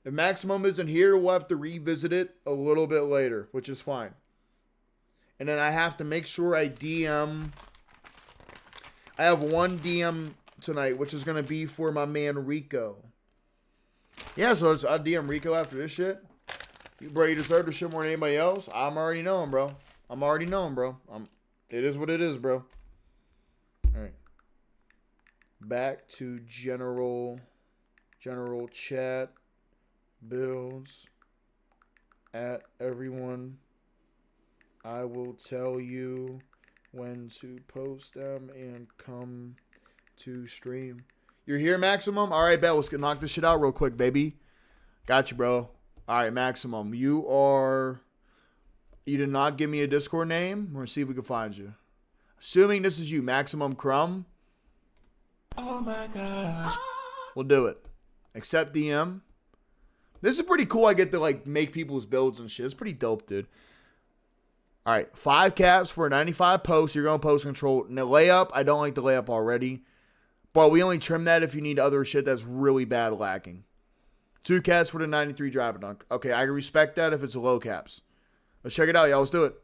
If maximum isn't here, we'll have to revisit it a little bit later, which is fine. And then I have to make sure I DM. I have one DM tonight, which is going to be for my man Rico. Yeah, so I'll DM Rico after this shit. Bro, you deserve this shit more than anybody else. I'm already knowing, bro. It is what it is, bro. All right. Back to general chat builds at everyone. I will tell you when to post them and come to stream. You're here, Maximum? All right, bet. Let's knock this shit out real quick, baby. Got you, bro. All right, Maximum. You did not give me a Discord name. We're going to see if we can find you. Assuming this is you, Maximum Crumb. Oh my gosh. We'll do it. Accept DM. This is pretty cool. I get to like make people's builds and shit. It's pretty dope, dude. All right. 5 caps for a 95 post. You're going to post control. Now, layup. I don't like the layup already. But we only trim that if you need other shit that's really bad lacking. 2 caps for the 93 drive and dunk. Okay, I can respect that if it's low caps. Let's check it out, y'all. Let's do it.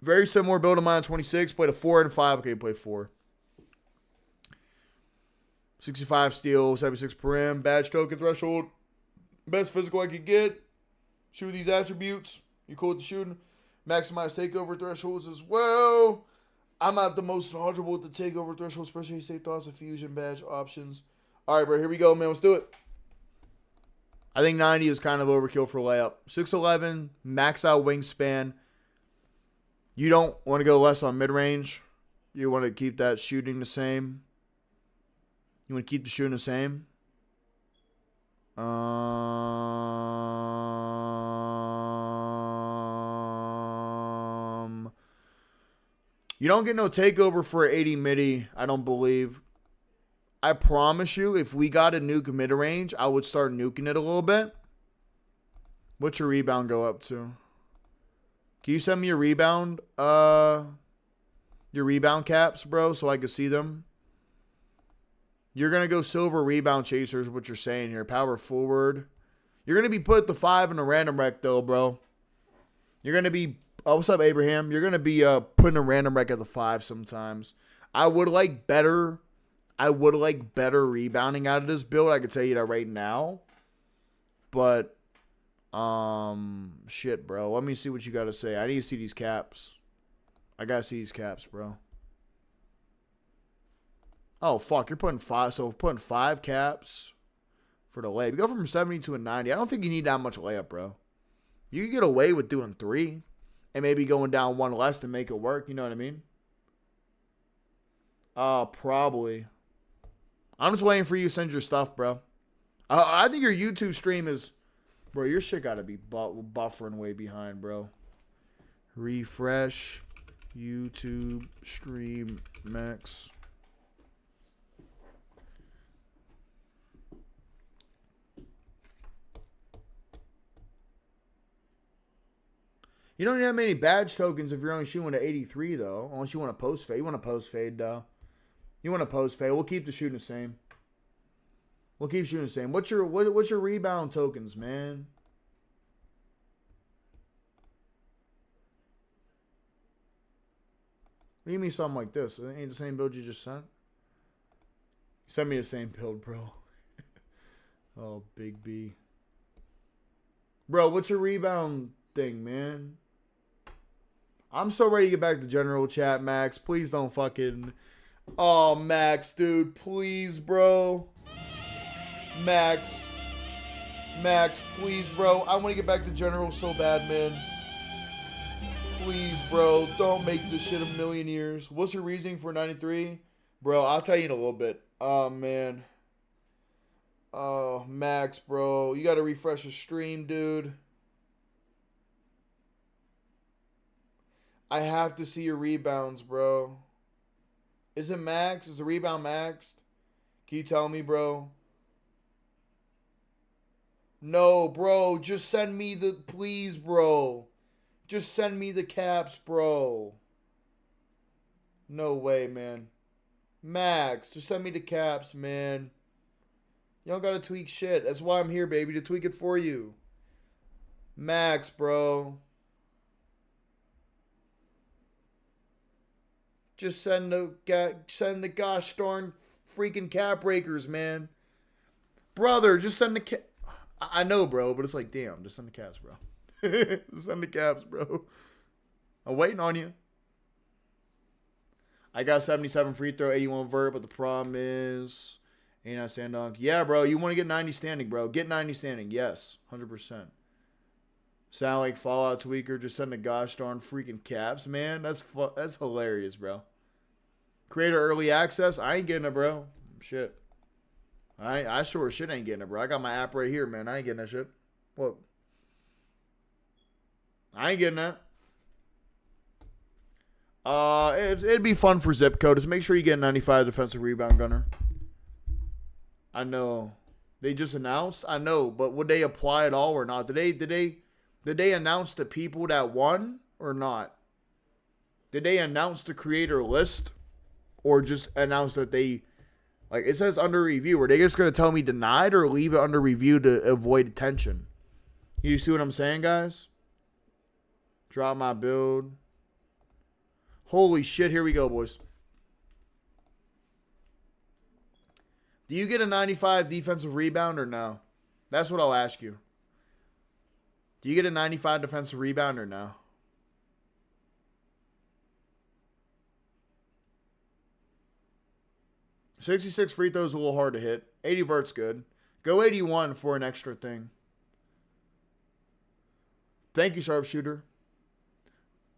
Very similar build to mine on 26. Played a 4 and a 5. Okay, play 4. 65 steal, 76 perim, badge token threshold. Best physical I could get. Shoot these attributes. You cool with the shooting? Maximize takeover thresholds as well. I'm not the most knowledgeable with the takeover thresholds, especially state thoughts of fusion badge options. All right, bro, here we go, man. Let's do it. I think 90 is kind of overkill for layup. 6'11", max out wingspan. You don't want to go less on mid-range. You want to keep that shooting the same. You want to keep the shooting the same. You don't get no takeover for 80 midi, I don't believe. I promise you, if we got a nuke mid-range, I would start nuking it a little bit. What's your rebound go up to? Can you send me your rebound caps, bro, so I can see them? You're going to go silver rebound chasers, what you're saying here. Power forward. You're going to be put the 5 in a random rec, though, bro. You're going to be... Oh, what's up, Abraham? You're going to be putting a random rec at the 5 sometimes. I would like better rebounding out of this build. I can tell you that right now. But, shit, bro. Let me see what you got to say. I need to see these caps. I got to see these caps, bro. Oh, fuck. You're putting 5. So we're putting 5 caps for the layup. You go from 70 to a 90. I don't think you need that much layup, bro. You can get away with doing 3 and maybe going down 1 less to make it work. You know what I mean? Probably. I'm just waiting for you to send your stuff, bro. I think your YouTube stream is... Bro, your shit got to be buffering way behind, bro. Refresh. YouTube stream max. You don't have many badge tokens if you're only shooting at 83, though. Unless you want to post fade. You want to post fade, though. You want to post fade. We'll keep the shooting the same. We'll keep shooting the same. What's your rebound tokens, man? do you mean something like this? It ain't the same build you just sent? Send me the same build, bro. Oh, Big B. Bro, what's your rebound thing, man? I'm so ready to get back to general chat, Max. Please don't fucking... Oh, Max, dude. Please, bro. Max. Max, please, bro. I want to get back to general so bad, man. Please, bro. Don't make this shit a million years. What's your reasoning for 93? Bro, I'll tell you in a little bit. Oh, man. Oh, Max, bro. You got to refresh the stream, dude. I have to see your rebounds, bro. Is it max? Is the rebound maxed? Can you tell me, bro? No, bro. Just send me the... Please, bro. Just send me the caps, bro. No way, man. Max, just send me the caps, man. You don't gotta tweak shit. That's why I'm here, baby, to tweak it for you. Max, bro. Just send the gosh darn freaking cap breakers, man. Brother, just send the cap. I know, bro, but it's like, damn, just send the caps, bro. Just send the caps, bro. I'm waiting on you. I got 77 free throw, 81 vert, but the problem is 89 stand dunk. Yeah, bro, you want to get 90 standing, bro. Get 90 standing. Yes, 100%. Sound like Fallout Tweaker. Just send the gosh darn freaking caps, man. That's hilarious, bro. Creator early access. I ain't getting it, bro. Shit. I sure as shit ain't getting it, bro. I got my app right here, man. I ain't getting that shit. What? I ain't getting that. It'd be fun for Zip Code. Just make sure you get a 95 defensive rebound gunner. I know. They just announced. I know, but would they apply at all or not? Did they announce the people that won or not? Did they announce the creator list or just announce that they, like, it says under review? Are they just going to tell me denied or leave it under review to avoid attention? You see what I'm saying, guys? Drop my build. Holy shit, here we go, boys. Do you get a 95 defensive rebound or no? That's what I'll ask you. Do you get a 95 defensive rebound or no? $66 free throws a little hard to hit. 80 vert's good. Go 81 for an extra thing. Thank you, sharpshooter.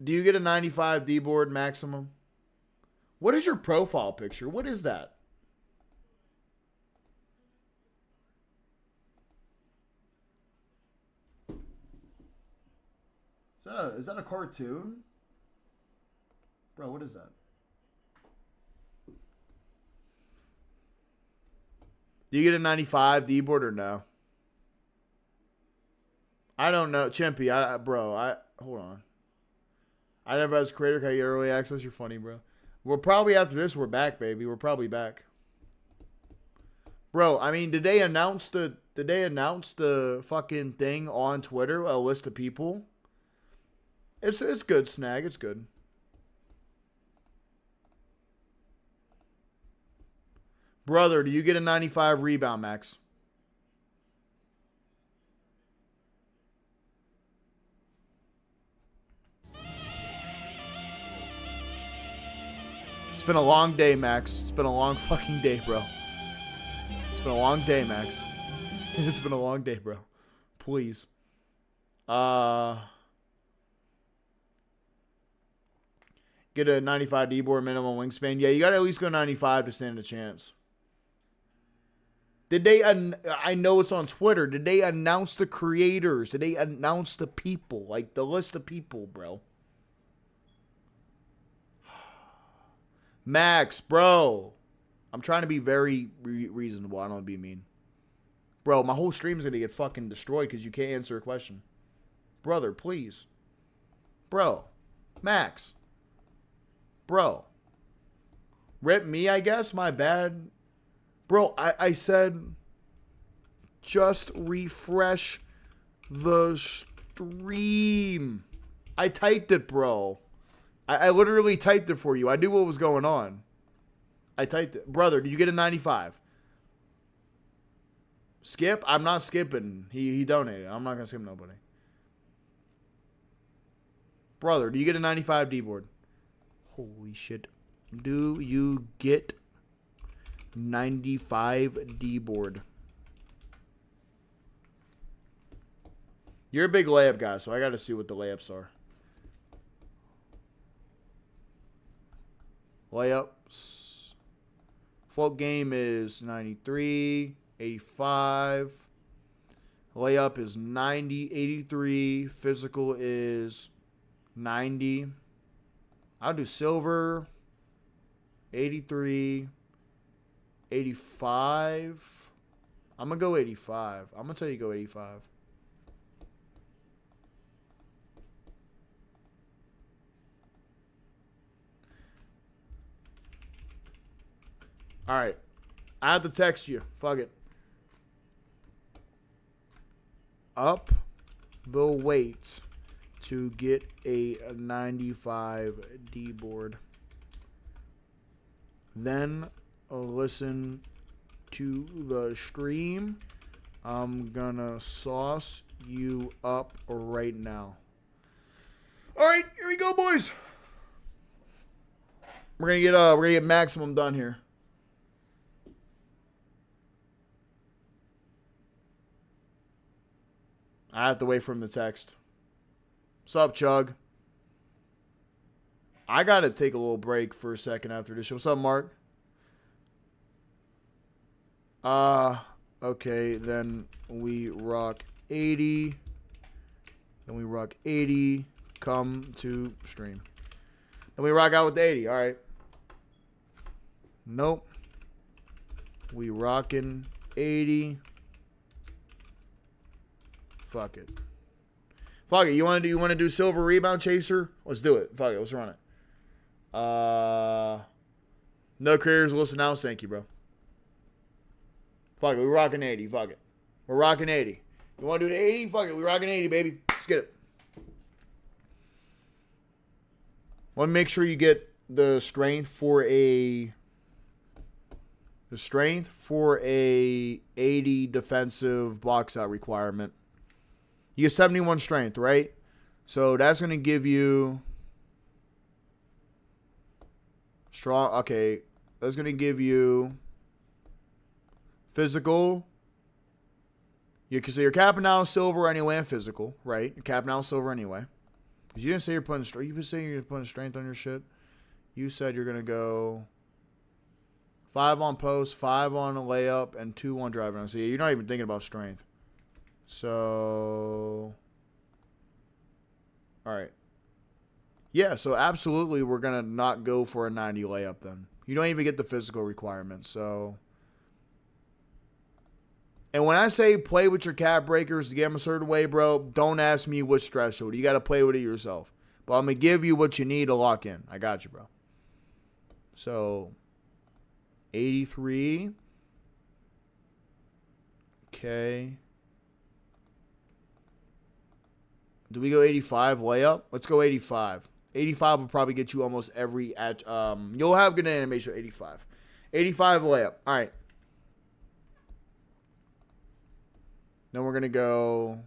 Do you get a 95 D-board maximum? What is your profile picture? What is that? Is that a cartoon? Bro, what is that? Do you get a 95 D-board or no? I don't know. Chimpy, hold on. I never as a creator, can I get early access? You're funny, bro. We're probably after this, we're back, baby. We're probably back. Bro, I mean, did they announce the fucking thing on Twitter? A list of people? It's good, Snag. It's good. Brother, do you get a 95 rebound, Max? It's been a long day, Max. It's been a long fucking day, bro. It's been a long day, Max. It's been a long day, bro. Please. Get a 95 D-board minimum wingspan. Yeah, you got to at least go 95 to stand a chance. Did they, I know it's on Twitter. Did they announce the creators? Did they announce the people? Like the list of people, bro. Max, bro. I'm trying to be very reasonable. I don't want to be mean. Bro, my whole stream is going to get fucking destroyed because you can't answer a question. Brother, please. Bro. Max. Bro. Rip me, I guess. My bad. Bro, I said just refresh the stream. I typed it, bro. I literally typed it for you. I knew what was going on. I typed it. Brother, did you get a 95? Skip? I'm not skipping. He donated. I'm not going to skip nobody. Brother, do you get a 95 D-board? Holy shit. Do you get 95 D-board? You're a big layup guy, so I got to see what the layups are. Layups. Float game is 93, 85. Layup is 90, 83. Physical is 90. I'll do silver. 83. 85. I'm going to go 85. I'm going to tell you go 85. All right. I have to text you. Fuck it. Up the weight to get a 95 D board. Then listen to the stream. I'm gonna sauce you up right now. All right, here we go, boys. We're gonna get maximum done here. I have to wait for him to text. What's up, Chug? I got to take a little break for a second after this show. What's up, Mark? Okay, then we rock 80. Then we rock 80. Come to stream. Then we rock out with the 80. All right. Nope. We rocking 80. Fuck it. Fuck it. You want to do silver rebound chaser? Let's do it. Fuck it. Let's run it. No creators will listen out. Thank you, bro. Fuck it. We're rocking 80. Fuck it. We're rocking 80. You want to do the 80? Fuck it. We're rocking 80, baby. Let's get it. Want to make sure you get the strength for a 80 defensive box out requirement. You get 71 strength, right? So that's going to give you strong. Okay. That's going to give you physical. So you're capping out silver anyway and physical, right? You're capping out silver anyway. Because you didn't say you're putting strength. You've been saying you're putting strength on your shit. You said you're going to go 5 on post, 5 on a layup, and 2 on driving. So you're not even thinking about strength. So, all right. Yeah, so absolutely we're going to not go for a 90 layup then. You don't even get the physical requirements, so. And when I say play with your cap breakers to get them a certain way, bro, don't ask me which threshold. You got to play with it yourself. But I'm going to give you what you need to lock in. I got you, bro. So, 83. Okay. Do we go 85 layup? Let's go 85. 85 will probably get you almost every you'll have good animation 85. 85 layup. All right. Then we're going to go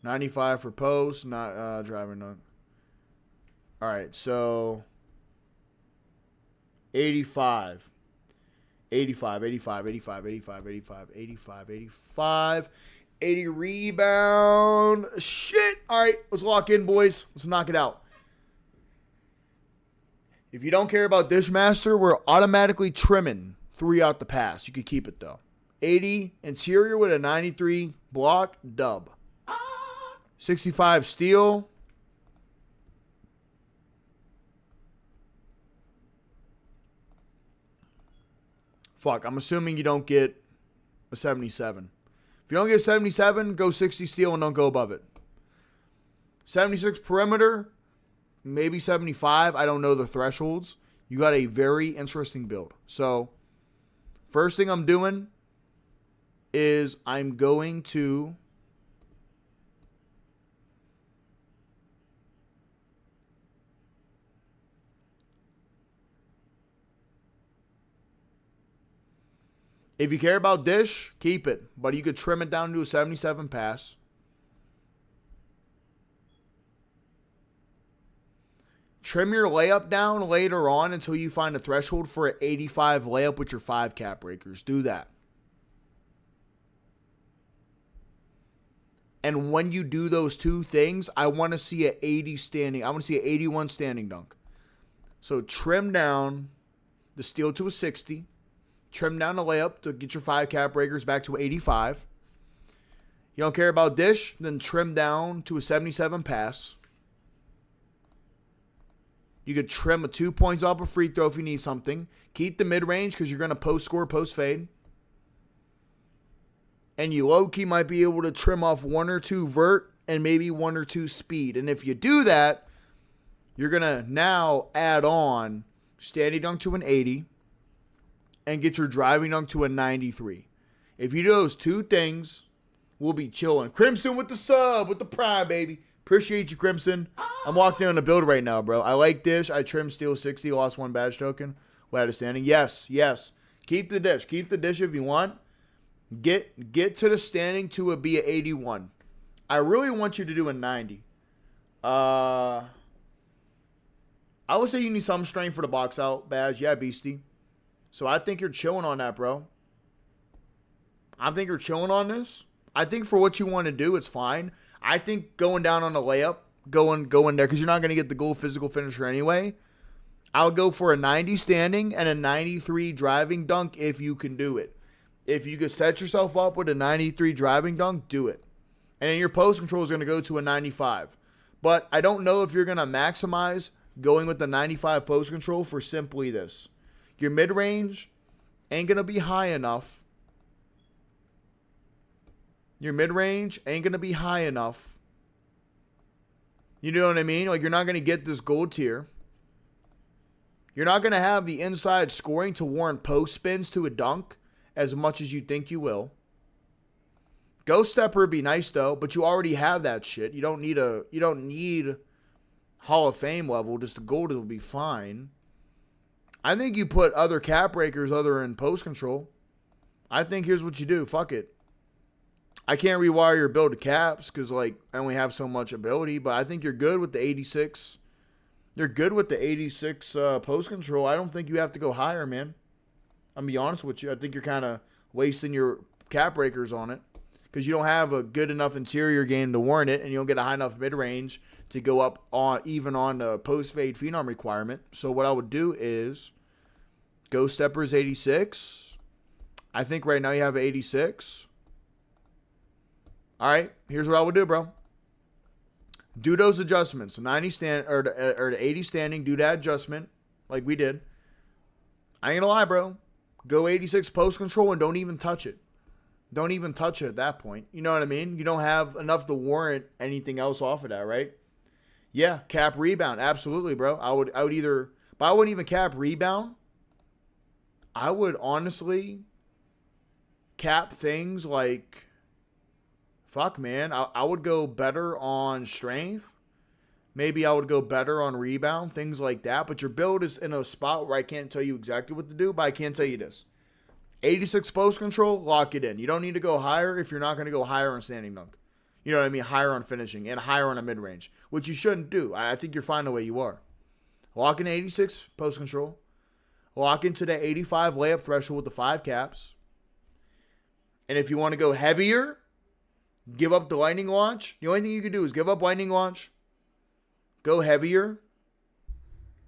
95 for post, not driving dunk. All right, so 85. 85, 85, 85, 85, 85, 85, 85. 80 rebound. Shit. All right, let's lock in, boys. Let's knock it out. If you don't care about Dishmaster, we're automatically trimming 3 out the pass. You could keep it, though. 80 interior with a 93 block dub. 65 steal. Fuck, I'm assuming you don't get a 77. If you don't get 77, go 60 steal and don't go above it. 76 perimeter, maybe 75. I don't know the thresholds. You got a very interesting build. So, first thing I'm doing is I'm going If you care about dish, keep it. But you could trim it down to a 77 pass. Trim your layup down later on until you find a threshold for an 85 layup with your 5 cap breakers. Do that. And when you do those two things, I want to see an 80 standing. I want to see an 81 standing dunk. So trim down the steal to a 60. Trim down the layup to get your 5 cap breakers back to 85. You don't care about dish? Then trim down to a 77 pass. You could trim a 2 points off a free throw if you need something. Keep the mid-range because you're going to post-score, post-fade. And you low-key might be able to trim off 1 or 2 vert and maybe 1 or 2 speed. And if you do that, you're going to now add on standing dunk to an 80 and get your driving dunk to a 93. If you do those two things, we'll be chilling. Crimson with the sub, with the prime, baby. Appreciate you, Crimson. I'm locked in on the build right now, bro. I like dish. I trimmed steal 60, lost 1 badge token. Without a standing. Yes, yes. Keep the dish. Keep the dish if you want. Get to the standing to a be an 81. I really want you to do a 90. I would say you need some strength for the box out badge. Yeah, Beastie. So I think you're chilling on that, bro. I think you're chilling on this. I think for what you want to do, it's fine. I think going down on a layup, going there, because you're not going to get the goal physical finisher anyway. I'll go for a 90 standing and a 93 driving dunk if you can do it. If you could set yourself up with a 93 driving dunk, do it. And then your post control is going to go to a 95. But I don't know if you're going to maximize going with the 95 post control for simply this. Your mid-range ain't going to be high enough. Your mid-range ain't going to be high enough. You know what I mean? Like, you're not going to get this gold tier. You're not going to have the inside scoring to warrant post spins to a dunk as much as you think you will. Ghost stepper would be nice though, but you already have that shit. You don't need Hall of Fame level. Just the gold will be fine. I think you put other cap breakers other in post control. I think here's what you do. Fuck it. I can't rewire your build to caps because like I only have so much ability, but I think you're good with the 86. You're good with the 86 post control. I don't think you have to go higher, man. I'm going to be honest with you. I think you're kind of wasting your cap breakers on it because you don't have a good enough interior game to warrant it, and you don't get a high enough mid-range to go up on even on the post-fade phenom requirement. So what I would do is Ghost Stepper's 86. I think right now you have an 86. All right, here's what I would do, bro. Do those adjustments. The 90 stand or the 80 standing, do that adjustment like we did. I ain't gonna lie, bro. Go 86 post control and don't even touch it. Don't even touch it at that point. You know what I mean? You don't have enough to warrant anything else off of that, right? Yeah, cap rebound. Absolutely, bro. I would either, but I wouldn't even cap rebound. I would honestly cap things like, fuck, man. I would go better on strength. Maybe I would go better on rebound, things like that. But your build is in a spot where I can't tell you exactly what to do, but I can tell you this. 86 post control, lock it in. You don't need to go higher if you're not going to go higher on standing dunk. You know what I mean? Higher on finishing and higher on a mid-range, which you shouldn't do. I think you're fine the way you are. Lock in 86 post control. Lock into the 85 layup threshold with the 5 caps. And if you want to go heavier, give up the lightning launch. The only thing you can do is give up lightning launch. Go heavier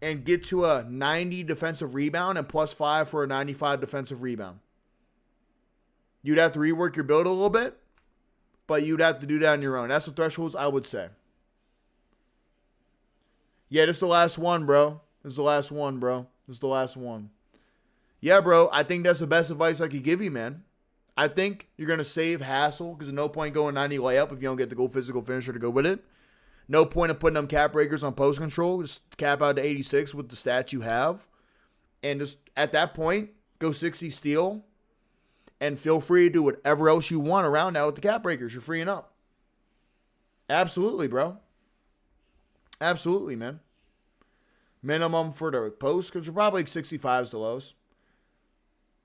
and get to a 90 defensive rebound and +5 for a 95 defensive rebound. You'd have to rework your build a little bit, but you'd have to do that on your own. That's the thresholds I would say. Yeah, this is the last one, bro. This is the last one, bro. This is the last one. Yeah, bro, I think that's the best advice I could give you, man. I think you're going to save hassle because there's no point going 90 layup if you don't get the goal physical finisher to go with it. No point in putting them cap breakers on post control. Just cap out to 86 with the stats you have. And just at that point, go 60 steal. And feel free to do whatever else you want around that with the cap breakers. You're freeing up. Absolutely, bro. Absolutely, man. Minimum for the post, because you're probably like 65s to lows.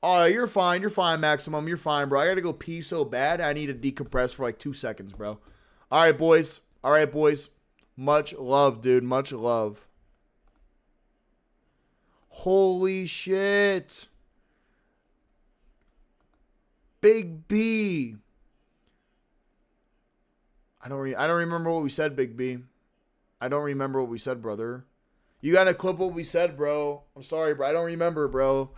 Oh, you're fine. You're fine, Maximum. You're fine, bro. I got to go pee so bad. I need to decompress for like 2 seconds, bro. All right, boys. All right, boys. Much love, dude. Much love. Holy shit. Big B. I don't remember what we said, Big B. I don't remember what we said, brother. You got to clip what we said, bro. I'm sorry, bro. I don't remember, bro.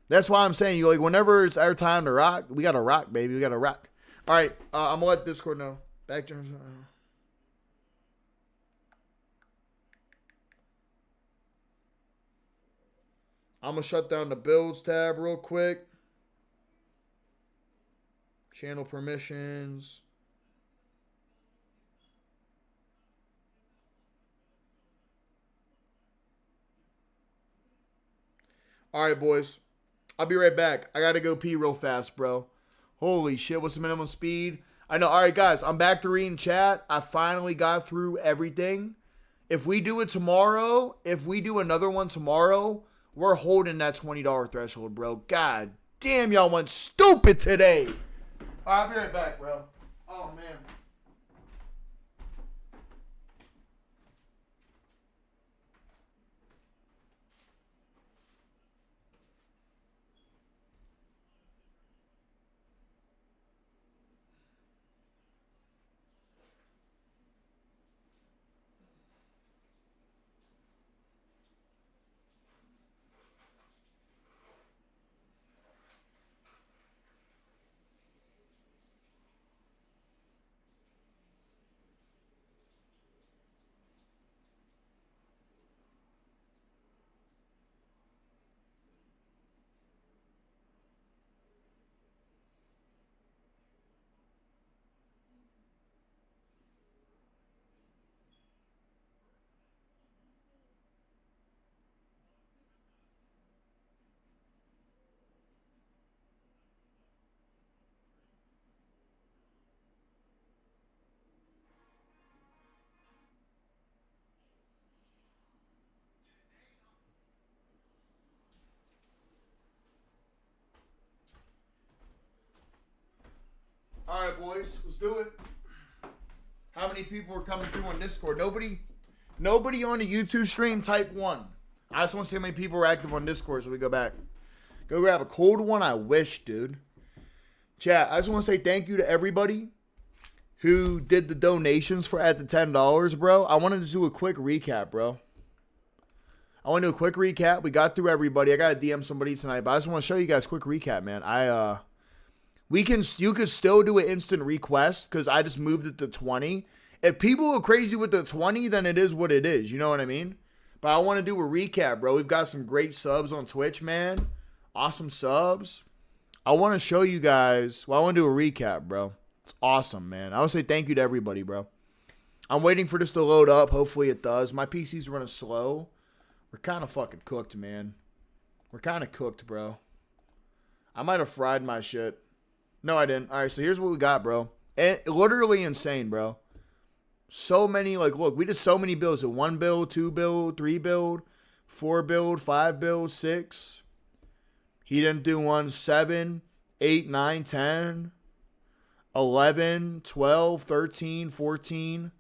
That's why I'm saying, you like, whenever it's our time to rock, we got to rock, baby. We got to rock. All right. I'm going to let Discord know. Back to I'm going to shut down the builds tab real quick. Channel permissions. All right, boys. I'll be right back. I got to go pee real fast, bro. Holy shit. What's the minimum speed? I know. All right, guys. I'm back to reading chat. I finally got through everything. If we do it tomorrow, if we do another one tomorrow, we're holding that $20 threshold, bro. God damn, y'all went stupid today. All right, I'll be right back, bro. Oh, man. All right, boys, let's do it. How many people are coming through on Discord? Nobody on the YouTube stream. Type 1. I just want to see how many people are active on Discord so we go back. Go grab a cold one. I wish, dude. Chat, I just want to say thank you to everybody who did the donations for at the $10, bro. I wanted to do a quick recap, bro. I want to do a quick recap. We got through everybody. I got to DM somebody tonight, but I just want to show you guys a quick recap, man. You could still do an instant request because I just moved it to 20. If people are crazy with the 20, then it is what it is. You know what I mean? But I want to do a recap, bro. We've got some great subs on Twitch, man. Awesome subs. I want to show you guys. Well, I want to do a recap, bro. It's awesome, man. I want to say thank you to everybody, bro. I'm waiting for this to load up. Hopefully it does. My PC's running slow. We're kind of fucking cooked, man. We're kind of cooked, bro. I might have fried my shit. No, I didn't. All right, so here's what we got, bro. Literally insane, bro. So many, like, look, we did so many builds. A 1 build, 2 build, 3 build, 4 build, 5 build, 6. He didn't do 1, 7, 8, 9, 10, 11, 12, 13, 14.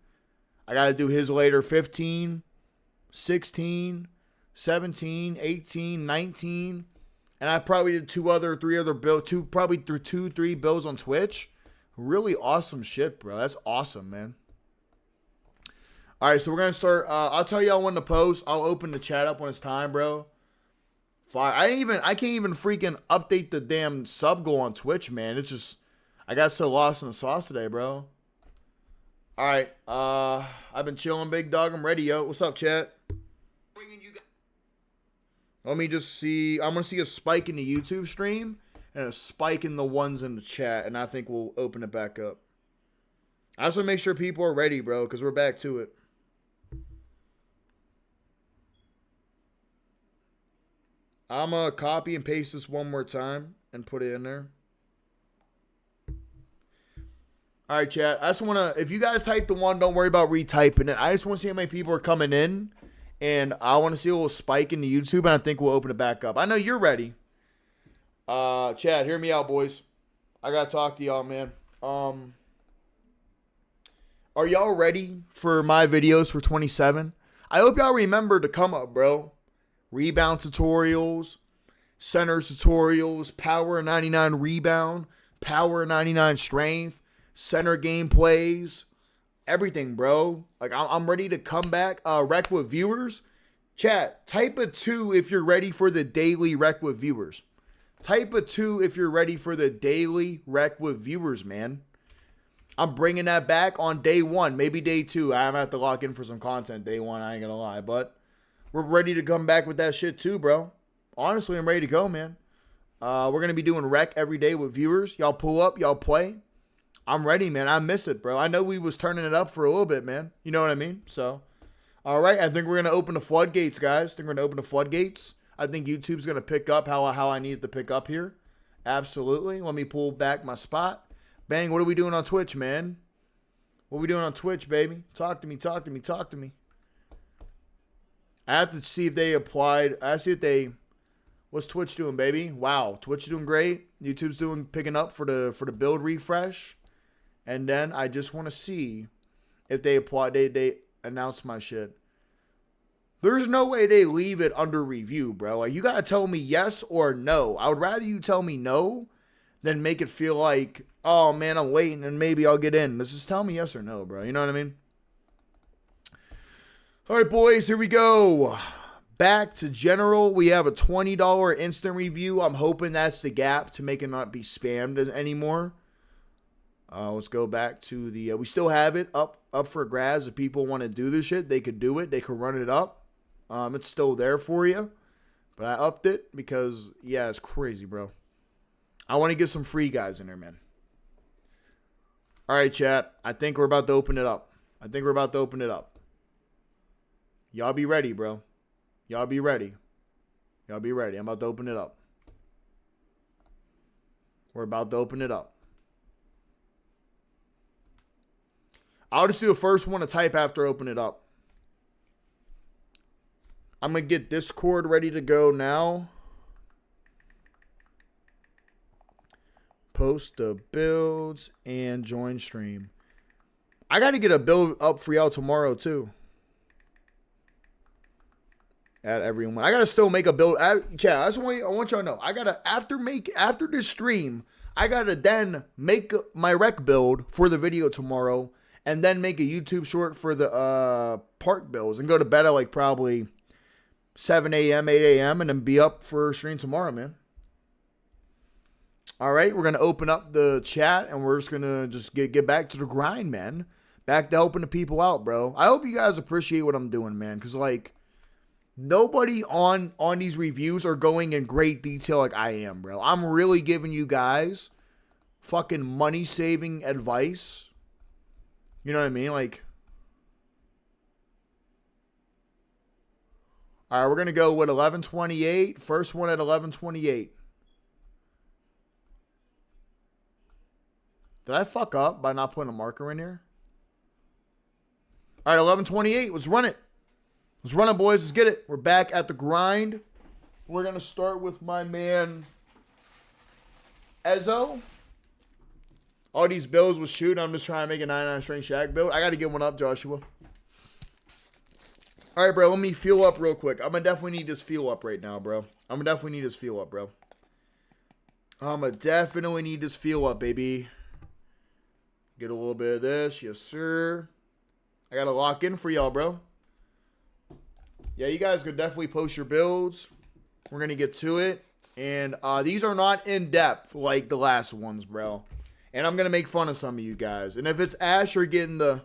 I got to do his later. 15, 16, 17, 18, 19. And I probably did 3 other builds, 3 builds on Twitch. Really awesome shit, bro. That's awesome, man. All right, so we're going to start. I'll tell y'all when to post. I'll open the chat up when it's time, bro. Fire. I can't even freaking update the damn sub goal on Twitch, man. It's just, I got so lost in the sauce today, bro. All right, I've been chilling, big dog. I'm ready, yo. What's up, chat? Let me just see. I'm going to see a spike in the YouTube stream and a spike in the ones in the chat, and I think we'll open it back up. I just want to make sure people are ready, bro, because we're back to it. I'm going to copy and paste this one more time and put it in there. All right, chat. I just want to, if you guys type the 1, don't worry about retyping it. I just want to see how many people are coming in. And I want to see a little spike in the YouTube, and I think we'll open it back up. I know you're ready. Chad, hear me out, boys. I gotta talk to y'all, man. Are y'all ready for my videos for 27? I hope y'all remember to come up, bro. Rebound tutorials, center tutorials, power 99 rebound, power 99 strength, center game plays, everything, bro. Like, I'm ready to come back. Rec with viewers. Chat, type a 2 if you're ready for the daily rec with viewers. Type a 2 if you're ready for the daily rec with viewers, man. I'm bringing that back on day 1, maybe day 2. I'm going to have to lock in for some content day 1, I ain't going to lie. But we're ready to come back with that shit too, bro. Honestly, I'm ready to go, man. We're going to be doing rec every day with viewers. Y'all pull up, y'all play. I'm ready, man. I miss it, bro. I know we was turning it up for a little bit, man. You know what I mean? So, all right. I think we're going to open the floodgates, guys. I think we're going to open the floodgates. I think YouTube's going to pick up how I need it to pick up here. Absolutely. Let me pull back my spot. Bang, what are we doing on Twitch, man? What are we doing on Twitch, baby? Talk to me, talk to me, talk to me. I have to see if they applied. I have to see if they... What's Twitch doing, baby? Wow, Twitch doing great. YouTube's picking up for the build refresh. And then I just want to see if they apply. They announce my shit. There's no way they leave it under review, bro. Like, you gotta tell me yes or no. I would rather you tell me no than make it feel like, oh man, I'm waiting and maybe I'll get in. Let's just tell me yes or no, bro. You know what I mean? All right, boys, here we go. Back to general. We have a $20 instant review. I'm hoping that's the gap to make it not be spammed anymore. Let's go back to the... we still have it up for grabs. If people want to do this shit, they could do it. They could run it up. It's still there for you. But I upped it because, yeah, it's crazy, bro. I want to get some free guys in there, man. All right, chat. I think we're about to open it up. Y'all be ready, bro. Y'all be ready. I'm about to open it up. We're about to open it up. I'll just do the first one to type after I open it up. I'm going to get Discord ready to go now. Post the builds and join stream. I got to get a build up for y'all tomorrow too. At everyone, I got to still make a build. Chat, I want y'all to know. I got to, after this stream, I got to then make my rec build for the video tomorrow. And then make a YouTube short for the park builds. And go to bed at like probably 7 a.m., 8 a.m. And then be up for stream tomorrow, man. All right, we're going to open up the chat. And we're just going to get back to the grind, man. Back to helping the people out, bro. I hope you guys appreciate what I'm doing, man. Because, like, nobody on these reviews are going in great detail like I am, bro. I'm really giving you guys fucking money-saving advice. You know what I mean? Like, all right, we're going to go with 1128. First one at 1128. Did I fuck up by not putting a marker in here? All right, 1128. Let's run it. Let's run it, boys. Let's get it. We're back at the grind. We're going to start with my man, Ezzo. All these builds was shoot. I'm just trying to make a 99 strength Shaq build. I got to get one up, Joshua. All right, bro. Let me fuel up real quick. I'm going to definitely need this fuel up right now, bro. I'm going to definitely need this fuel up, baby. Get a little bit of this. Yes, sir. I got to lock in for y'all, bro. Yeah, you guys could definitely post your builds. We're going to get to it. And these are not in depth like the last ones, bro. And I'm going to make fun of some of you guys. And if it's Ash, you're getting the...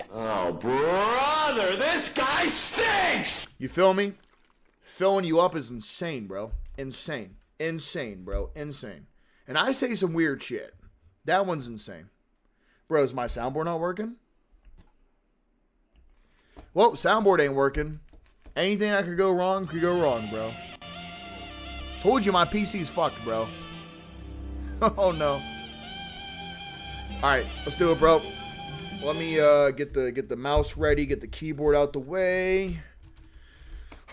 Oh, brother, this guy stinks! You feel me? Filling you up is insane, bro. Insane. Insane, bro. Insane. And I say some weird shit. That one's insane. Bro, is my soundboard not working? Well, soundboard ain't working. Anything that could go wrong, bro. Told you my PC's fucked, bro. Oh, no. Alright, let's do it, bro. Let me get the mouse ready, get the keyboard out the way.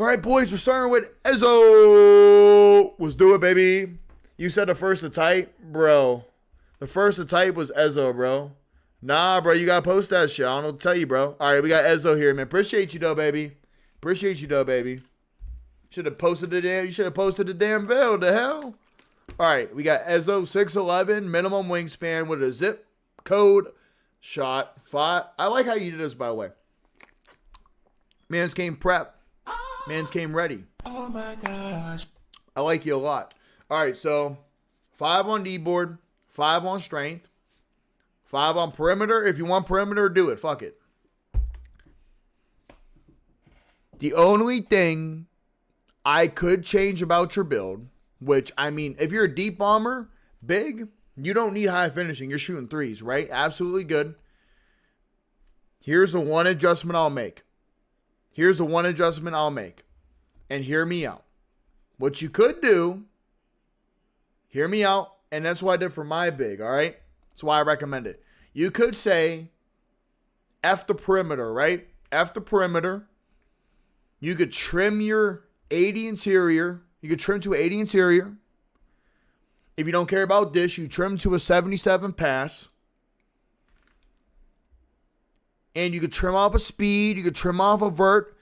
Alright, boys, we're starting with Ezzo. Let's do it, baby. You said the first to type? Bro. The first to type was Ezzo, bro. Nah, bro, you gotta post that shit. I don't know what to tell you, bro. All right, we got Ezzo here, man. Appreciate you, though, baby. Appreciate you, though, baby. Should have posted the damn. You should have posted the damn bill. The hell. All right, we got Ezzo 6'11", minimum wingspan with a zip code shot 5. I like how you did this, by the way. Man's came prep. Man's came ready. Oh my gosh. I like you a lot. All right, so 5 on D board, 5 on strength, 5 on perimeter. If you want perimeter, do it. Fuck it. The only thing I could change about your build, which, I mean, if you're a deep bomber, big, you don't need high finishing. You're shooting threes, right? Absolutely good. Here's the one adjustment I'll make. Here's the one adjustment I'll make. And hear me out. What you could do, hear me out, and that's what I did for my big, all right? That's why I recommend it. You could say F the perimeter, right? F the perimeter. You could trim your 80 interior. You could trim to 80 interior. If you don't care about dish, you trim to a 77 pass. And you could trim off a speed. You could trim off a vert.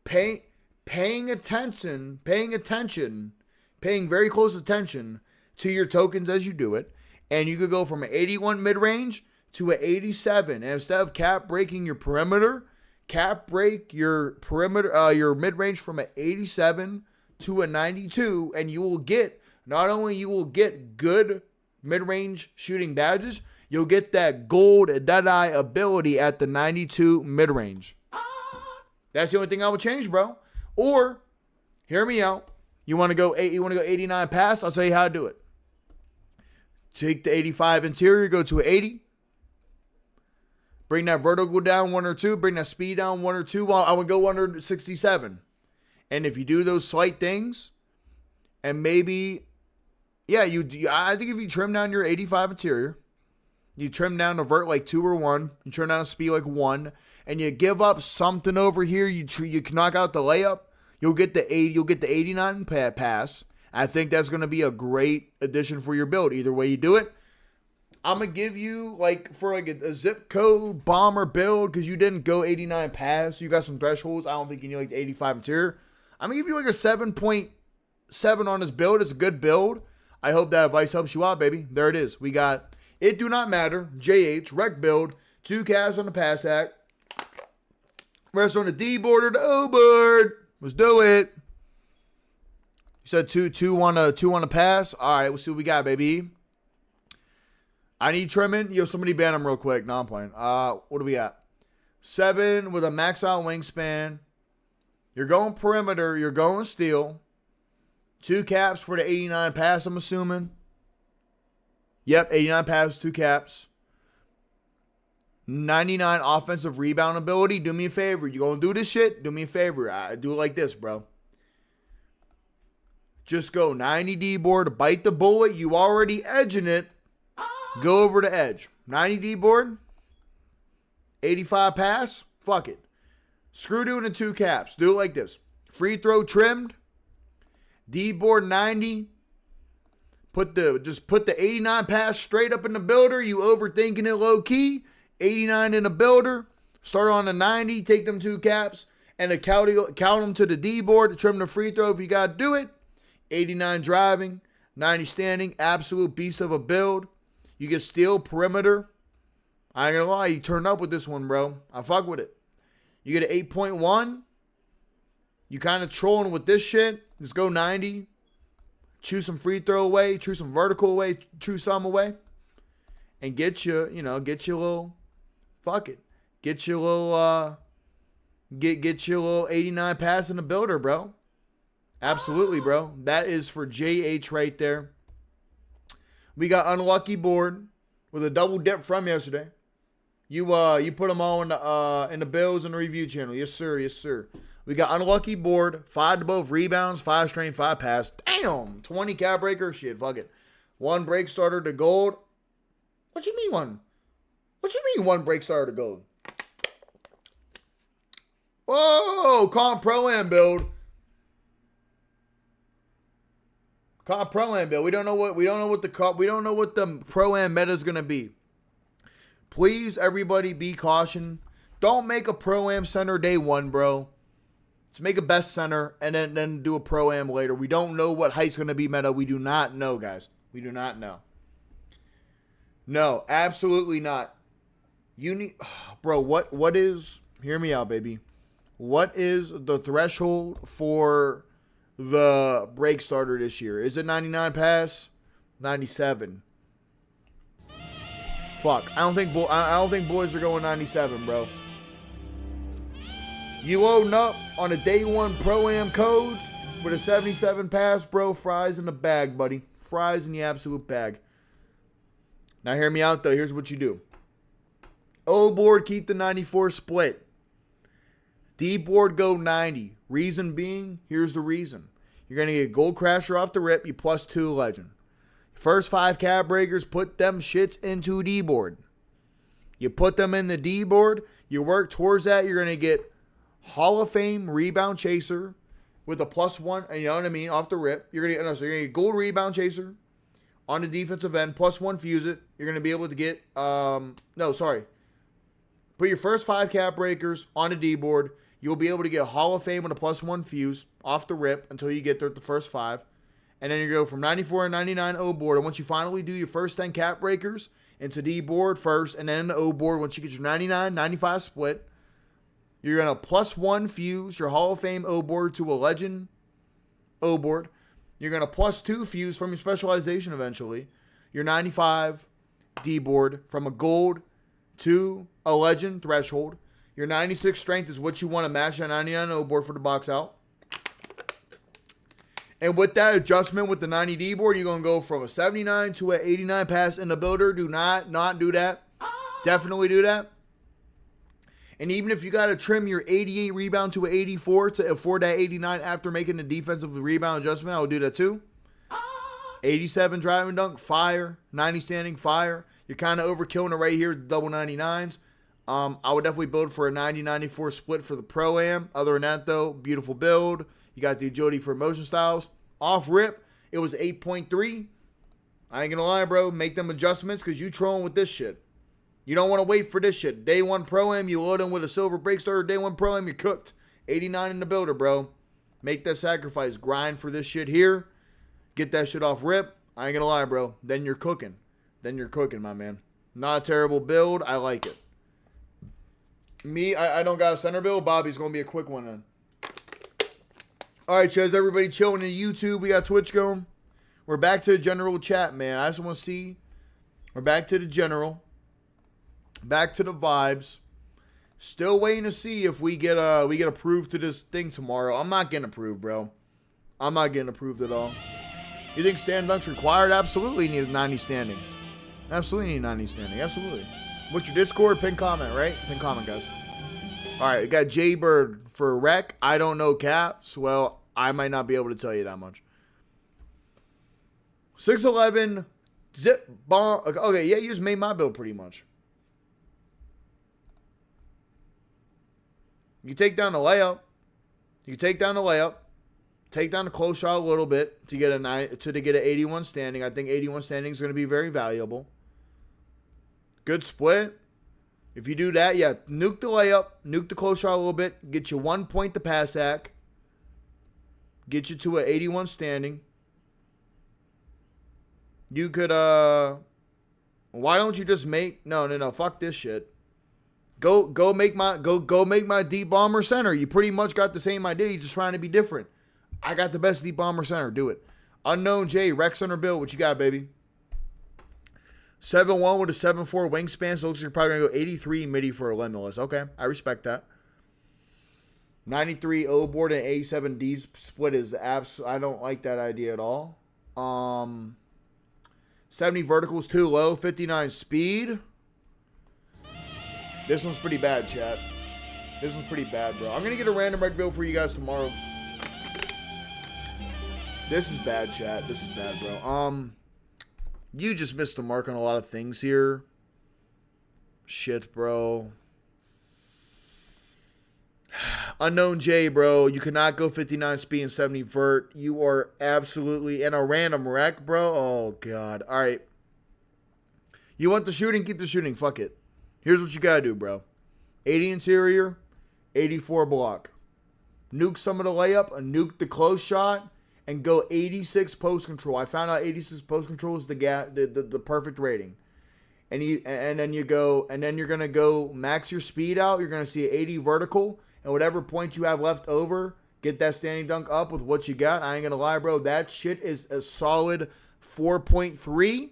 Paying attention, paying very close attention to your tokens as you do it. And you could go from an 81 mid-range to an 87. And instead of cap breaking your perimeter, cap break your perimeter, your mid-range from an 87 to a 92. And you will get, not only you will get good mid-range shooting badges, you'll get that gold Deadeye ability at the 92 mid-range. That's the only thing I would change, bro. Or, hear me out. You want to go 89 pass? I'll tell you how to do it. Take the 85 interior, go to an 80. Bring that vertical down 1 or 2. Bring that speed down 1 or 2. Well, I would go under 67. And if you do those slight things, and maybe, yeah, I think if you trim down your 85 interior, you trim down the vert like 2 or 1, you trim down the speed like 1, and you give up something over here, you can knock out the layup, you'll get the 80, you'll get the 89 pass. I think that's going to be a great addition for your build. Either way you do it, I'm going to give you, like, for like a zip code bomber build, because you didn't go 89 pass, you got some thresholds. I don't think you need like the 85 interior. I'm going to give you like a 7.7 on this build. It's a good build. I hope that advice helps you out, baby. There it is. We got It Do Not Matter, JH, Rec Build, 2 calves on the pass hack. Rest on the D board or the O board. Let's do it. You said two on a pass. All right, we'll see what we got, baby. I need trimming. Yo, somebody ban him real quick. No, I'm playing. What do we got? 7 with a max out wingspan. You're going perimeter. You're going steel. 2 caps for the 89 pass, I'm assuming. Yep, 89 pass, 2 caps. 99 offensive rebound ability. Do me a favor. You gonna do this shit? Do me a favor. I do it like this, bro. Just go 90 D board, bite the bullet. You already edging it. Go over the edge. 90 D board. 85 pass. Fuck it. Screw doing the 2 caps. Do it like this. Free throw trimmed. D board 90. Just put the 89 pass straight up in the builder. You overthinking it low key. 89 in the builder. Start on the 90. Take them 2 caps. And count them to the D board to trim the free throw if you got to do it. 89 driving. 90 standing. Absolute beast of a build. You get steel perimeter. I ain't gonna lie. You turned up with this one, bro. I fuck with it. You get an 8.1. You kind of trolling with this shit. Just go 90. Choose some free throw away. Choose some vertical away. Choose some away. And get you a little, fuck it. Get you a little, get you a little 89 pass in the builder, bro. Absolutely, bro. That is for JH right there. We got unlucky board with a double dip from yesterday. You put them all in the bills and the review channel. Yes, sir. Yes, sir. We got unlucky board, 5 to both rebounds, 5 strength, 5 pass. Damn, 20 cap breaker. Shit, fuck it. 1 break starter to gold. What you mean 1? What you mean 1 break starter to gold? Whoa, Comp Pro Am build. Pro-Am build. We don't know what the Pro-Am meta is gonna be. Please, everybody, be caution. Don't make a Pro-Am center day one, bro. Just make a best center and then do a Pro-Am later. We don't know what height's gonna be meta. We do not know, guys. We do not know. No, absolutely not. You need, bro. What is? Hear me out, baby. What is the threshold for the break starter this year? Is it 99 pass? 97. Fuck. I don't think boys are going 97, bro. You loading up on a day one Pro-Am codes with a 77 pass, bro. Fries in the bag, buddy. Fries in the absolute bag. Now hear me out though. Here's what you do. O board, keep the 94 split. D board, go 90. Reason being, here's the reason. You're going to get Gold Crasher off the rip. You +2 legend. First 5 cap breakers, put them shits into D board. You put them in the D board. You work towards that. You're going to get Hall of Fame rebound chaser with a +1. You know what I mean? Off the rip. You're going to get gold rebound chaser on the defensive end. +1 fuse it. You're going to be able to get, put your first 5 cap breakers on the D board. You'll be able to get Hall of Fame with a +1 fuse off the rip until you get there at the first 5. And then you go from 94 and 99 O board. And once you finally do your first 10 cap breakers into D board first and then the O board, once you get your 99, 95 split, you're going to +1 fuse your Hall of Fame O board to a legend O board. You're going to +2 fuse from your specialization eventually. Your 95 D board from a gold to a legend threshold. Your 96 strength is what you want to match that 99 O board for the box out. And with that adjustment with the 90 D board, you're going to go from a 79 to an 89 pass in the builder. Do not do that. Definitely do that. And even if you got to trim your 88 rebound to an 84 to afford that 89 after making the defensive rebound adjustment, I would do that too. 87 driving dunk, fire. 90 standing, fire. You're kind of overkilling it right here, double 99s. I would definitely build for a 90-94 split for the Pro-Am. Other than that, though, beautiful build. You got the agility for motion styles. Off rip, it was 8.3. I ain't going to lie, bro. Make them adjustments because you trolling with this shit. You don't want to wait for this shit. Day one Pro-Am, you load in with a silver break starter. Day one Pro-Am, you're cooked. 89 in the builder, bro. Make that sacrifice. Grind for this shit here. Get that shit off rip. I ain't going to lie, bro. Then you're cooking. Then you're cooking, my man. Not a terrible build. I like it. Me, I don't got a center build. Bobby's going to be a quick one then. All right, Chaz, everybody chilling in YouTube. We got Twitch going. We're back to the general chat, man. I just want to see. We're back to the general. Back to the vibes. Still waiting to see if we get approved to this thing tomorrow. I'm not getting approved, bro. I'm not getting approved at all. You think stand dunk's required? Absolutely need 90 standing. Absolutely need 90 standing. Absolutely. What's your Discord? Pin comment, right? Pin comment, guys. All right, we got Jaybird for rec. I don't know caps. Well, I might not be able to tell you that much. 6'11", zip bomb. Okay, yeah, you just made my build pretty much. You take down the layup. You take down the layup. Take down the close shot a little bit to get an 81 standing. I think 81 standing is going to be very valuable. Good split. If you do that, yeah, nuke the layup, nuke the close shot a little bit, get you 1 point to pass act, get you to an 81 standing. You could, why don't you just make, no, fuck this shit. Go make my deep bomber center. You pretty much got the same idea. You're just trying to be different. I got the best deep bomber center. Do it. Unknown J, rec center build. What you got, baby? 7'1" with a 7'4" wingspan. So it looks like you're probably going to go 83 midi for a limitless. Okay, I respect that. 93 O board and 87 D split is I don't like that idea at all. 70 vertical is too low. 59 speed. This one's pretty bad, chat. This one's pretty bad, bro. I'm going to get a random rec build for you guys tomorrow. This is bad, chat. This is bad, bro. You just missed the mark on a lot of things here. Shit, bro. Unknown J, bro. You cannot go 59 speed and 70 vert. You are absolutely in a random wreck, bro. Oh, God. All right. You want the shooting? Keep the shooting. Fuck it. Here's what you got to do, bro. 80 interior, 84 block. Nuke some of the layup, nuke the close shot, and go 86 post control. I found out 86 post control is the perfect rating. And then you're gonna go max your speed out. You're gonna see 80 vertical, and whatever points you have left over, get that standing dunk up with what you got. I ain't gonna lie, bro. That shit is a solid 4.3.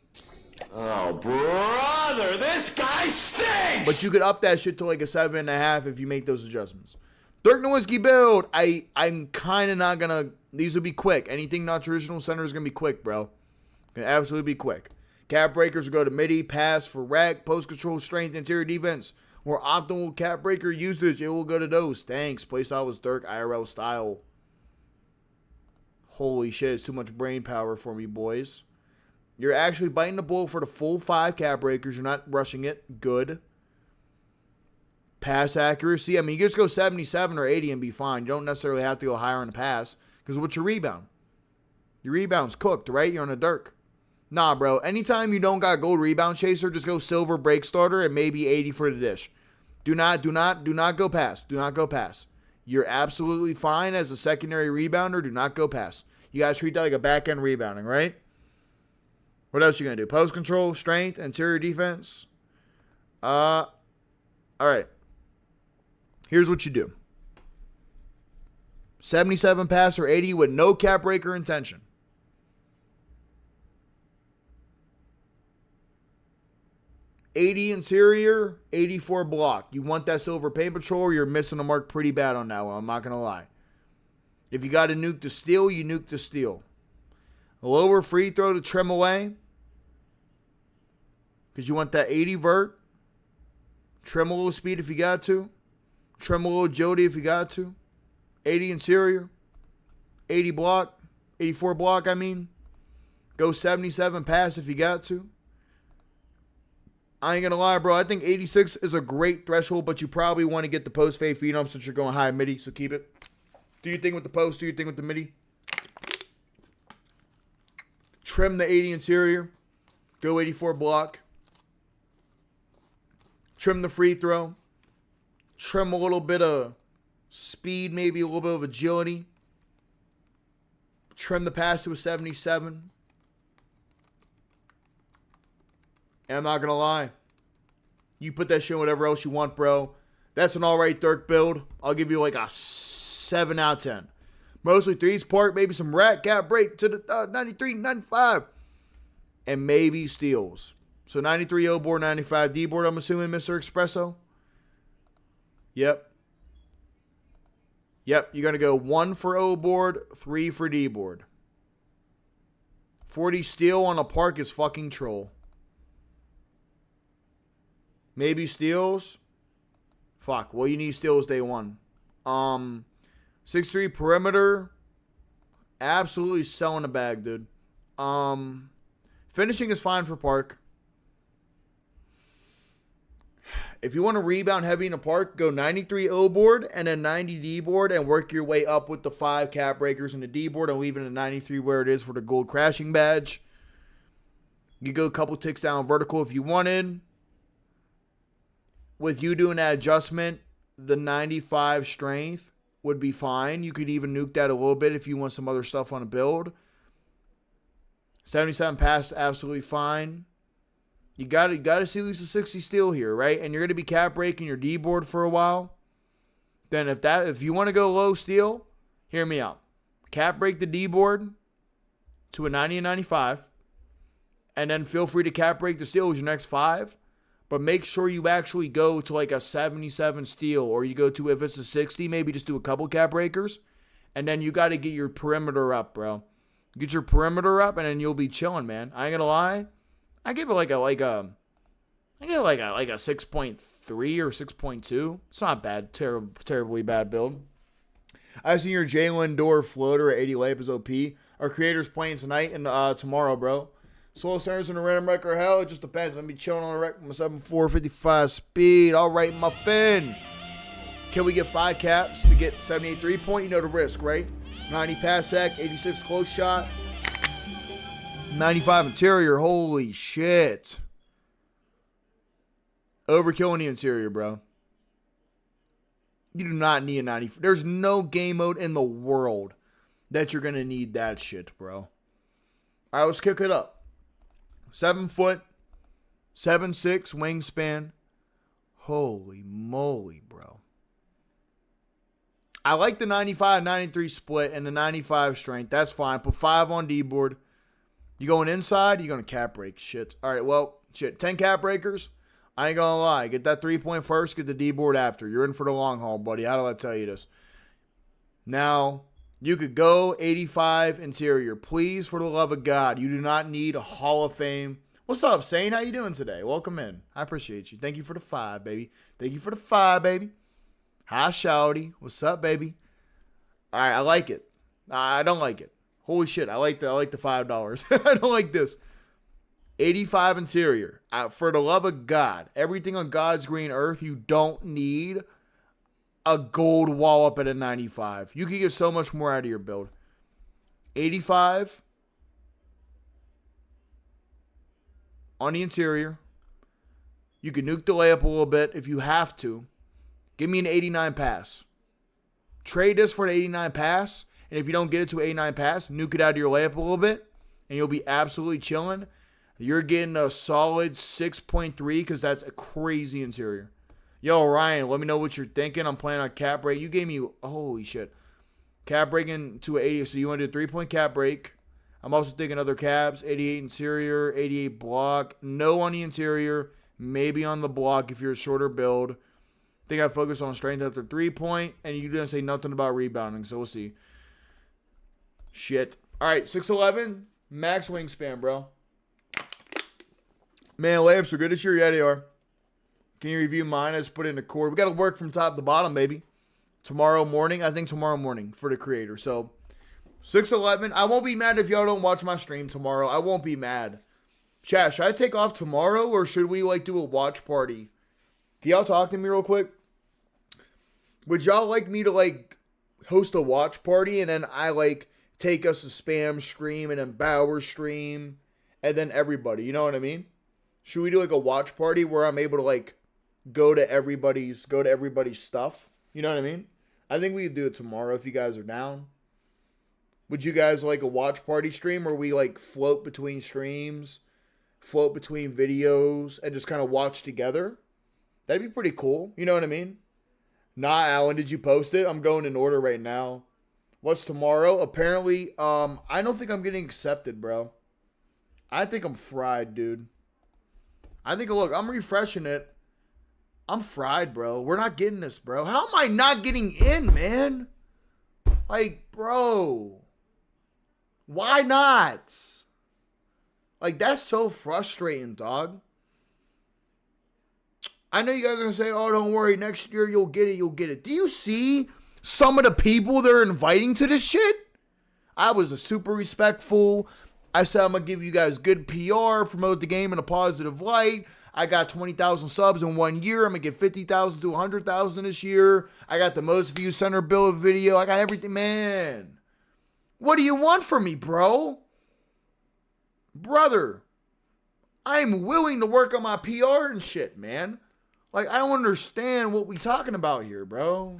Oh, brother, this guy stinks! But you could up that shit to like a 7.5 if you make those adjustments. Dirk Nowitzki build. I'm kind of not gonna. These will be quick. Anything not traditional center is gonna be quick, bro. Gonna absolutely be quick. Cap breakers will go to midi, pass for rack, post control, strength, interior defense. Or optimal cap breaker usage, it will go to those. Thanks. Playstyle was Dirk IRL style. Holy shit, it's too much brain power for me, boys. You're actually biting the bullet for the full 5 cap breakers. You're not rushing it. Good. Pass accuracy. I mean, you just go 77 or 80 and be fine. You don't necessarily have to go higher on the pass. Because what's your rebound? Your rebound's cooked, right? You're on a Dirk. Nah, bro. Anytime you don't got gold rebound chaser, just go silver break starter and maybe 80 for the dish. Do not go pass. Do not go pass. You're absolutely fine as a secondary rebounder. Do not go pass. You got to treat that like a back-end rebounding, right? What else you going to do? Post control, strength, interior defense. All right. Here's what you do. 77 pass or 80 with no cap breaker intention. $80 interior, 84 block. You want that silver paint patrol, or you're missing the mark pretty bad on that one. I'm not going to lie. If you got to nuke the steal, you nuke the steal. A lower free throw to trim away. Because you want that 80 vert. Trim a little speed if you got to. Trim a little agility if you got to. 80 interior. 80 block. 84 block, I mean. Go 77 pass if you got to. I ain't going to lie, bro. I think 86 is a great threshold, but you probably want to get the post fade phenom since you're going high midi, so keep it. Do your thing with the post. Do your thing with the midi. Trim the 80 interior. Go 84 block. Trim the free throw. Trim a little bit of speed, maybe a little bit of agility. Trim the pass to a 77. And I'm not going to lie. You put that shit in whatever else you want, bro. That's an alright Dirk build. I'll give you like a 7 out of 10. Mostly threes part, maybe some rack gap break to the 93, 95. And maybe steals. So 93 O board, 95 D board, I'm assuming, Mr. Espresso. Yep. Yep, you're going to go 1 for O board, 3 for D board. 40 steal on a park is fucking troll. Maybe steals. Fuck. Well, you need steals day 1. 6'3 perimeter. Absolutely selling a bag, dude. Finishing is fine for Park. If you want to rebound heavy in the Park, go 93 O board and then 90 D board and work your way up with the 5 cap breakers in the D board and leave it in 93 where it is for the gold crashing badge. You go a couple ticks down vertical if you wanted. With you doing that adjustment, the 95 strength would be fine. You could even nuke that a little bit if you want some other stuff on a build. 77 pass, absolutely fine. You gotta see at least a 60 steal here, right? And you're gonna be cap breaking your D board for a while. Then if you want to go low steal, hear me out. Cap break the D board to a 90 and 95, and then feel free to cap break the steal with your next 5. But make sure you actually go to like a 77 steal, or you go to, if it's a 60, maybe just do a couple cap breakers, and then you got to get your perimeter up, bro. Get your perimeter up, and then you'll be chilling, man. I ain't gonna lie. I give it like a 6.3 or 6.2. It's not bad, terribly bad build. I seen your Jalen Door floater at 80 layup is OP. Our creator's playing tonight and tomorrow, bro. Solo centers in a random wreck or hell, it just depends. I'm be chilling on a wreck with my 7.4 55 speed. All right, Muffin. Can we get 5 caps to get 78 3-point? You know the risk, right? 90 pass sec, 86 close shot, 95 interior. Holy shit. Overkill in the interior, bro. You do not need a 90. There's no game mode in the world that you're going to need that shit, bro. All right, let's kick it up. 7 foot, 7'6" wingspan. Holy moly, bro. I like the 95-93 split and the 95 strength. That's fine. Put 5 on D-board. You going inside, you're going to cap break. Shit. All right, well, shit. 10 cap breakers. I ain't going to lie. Get that 3-point first, get the D-board after. You're in for the long haul, buddy. How do I tell you this? Now, you could go 85 interior. Please, for the love of God, you do not need a Hall of Fame. What's up, Sane? How you doing today? Welcome in. I appreciate you. Thank you for the 5, baby. Thank you for the 5, baby. Hi, Shouty. What's up, baby? All right, I like it. I don't like it. Holy shit, I like the $5. I don't like this. 85 interior. For the love of God, everything on God's green earth, you don't need a gold wall up at a 95. You can get so much more out of your build. 85 on the interior. You can nuke the layup a little bit if you have to. Give me an 89 pass. Trade this for an 89 pass, and if you don't get it to an 89 pass, nuke it out of your layup a little bit, and you'll be absolutely chilling. You're getting a solid 6.3 because that's a crazy interior. Yo, Ryan, let me know what you're thinking. I'm playing on cap break. You gave me, holy shit, cap breaking to an 80. So you want to do a 3-point cap break. I'm also thinking other caps, 88 interior, 88 block. No on the interior, maybe on the block if you're a shorter build. I think I focus on strength after 3-point, and you didn't say nothing about rebounding, so we'll see. Shit. All right, 6'11", max wingspan, bro. Man, layups are good this year. Yeah, they are. Can you review mine? I just put in the core. We got to work from top to bottom, baby. Tomorrow morning. I think tomorrow morning for the creator. So, 6'11". I won't be mad if y'all don't watch my stream tomorrow. I won't be mad. Chat, should I take off tomorrow or should we, do a watch party? Can y'all talk to me real quick? Would y'all like me to, host a watch party and then I, take us a spam stream and then Bauer stream and then everybody? You know what I mean? Should we do, a watch party where I'm able to, go to everybody's stuff? You know what I mean? I think we could do it tomorrow if you guys are down. Would you guys like a watch party stream where we, float between streams, float between videos, and just kind of watch together? That'd be pretty cool. You know what I mean? Nah, Alan, did you post it? I'm going in order right now. What's tomorrow? Apparently, I don't think I'm getting accepted, bro. I think I'm fried, dude. I think, look, I'm refreshing it. I'm fried, bro. We're not getting this, bro. How am I not getting in, man? Bro. Why not? That's so frustrating, dog. I know you guys are going to say, oh, don't worry. Next year, you'll get it. You'll get it. Do you see some of the people they're inviting to this shit? I was a super respectful. I said I'm going to give you guys good PR, promote the game in a positive light. I got 20,000 subs in 1 year. I'm going to get 50,000 to 100,000 this year. I got the most views center build video. I got everything. Man, what do you want from me, bro? Brother, I'm willing to work on my PR and shit, man. I don't understand what we talking about here, bro.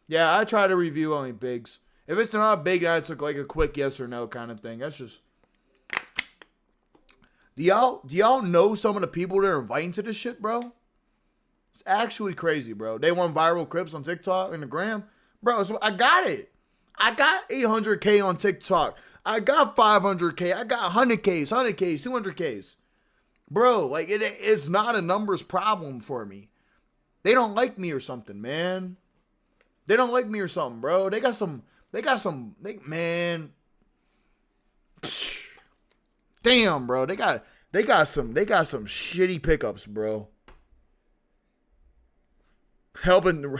Yeah, I try to review only bigs. If it's not big, then it's a quick yes or no kind of thing. That's just... Do y'all know some of the people they're inviting to this shit, bro? It's actually crazy, bro. They want viral clips on TikTok and the gram. Bro, so I got it. I got 800K on TikTok. I got 500K. I got 100Ks, 100Ks, 200Ks. Bro, it's not a numbers problem for me. They don't like me or something, man. They don't like me or something, bro. Man. Damn, bro. They got some shitty pickups, bro. Helping.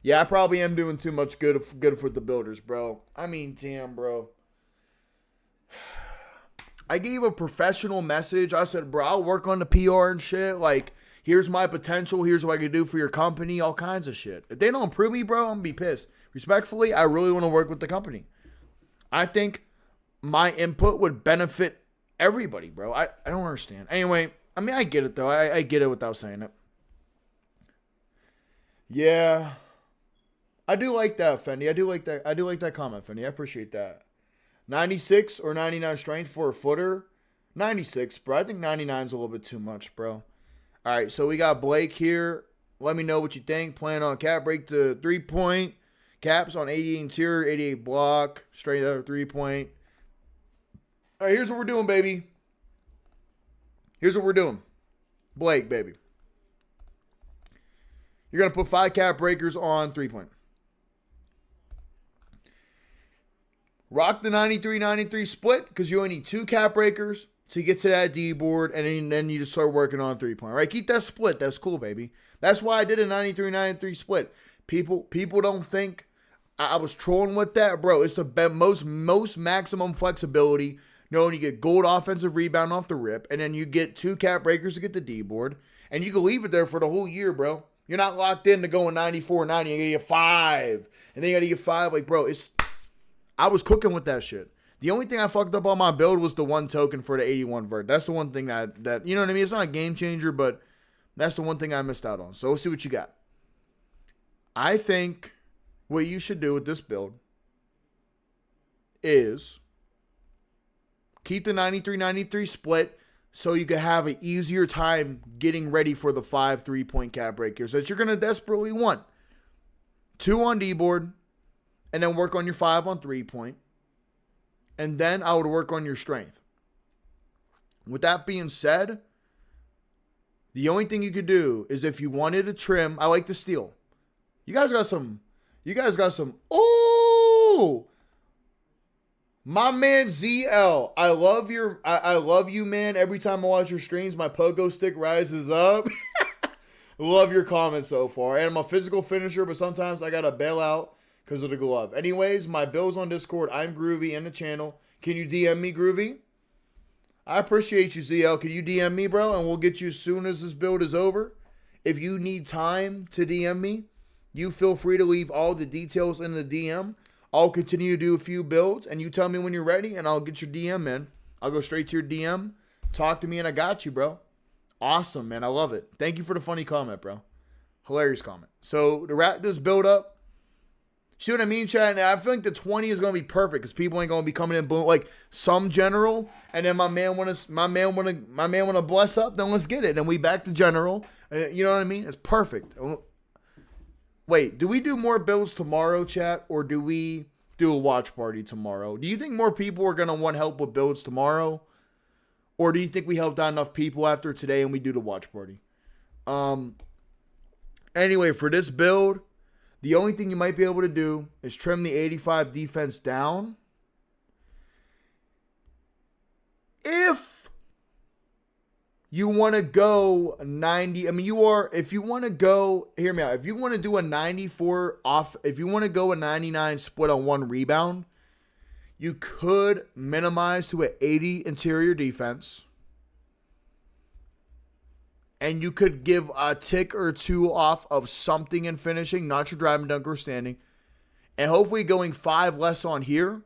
Yeah, I probably am doing too much good for the builders, bro. I mean, damn, bro. I gave a professional message. I said, bro, I'll work on the PR and shit. Here's my potential. Here's what I can do for your company. All kinds of shit. If they don't approve me, bro, I'm going to be pissed. Respectfully, I really want to work with the company. I think my input would benefit everybody, bro. I don't understand. Anyway, I mean, I get it, though. I get it without saying it. Yeah. I do like that, Fendi. I do like that comment, Fendi. I appreciate that. 96 or 99 strength for a footer? 96, bro. I think 99 is a little bit too much, bro. All right, so we got Blake here. Let me know what you think. Plan on cap break to 3-point. Caps on 88 interior, 88 block. Straight up 3-point. All right, here's what we're doing, baby. Here's what we're doing. Blake, baby. You're going to put 5 cap breakers on 3-point. Rock the 93-93 split because you only need 2 cap breakers to get to that D board, and then you just start working on 3-point. Right? Keep that split. That's cool, baby. That's why I did a 93-93 split. People don't think I was trolling with that, bro. It's the most maximum flexibility. Knowing you get gold offensive rebound off the rip, and then you get 2 cap breakers to get the D board, and you can leave it there for the whole year, bro. You're not locked in to going 94, 90, you gotta get 5, and then you gotta get 5. Like, bro, I was cooking with that shit. The only thing I fucked up on my build was the 1 token for the 81 vert. That's the one thing that you know what I mean? It's not a game changer, but that's the one thing I missed out on. So we'll see what you got. I think what you should do with this build is keep the 93-93 split so you can have an easier time getting ready for the 5 3-point cap breakers that you're going to desperately want. 2 on D board, and then work on your 5 on 3-point. And then I would work on your strength. With that being said, the only thing you could do is if you wanted to trim, I like the steel. You guys got some, oh! My man ZL, I love you, man. Every time I watch your streams, my pogo stick rises up. Love your comments so far. And I'm a physical finisher, but sometimes I gotta bail out because of the glove. Anyways, my build's on Discord. I'm Groovy in the channel. Can you DM me, Groovy? I appreciate you, ZL. Can you DM me, bro? And we'll get you as soon as this build is over. If you need time to DM me, you feel free to leave all the details in the DM. I'll continue to do a few builds, and you tell me when you're ready, and I'll get your DM in. I'll go straight to your DM, talk to me, and I got you, bro. Awesome, man. I love it. Thank you for the funny comment, bro. Hilarious comment. So, to wrap this build up, see what I mean, chat? And I feel like the 20 is going to be perfect because people ain't going to be coming in boom like some general, and then my man want to bless up, then let's get it. Then we back to general. You know what I mean? It's perfect. Wait, do we do more builds tomorrow, chat, or do we do a watch party tomorrow? Do you think more people are going to want help with builds tomorrow? Or do you think we helped out enough people after today and we do the watch party? Anyway, for this build, the only thing you might be able to do is trim the 85 defense down. If you want to go 90, if you want to go, hear me out. If you want to do a 94 off, if you want to go a 99 split on 1 rebound, you could minimize to an 80 interior defense. And you could give a tick or 2 off of something in finishing, not your driving, dunk, or standing. And hopefully going 5 less on here,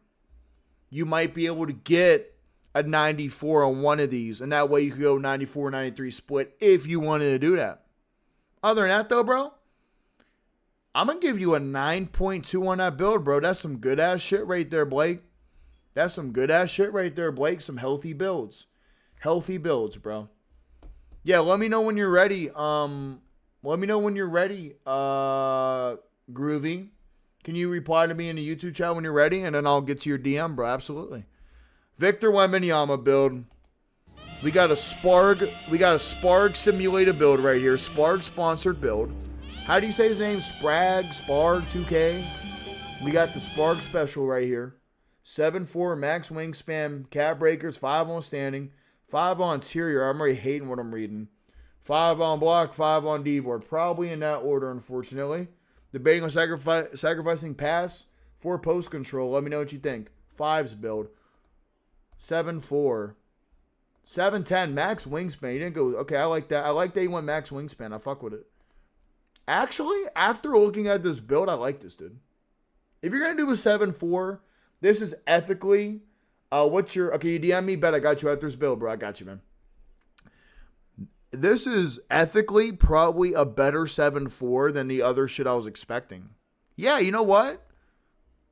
you might be able to get a 94 on one of these. And that way you could go 94, 93 split if you wanted to do that. Other than that though, bro, I'm going to give you a 9.2 on that build, bro. That's some good ass shit right there, Blake. That's some good ass shit right there, Blake. Some healthy builds. Healthy builds, bro. Yeah, let me know when you're ready. Let me know when you're ready, Groovy. Can you reply to me in the YouTube chat when you're ready? And then I'll get to your DM, bro. Absolutely. Victor Wembanyama build. We got a Sparg simulated build right here. Sparg sponsored build. How do you say his name? Sparg 2K. We got the Sparg special right here. 7'4" max wingspan, cap breakers, 5 on standing, 5 on interior. I'm already hating what I'm reading. 5 on block, 5 on D-board. Probably in that order, unfortunately. Debating on sacrificing pass for post control. Let me know what you think. 5's build. 7'4". 7'10", max wingspan. He didn't go, okay, I like that. I like that he went max wingspan. I fuck with it. Actually, after looking at this build, I like this, dude. If you're going to do a 7'4", this is ethically, okay, you DM me, bet I got you after this build, bro. I got you, man. This is ethically probably a better 7'4" than the other shit I was expecting. Yeah, you know what?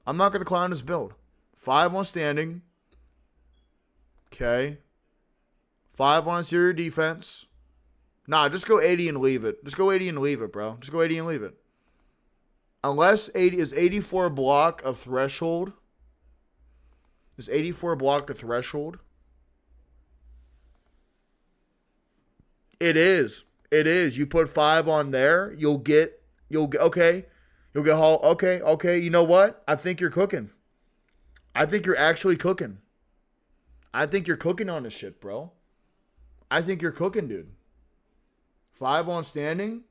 I'm not going to clown this build. 5 on standing. Okay. 5 on interior defense. Nah, just go 80 and leave it. Just go 80 and leave it, bro. Just go 80 and leave it. Unless 80 is 84 block a threshold. Is 84 block a threshold? It is. It is. You put 5 on there, you'll get okay. You'll get Hall. Okay. You know what? I think you're cooking. I think you're actually cooking. I think you're cooking on this shit, bro. I think you're cooking, dude. 5 on standing.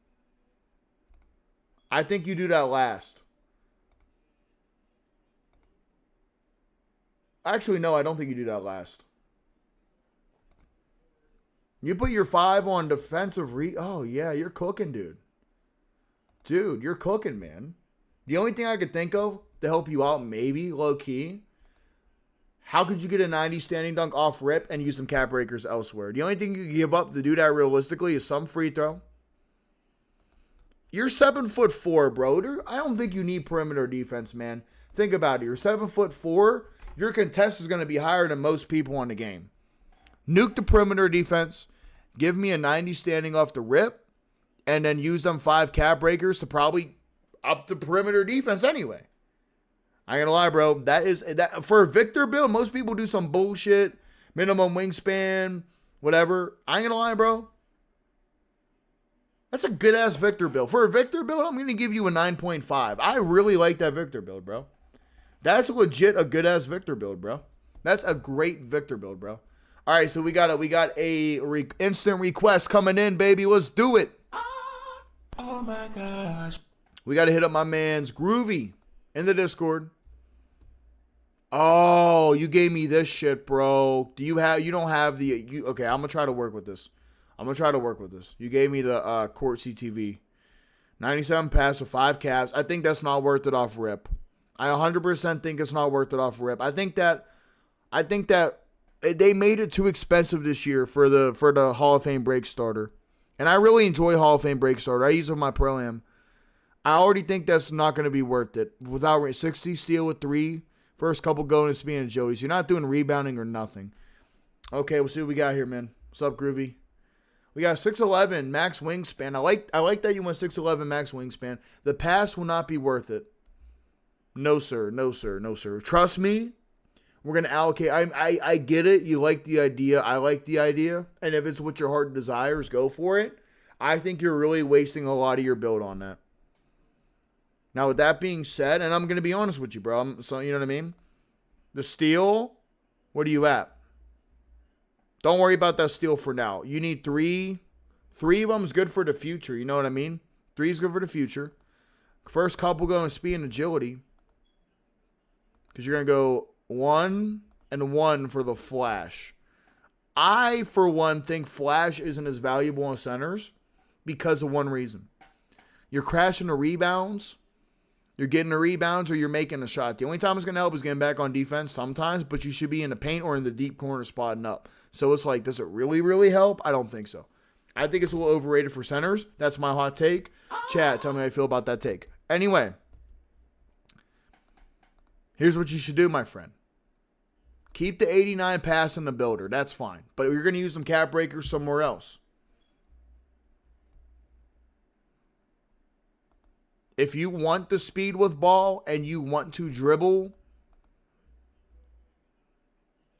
I think you do that last. Actually, no, I don't think you do that last. You put your 5 on defensive oh, yeah, you're cooking, dude. Dude, you're cooking, man. The only thing I could think of to help you out, maybe, low-key, how could you get a 90 standing dunk off rip and use some cap breakers elsewhere? The only thing you give up to do that realistically is some free throw. You're 7'4", bro. I don't think you need perimeter defense, man. Think about it. You're 7'4". Your contest is going to be higher than most people on the game. Nuke the perimeter defense. Give me a 90 standing off the rip. And then use them 5 cap breakers to probably up the perimeter defense anyway. I ain't gonna lie, bro. That for a Victor build, most people do some bullshit. Minimum wingspan. Whatever. I ain't gonna lie, bro. That's a good-ass Victor build. For a Victor build, I'm going to give you a 9.5. I really like that Victor build, bro. That's legit a good-ass Victor build, bro. That's a great Victor build, bro. All right, so we got a instant request coming in, baby. Let's do it. Oh my gosh. We got to hit up my man's Groovy in the Discord. Oh, you gave me this shit, bro. You don't have the, okay, I'm going to try to work with this. You gave me the court CTV. 97 pass with 5 caps. I think that's not worth it off rip. I 100% think it's not worth it off rip. I think that they made it too expensive this year for the Hall of Fame break starter. And I really enjoy Hall of Fame break starter. I use it with my Pro-Am. I already think that's not going to be worth it. Without 60 steal with 3, first couple going to speed and agility. So you're not doing rebounding or nothing. Okay, we'll see what we got here, man. What's up, Groovy? We got 6'11", max wingspan. I like that you went 6'11", max wingspan. The pass will not be worth it. No, sir. Trust me, we're going to allocate. I get it. You like the idea. I like the idea. And if it's what your heart desires, go for it. I think you're really wasting a lot of your build on that. Now, with that being said, and I'm going to be honest with you, bro. So, you know what I mean? The steal, what are you at? Don't worry about that steal for now. You need 3. 3 of them is good for the future. You know what I mean? 3 is good for the future. First couple going speed and agility. Because you're going to go 1 and 1 for the flash. I, for one, think flash isn't as valuable on centers because of one reason. You're crashing the rebounds. You're getting the rebounds or you're making a shot. The only time it's going to help is getting back on defense sometimes, but you should be in the paint or in the deep corner spotting up. So it's like, does it really, really help? I don't think so. I think it's a little overrated for centers. That's my hot take. Chat, tell me how you feel about that take. Anyway, here's what you should do, my friend. Keep the 89 pass in the builder. That's fine. But you're going to use some cap breakers somewhere else. If you want the speed with ball and you want to dribble,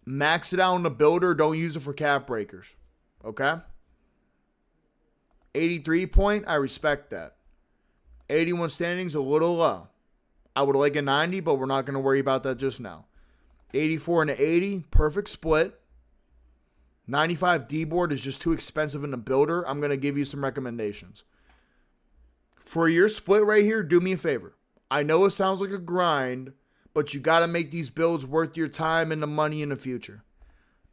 max it out on the builder. Don't use it for cap breakers. Okay? 83 point, I respect that. 81 standing's a little low. I would like a 90, but we're not going to worry about that just now. 84 and 80, perfect split. 95 D-board is just too expensive in the builder. I'm going to give you some recommendations. For your split right here, do me a favor. I know it sounds like a grind, but you got to make these builds worth your time and the money in the future.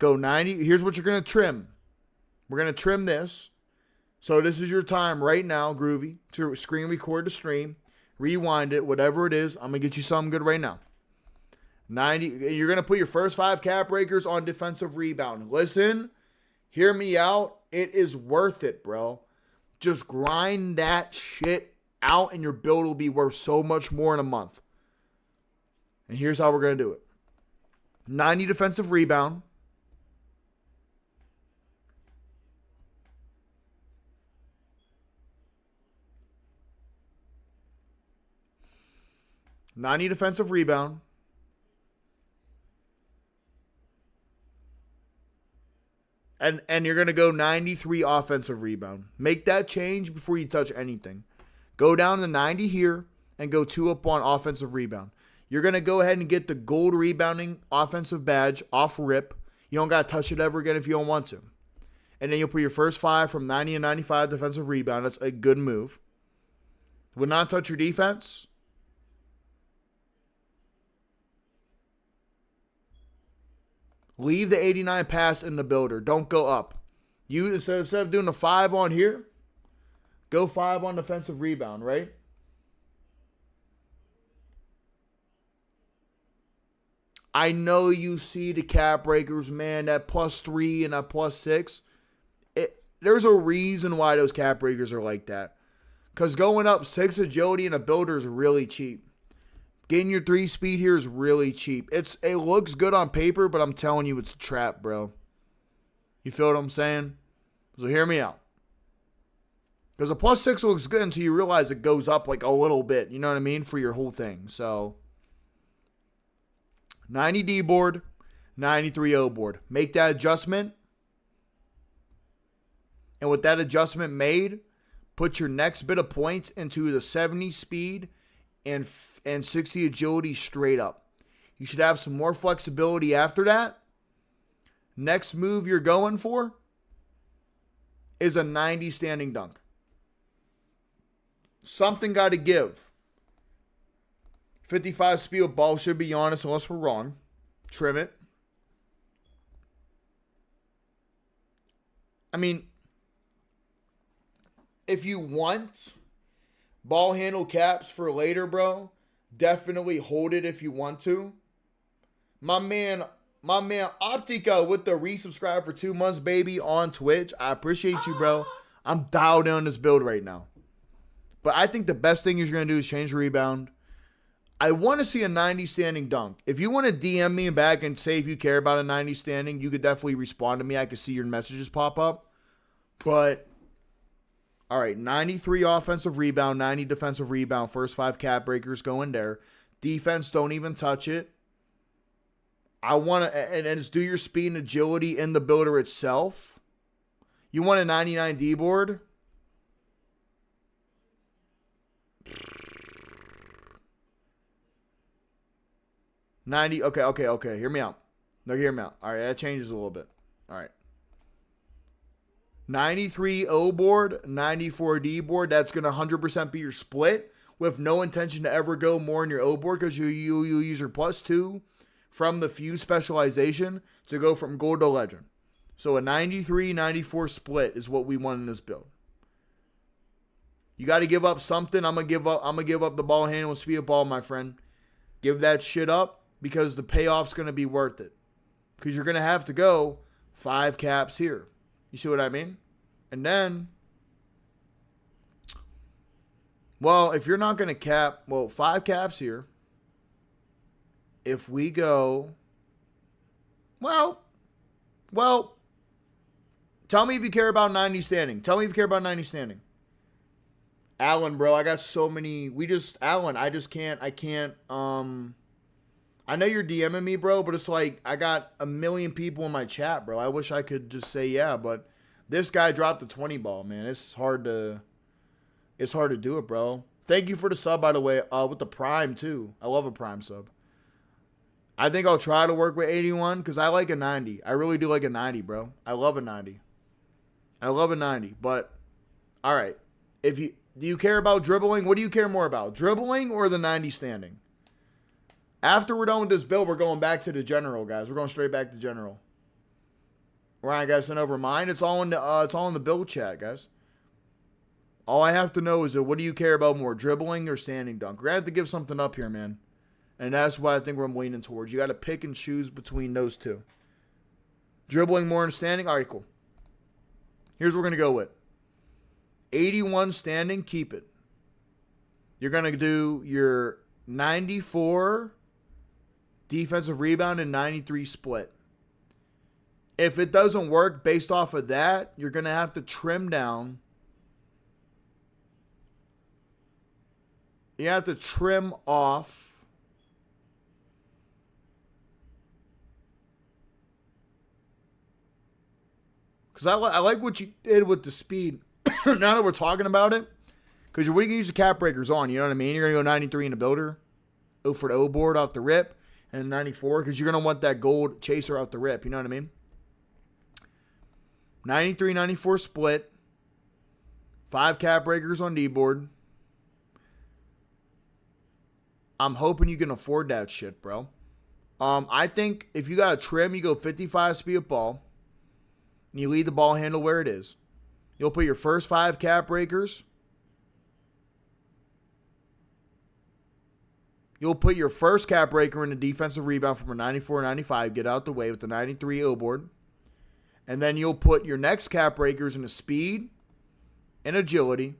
Go 90. Here's what you're going to trim. We're going to trim this. So this is your time right now, Groovy, to screen record the stream. Rewind it, whatever it is. I'm going to get you something good right now. 90. You're going to put your first 5 cap breakers on defensive rebound. Listen, hear me out. It is worth it, bro. Just grind that shit out and your build will be worth so much more in a month. And here's how we're going to do it. 90 defensive rebound. Defensive rebound. And you're going to go 93 offensive rebound. Make that change before you touch anything. Go down to 90 here and go 2 up on offensive rebound. You're going to go ahead and get the gold rebounding offensive badge off rip. You don't got to touch it ever again if you don't want to. And then you'll put your first 5 from 90 and 95 defensive rebound. That's a good move. Would not touch your defense. Leave the 89 pass in the builder. Don't go up. You instead of doing a 5 on here, go 5 on defensive rebound, right? I know you see the cap breakers, man, that +3 and that +6. There's a reason why those cap breakers are like that. Because going up 6 agility in a builder is really cheap. Getting your 3 speed here is really cheap. It looks good on paper, but I'm telling you it's a trap, bro. You feel what I'm saying? So hear me out. Because a +6 looks good until you realize it goes up like a little bit. You know what I mean? For your whole thing. So 90 D board, 93 O board. Make that adjustment. And with that adjustment made, put your next bit of points into the 70 speed and 60 agility straight up. You should have some more flexibility after that. Next move you're going for is a 90 standing dunk. Something got to give. 55 speed with ball should be honest unless we're wrong. Trim it. I mean, if you want ball handle caps for later, bro, definitely hold it if you want to. My man Optica with the resubscribe for 2 months, baby, on Twitch. I appreciate you, bro. I'm dialed in on this build right now. But I think the best thing you're going to do is change the rebound. I want to see a 90 standing dunk. If you want to DM me back and say if you care about a 90 standing, you could definitely respond to me. I could see your messages pop up. But all right, 93 offensive rebound, 90 defensive rebound. First 5 cap breakers going there. Defense, don't even touch it. I want to, and just do your speed and agility in the builder itself. You want a 99 D board? Okay. Hear me out. No, hear me out. All right, that changes a little bit. All right. 93 O board, 94 D board. That's going to 100% be your split with no intention to ever go more in your O board because you use your +2 from the fuse specialization to go from gold to legend. So a 93-94 split is what we want in this build. You got to give up something. I'm gonna give up the ball handle and speed of ball, my friend. Give that shit up because the payoff's gonna be worth it. Because you're gonna have to go 5 caps here. You see what I mean? And then, well, if you're not going to cap, 5 caps here. If we go, well, tell me if you care about 90 standing. Tell me if you care about 90 standing. Alan, bro, I got so many. Alan, I can't. I know you're DMing me, bro, but it's like I got a million people in my chat, bro. I wish I could just say yeah, but this guy dropped the 20 ball, man. It's hard to do it, bro. Thank you for the sub, by the way, with the Prime, too. I love a Prime sub. I think I'll try to work with 81 because I like a 90. I really do like a 90, bro. I love a 90. But, all right. Do you care about dribbling? What do you care more about? Dribbling or the 90 standing? After we're done with this build, we're going back to the general, guys. We're going straight back to general. Ryan got sent over mine. It's all in the build chat, guys. All I have to know is what do you care about more, dribbling or standing dunk? We're going to have to give something up here, man. And that's what I think we're leaning towards. You got to pick and choose between those two. Dribbling more than standing? All right, cool. Here's what we're going to go with. 81 standing, keep it. You're going to do your 94 defensive rebound and 93 split. If it doesn't work based off of that, you're going to have to trim down. You have to trim off because I like what you did with the speed. Now that we're talking about it, because what are you going to use the cap breakers on? You know what I mean? You're going to go 93 in the builder, go for the O board off the rip, and 94 because you're going to want that gold chaser off the rip. You know what I mean? 93, 94 split, 5 cap breakers on D board. I'm hoping you can afford that shit, bro. I think if you got a trim, you go 55 speed of ball, and you leave the ball handle where it is. You'll put your first 5 cap breakers. You'll put your first cap breaker in the defensive rebound from a 94, 95, get out the way with the 93 O board. And then you'll put your next cap breakers in the speed and agility.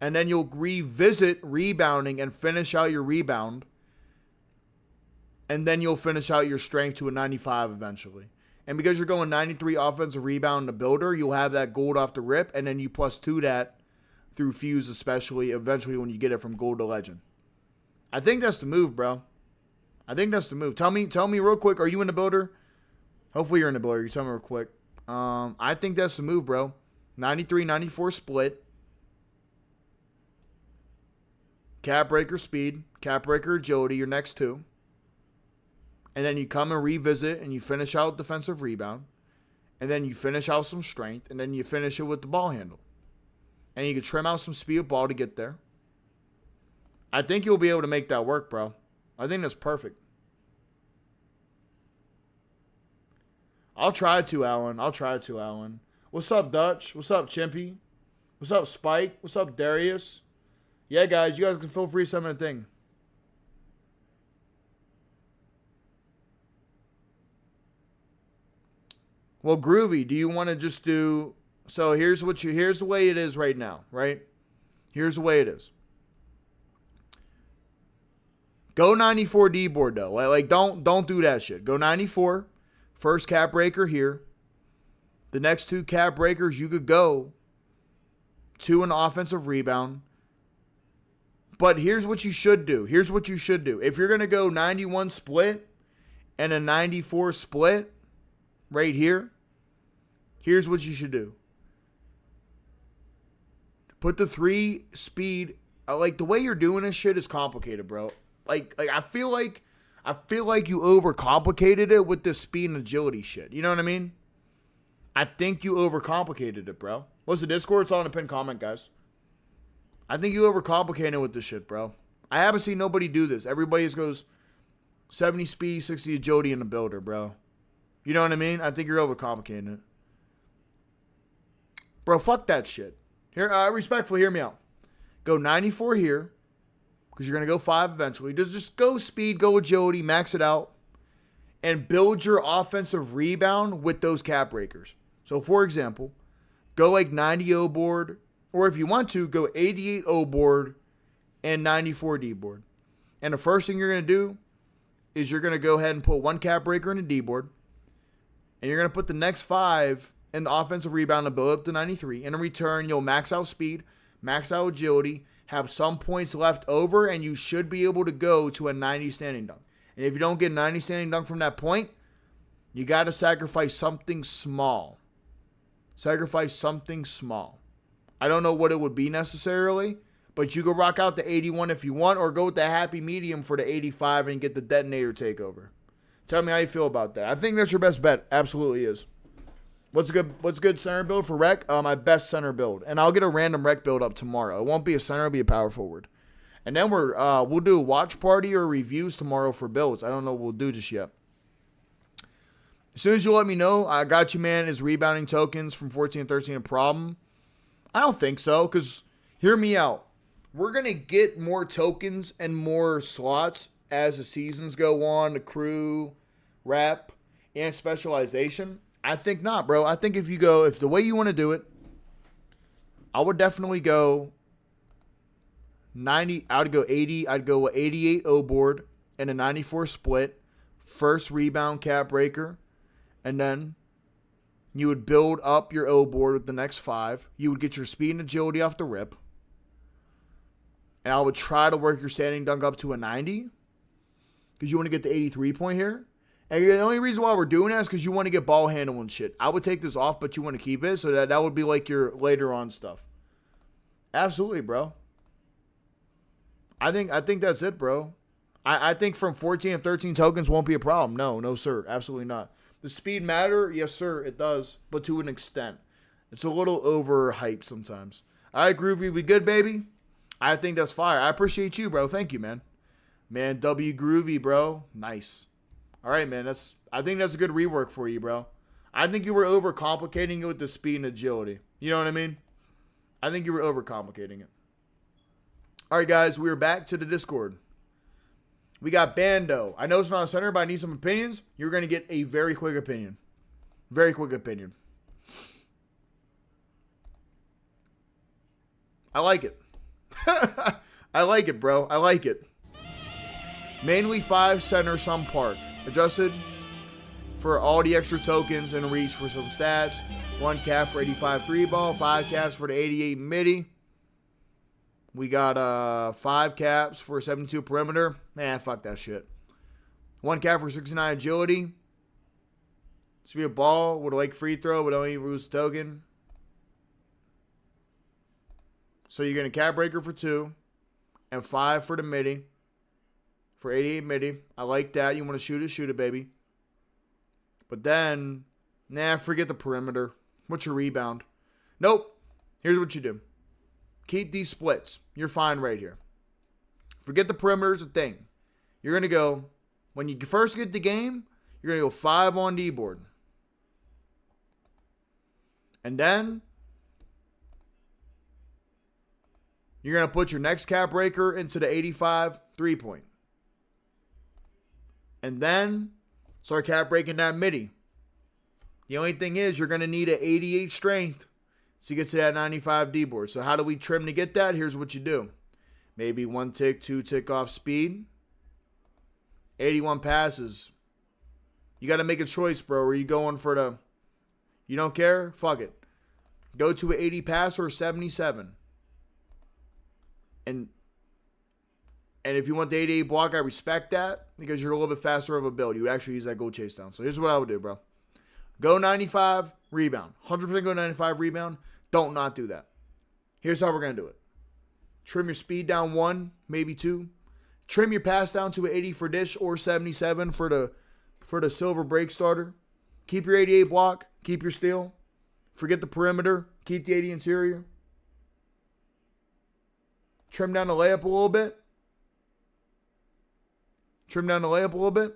And then you'll revisit rebounding and finish out your rebound. And then you'll finish out your strength to a 95 eventually. And because you're going 93 offensive rebound in the builder, you'll have that gold off the rip. And then you +2 that through fuse, especially eventually when you get it from gold to legend. I think that's the move, bro. I think that's the move. Tell me real quick, are you in the builder? Hopefully you're in the builder. You tell me real quick. I think that's the move, bro. 93, 94 split. Cap breaker speed. Cap breaker agility, your next 2. And then you come and revisit and you finish out defensive rebound. And then you finish out some strength. And then you finish it with the ball handle. And you can trim out some speed of ball to get there. I think you'll be able to make that work, bro. I think that's perfect. I'll try to, Alan. What's up, Dutch? What's up, Chimpy? What's up, Spike? What's up, Darius? Yeah, guys, you guys can feel free to send me a thing. Well, Groovy, do you want to just do... So here's the way it is right now, right? Here's the way it is. Go 94 D board though. Like don't do that shit. Go 94. First cap breaker here. The next 2 cap breakers you could go to an offensive rebound. But here's what you should do. If you're going to go 91 split and a 94 split right here, here's what you should do. Put the 3 speed. Like the way you're doing this shit is complicated, bro. Like I feel like you overcomplicated it with this speed and agility shit. You know what I mean? I think you overcomplicated it, bro. What's the Discord? It's all in the pinned comment, guys. I think you overcomplicated it with this shit, bro. I haven't seen nobody do this. Everybody just goes 70 speed, 60 agility in the builder, bro. You know what I mean? I think you're overcomplicating it. Bro, fuck that shit. Here, respectfully, hear me out. Go 94 here. Because you're going to go 5 eventually. Just go speed, go agility, max it out. And build your offensive rebound with those cap breakers. So, for example, go like 90 O board. Or if you want to, go 88 O board and 94 D board. And the first thing you're going to do is you're going to go ahead and put 1 cap breaker in a D board. And you're going to put the next 5 in the offensive rebound to build up to 93. And in return, you'll max out speed, max out agility, have some points left over, and you should be able to go to a 90 standing dunk. And if you don't get 90 standing dunk from that point, you got to sacrifice something small. Sacrifice something small. I don't know what it would be necessarily, but you can rock out the 81 if you want, or go with the happy medium for the 85 and get the detonator takeover. Tell me how you feel about that. I think that's your best bet. Absolutely is. What's good center build for rec? My best center build. And I'll get a random rec build up tomorrow. It won't be a center, it'll be a power forward. And then we'll do a watch party or reviews tomorrow for builds. I don't know what we'll do just yet. As soon as you let me know, I got you, man, is rebounding tokens from 14 and 13 a problem? I don't think so, because hear me out. We're going to get more tokens and more slots as the seasons go on, the crew, rep, and specialization. I think not, bro. I think if the way you want to do it, I would definitely go 90. I would go 80. I'd go with 88 O board and a 94 split. First rebound cap breaker. And then you would build up your O board with the next 5. You would get your speed and agility off the rip. And I would try to work your standing dunk up to a 90. Because you want to get the 83 point here. And the only reason why we're doing that is because you want to get ball handling shit. I would take this off, but you want to keep it. So that would be like your later on stuff. Absolutely, bro. I think that's it, bro. I think from 14 and 13 tokens won't be a problem. No, sir. Absolutely not. The speed matter? Yes, sir, it does. But to an extent. It's a little overhyped sometimes. All right, Groovy, we good, baby? I think that's fire. I appreciate you, bro. Thank you, man. Man, W Groovy, bro. Nice. All right, man. I think that's a good rework for you, bro. I think you were overcomplicating it with the speed and agility. You know what I mean? I think you were overcomplicating it. All right, guys. We are back to the Discord. We got Bando. I know it's not a center, but I need some opinions. You're going to get a very quick opinion. Very quick opinion. I like it. I like it, bro. I like it. Mainly 5 center, some park. Adjusted for all the extra tokens and reach for some stats. 1 cap for 85 3 ball. 5 caps for the 88 midi. We got 5 caps for 72 perimeter. Nah, fuck that shit. 1 cap for 69 agility. This will be a ball with a like free throw, but only lose token. So you're going to cap breaker for 2. And 5 for the midi. For 88 midi. I like that. You want to shoot it, baby. But then, nah, forget the perimeter. What's your rebound? Nope. Here's what you do. Keep these splits. You're fine right here. Forget the perimeter is a thing. You're going to go, when you first get the game, you're going to go 5 on D board. And then, you're going to put your next cap breaker into the 85 3-point. And then, start cap breaking that midi. The only thing is, you're going to need an 88 strength to get to that 95 D board. So how do we trim to get that? Here's what you do. Maybe 1 tick, 2 tick off speed. 81 passes. You got to make a choice, bro. Are you going for the... You don't care? Fuck it. Go to an 80 pass or 77. And if you want the 88 block, I respect that because you're a little bit faster of a build. You would actually use that goal chase down. So here's what I would do, bro. Go 95, rebound. 100% go 95, rebound. Don't not do that. Here's how we're going to do it. Trim your speed down 1, maybe 2. Trim your pass down to an 80 for dish or 77 for the silver break starter. Keep your 88 block. Keep your steal. Forget the perimeter. Keep the 80 interior. Trim down the layup a little bit. Trim down the layup a little bit.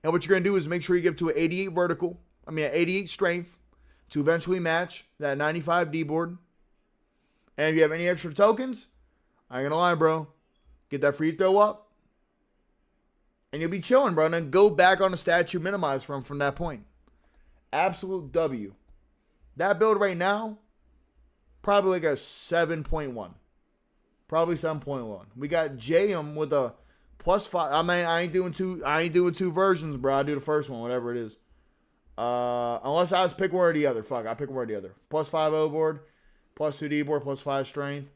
And what you're going to do is make sure you get to an 88 vertical. An 88 strength to eventually match that 95 D board. And if you have any extra tokens, I ain't going to lie, bro. Get that free throw up. And you'll be chilling, bro. And then go back on the stats you minimize from that point. Absolute W. That build right now, probably like a 7.1. Probably 7.1. We got JM with a +5. I ain't doing two versions, bro. I do the first one, whatever it is. Unless I just pick one or the other. Fuck, I pick one or the other. +5 O board, +2 D board, +5 strength,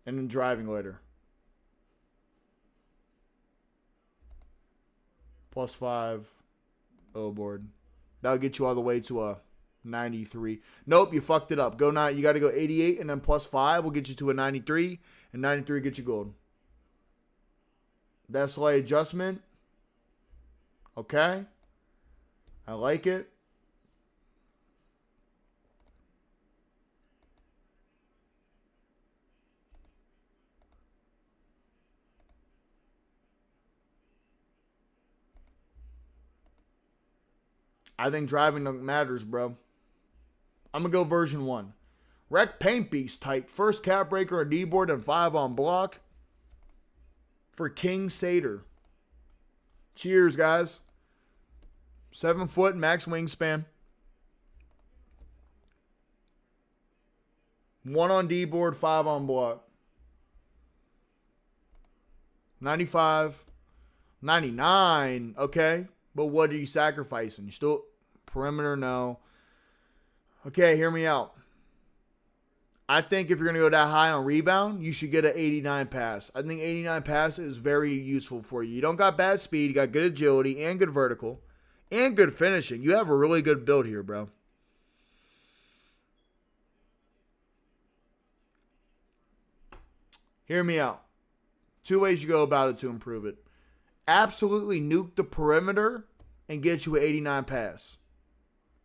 and then driving later. +5 O board. That'll get you all the way to a 93. Nope, you fucked it up. You got to go 88 and then +5 will get you to a 93, and 93 get you gold. That's like adjustment. Okay. I like it. I think driving matters, bro. I'm going to go version 1. Wreck Paint Beast type. First cap breaker on D-board and 5 on block for King Satyr. Cheers, guys. 7 foot max wingspan. 1 on D-board, 5 on block. 95. 99. Okay. But what are you sacrificing? You still perimeter? No. Okay, hear me out. I think if you're going to go that high on rebound, you should get an 89 pass. I think 89 pass is very useful for you. You don't got bad speed. You got good agility and good vertical and good finishing. You have a really good build here, bro. Hear me out. 2 ways you go about it to improve it. Absolutely nuke the perimeter and get you an 89 pass.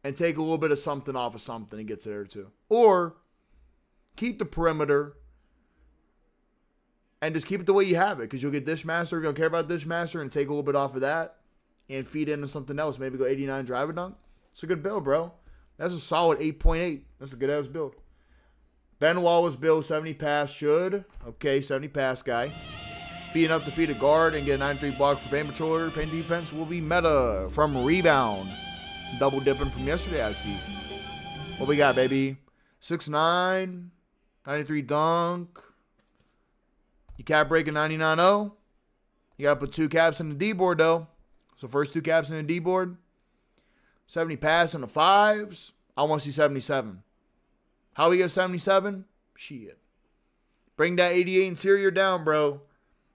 And take a little bit of something off of something and get to there too. Or keep the perimeter and just keep it the way you have it. Because you'll get Dishmaster if you don't care about Dishmaster and take a little bit off of that and feed into something else. Maybe go 89 driver dunk. It's a good build, bro. That's a solid 8.8. That's a good ass build. Ben Wallace build 70 pass should. Okay, 70 pass guy. Being up to feed a guard and get a 93 block for paint patroller. Paint defense will be meta from rebound. Double dipping from yesterday, I see. What we got, baby? 6'9", 93 dunk. You cap breaking 99-0. You got to put 2 caps in the D-board, though. So first 2 caps in the D-board. 70 pass in the 5s. I want to see 77. How we get 77? Shit. Bring that 88 interior down, bro.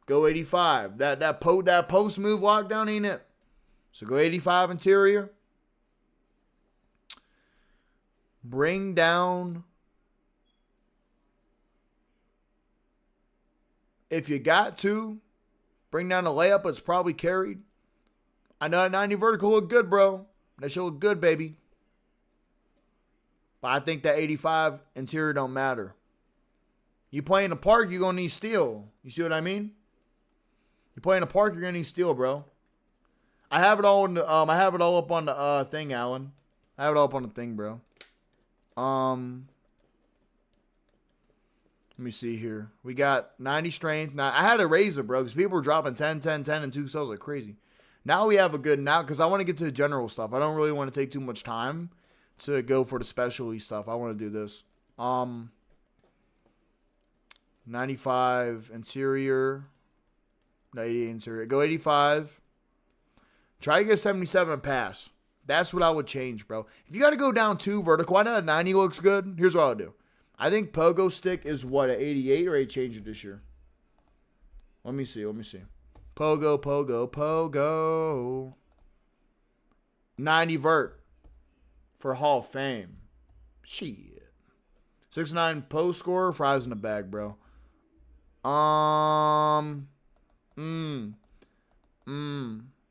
Go 85. That post move lockdown ain't it. So go 85 interior. Bring down. If you got to, bring down a layup. It's probably carried. I know that 90 vertical look good, bro. That should look good, baby. But I think that 85 interior don't matter. You play in the park, you're going to need steel. You see what I mean? You play in the park, you're going to need steel, bro. I have it all in the, I have it all up on the thing, Alan. I have it all up on the thing, bro. Let me see here. We got 90 strength. Now, I had to raise it, bro, because people were dropping 10, 10, 10, and 2 cells like crazy. Now we have a good, now, because I want to get to the general stuff. I don't really want to take too much time to go for the specialty stuff. I want to do this. 95 interior. 88 interior. Go 85. Try to get 77 pass. That's what I would change, bro. If you got to go down 2 vertical, I know 90 looks good. Here's what I would do. I think Pogo stick is what, an 88, or they changed it this year? Let me see. Pogo, Pogo, Pogo. 90 vert for Hall of Fame. Shit. 6'9" post scorer, fries in the bag, bro.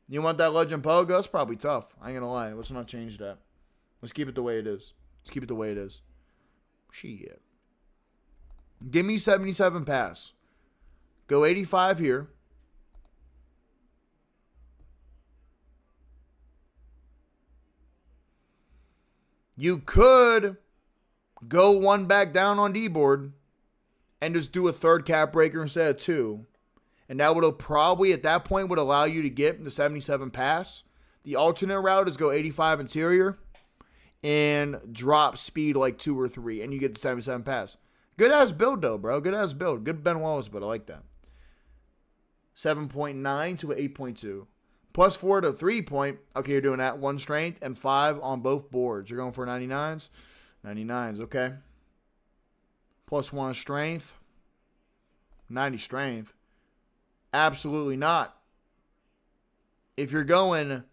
You want that legend Pogo? It's probably tough. I ain't gonna lie. Let's not change that. Let's keep it the way it is. Shit. Give me 77 pass. Go 85 here. You could go 1 back down on D-board and just do a 3rd cap breaker instead of 2. And that would probably, at that point, would allow you to get the 77 pass. The alternate route is go 85 interior and drop speed like 2 or 3, and you get the 77 pass. Good ass build, though, bro. Good ass build. Good Ben Wallace build. I like that. 7.9 to an 8.2. Plus 4 to 3-point. Okay, you're doing that. 1 strength and 5 on both boards. You're going for 99s? 99s, okay. Plus 1 strength. 90 strength. Absolutely not. If you're going,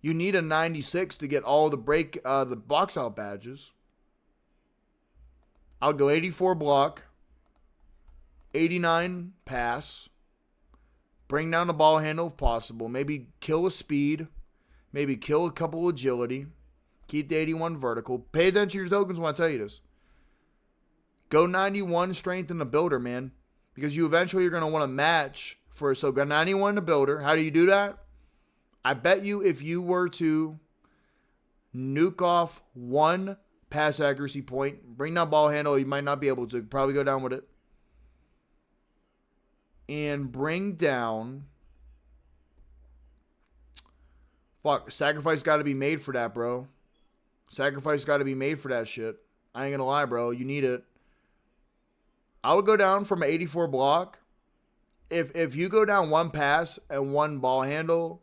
you need a 96 to get all the the box out badges. I'll go 84 block, 89 pass, bring down the ball handle if possible, maybe kill a speed, maybe kill a couple agility, keep the 81 vertical. Pay attention to your tokens when I tell you this. Go 91 strength in the builder, man, because you eventually you're going to want to match for, so go 91 in the builder. How do you do that? I bet you if you were to nuke off 1 pass accuracy point. Bring down ball handle. You might not be able to. Probably go down with it. And bring down... Fuck, sacrifice got to be made for that, bro. Sacrifice got to be made for that shit. I ain't gonna lie, bro. You need it. I would go down from an 84 block. If you go down 1 pass and 1 ball handle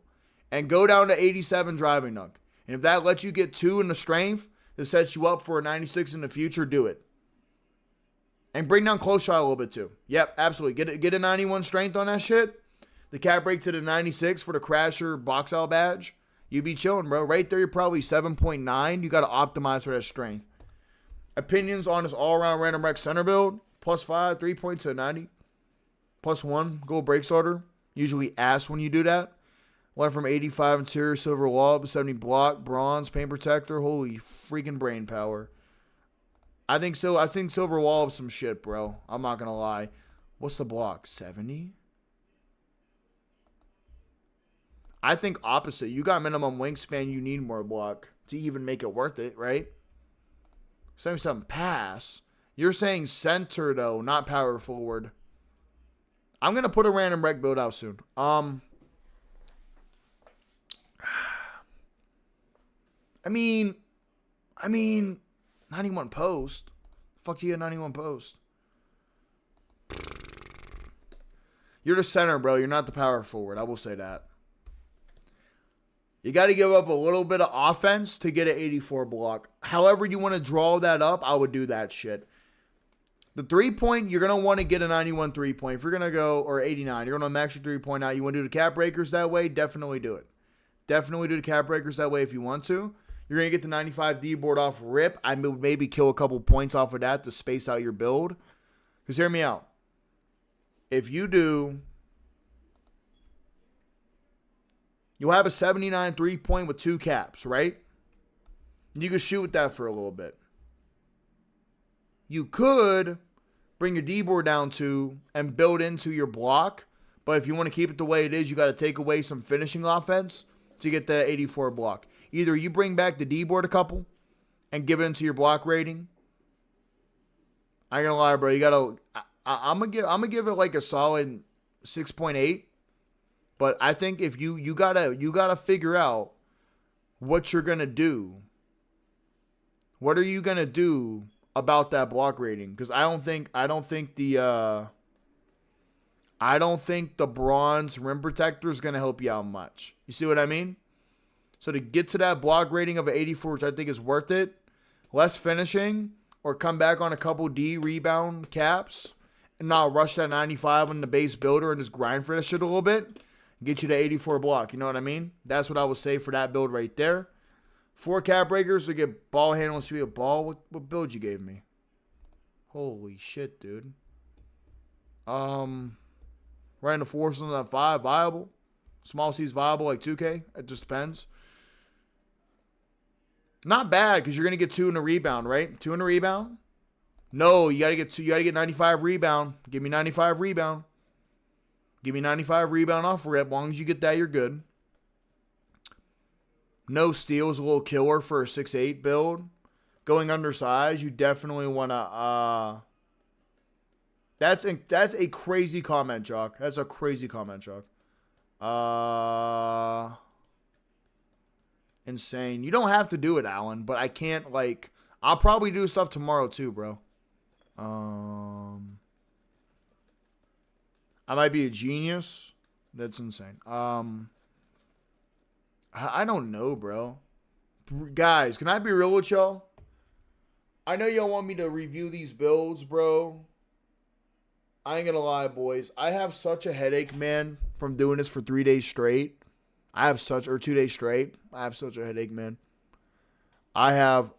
and go down to 87 driving dunk, and if that lets you get 2 in the strength that sets you up for a 96 in the future, do it. And bring down close shot a little bit too. Yep, absolutely. Get a 91 strength on that shit. The cap break to the 96 for the crasher box out badge. You be chilling, bro. Right there, you're probably 7.9. You got to optimize for that strength. Opinions on this all-around random rec center build. +5, 3 points to 90. +1, gold break starter. Usually ass when you do that. Went from 85 interior silver wall to 70 block, bronze, paint protector. Holy freaking brain power. I think so. I think silver wall is some shit, bro. I'm not going to lie. What's the block? 70? I think opposite. You got minimum wingspan. You need more block to even make it worth it, right? 77 pass. You're saying center, though, not power forward. I'm going to put a random rec build out soon. I mean, 91 post. Fuck you, 91 post. You're the center, bro. You're not the power forward. I will say that. You got to give up a little bit of offense to get an 84 block. However you want to draw that up, I would do that shit. The 3-point, you're going to want to get a 91 3-point. If you're going to go, or 89, you're going to max your 3-point out. You want to do the cap breakers that way? Definitely do it. Definitely do the cap breakers that way if you want to. You're going to get the 95 D board off rip. I would maybe kill a couple points off of that to space out your build. Because hear me out. If you do... You'll have a 79 3-point with 2 caps, right? You can shoot with that for a little bit. You could bring your D-board down to and build into your block. But if you want to keep it the way it is, you got to take away some finishing offense to get that 84 block. Either you bring back the D-board a couple and give it into your block rating. I ain't gonna lie, bro. You gotta... I'm gonna give it like a solid 6.8. But I think if you gotta figure out what you're gonna do. What are you gonna do about that block rating? Because I don't think the bronze rim protector is gonna help you out much. You see what I mean? So to get to that block rating of an 84, which I think is worth it, less finishing, or come back on a couple D rebound caps, and not rush that 95 on the base builder and just grind for that shit a little bit. Get you to 84 block. You know what I mean? That's what I would say for that build right there. 4 cap breakers to get ball handle, speed of ball. What build you gave me? Holy shit, dude. Right in the 4s on that 5, viable. Small C's viable, like 2K. It just depends. Not bad, because you're gonna get 2 in a rebound, right? 2 in a rebound? No, you gotta get 2. You gotta get 95 rebound. Give me 95 rebound. Give me 95 rebound off rip. As long as you get that, you're good. No steal is a little killer for a 6'8 build. Going undersized, you definitely want to... That's a crazy comment, Jock. That's a crazy comment, Jock. Insane. You don't have to do it, Alan, but I can't, like... I'll probably do stuff tomorrow, too, bro. I might be a genius. That's insane. I don't know, bro. Guys, can I be real with y'all? I know y'all want me to review these builds, bro. I ain't gonna lie, boys. I have such a headache, man, from doing this for 3 days straight. 2 days straight. I have such a headache, man. I have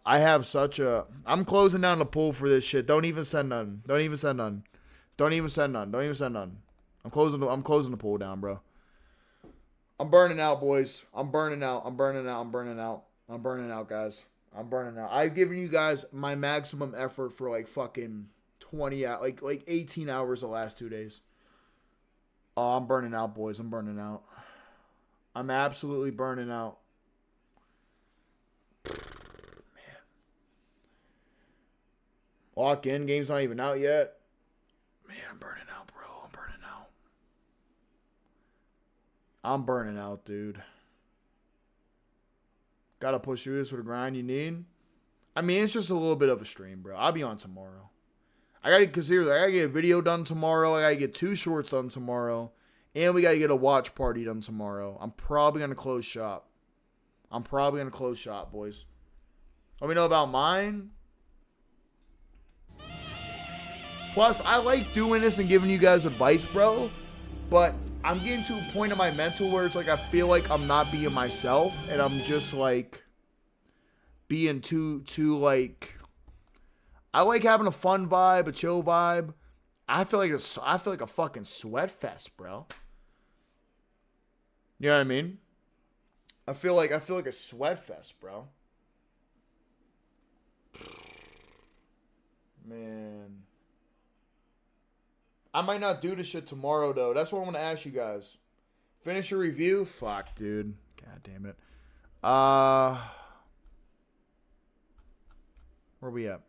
such a... I'm closing down the pool for this shit. Don't even send none. Don't even send none. Don't even send none. Don't even send none. I'm closing the pool down, bro. I'm burning out, boys. I'm burning out, guys. I'm burning out. I've given you guys my maximum effort for like fucking 20 hours, like 18 hours the last 2 days. Oh, I'm burning out, boys. I'm burning out. I'm absolutely burning out. Lock in. Game's not even out yet. Man, I'm burning out, bro. I'm burning out. I'm burning out, dude. Gotta push through this for the grind you need. I mean, it's just a little bit of a stream, bro. I'll be on tomorrow. Cause seriously, I gotta get a video done tomorrow. I gotta get 2 shorts done tomorrow. And we gotta get a watch party done tomorrow. I'm probably gonna close shop. Boys. Let me know about mine. Plus, I like doing this and giving you guys advice, bro. But I'm getting to a point in my mental where it's like I feel like I'm not being myself. And I'm just like being too like... I like having a fun vibe, a chill vibe. I feel like a fucking sweat fest, bro. You know what I mean? I feel like a sweat fest, bro. Man. I might not do this shit tomorrow, though. That's what I want to ask you guys. Finish your review? Fuck, dude. God damn it. Where we at?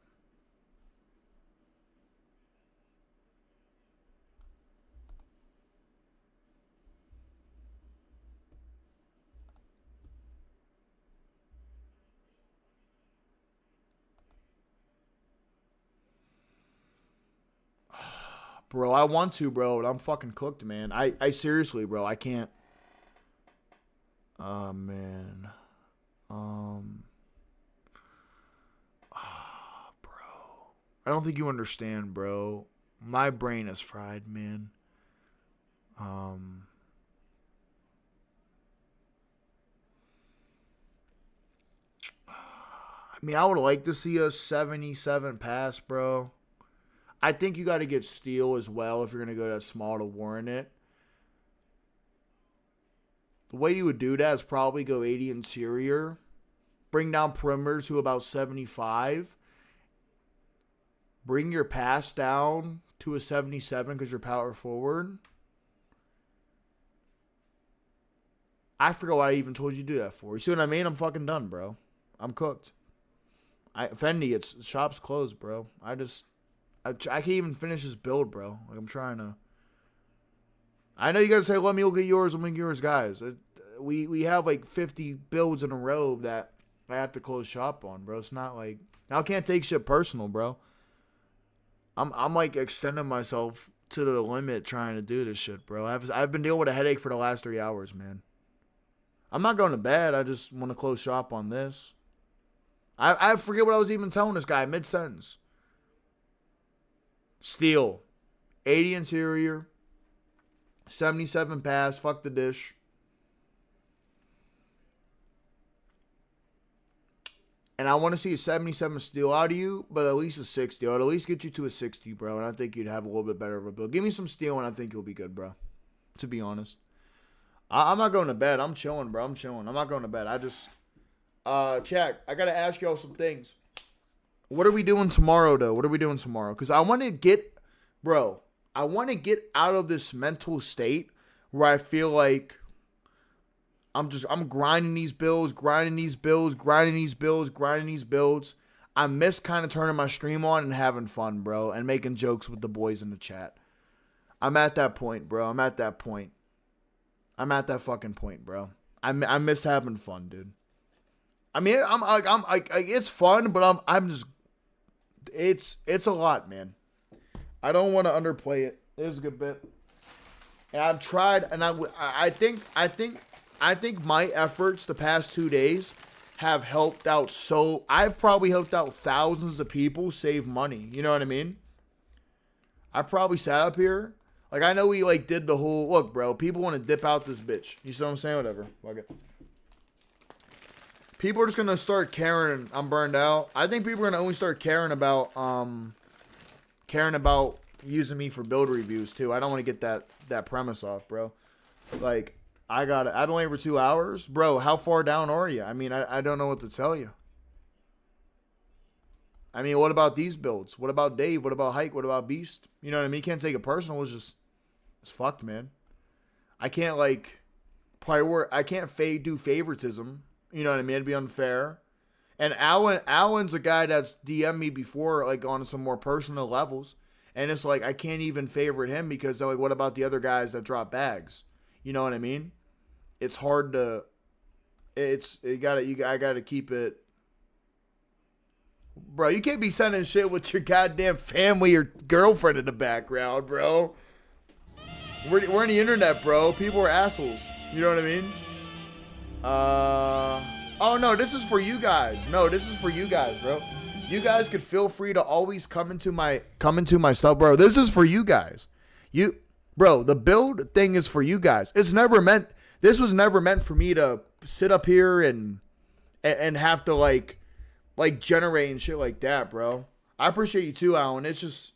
Bro, I want to, bro, but I'm fucking cooked, man. I seriously, bro, I can't. Oh, man. Bro. I don't think you understand, bro. My brain is fried, man. I mean, I would like to see a 77 pass, bro. I think you got to get steel as well if you're going to go that small to warrant it. The way you would do that is probably go 80 interior, bring down perimeter to about 75, bring your pass down to a 77 because you're power forward. I forgot what I even told you to do that for. You see what I mean? I'm fucking done, bro. I'm cooked. Fendi, shop's closed, bro. I can't even finish this build, bro. Like, I'm trying to. I know you guys say, let me look at yours, let me look at yours, guys. We have like 50 builds in a row that I have to close shop on, bro. It's not like. I can't take shit personal, bro. I'm like extending myself to the limit trying to do this shit, bro. I've been dealing with a headache for the last 3 hours, man. I'm not going to bed. I just want to close shop on this. I forget what I was even telling this guy mid-sentence. Steel. 80 interior. 77 pass. Fuck the dish. And I want to see a 77 steel out of you, but at least a 60. I'd at least get you to a 60, bro. And I think you'd have a little bit better of a build. Give me some steel and I think you'll be good, bro. To be honest. I'm not going to bed. I'm chilling, bro. I'm chilling. I'm not going to bed. I just... Check. I got to ask y'all some things. What are we doing tomorrow, though? What are we doing tomorrow? Because I want to get... Bro, I want to get out of this mental state where I feel like I'm grinding these builds. I miss kind of turning my stream on and having fun, bro, and making jokes with the boys in the chat. I'm at that point, bro. I'm at that fucking point, bro. I miss having fun, dude. I mean, I'm it's fun, but I'm just, it's a lot, man. I don't want to underplay it. It is a good bit. And I've tried, and I think my efforts the past 2 days have helped out. So I've probably helped out thousands of people save money. You know what I mean? I probably sat up here. Like, I know we, like, did the whole, look, bro, people want to dip out this bitch. You see what I'm saying? Whatever. Fuck it. People are just going to start caring. I'm burned out. I think people are going to only start caring about using me for build reviews, too. I don't want to get that premise off, bro. Like, I've been waiting for 2 hours. Bro, how far down are you? I mean, I don't know what to tell you. I mean, what about these builds? What about Dave? What about Hike? What about Beast? You know what I mean? You can't take it personal. It's fucked, man. I can't, like, I can't do favoritism. You know what I mean? It'd be unfair. And Allen's a guy that's DM'd me before, like on some more personal levels. And it's like, I can't even favorite him because they're like, what about the other guys that drop bags? You know what I mean? It's hard to, I gotta keep it. Bro, you can't be sending shit with your goddamn family or girlfriend in the background, bro. We're on the internet, bro. People are assholes. You know what I mean? Oh no, this is for you guys. No, this is for you guys, bro. You guys could feel free to always come into my stuff, bro. This is for you guys. Bro, the build thing is for you guys. This was never meant for me to sit up here and have to like generate and shit like that, bro. I appreciate you too, Alan. It's just,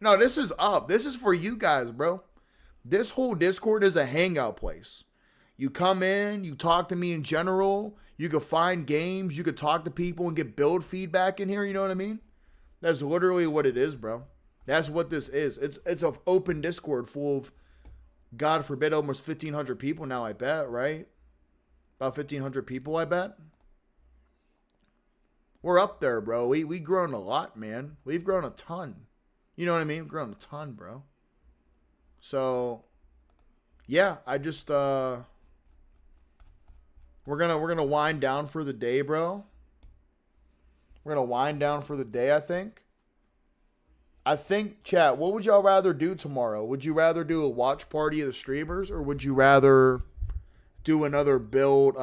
no, this is up. This is for you guys, bro. This whole Discord is a hangout place. You come in, you talk to me in general. You could find games. You could talk to people and get build feedback in here. You know what I mean? That's literally what it is, bro. That's what this is. It's an open Discord full of, God forbid, almost 1,500 people now, I bet, right? About 1,500 people, I bet. We're up there, bro. We grown a lot, man. We've grown a ton. You know what I mean? We've grown a ton, bro. So, yeah, I just, we're gonna wind down for the day, bro. We're gonna wind down for the day, I think. Chat, what would y'all rather do tomorrow? Would you rather do a watch party of the streamers, or would you rather do another build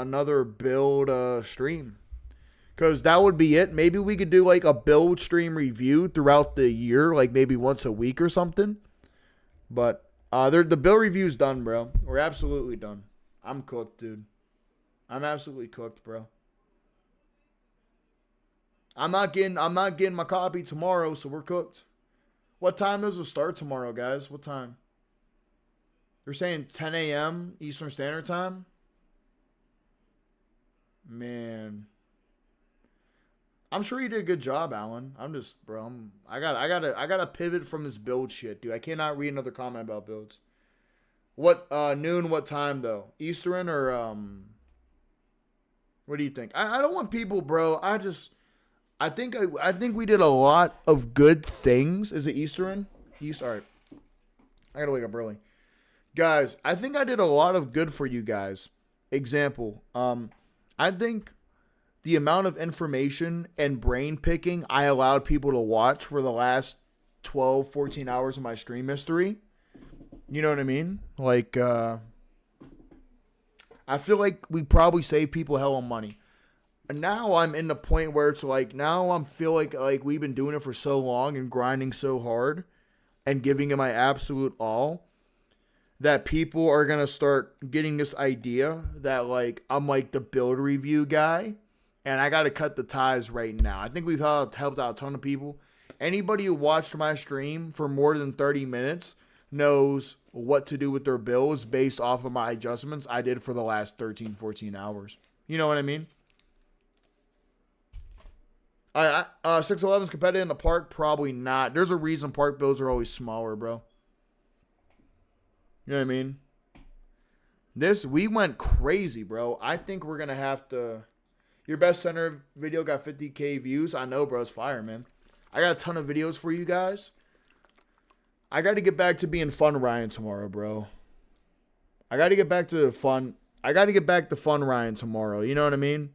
stream? Because that would be it. Maybe we could do like a build stream review throughout the year, like maybe once a week or something. But the build review's done, bro. We're absolutely done. I'm cooked, dude. I'm absolutely cooked, bro. I'm not getting my copy tomorrow, so we're cooked. What time does it start tomorrow, guys? What time? They're saying 10 a.m. Eastern Standard Time? Man. I'm sure you did a good job, Alan. I'm just, bro. I gotta pivot from this build shit, dude. I cannot read another comment about builds. What noon? What time though? Eastern or What do you think? I don't want people, bro. I think we did a lot of good things. Is it Eastern? All right. I gotta wake up early, guys. I think I did a lot of good for you guys. Example. I think the amount of information and brain picking I allowed people to watch for the last 12, 14 hours of my stream history. You know what I mean? Like, I feel like we probably saved people hell of money. And now I'm in the point where it's like, now I'm feel like we've been doing it for so long and grinding so hard and giving it my absolute all that people are going to start getting this idea that like, I'm like the build review guy. And I got to cut the ties right now. I think we've helped out a ton of people. Anybody who watched my stream for more than 30 minutes knows what to do with their bills based off of my adjustments I did for the last 13, 14 hours. You know what I mean? 611's competitive in the park? Probably not. There's a reason park builds are always smaller, bro. You know what I mean? We went crazy, bro. I think we're going to have to... Your best center video got 50K views. I know, bro. It's fire, man. I got a ton of videos for you guys. I got to get back to being fun Ryan tomorrow, bro. I got to get back to fun. I got to get back to fun Ryan tomorrow. You know what I mean?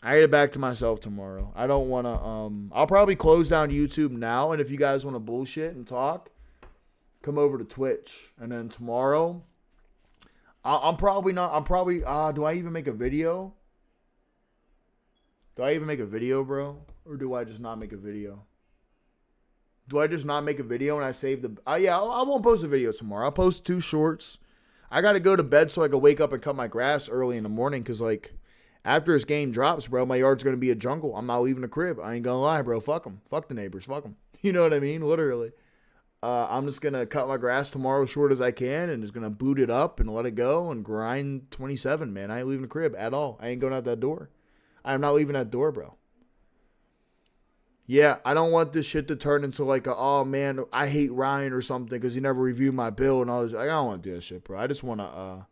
I get back to myself tomorrow. I don't want to, I'll probably close down YouTube now. And if you guys want to bullshit and talk, come over to Twitch. And then tomorrow, do I even make a video? Do I even make a video, bro? Or do I just not make a video? Do I just not make a video and I save the... yeah, I won't post a video tomorrow. I'll post 2 shorts. I got to go to bed so I can wake up and cut my grass early in the morning because, like, after this game drops, bro, my yard's going to be a jungle. I'm not leaving the crib. I ain't going to lie, bro. Fuck them. Fuck the neighbors. Fuck them. You know what I mean? Literally. I'm just going to cut my grass tomorrow as short as I can and just going to boot it up and let it go and grind 27, man. I ain't leaving the crib at all. I ain't going out that door. I'm not leaving that door, bro. Yeah, I don't want this shit to turn into like oh man, I hate Ryan or something because he never reviewed my build and all this. I don't want to do that shit, bro. I just want to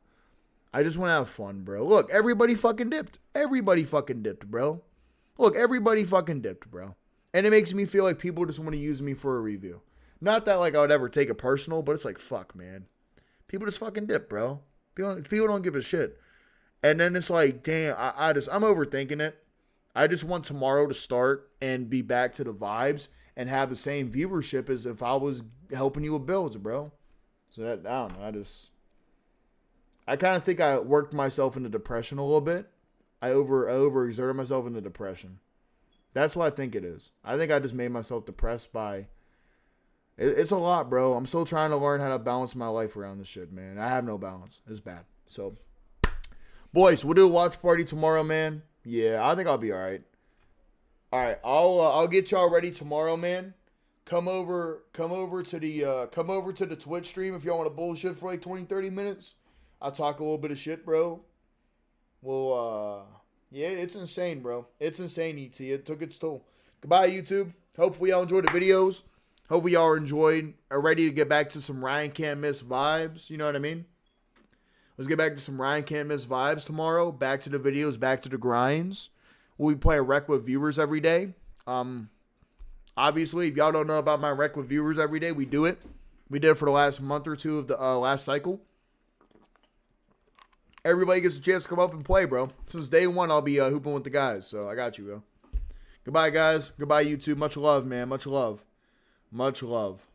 have fun, bro. Look, everybody fucking dipped. Everybody fucking dipped, bro. Look, everybody fucking dipped, bro. And it makes me feel like people just want to use me for a review. Not that like I would ever take it personal, but it's like, fuck, man. People just fucking dip, bro. People don't give a shit. And then it's like, damn, I'm overthinking it. I just want tomorrow to start and be back to the vibes and have the same viewership as if I was helping you with builds, bro. So that, I don't know. I kind of think I worked myself into depression a little bit. I overexerted myself into depression. That's what I think it is. I think I just made myself depressed by... It's a lot, bro. I'm still trying to learn how to balance my life around this shit, man. I have no balance. It's bad. So, boys, we'll do a watch party tomorrow, man. Yeah, I think I'll be all right. All right, I'll get y'all ready tomorrow, man. Come over to the Twitch stream if y'all want to bullshit for like 20, 30 minutes. I'll talk a little bit of shit, bro. Well, yeah, it's insane, bro. It's insane, ET. It took its toll. Goodbye, YouTube. Hopefully y'all enjoyed the videos. Hopefully y'all are ready to get back to some Ryan Can't Miss vibes. You know what I mean? Let's get back to some Ryan Can't Miss vibes tomorrow. Back to the videos, back to the grinds. We'll be playing rec with viewers every day. Obviously, if y'all don't know about my rec with viewers every day, we do it. We did it for the last month or two of the last cycle. Everybody gets a chance to come up and play, bro. Since day one, I'll be hooping with the guys. So I got you, bro. Goodbye, guys. Goodbye, YouTube. Much love, man. Much love. Much love.